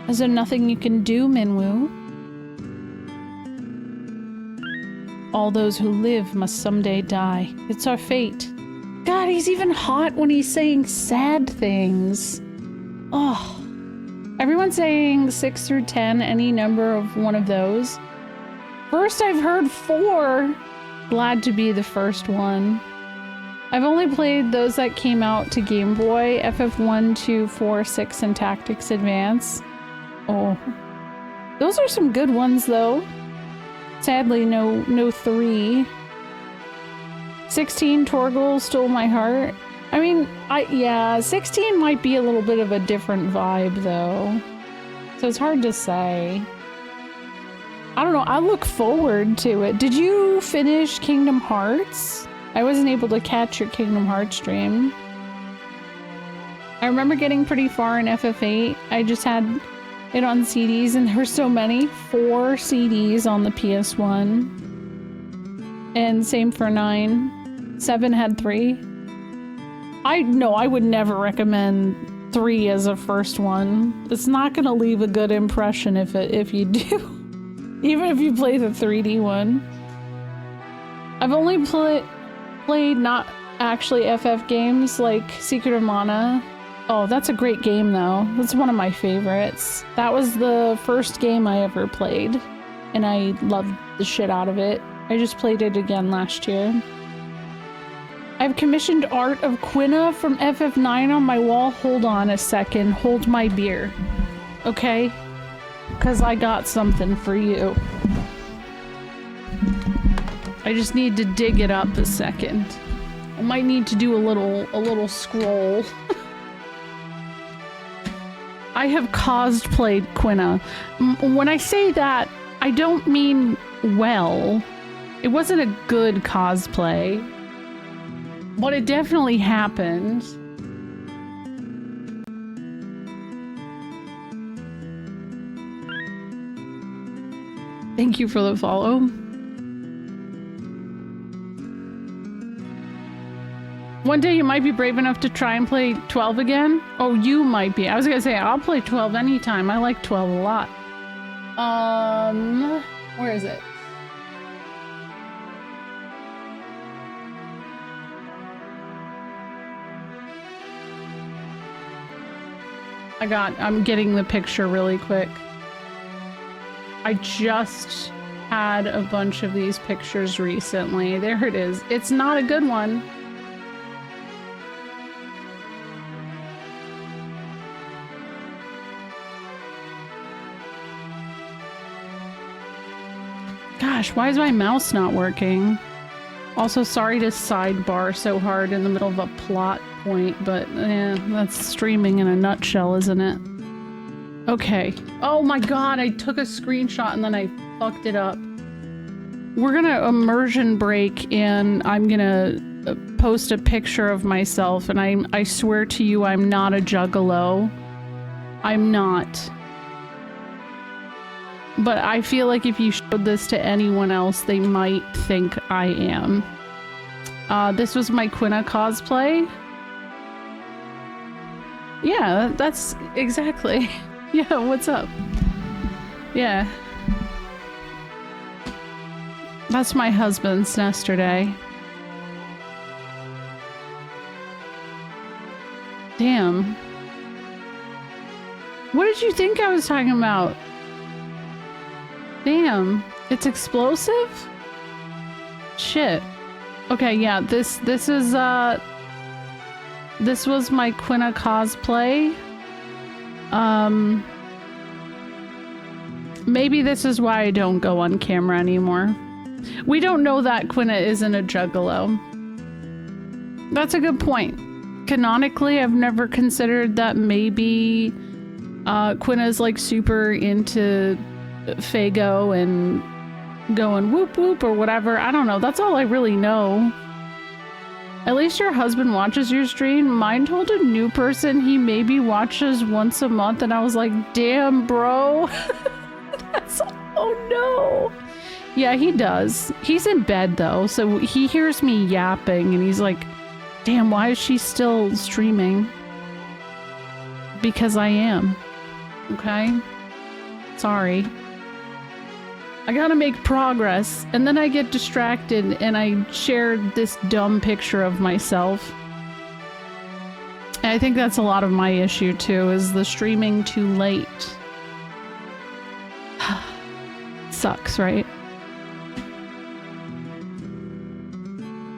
Is there nothing you can do, Minwoo? All those who live must someday die. It's our fate. God, he's even hot when he's saying sad things. Oh. Everyone's saying 6 through 10, any number of one of those. First I've heard 4. Glad to be the first one. I've only played those that came out to Game Boy, FF1, 2, 4, 6, and Tactics Advance. Oh. Those are some good ones, though. Sadly, no 3. 16, Torgal stole my heart. I mean, yeah, 16 might be a little bit of a different vibe, though. So it's hard to say. I don't know, I look forward to it. Did you finish Kingdom Hearts? I wasn't able to catch your Kingdom Hearts stream. I remember getting pretty far in FF8. I just had it on CDs, and there were so many. 4 CDs on the PS1. And same for 9. 7 had 3. I would never recommend 3 as a first one. It's not gonna leave a good impression if you do. Even if you play the 3D one. I've only played not actually FF games like Secret of Mana. Oh, that's a great game though. That's one of my favorites. That was the first game I ever played, and I loved the shit out of it. I just played it again last year. I've commissioned art of Quina from FF9 on my wall. Hold on a second. Hold my beer. Okay? Because I got something for you. I just need to dig it up a second. I might need to do a little scroll. I have cosplayed Quina. When I say that, I don't mean well. It wasn't a good cosplay. But it definitely happened. Thank you for the follow. One day you might be brave enough to try and play 12 again. Oh, you might be. I was gonna say, I'll play 12 anytime. I like 12 a lot. Where is it? I'm getting the picture really quick. I just had a bunch of these pictures recently. There it is. It's not a good one. Gosh, why is my mouse not working? Also, sorry to sidebar so hard in the middle of a plot point, but that's streaming in a nutshell, isn't it? Okay. Oh my god, I took a screenshot and then I fucked it up. We're gonna immersion break, and I'm gonna post a picture of myself, and I swear to you I'm not a juggalo. I'm not. But I feel like if you showed this to anyone else, they might think I am. This was my Quina cosplay. Yeah, that's exactly. Yeah, what's up? Yeah. That's my husband's yesterday. Damn. What did you think I was talking about? Damn. It's explosive? Shit. Okay, yeah, this is this was my Quina cosplay. Maybe this is why I don't go on camera anymore. We don't know that Quina isn't a juggalo. That's a good point. Canonically, I've never considered that maybe Quina's like super into Fago and going whoop whoop or whatever. I don't know. That's all I really know. At least your husband watches your stream. Mine told a new person he maybe watches once a month, and I was like, damn, bro. That's, oh no. Yeah, he does. He's in bed though, so he hears me yapping and he's like, damn, why is she still streaming? Because I am. Okay? Sorry. I gotta make progress, and then I get distracted and I share this dumb picture of myself. And I think that's a lot of my issue too, is the streaming too late. Sucks, right?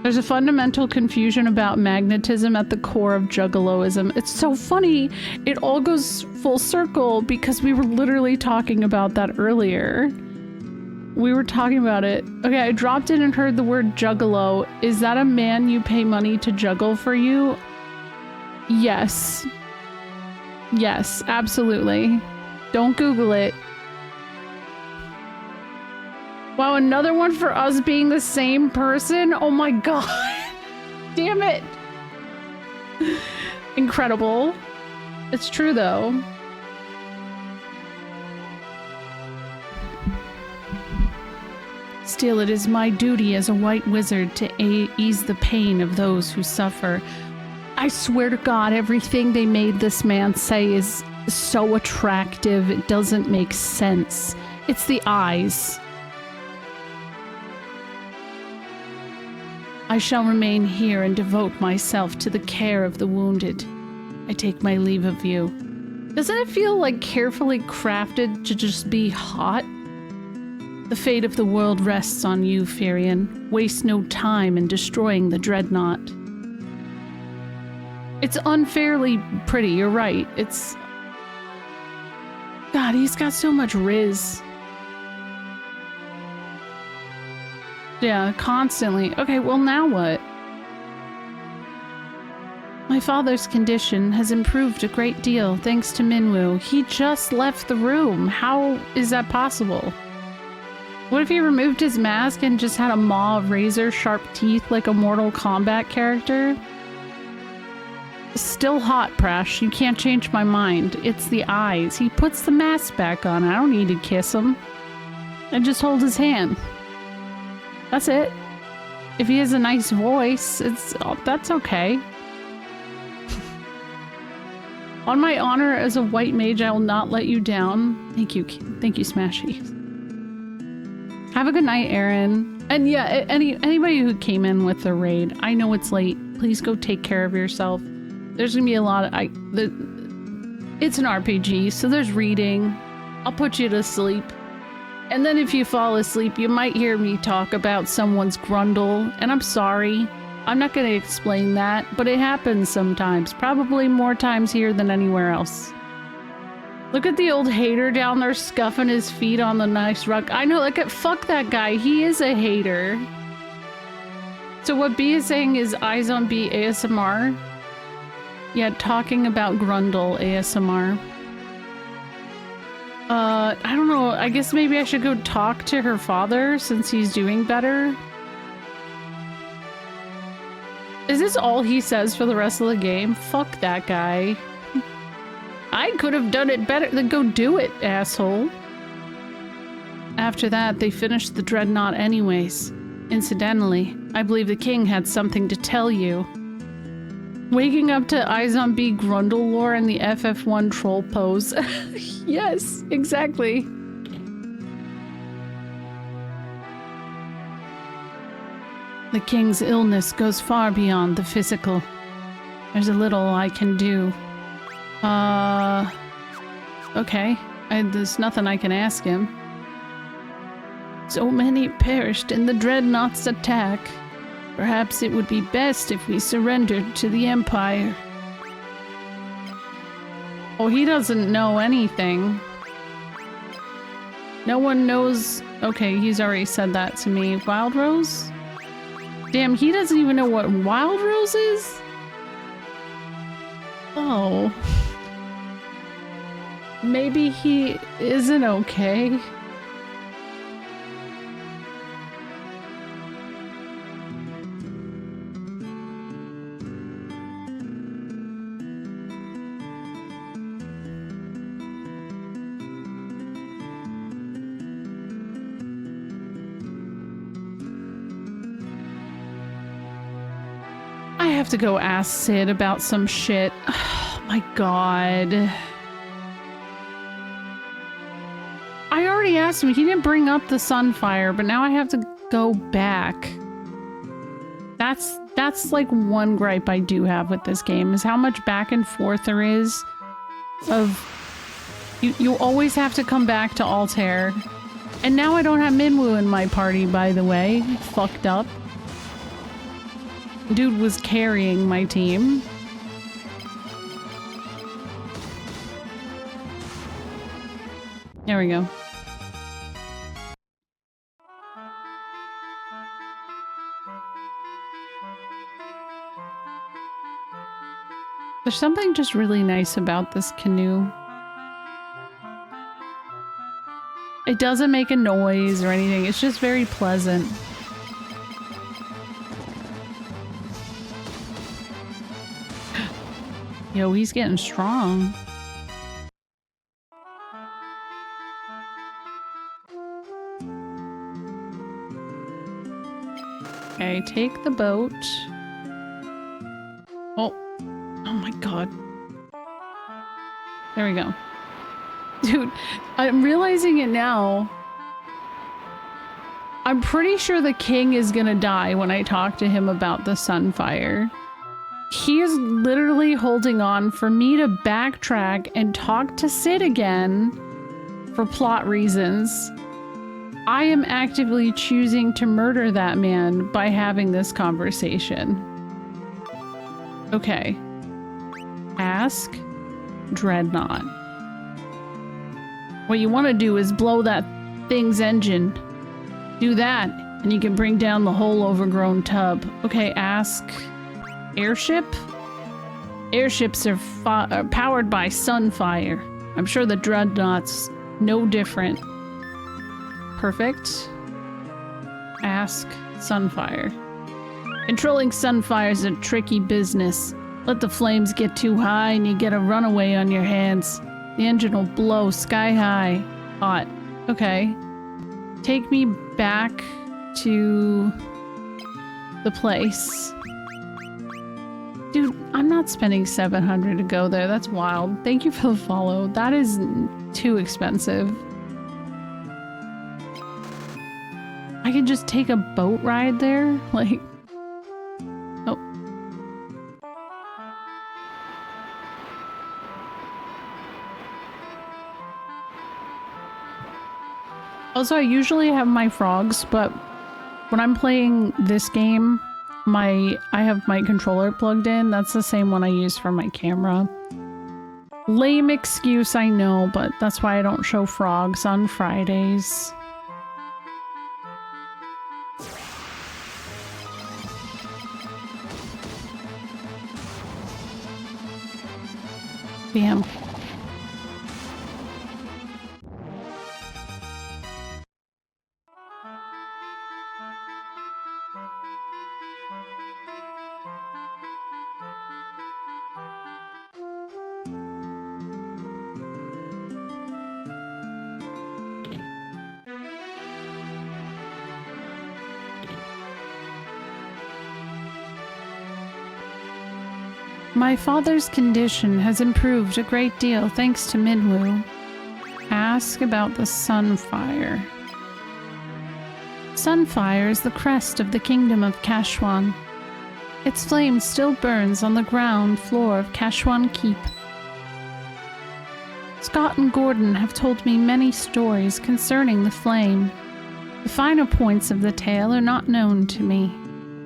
There's a fundamental confusion about magnetism at the core of juggaloism. It's so funny. It all goes full circle because we were literally talking about that earlier. We were talking about it. Okay, I dropped in and heard the word juggalo. Is that a man you pay money to juggle for you? Yes. Yes, absolutely. Don't Google it. Wow, another one for us being the same person? Oh my god. Damn it. Incredible. It's true though. Still, it is my duty as a white wizard to ease the pain of those who suffer. I swear to God, everything they made this man say is so attractive, it doesn't make sense. It's the eyes. I shall remain here and devote myself to the care of the wounded. I take my leave of you. Doesn't it feel like carefully crafted to just be hot? The fate of the world rests on you, Firion. Waste no time in destroying the dreadnought. It's unfairly pretty, you're right. It's... God, he's got so much riz. Yeah, constantly. Okay, well now what? My father's condition has improved a great deal thanks to Minwoo. He just left the room. How is that possible? What if he removed his mask and just had a maw of razor-sharp teeth like a Mortal Kombat character? Still hot, Prash. You can't change my mind. It's the eyes. He puts the mask back on. I don't need to kiss him. I just hold his hand. That's it. If he has a nice voice, that's okay. On my honor as a white mage, I will not let you down. Thank you, Smashy. Have a good night, Aaron. And yeah, anybody who came in with the raid, I know it's late. Please go take care of yourself. There's gonna be a lot of it's an RPG, so there's reading. I'll put you to sleep. And then if you fall asleep, you might hear me talk about someone's grundle, and I'm sorry. I'm not going to explain that, but it happens sometimes. Probably more times here than anywhere else. Look at the old hater down there scuffing his feet on the nice rug. I know, like, fuck that guy. He is a hater. So what B is saying is Eyes on B ASMR. Yeah, talking about grundle ASMR. I don't know. I guess maybe I should go talk to her father since he's doing better. Is this all he says for the rest of the game? Fuck that guy. I could have done it better. Then go do it, asshole. After that, they finished the dreadnought anyways. Incidentally, I believe the king had something to tell you. Waking up to iZombie Grundle lore and the FF1 troll pose. Yes, exactly. The king's illness goes far beyond the physical. There's a little I can do. Okay. There's nothing I can ask him. So many perished in the Dreadnought's attack. Perhaps it would be best if we surrendered to the Empire. Oh, he doesn't know anything. No one knows... Okay, he's already said that to me. Wild Rose? Damn, he doesn't even know what Wild Rose is? Oh. Maybe he isn't okay. I have to go ask Sid about some shit. Oh my god. I already asked him. He didn't bring up the Sunfire, but now I have to go back. That's like one gripe I do have with this game, is how much back and forth there is of... You always have to come back to Altair. And now I don't have Minwoo in my party, by the way. Fucked up. Dude was carrying my team. There we go. There's something just really nice about this canoe. It doesn't make a noise or anything. It's just very pleasant. Yo, he's getting strong. Okay, take the boat. Oh my god. There we go. Dude, I'm realizing it now. I'm pretty sure the king is gonna die when I talk to him about the Sunfire. He is literally holding on for me to backtrack and talk to Sid again for plot reasons. I am actively choosing to murder that man by having this conversation. Okay. Ask Dreadnought. What you want to do is blow that thing's engine. Do that, and you can bring down the whole overgrown tub. Okay, ask... Airship? Airships are powered by Sunfire. I'm sure the Dreadnought's no different. Perfect. Ask Sunfire. Controlling Sunfire is a tricky business. Let the flames get too high and you get a runaway on your hands. The engine will blow sky high. Hot. Okay. Take me back to the place. Dude, I'm not spending 700 to go there. That's wild. Thank you for the follow. That is too expensive. I can just take a boat ride there? Like... Oh. Also, I usually have my frogs, but when I'm playing this game, I have my controller plugged in. That's the same one I use for my camera. Lame excuse, I know, but that's why I don't show frogs on Fridays. Bam. My father's condition has improved a great deal thanks to Minwu. Ask about the Sunfire. Sunfire is the crest of the kingdom of Kashwan. Its flame still burns on the ground floor of Kashwan Keep. Scott and Gordon have told me many stories concerning the flame. The finer points of the tale are not known to me.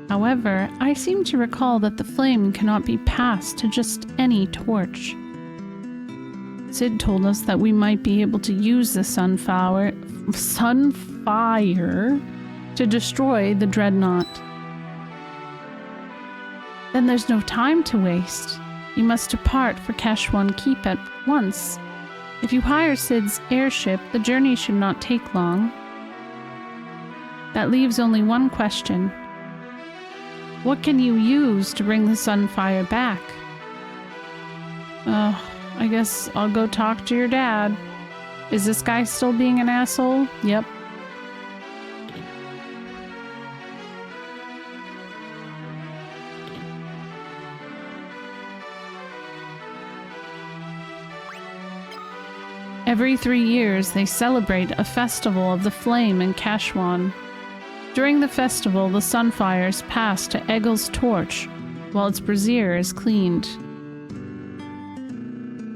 However, I seem to recall that the flame cannot be passed to just any torch. Sid told us that we might be able to use the Sunfire to destroy the Dreadnought. Then there's no time to waste. You must depart for Kashwan Keep at once. If you hire Sid's airship, the journey should not take long. That leaves only one question. What can you use to bring the Sunfire back? I guess I'll go talk to your dad. Is this guy still being an asshole? Yep. Every 3 years, they celebrate a festival of the flame in Kashwan. During the festival, the Sunfires pass to Eggel's torch, while its brazier is cleaned.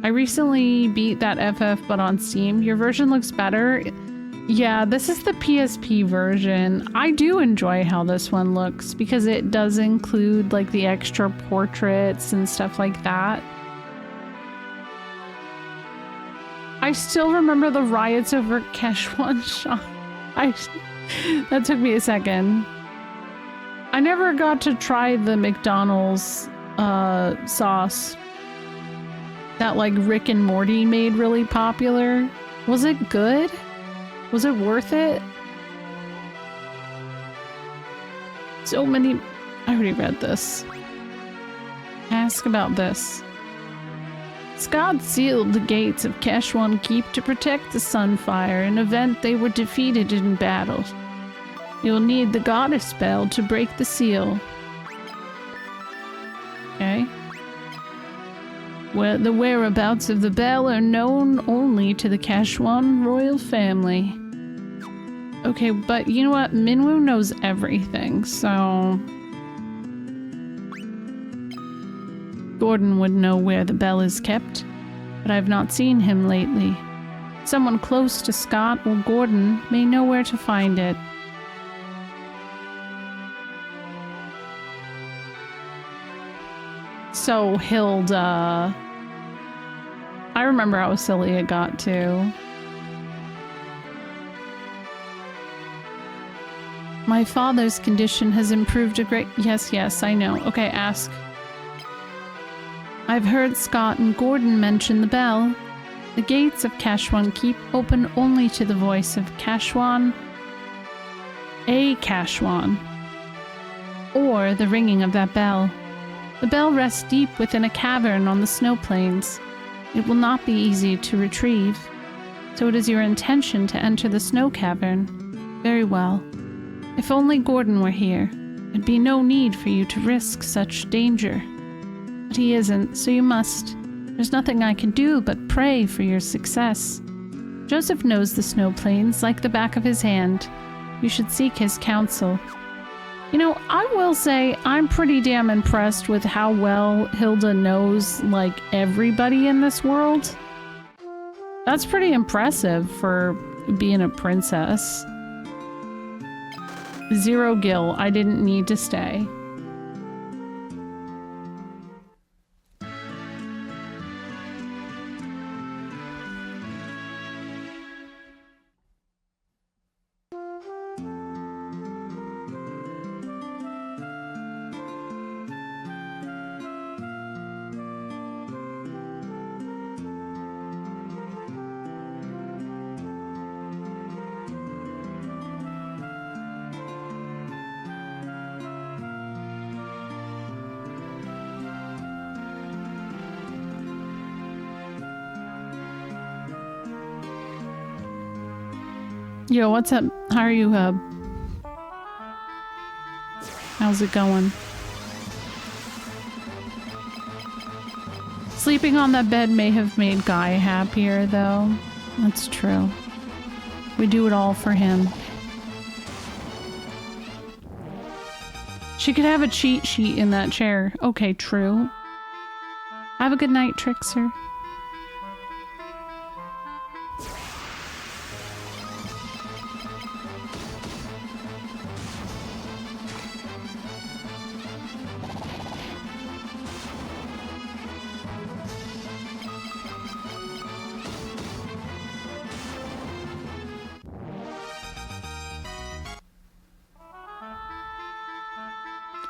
I recently beat that FF, but on Steam. Your version looks better. Yeah, this is the PSP version. I do enjoy how this one looks, because it does include, like, the extra portraits and stuff like that. I still remember the riots over Kashwan Shop. That took me a second. I never got to try the McDonald's sauce that like Rick and Morty made really popular. Was it good? Was it worth it? So many... I already read this. Ask about this. Scott sealed the gates of Kashwan Keep to protect the Sunfire in event they were defeated in battle. You'll need the goddess spell to break the seal. Okay. Well, the whereabouts of the bell are known only to the Kashwan royal family. Okay, but you know what? Minwu knows everything, so... Gordon would know where the bell is kept, but I've not seen him lately. Someone close to Scott or Gordon may know where to find it. So, Hilda... I remember how silly it got too. My father's condition has improved a great... Yes, I know. Okay, ask. I've heard Scott and Gordon mention the bell. The gates of Kashwan Keep open only to the voice of Kashwan, or the ringing of that bell. The bell rests deep within a cavern on the snow plains. It will not be easy to retrieve, so it is your intention to enter the snow cavern. Very well. If only Gordon were here, there'd be no need for you to risk such danger. But he isn't, so you must. There's nothing I can do but pray for your success. Joseph knows the snow plains like the back of his hand. You should seek his counsel. You know, I will say I'm pretty damn impressed with how well Hilda knows, like, everybody in this world. That's pretty impressive for being a princess. 0 gil. I didn't need to stay. Yo, what's up? How are you, Hub? How's it going? Sleeping on that bed may have made Guy happier, though. That's true. We do it all for him. She could have a cheat sheet in that chair. Okay, true. Have a good night, Trickster.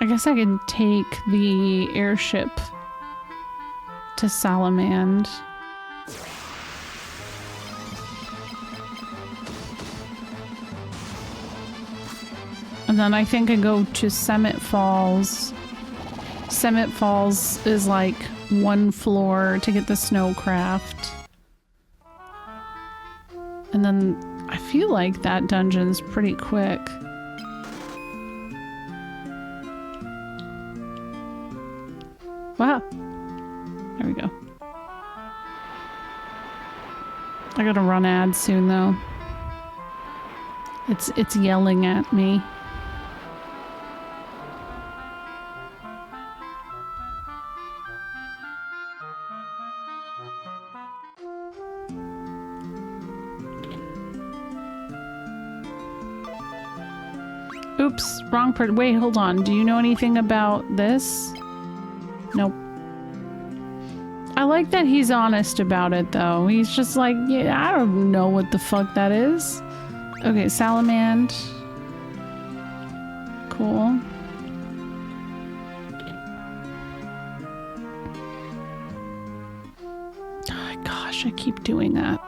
I guess I can take the airship to Salamand. And then I think I go to Summit Falls. Summit Falls is like one floor to get the snowcraft. And then I feel like that dungeon's pretty quick. Wow. There we go. I gotta run ads soon though. It's yelling at me. Oops, wrong part. Wait, hold on. Do you know anything about this? Nope. I like that he's honest about it, though. He's just like, yeah, I don't know what the fuck that is. Okay, Salamand. Cool. Oh, gosh, I keep doing that.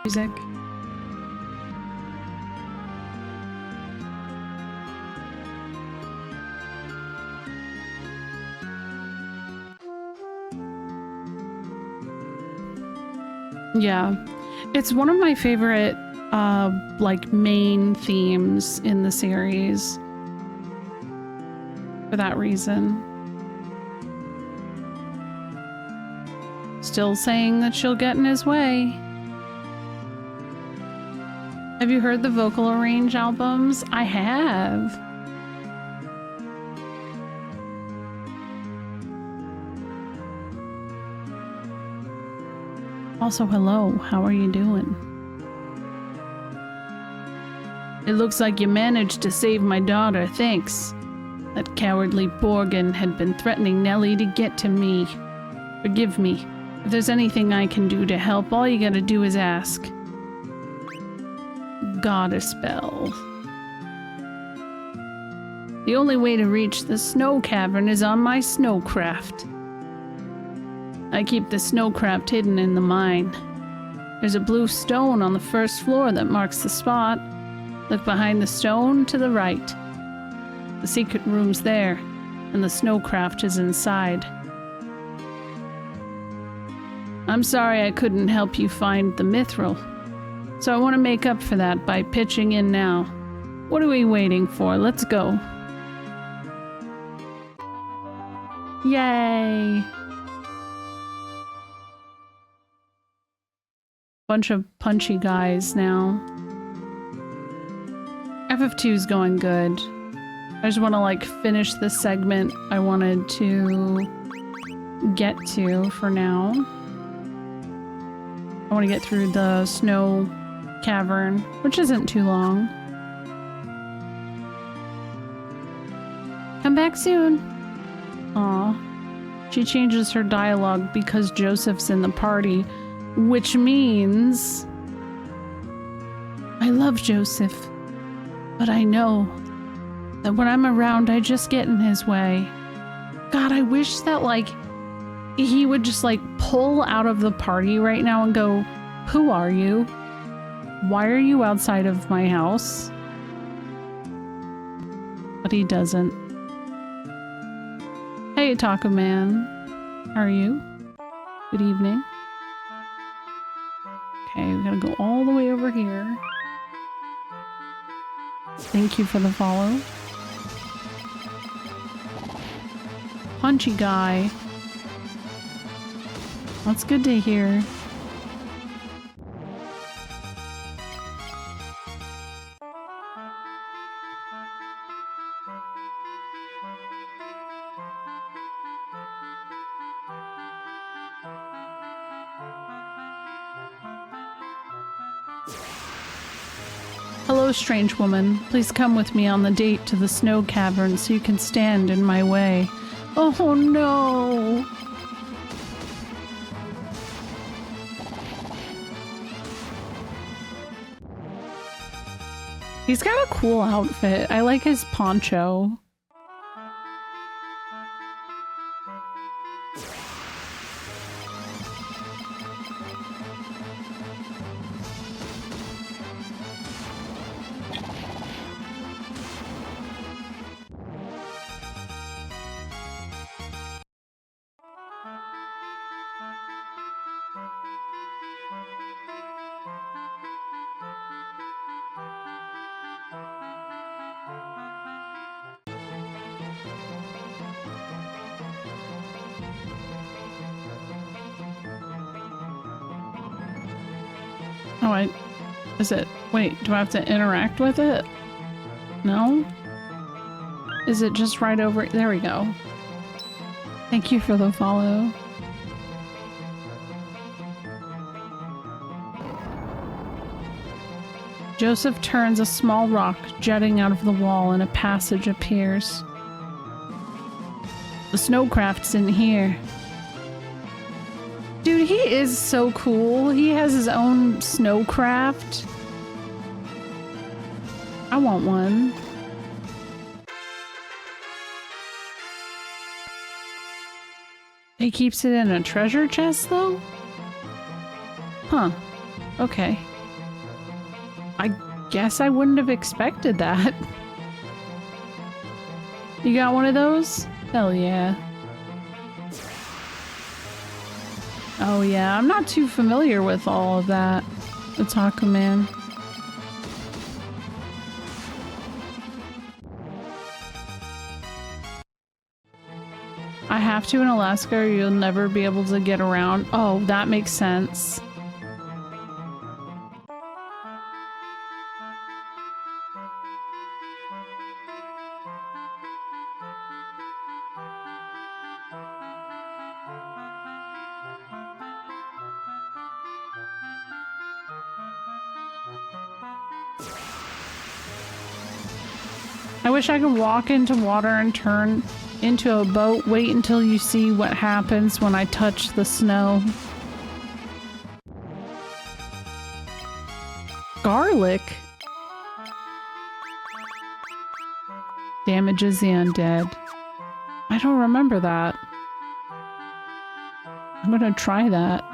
Music. Yeah, it's one of my favorite like main themes in the series for that reason. Still saying that she'll get in his way. Have you heard the Vocal Arrange albums? I have. Also, hello, how are you doing? It looks like you managed to save my daughter, thanks. That cowardly Borgin had been threatening Nellie to get to me. Forgive me. If there's anything I can do to help, all you gotta do is ask. Goddess spell. The only way to reach the snow cavern is on my snowcraft. I keep the snowcraft hidden in the mine. There's a blue stone on the first floor that marks the spot. Look behind the stone to the right. The secret room's there, and the snowcraft is inside. I'm sorry I couldn't help you find the mithril. So I want to make up for that by pitching in now. What are we waiting for? Let's go. Yay! Bunch of punchy guys now. FF2's going good. I just want to like finish this segment I wanted to get to for now. I want to get through the snow cavern, which isn't too long. Come back soon. Aw. She changes her dialogue because Joseph's in the party, which means I love Joseph, but I know that when I'm around, I just get in his way. God, I wish that like he would just like pull out of the party right now and go, who are you? Why are you outside of my house? But he doesn't. Hey, Taco Man. How are you? Good evening. Okay, we gotta go all the way over here. Thank you for the follow. Punchy guy. That's good to hear. Hello, strange woman. Please come with me on the date to the snow cavern so you can stand in my way. Oh no! He's got a cool outfit. I like his poncho. Oh, is it? Wait, do I have to interact with it? No? Is it just right over? There we go. Thank you for the follow. Joseph turns a small rock jutting out of the wall and a passage appears. The snowcraft's in here. Dude, he is so cool. He has his own snowcraft. I want one. He keeps it in a treasure chest, though? Huh. Okay. I guess I wouldn't have expected that. You got one of those? Hell yeah. Oh yeah, I'm not too familiar with all of that. Otaku man. I have to in Alaska or you'll never be able to get around. Oh, that makes sense. I wish I could walk into water and turn into a boat. Wait until you see what happens when I touch the snow. Garlic? Damages the undead. I don't remember that. I'm gonna try that.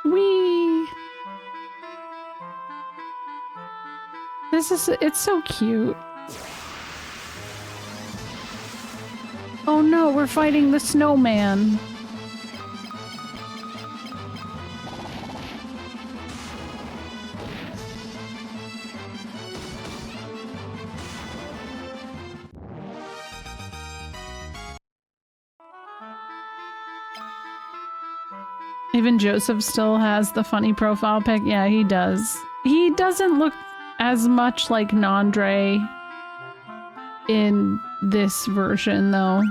Whee! It's so cute. Oh no, we're fighting the snowman. Even Joseph still has the funny profile pic. Yeah, he does. He doesn't look as much like Nandre in this version, though.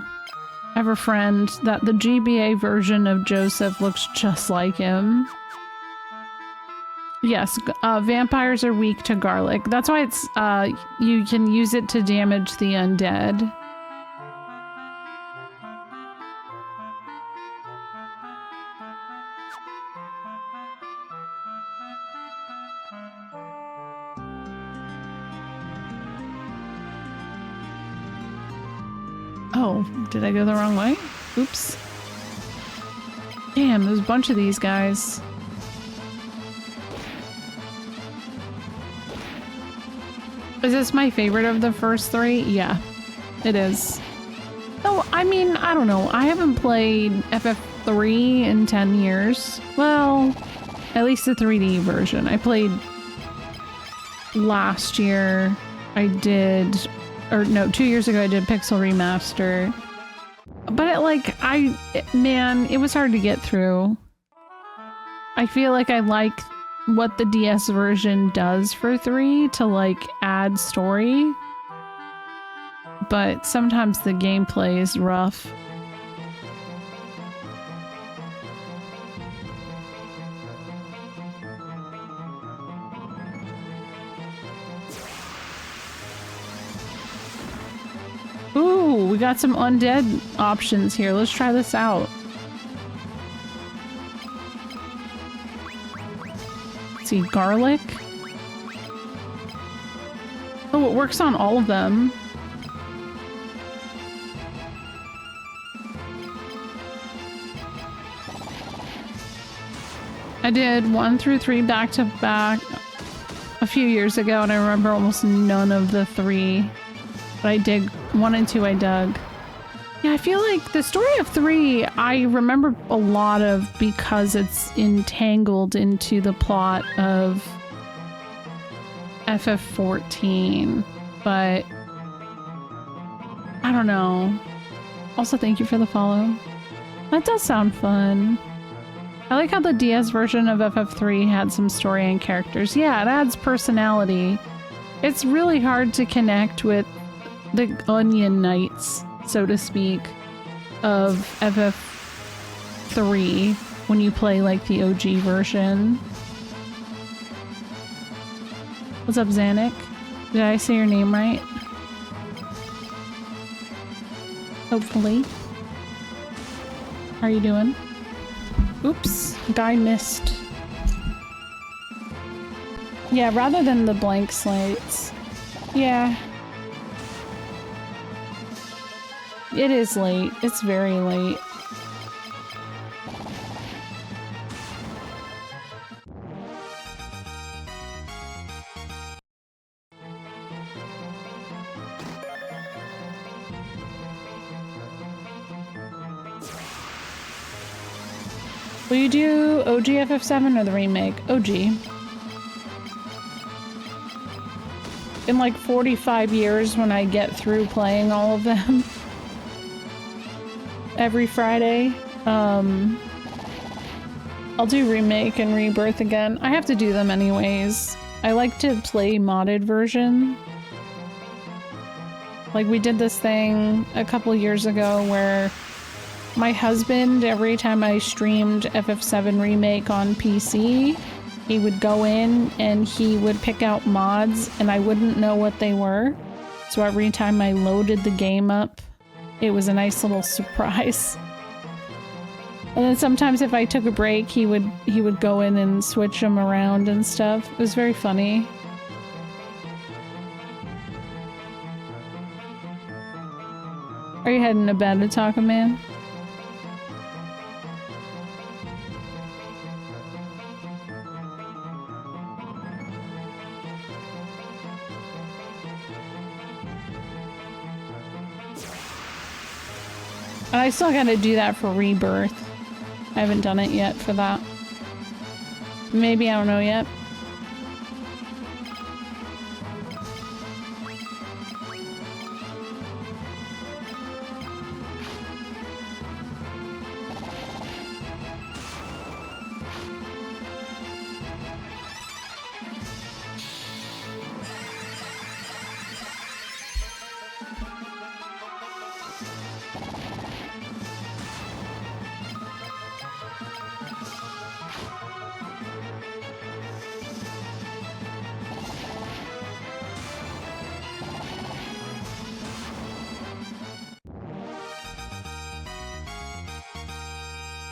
I have a friend that the GBA version of Joseph looks just like him. Yes, vampires are weak to garlic. That's why it's, you can use it to damage the undead. Oh, did I go the wrong way? Oops. Damn, there's a bunch of these guys. Is this my favorite of the first three? Yeah, it is. Oh, I mean, I don't know. I haven't played FF3 in 10 years. Well, at least the 3D version. I played last year. I did, or no, 2 years ago I did Pixel Remaster. But man, it was hard to get through. I feel like I like what the DS version does for 3 to like add story. But sometimes the gameplay is rough. Ooh, we got some undead options here. Let's try this out. Let's see, garlic. Oh, it works on all of them. I did 1 through 3 back to back a few years ago, and I remember almost none of the 3. But I did 1 and 2 I dug. Yeah, I feel like the story of 3 I remember a lot of because it's entangled into the plot of FF14. But I don't know. Also, thank you for the follow. That does sound fun. I like how the DS version of FF3 had some story and characters. Yeah, it adds personality. It's really hard to connect with the Onion Knights, so to speak, of FF3 when you play like the OG version. What's up, Xanic? Did I say your name right? Hopefully. How are you doing? Oops, guy missed. Yeah, rather than the blank slates. Yeah. It is late. It's very late. Will you do OG FF7 or the remake? OG. In like 45 years when I get through playing all of them every Friday, I'll do remake and rebirth again. I have to do them anyways. I like to play modded version. Like we did this thing a couple years ago where my husband, every time I streamed FF7 Remake on PC, he would go in and he would pick out mods and I wouldn't know what they were. So every time I loaded the game up, it was a nice little surprise. And then sometimes if I took a break, he would go in and switch them around and stuff. It was very funny. Are you heading to bed, Ataka Man? I still gotta do that for Rebirth. I haven't done it yet for that. Maybe, I don't know yet.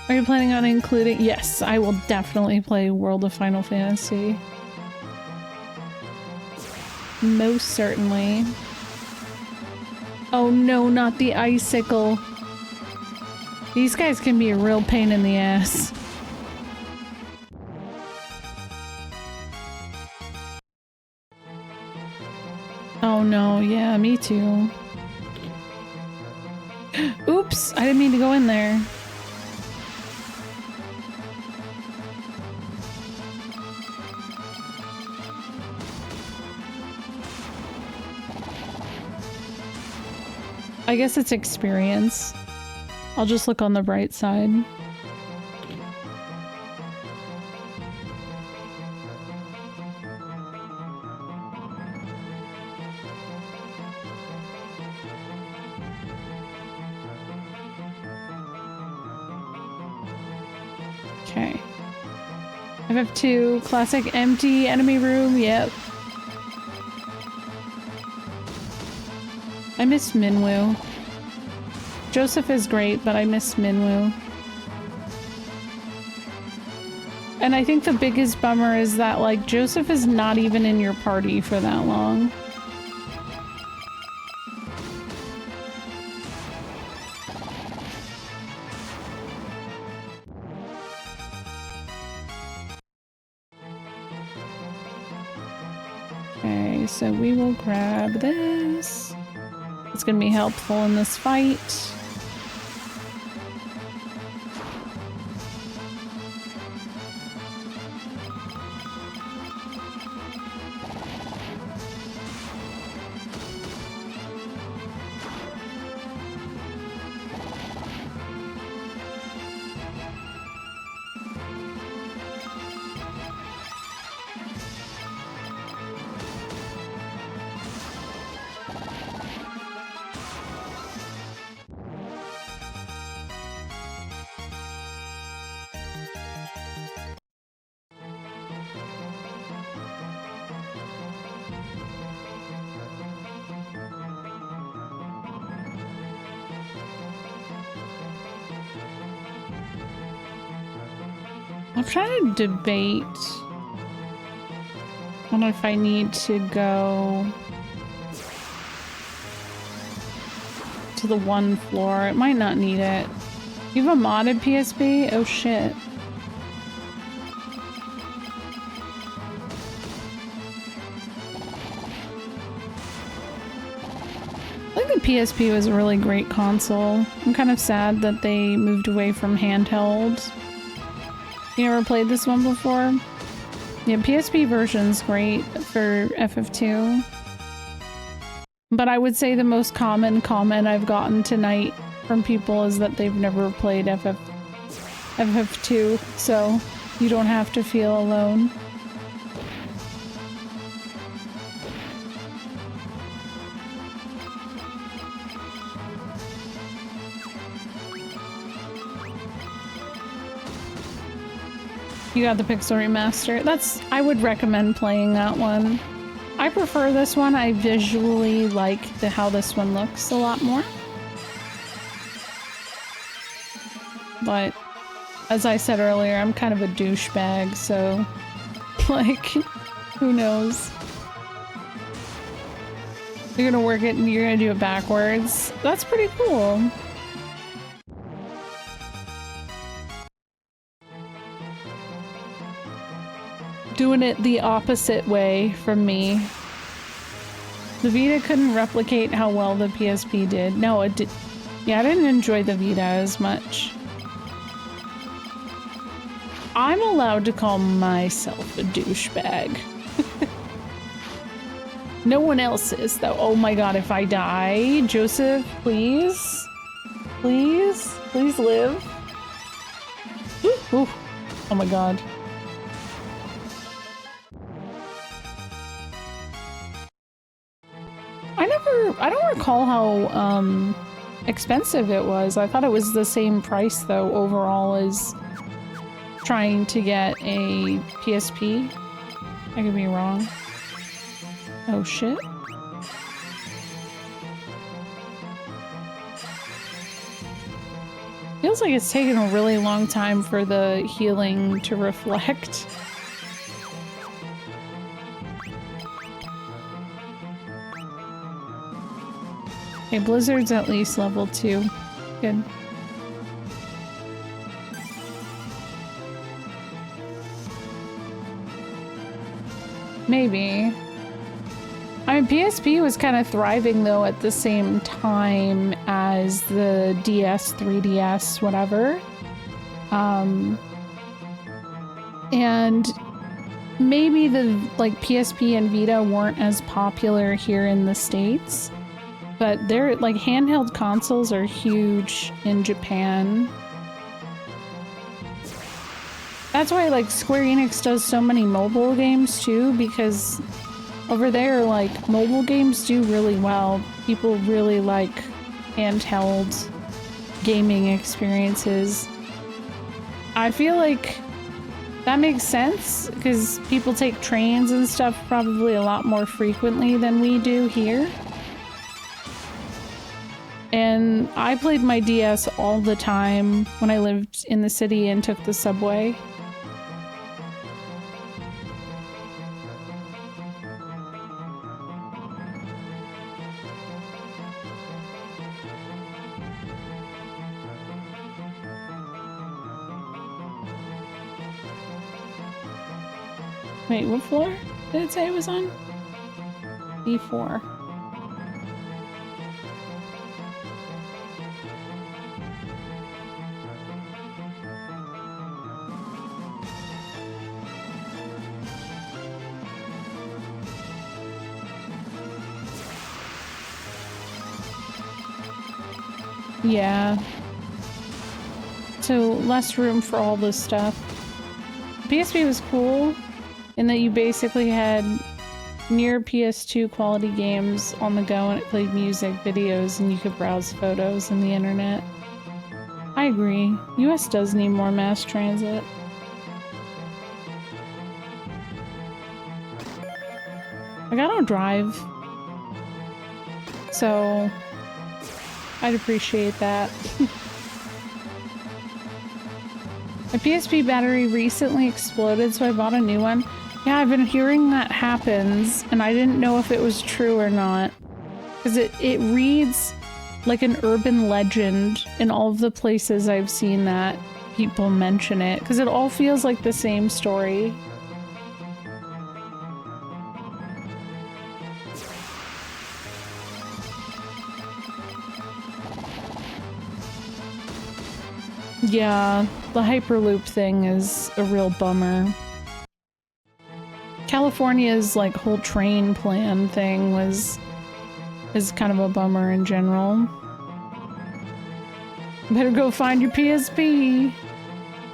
Are you planning on including? Yes, I will definitely play World of Final Fantasy. Most certainly. Oh no, not the icicle. These guys can be a real pain in the ass. Oh no, yeah, me too. Oops, I didn't mean to go in there. I guess it's experience. I'll just look on the bright side. Okay. FF2, classic empty enemy room, yep. I miss Minwoo. Joseph is great, but I miss Minwoo. And I think the biggest bummer is that, like, Joseph is not even in your party for that long. Okay, so we will grab this. It's gonna be helpful in this fight. I'm trying to debate on if I need to go to the one floor. It might not need it. You have a modded PSP? Oh shit. I think the PSP was a really great console. I'm kind of sad that they moved away from handheld. You ever played this one before? Yeah, PSP version's great for FF2. But I would say the most common comment I've gotten tonight from people is that they've never played FF2, so you don't have to feel alone. You got the Pixel Remaster. I would recommend playing that one. I prefer this one. I visually like how this one looks a lot more. But, as I said earlier, I'm kind of a douchebag, so, like, who knows? You're gonna work it and you're gonna do it backwards. That's pretty cool. Doing it the opposite way from me. The Vita couldn't replicate how well the PSP did. No, it did. Yeah, I didn't enjoy the Vita as much. I'm allowed to call myself a douchebag. No one else is, though. Oh my god, if I die, Joseph, please? Please? Please live? Ooh. Oh my god. I don't recall how expensive it was. I thought it was the same price though overall as trying to get a PSP. I could be wrong. Oh shit. Feels like it's taken a really long time for the healing to reflect. Okay, Blizzard's at least level 2. Good. Maybe. I mean, PSP was kind of thriving though at the same time as the DS, 3DS, whatever. And maybe the like PSP and Vita weren't as popular here in the States, but they're like handheld consoles are huge in Japan. That's why like Square Enix does so many mobile games too, because over there like mobile games do really well. People really like handheld gaming experiences. I feel like that makes sense because people take trains and stuff probably a lot more frequently than we do here. And I played my DS all the time when I lived in the city and took the subway. Wait, what floor did it say it was on? B4. Yeah. So less room for all this stuff. PSP was cool in that you basically had near PS2 quality games on the go and it played music, videos, and you could browse photos and the internet. I agree. US does need more mass transit. Like, I don't drive, so I'd appreciate that. My PSP battery recently exploded, so I bought a new one. Yeah, I've been hearing that happens, and I didn't know if it was true or not. Because it reads like an urban legend in all of the places I've seen that people mention it. Because it all feels like the same story. Yeah, the Hyperloop thing is a real bummer. California's like whole train plan thing is kind of a bummer in general. Better go find your PSP.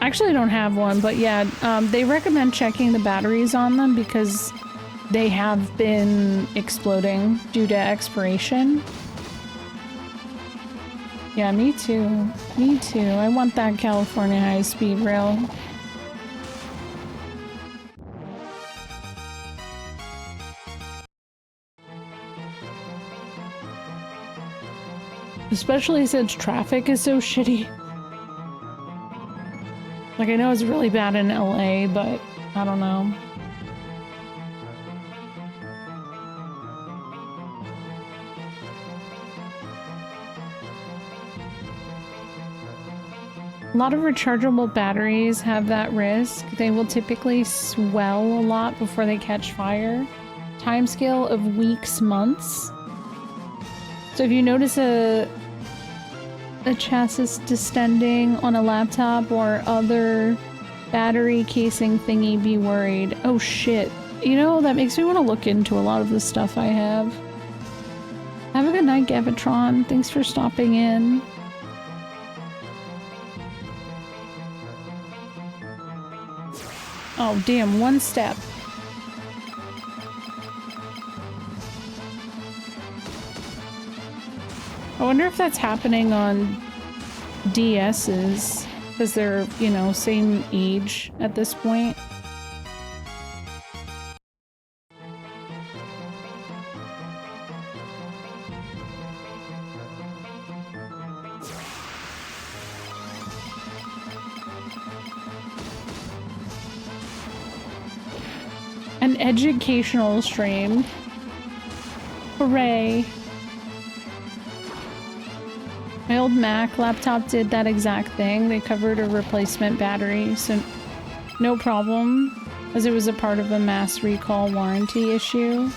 I actually don't have one, but yeah, they recommend checking the batteries on them because they have been exploding due to expiration. Yeah, me too. Me too. I want that California high-speed rail. Especially since traffic is so shitty. Like, I know it's really bad in LA, but I don't know. A lot of rechargeable batteries have that risk. They will typically swell a lot before they catch fire. Timescale of weeks, months. So if you notice a chassis distending on a laptop or other battery casing thingy, be worried. Oh shit. You know, that makes me want to look into a lot of the stuff I have. Have a good night, Gavatron. Thanks for stopping in. Oh damn, one step. I wonder if that's happening on DS's, because they're, you know, same age at this point. An educational stream. Hooray. My old Mac laptop did that exact thing. They covered a replacement battery, so no problem, as it was a part of a mass recall warranty issue.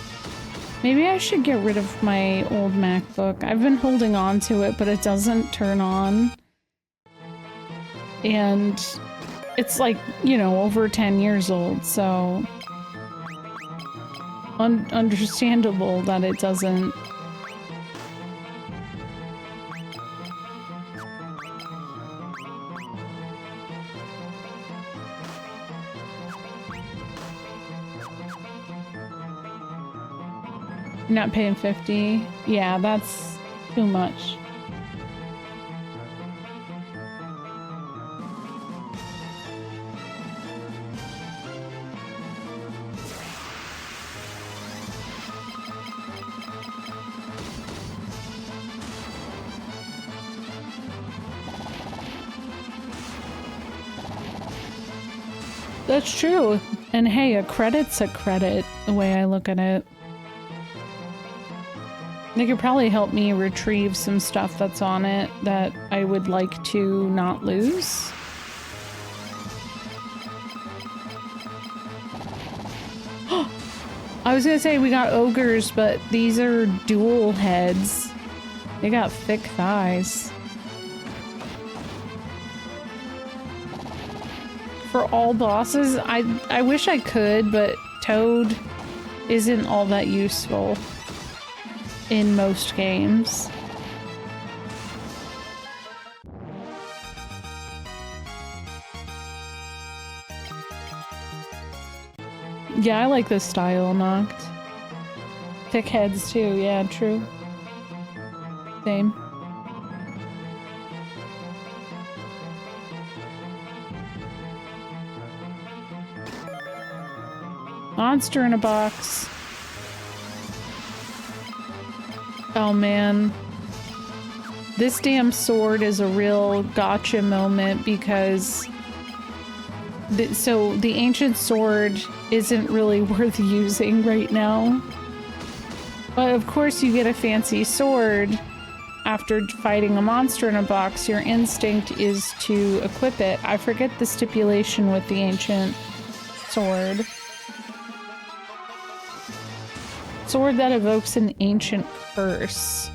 Maybe I should get rid of my old MacBook. I've been holding on to it, but it doesn't turn on. And it's like, you know, over 10 years old, so... understandable that it doesn't... Not paying 50? Yeah, that's too much. That's true. And hey, a credit's a credit, the way I look at it. They could probably help me retrieve some stuff that's on it that I would like to not lose. I was gonna say we got ogres, but these are dual heads. They got thick thighs. For all bosses, I wish I could, but Toad isn't all that useful in most games. Yeah, I like this style, Noct. Thick heads too, yeah, true. Same. Monster in a box. Oh man. This damn sword is a real gotcha moment because so the ancient sword isn't really worth using right now. But of course you get a fancy sword after fighting a monster in a box. Your instinct is to equip it. I forget the stipulation with the ancient sword. Sword that evokes an ancient curse.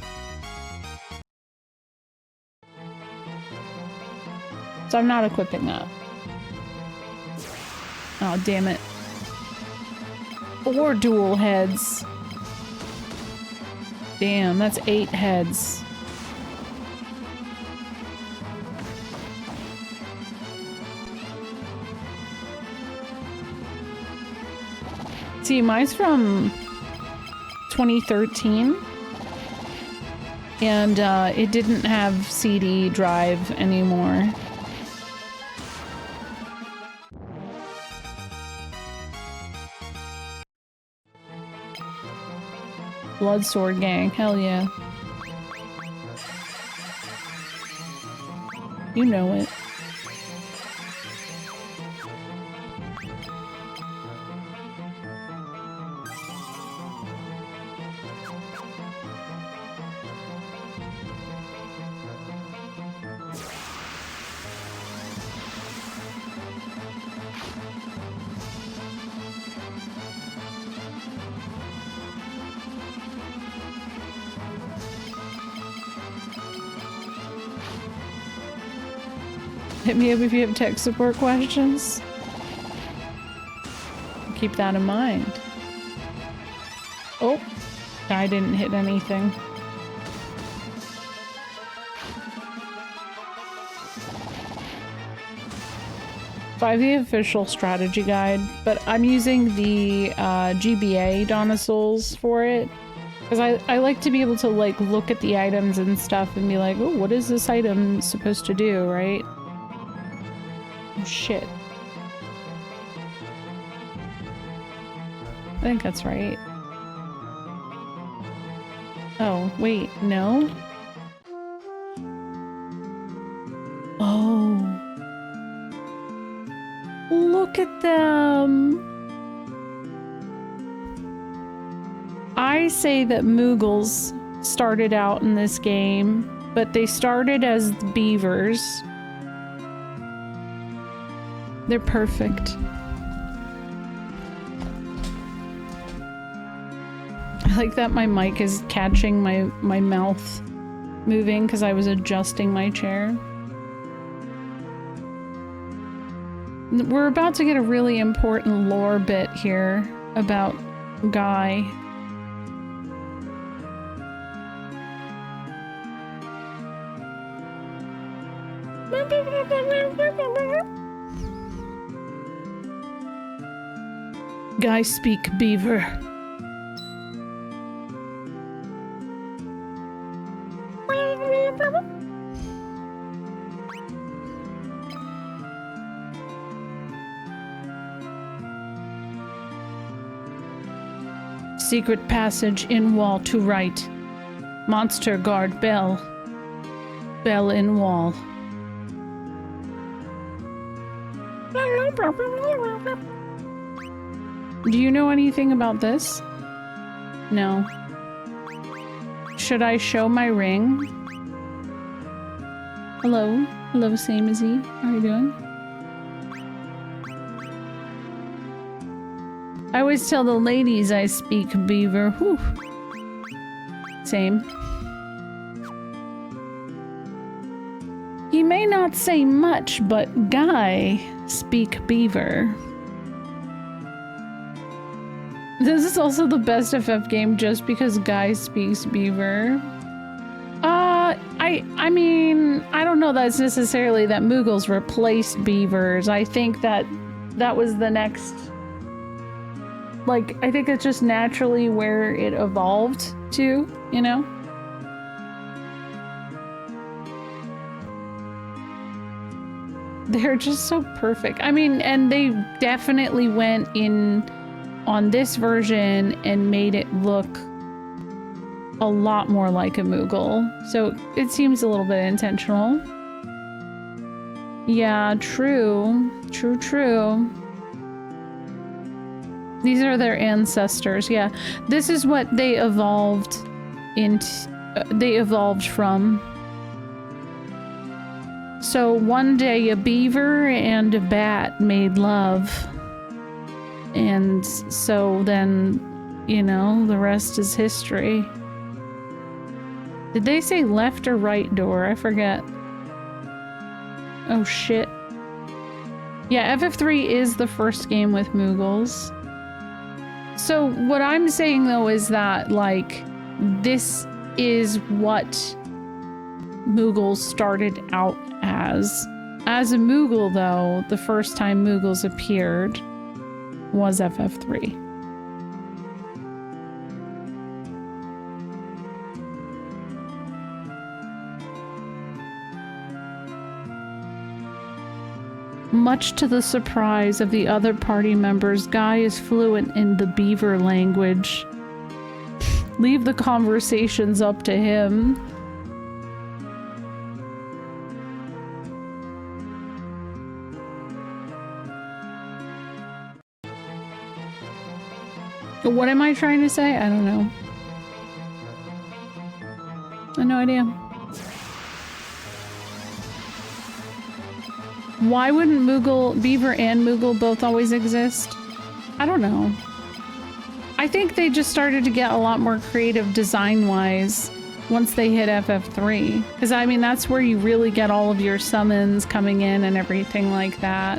So I'm not equipping that. Oh, damn it. 4 dual heads. Damn, that's 8 heads. See, mine's from 2013, and it didn't have CD drive anymore. Blood Sword Gang, hell yeah. You know it. Hit me up if you have tech support questions. Keep that in mind. Oh, I didn't hit anything. So I have the official strategy guide, but I'm using the GBA Dawn of Souls for it. Because I like to be able to like look at the items and stuff and be like, oh, what is this item supposed to do, right? Oh, shit. I think that's right. Oh, wait, no? Oh. Look at them! I say that Moogles started out in this game, but they started as beavers. They're perfect. like that my mic is catching my mouth moving because I was adjusting my chair. We're about to get a really important lore bit here about Guy. Guy speak beaver. Secret passage in wall to right. Monster guard bell. Bell in wall. Do you know anything about this? No. Should I show my ring? Hello? Hello, same as he. How are you doing? I always tell the ladies I speak beaver. Whew. Same. He may not say much, but Guy speak beaver. This is also the best FF game just because Guy speaks beaver. I mean, I don't know that's necessarily that Moogles replaced beavers. I think that was the next... Like, I think it's just naturally where it evolved to, you know? They're just so perfect. I mean, and they definitely went in on this version and made it look a lot more like a Moogle. So it seems a little bit intentional. Yeah, true. True, true. These are their ancestors, yeah. This is what they evolved into. They evolved from. So one day a beaver and a bat made love. And so then, you know, the rest is history. Did they say left or right door? I forget. Oh shit. Yeah, FF3 is the first game with Moogles. So what I'm saying though is that, like, this is what Moogles started out as. As a Moogle though, the first time Moogles appeared was FF3. Much to the surprise of the other party members, Guy is fluent in the beaver language. Leave the conversations up to him. What am I trying to say? I don't know. I have no idea. Why wouldn't Moogle, Beaver and Moogle both always exist? I don't know. I think they just started to get a lot more creative design-wise once they hit FF3. Because, I mean, that's where you really get all of your summons coming in and everything like that.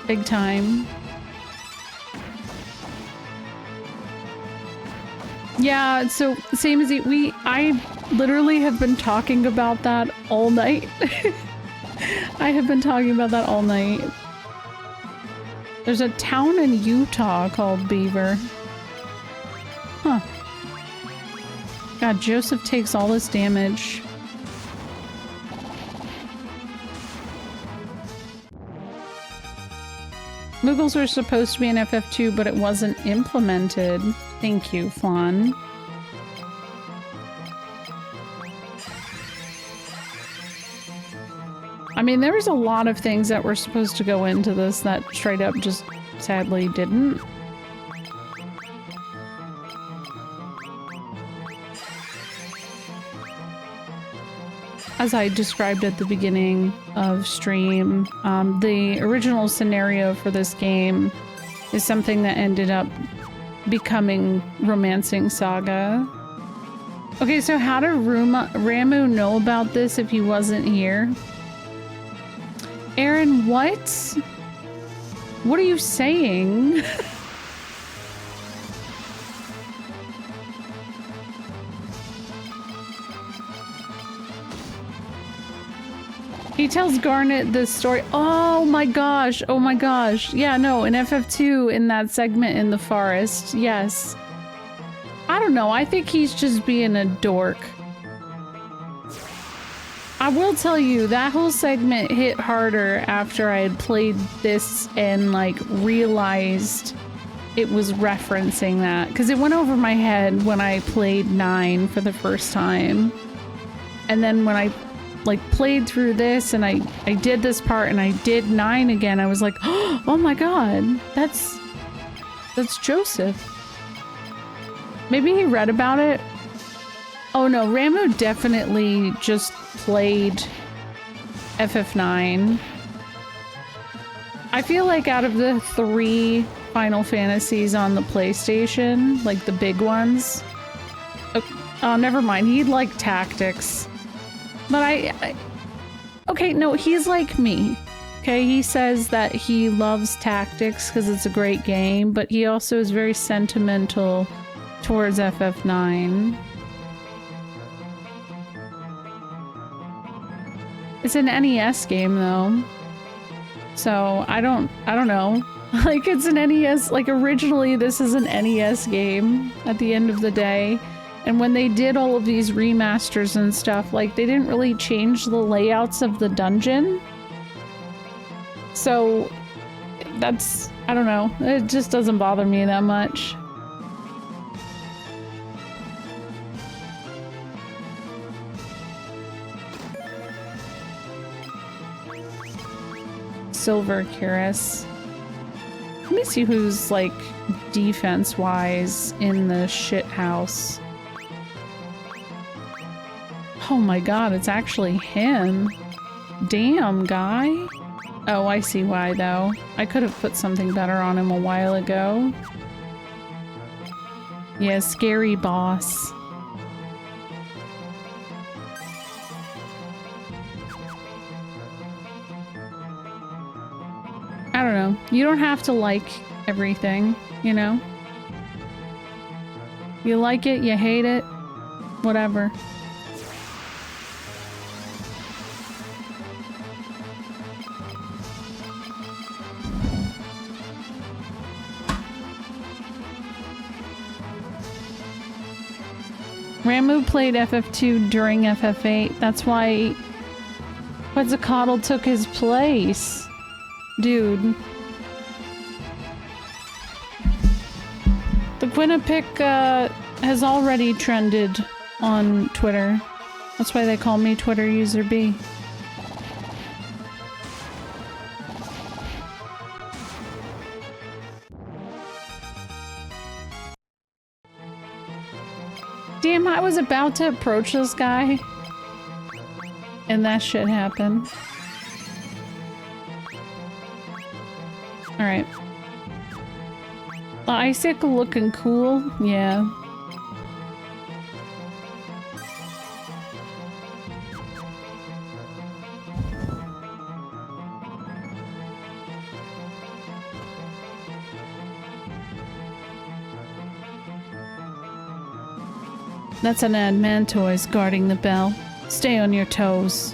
Big time. Yeah, so same as I literally have been talking about that all night. I have been talking about that all night. There's a town in Utah called Beaver. Huh. God, Joseph takes all this damage. Moogles were supposed to be in FF2, but it wasn't implemented. Thank you, Flan. I mean, there was a lot of things that were supposed to go into this that straight up just sadly didn't. As I described at the beginning of stream, the original scenario for this game is something that ended up becoming Romancing Saga. Okay, so how did Ramu know about this if he wasn't here? Aaron, what? What are you saying? He tells Garnet this story. Oh my gosh. Oh my gosh. Yeah, no, in FF2, in that segment in the forest. Yes. I don't know. I think he's just being a dork. I will tell you, that whole segment hit harder after I had played this and, like, realized it was referencing that. Because it went over my head when I played 9 for the first time. And then when I like played through this and I did this part and I did 9 again, I was like, oh my god, that's Joseph. Maybe he read about it. Oh no, Ramu definitely just played FF9. I feel like out of the 3 Final Fantasies on the PlayStation, like the big ones, oh never mind, he'd like Tactics. But okay, no, he's like me. Okay, he says that he loves Tactics because it's a great game, but he also is very sentimental towards FF9. It's an NES game though. So I don't know. Like it's an NES, like originally this is an NES game at the end of the day. And when they did all of these remasters and stuff, like, they didn't really change the layouts of the dungeon. So, that's, I don't know, it just doesn't bother me that much. Silver Cuirass. Let me see who's, like, defense-wise in the shit house. Oh my god, it's actually him. Damn, guy. Oh, I see why, though. I could have put something better on him a while ago. Yeah, scary boss. I don't know. You don't have to like everything, you know? You like it, you hate it, whatever. Ramu played FF2 during FF8. That's why Quetzalcoatl took his place. Dude. The Quinnipic has already trended on Twitter. That's why they call me Twitter User B. Damn, I was about to approach this guy. And that shit happened. Alright. The icicle looking cool? Yeah. That's an Admantoise guarding the bell. Stay on your toes.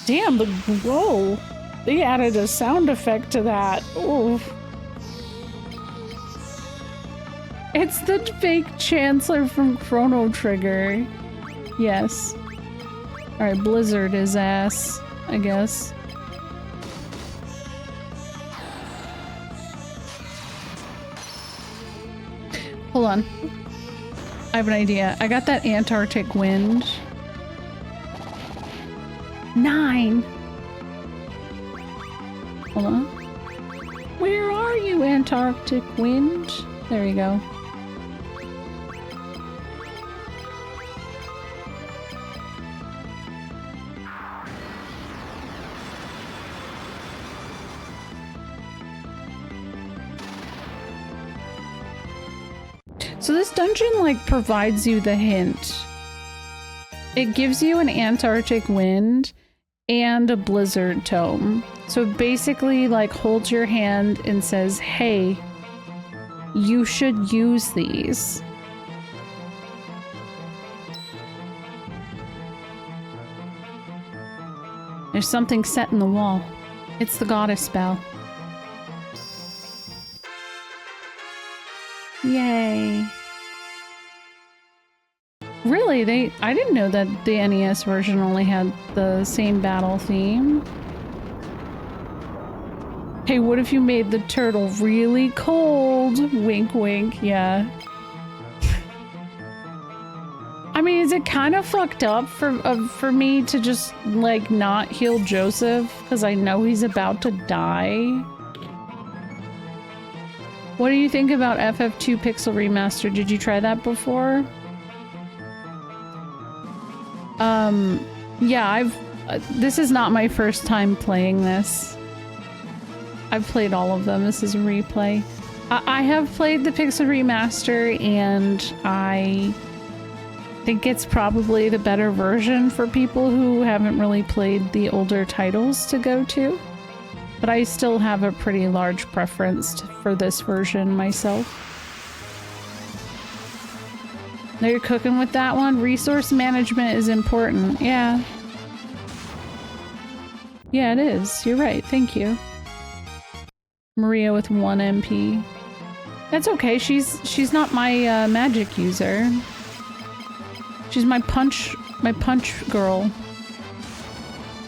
Damn, the whoa! They added a sound effect to that. Ooh. It's the fake Chancellor from Chrono Trigger. Yes. Alright, Blizzard his ass, I guess. Hold on. I have an idea. I got that Antarctic wind. 9! Hold on. Where are you, Antarctic wind? There you go. So this dungeon, like, provides you the hint. It gives you an Antarctic wind and a blizzard tome. So it basically, like, holds your hand and says, hey, you should use these. There's something set in the wall. It's the goddess spell. Yay. Really? I didn't know that the NES version only had the same battle theme. Hey, what if you made the turtle really cold? Wink, wink, yeah. I mean, is it kind of fucked up for me to just, like, not heal Joseph? Because I know he's about to die? What do you think about FF2 Pixel Remaster? Did you try that before? Yeah, this is not my first time playing this. I've played all of them. This is a replay. I have played the Pixel Remaster, and I think it's probably the better version for people who haven't really played the older titles to go to. But I still have a pretty large preference for this version myself. Now you're cooking with that one? Resource management is important. Yeah. Yeah, it is. You're right. Thank you. Maria with 1 MP. That's okay. She's not my magic user. She's my punch girl.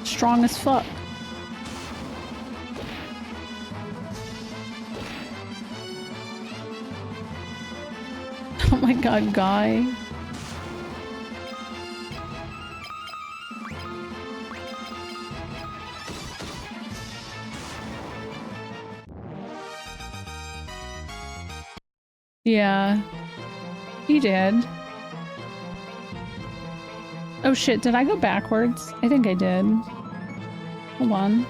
Strong as fuck. Oh my god, Guy. Yeah. He did. Oh shit, did I go backwards? I think I did. Hold on.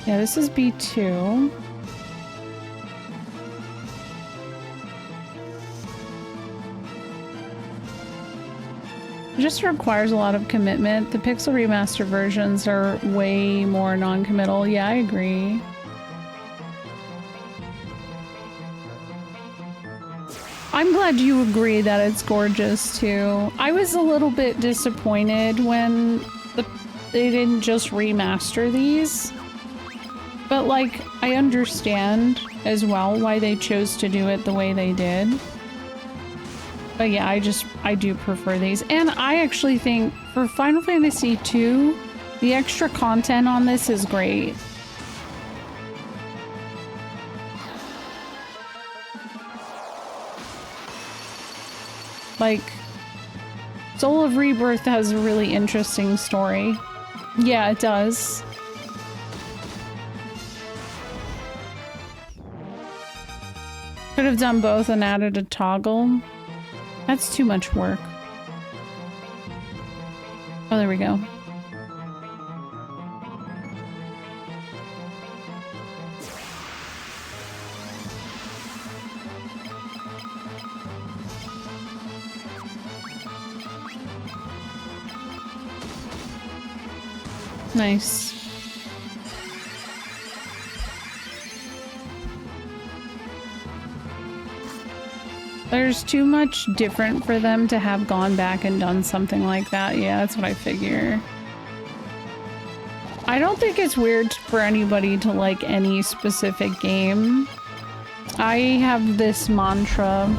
Yeah, this is B2. It just requires a lot of commitment. The Pixel Remaster versions are way more non-committal. Yeah, I agree. I'm glad you agree that it's gorgeous too. I was a little bit disappointed when they didn't just remaster these. But, like, I understand as well why they chose to do it the way they did. But yeah, I do prefer these. And I actually think for Final Fantasy II, the extra content on this is great. Like, Soul of Rebirth has a really interesting story. Yeah, it does. Could have done both and added a toggle. That's too much work. Oh, there we go. Nice. There's too much different for them to have gone back and done something like that. Yeah, that's what I figure. I don't think it's weird for anybody to like any specific game. I have this mantra.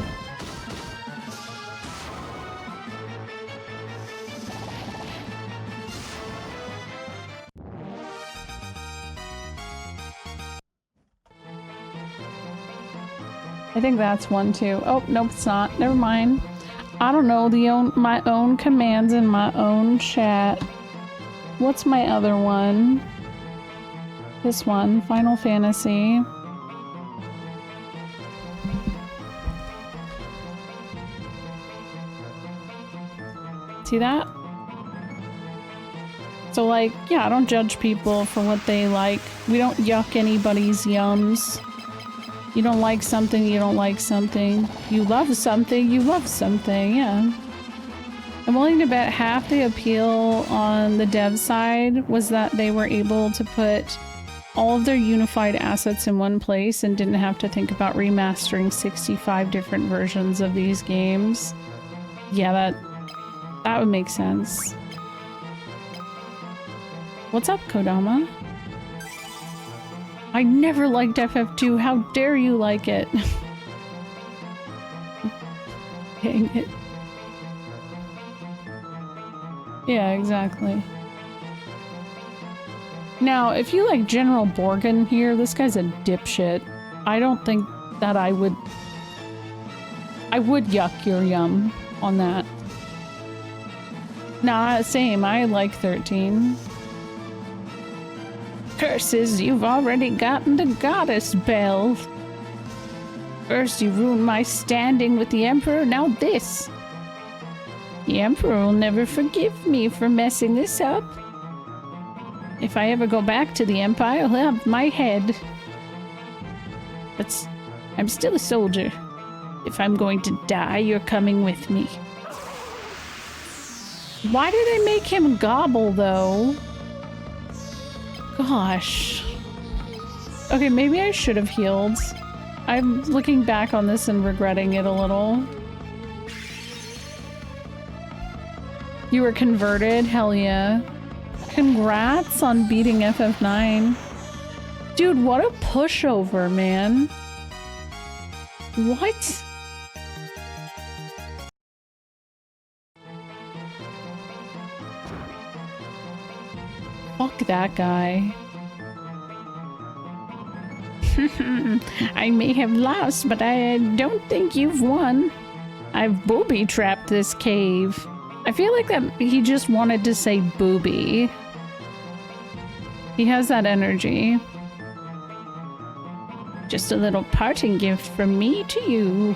I think that's one too. Oh, nope, it's not. Never mind. I don't know my own commands in my own chat. What's my other one? This one, Final Fantasy. See that? So like, yeah, I don't judge people for what they like. We don't yuck anybody's yums. You don't like something, you don't like something. You love something, you love something, yeah. I'm willing to bet half the appeal on the dev side was that they were able to put all of their unified assets in one place and didn't have to think about remastering 65 different versions of these games. Yeah, that would make sense. What's up, Kodama? I never liked FF2. How dare you like it? Dang it. Yeah, exactly. Now, if you like General Borgin here, this guy's a dipshit. I don't think that I would yuck your yum on that. Nah, same. I like 13. Curses, you've already gotten the goddess bell. First you ruined my standing with the Emperor, now this. The Emperor will never forgive me for messing this up. If I ever go back to the Empire, I'll have my head. But I'm still a soldier. If I'm going to die, you're coming with me. Why do they make him gobble, though? Gosh. Okay, maybe I should have healed. I'm looking back on this and regretting it a little. You were converted? Hell yeah. Congrats on beating FF9. Dude, what a pushover, man. What? Fuck that guy. I may have lost, but I don't think you've won. I've booby-trapped this cave. I feel like that he just wanted to say booby. He has that energy. Just a little parting gift from me to you.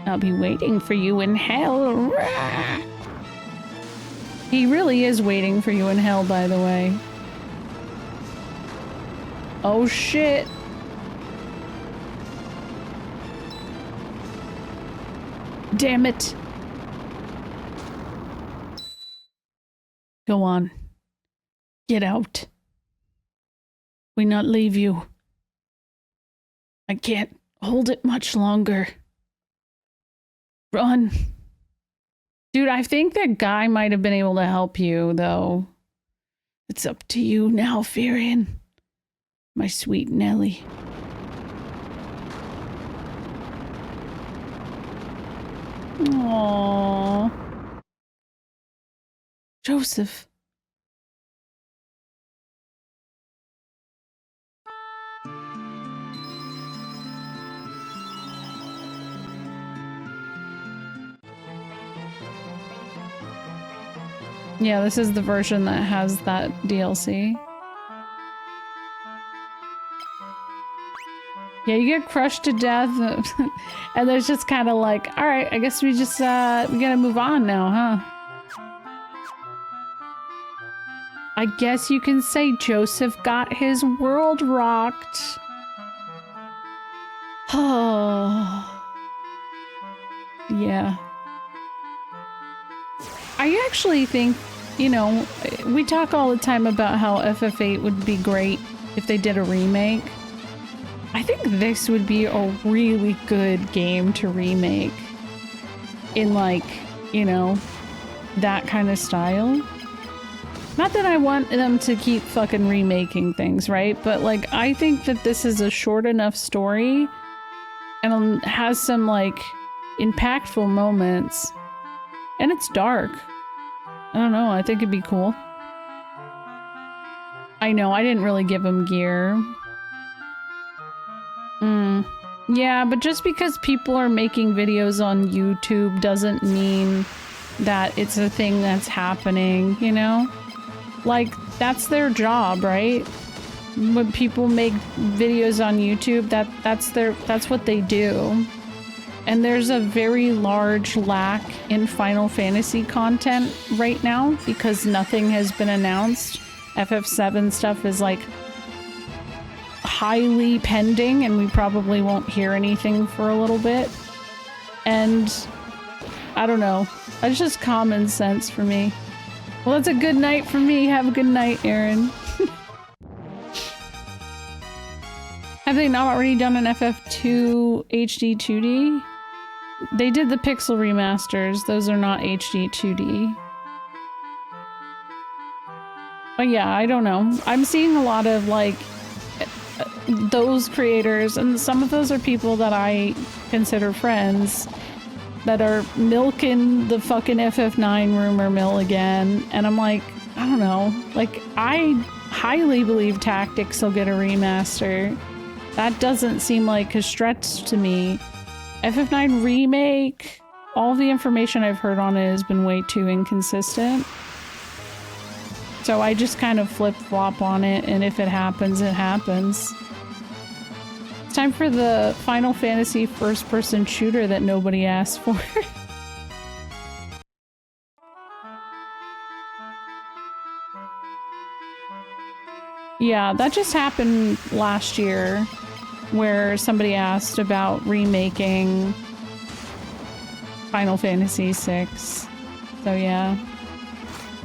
I'll be waiting for you in hell. Rah! He really is waiting for you in hell, by the way. Oh shit. Damn it. Go on. Get out. We not leave you. I can't hold it much longer. Run. Dude, I think that guy might have been able to help you, though. It's up to you now, Firion. My sweet Nelly. Aww. Joseph. Yeah, this is the version that has that DLC. Yeah, you get crushed to death, and there's just kind of like, all right, I guess we just, we gotta move on now, huh? I guess you can say Joseph got his world rocked. Oh. Yeah. I actually think, you know, we talk all the time about how FF8 would be great if they did a remake. I think this would be a really good game to remake in, like, you know, that kind of style. Not that I want them to keep fucking remaking things, right? But, like, I think that this is a short enough story and has some, like, impactful moments. And it's dark. I don't know, I think it'd be cool. I know, I didn't really give him gear. Yeah, but just because people are making videos on YouTube doesn't mean that it's a thing that's happening, you know? Like, that's their job, right? When people make videos on YouTube, that's what they do. And there's a very large lack in Final Fantasy content right now because nothing has been announced. FF7 stuff is like highly pending and we probably won't hear anything for a little bit. And I don't know. That's just common sense for me. Well, that's a good night for me. Have a good night, Aaron. Have they not already done an FF2 HD 2D? They did the pixel remasters. Those are not HD 2D. But yeah, I don't know. I'm seeing a lot of like those creators, and some of those are people that I consider friends, that are milking the fucking FF9 rumor mill again. And I'm like, I don't know. Like, I highly believe Tactics will get a remaster. That doesn't seem like a stretch to me. FF9 remake, all the information I've heard on it has been way too inconsistent. So I just kind of flip-flop on it, and if it happens, it happens. It's time for the Final Fantasy first-person shooter that nobody asked for. Yeah, that just happened last year, where somebody asked about remaking Final Fantasy VI. So yeah.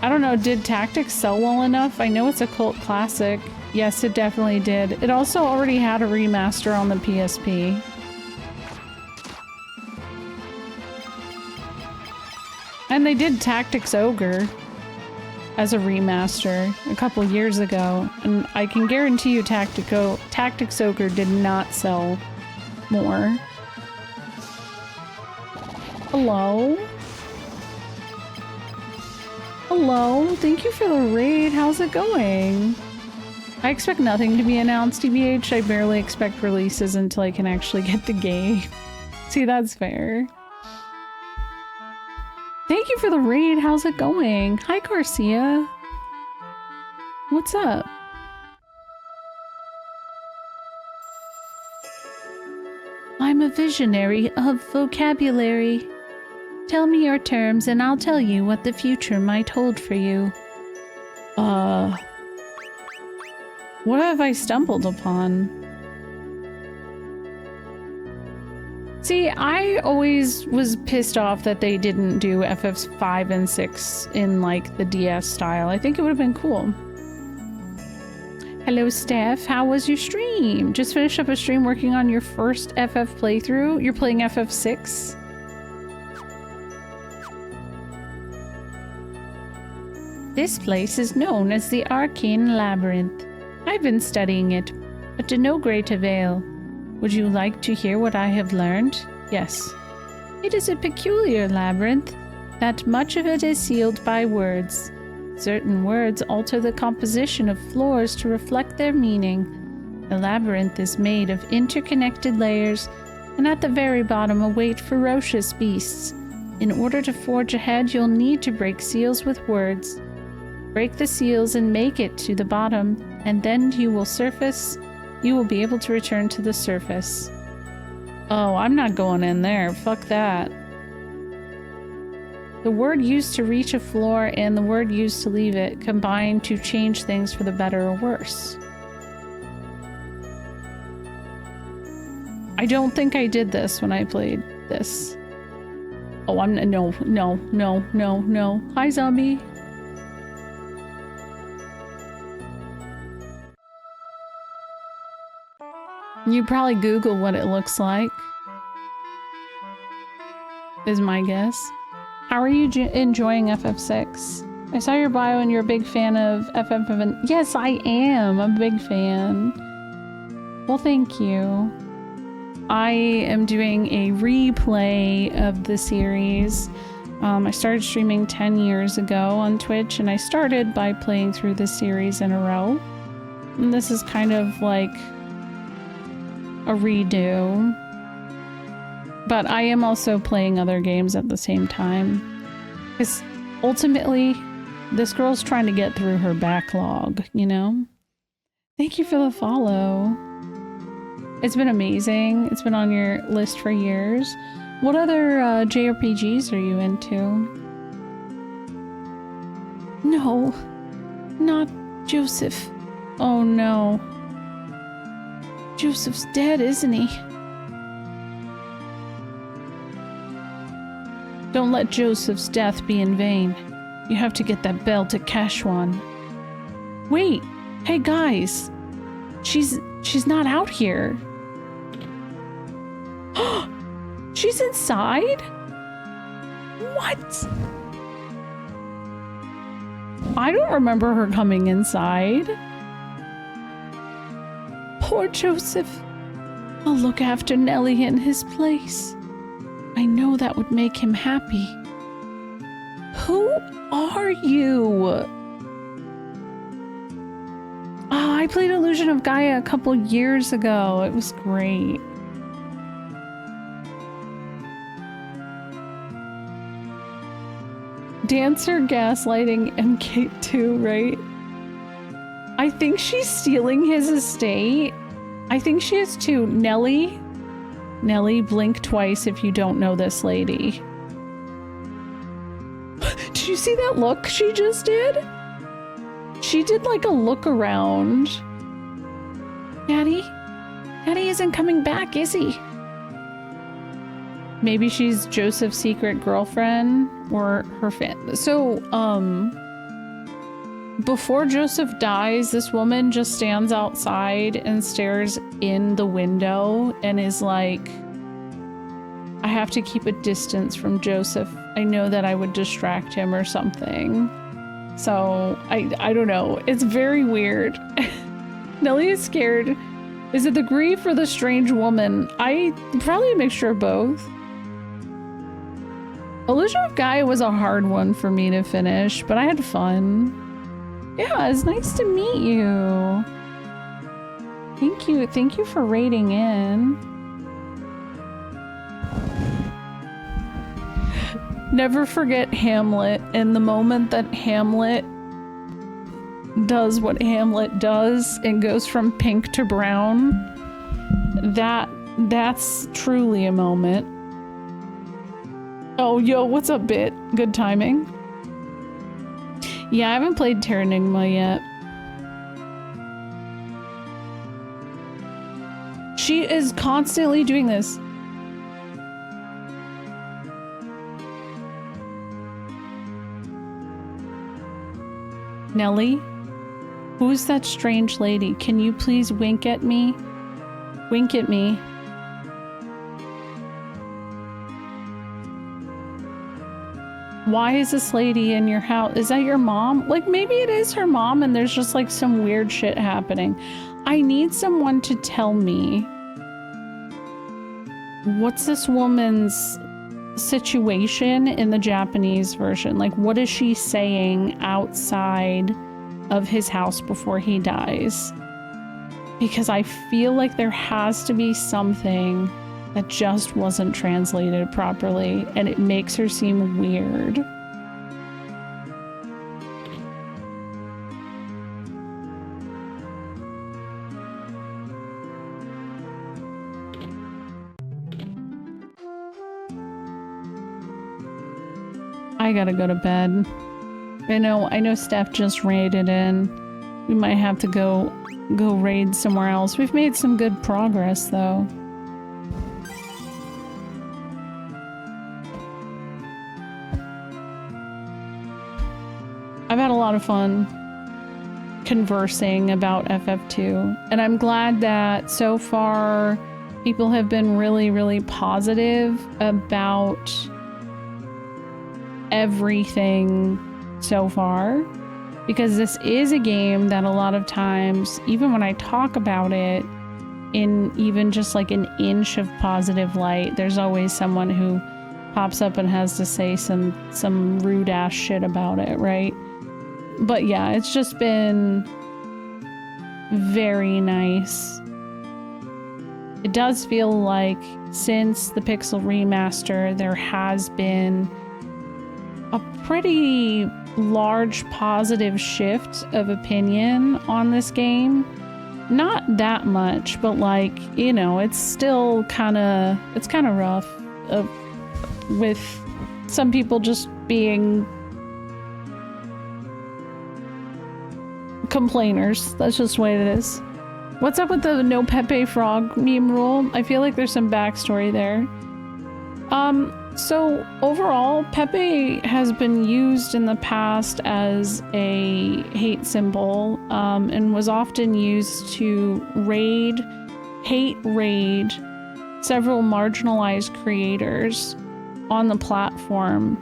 I don't know, did Tactics sell well enough? I know it's a cult classic. Yes, it definitely did. It also already had a remaster on the PSP. And they did Tactics Ogre as a remaster a couple years ago, and I can guarantee you Tactics Ogre did not sell more. Hello? Hello? Thank you for the raid. How's it going? I expect nothing to be announced, TBH. I barely expect releases until I can actually get the game. See, that's fair. Thank you for the raid. How's it going? Hi, Garcia. What's up? I'm a visionary of vocabulary. Tell me your terms and I'll tell you what the future might hold for you. What have I stumbled upon? See, I always was pissed off that they didn't do FFs 5 and 6 in, like, the DS style. I think it would have been cool. Hello, Steph. How was your stream? Just finished up a stream working on your first FF playthrough. You're playing FF6? This place is known as the Arcane Labyrinth. I've been studying it, but to no great avail. Would you like to hear what I have learned? Yes. It is a peculiar labyrinth, that much of it is sealed by words. Certain words alter the composition of floors to reflect their meaning. The labyrinth is made of interconnected layers, and at the very bottom await ferocious beasts. In order to forge ahead, you'll need to break seals with words. Break the seals and make it to the bottom, and then you will be able to return to the surface. Oh, I'm not going in there. Fuck that. The word used to reach a floor and the word used to leave it combine to change things for the better or worse. I don't think I did this when I played this. Oh, no. Hi, zombie. You probably Google what it looks like, is my guess. How are you enjoying FF6? I saw your bio and you're a big fan of FF7. Yes, I am a big fan. Well, thank you. I am doing a replay of the series. I started streaming 10 years ago on Twitch, and I started by playing through the series in a row. And this is kind of like a redo, but I am also playing other games at the same time. Because ultimately, this girl's trying to get through her backlog, you know? Thank you for the follow. It's been amazing. It's been on your list for years. What other JRPGs are you into? No, not Joseph. Oh no. Joseph's dead, isn't he? Don't let Joseph's death be in vain. You have to get that bell to Kashwan. Wait, hey guys. She's not out here. She's inside? What? I don't remember her coming inside. Poor Joseph. I'll look after Nelly in his place. I know that would make him happy. Who are you? I played Illusion of Gaia a couple years ago. It was great. Dancer gaslighting MK2, right? I think she's stealing his estate. I think she is too. Nelly, blink twice if you don't know this lady. Did you see that look she just did? She did like a look around. Daddy isn't coming back, is he? Maybe she's Joseph's secret girlfriend or her fan. So, before Joseph dies, this woman just stands outside and stares in the window and is like, I have to keep a distance from Joseph. I know that I would distract him or something. So, I don't know. It's very weird. Nelly is scared. Is it the grief or the strange woman? Probably a mixture of both. Illusion of Gaia was a hard one for me to finish, but I had fun. Yeah, it's nice to meet you. Thank you for raiding in. Never forget Hamlet, and the moment that Hamlet does what Hamlet does and goes from pink to brown, that's truly a moment. Oh, yo, what's up, Bit? Good timing. Yeah, I haven't played Terranigma yet. She is constantly doing this. Nelly? Who's that strange lady? Can you please wink at me? Wink at me. Why is this lady in your house? Is that your mom? Like, maybe it is her mom and there's just like some weird shit happening. I need someone to tell me, what's this woman's situation in the Japanese version? Like, what is she saying outside of his house before he dies? Because I feel like there has to be something that just wasn't translated properly, and it makes her seem weird. I gotta go to bed. I know Steph just raided in. We might have to go raid somewhere else. We've made some good progress though. I've had a lot of fun conversing about FF2, and I'm glad that so far people have been really, really positive about everything so far, because this is a game that a lot of times, even when I talk about it in even just like an inch of positive light, there's always someone who pops up and has to say some rude ass shit about it, right? But yeah, it's just been very nice. It does feel like since the Pixel remaster, there has been a pretty large positive shift of opinion on this game. Not that much, but like, you know, it's still kind of rough with some people just being complainers. That's just the way it is. What's up with the no Pepe Frog meme rule? I feel like there's some backstory there. So overall, Pepe has been used in the past as a hate symbol, and was often used to hate raid several marginalized creators on the platform.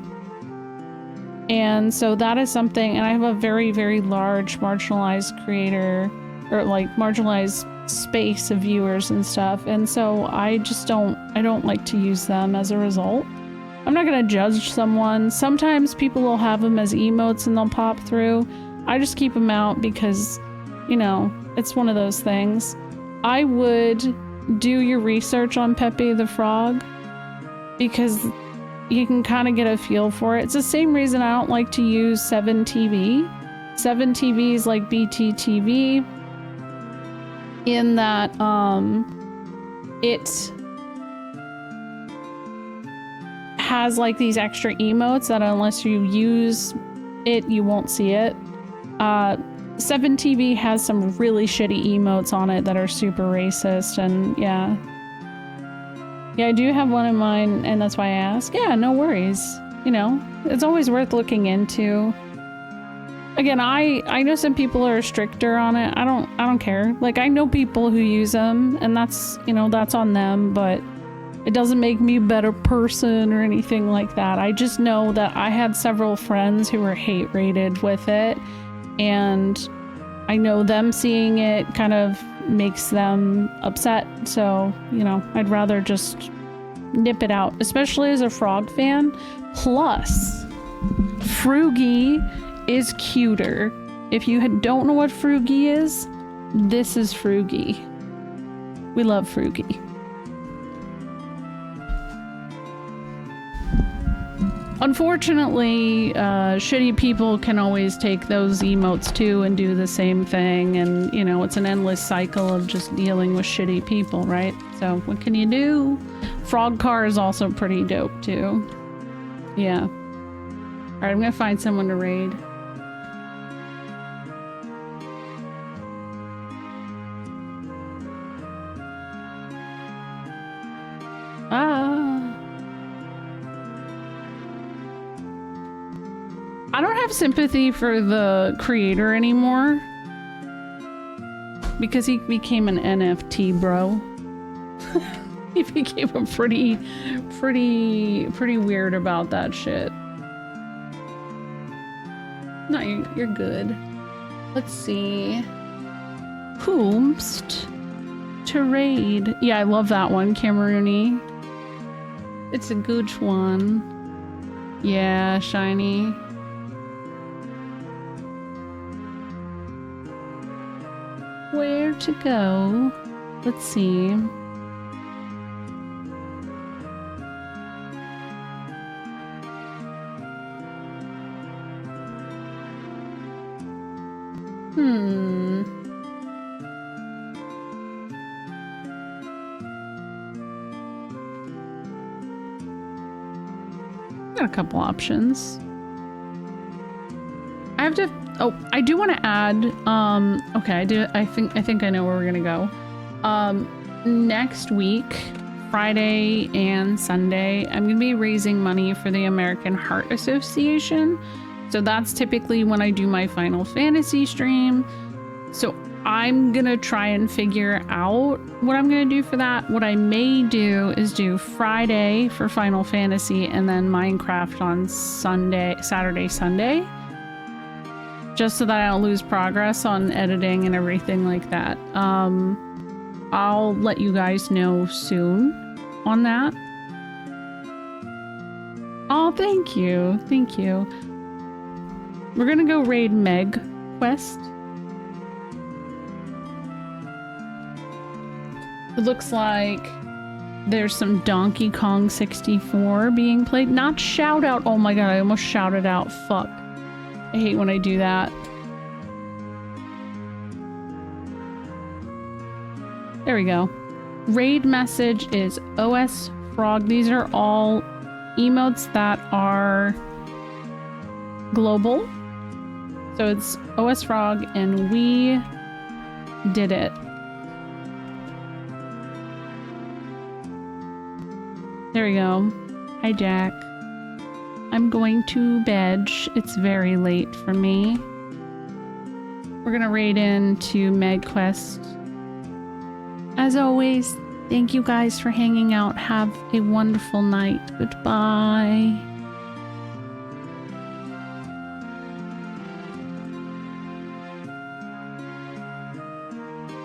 And so that is something, and I have a very, very large marginalized creator, or like marginalized space of viewers and stuff, and so I don't like to use them as a result. I'm not gonna judge someone. Sometimes people will have them as emotes and they'll pop through. I just keep them out because, you know, it's one of those things. I would do your research on Pepe the Frog because you can kind of get a feel for it. It's the same reason I don't like to use 7TV. 7TV is like BTTV in that it has like these extra emotes that unless you use it, you won't see it. 7TV has some really shitty emotes on it that are super racist, and yeah, I do have one in mind, and that's why I ask. Yeah, no worries. You know, it's always worth looking into. Again, I know some people are stricter on it. I don't care. Like, I know people who use them, and that's, you know, that's on them, but it doesn't make me a better person or anything like that. I just know that I had several friends who were hate rated with it, and I know them seeing it kind of makes them upset. So, you know, I'd rather just nip it out, especially as a Frog fan. Plus, Froogie is cuter. If you don't know what Froogie is, this is Froogie. We love Froogie. Unfortunately, shitty people can always take those emotes too and do the same thing, and you know, it's an endless cycle of just dealing with shitty people, right? So what can you do? Frog Car is also pretty dope too. Yeah. Alright, I'm gonna find someone to raid. I don't have sympathy for the creator anymore because he became an NFT bro. He became a pretty weird about that shit. No, you're good. Let's see. Whomst to raid. Yeah, I love that one, Cameroony. It's a good one. Yeah, shiny. Where to go? Let's see. Got a couple options. I have to. Oh, I do want to add. Okay, I think I know where we're gonna go. Next week, Friday and Sunday, I'm gonna be raising money for the American Heart Association. So that's typically when I do my Final Fantasy stream. So I'm gonna try and figure out what I'm gonna do for that. What I may do is do Friday for Final Fantasy and then Minecraft on Saturday, Sunday. Just so that I don't lose progress on editing and everything like that. I'll let you guys know soon on that. Oh, thank you. Thank you. We're gonna go raid Meg Quest. It looks like There's some Donkey Kong 64 being played. Not shout out. Oh my god, I almost shouted out. Fuck. I hate when I do that. There we go. Raid message is OS Frog. These are all emotes that are global. So it's OS Frog and we did it. There we go. Hi, Jack. I'm going to bed. It's very late for me. We're gonna raid into MagQuest. As always, thank you guys for hanging out. Have a wonderful night. Goodbye.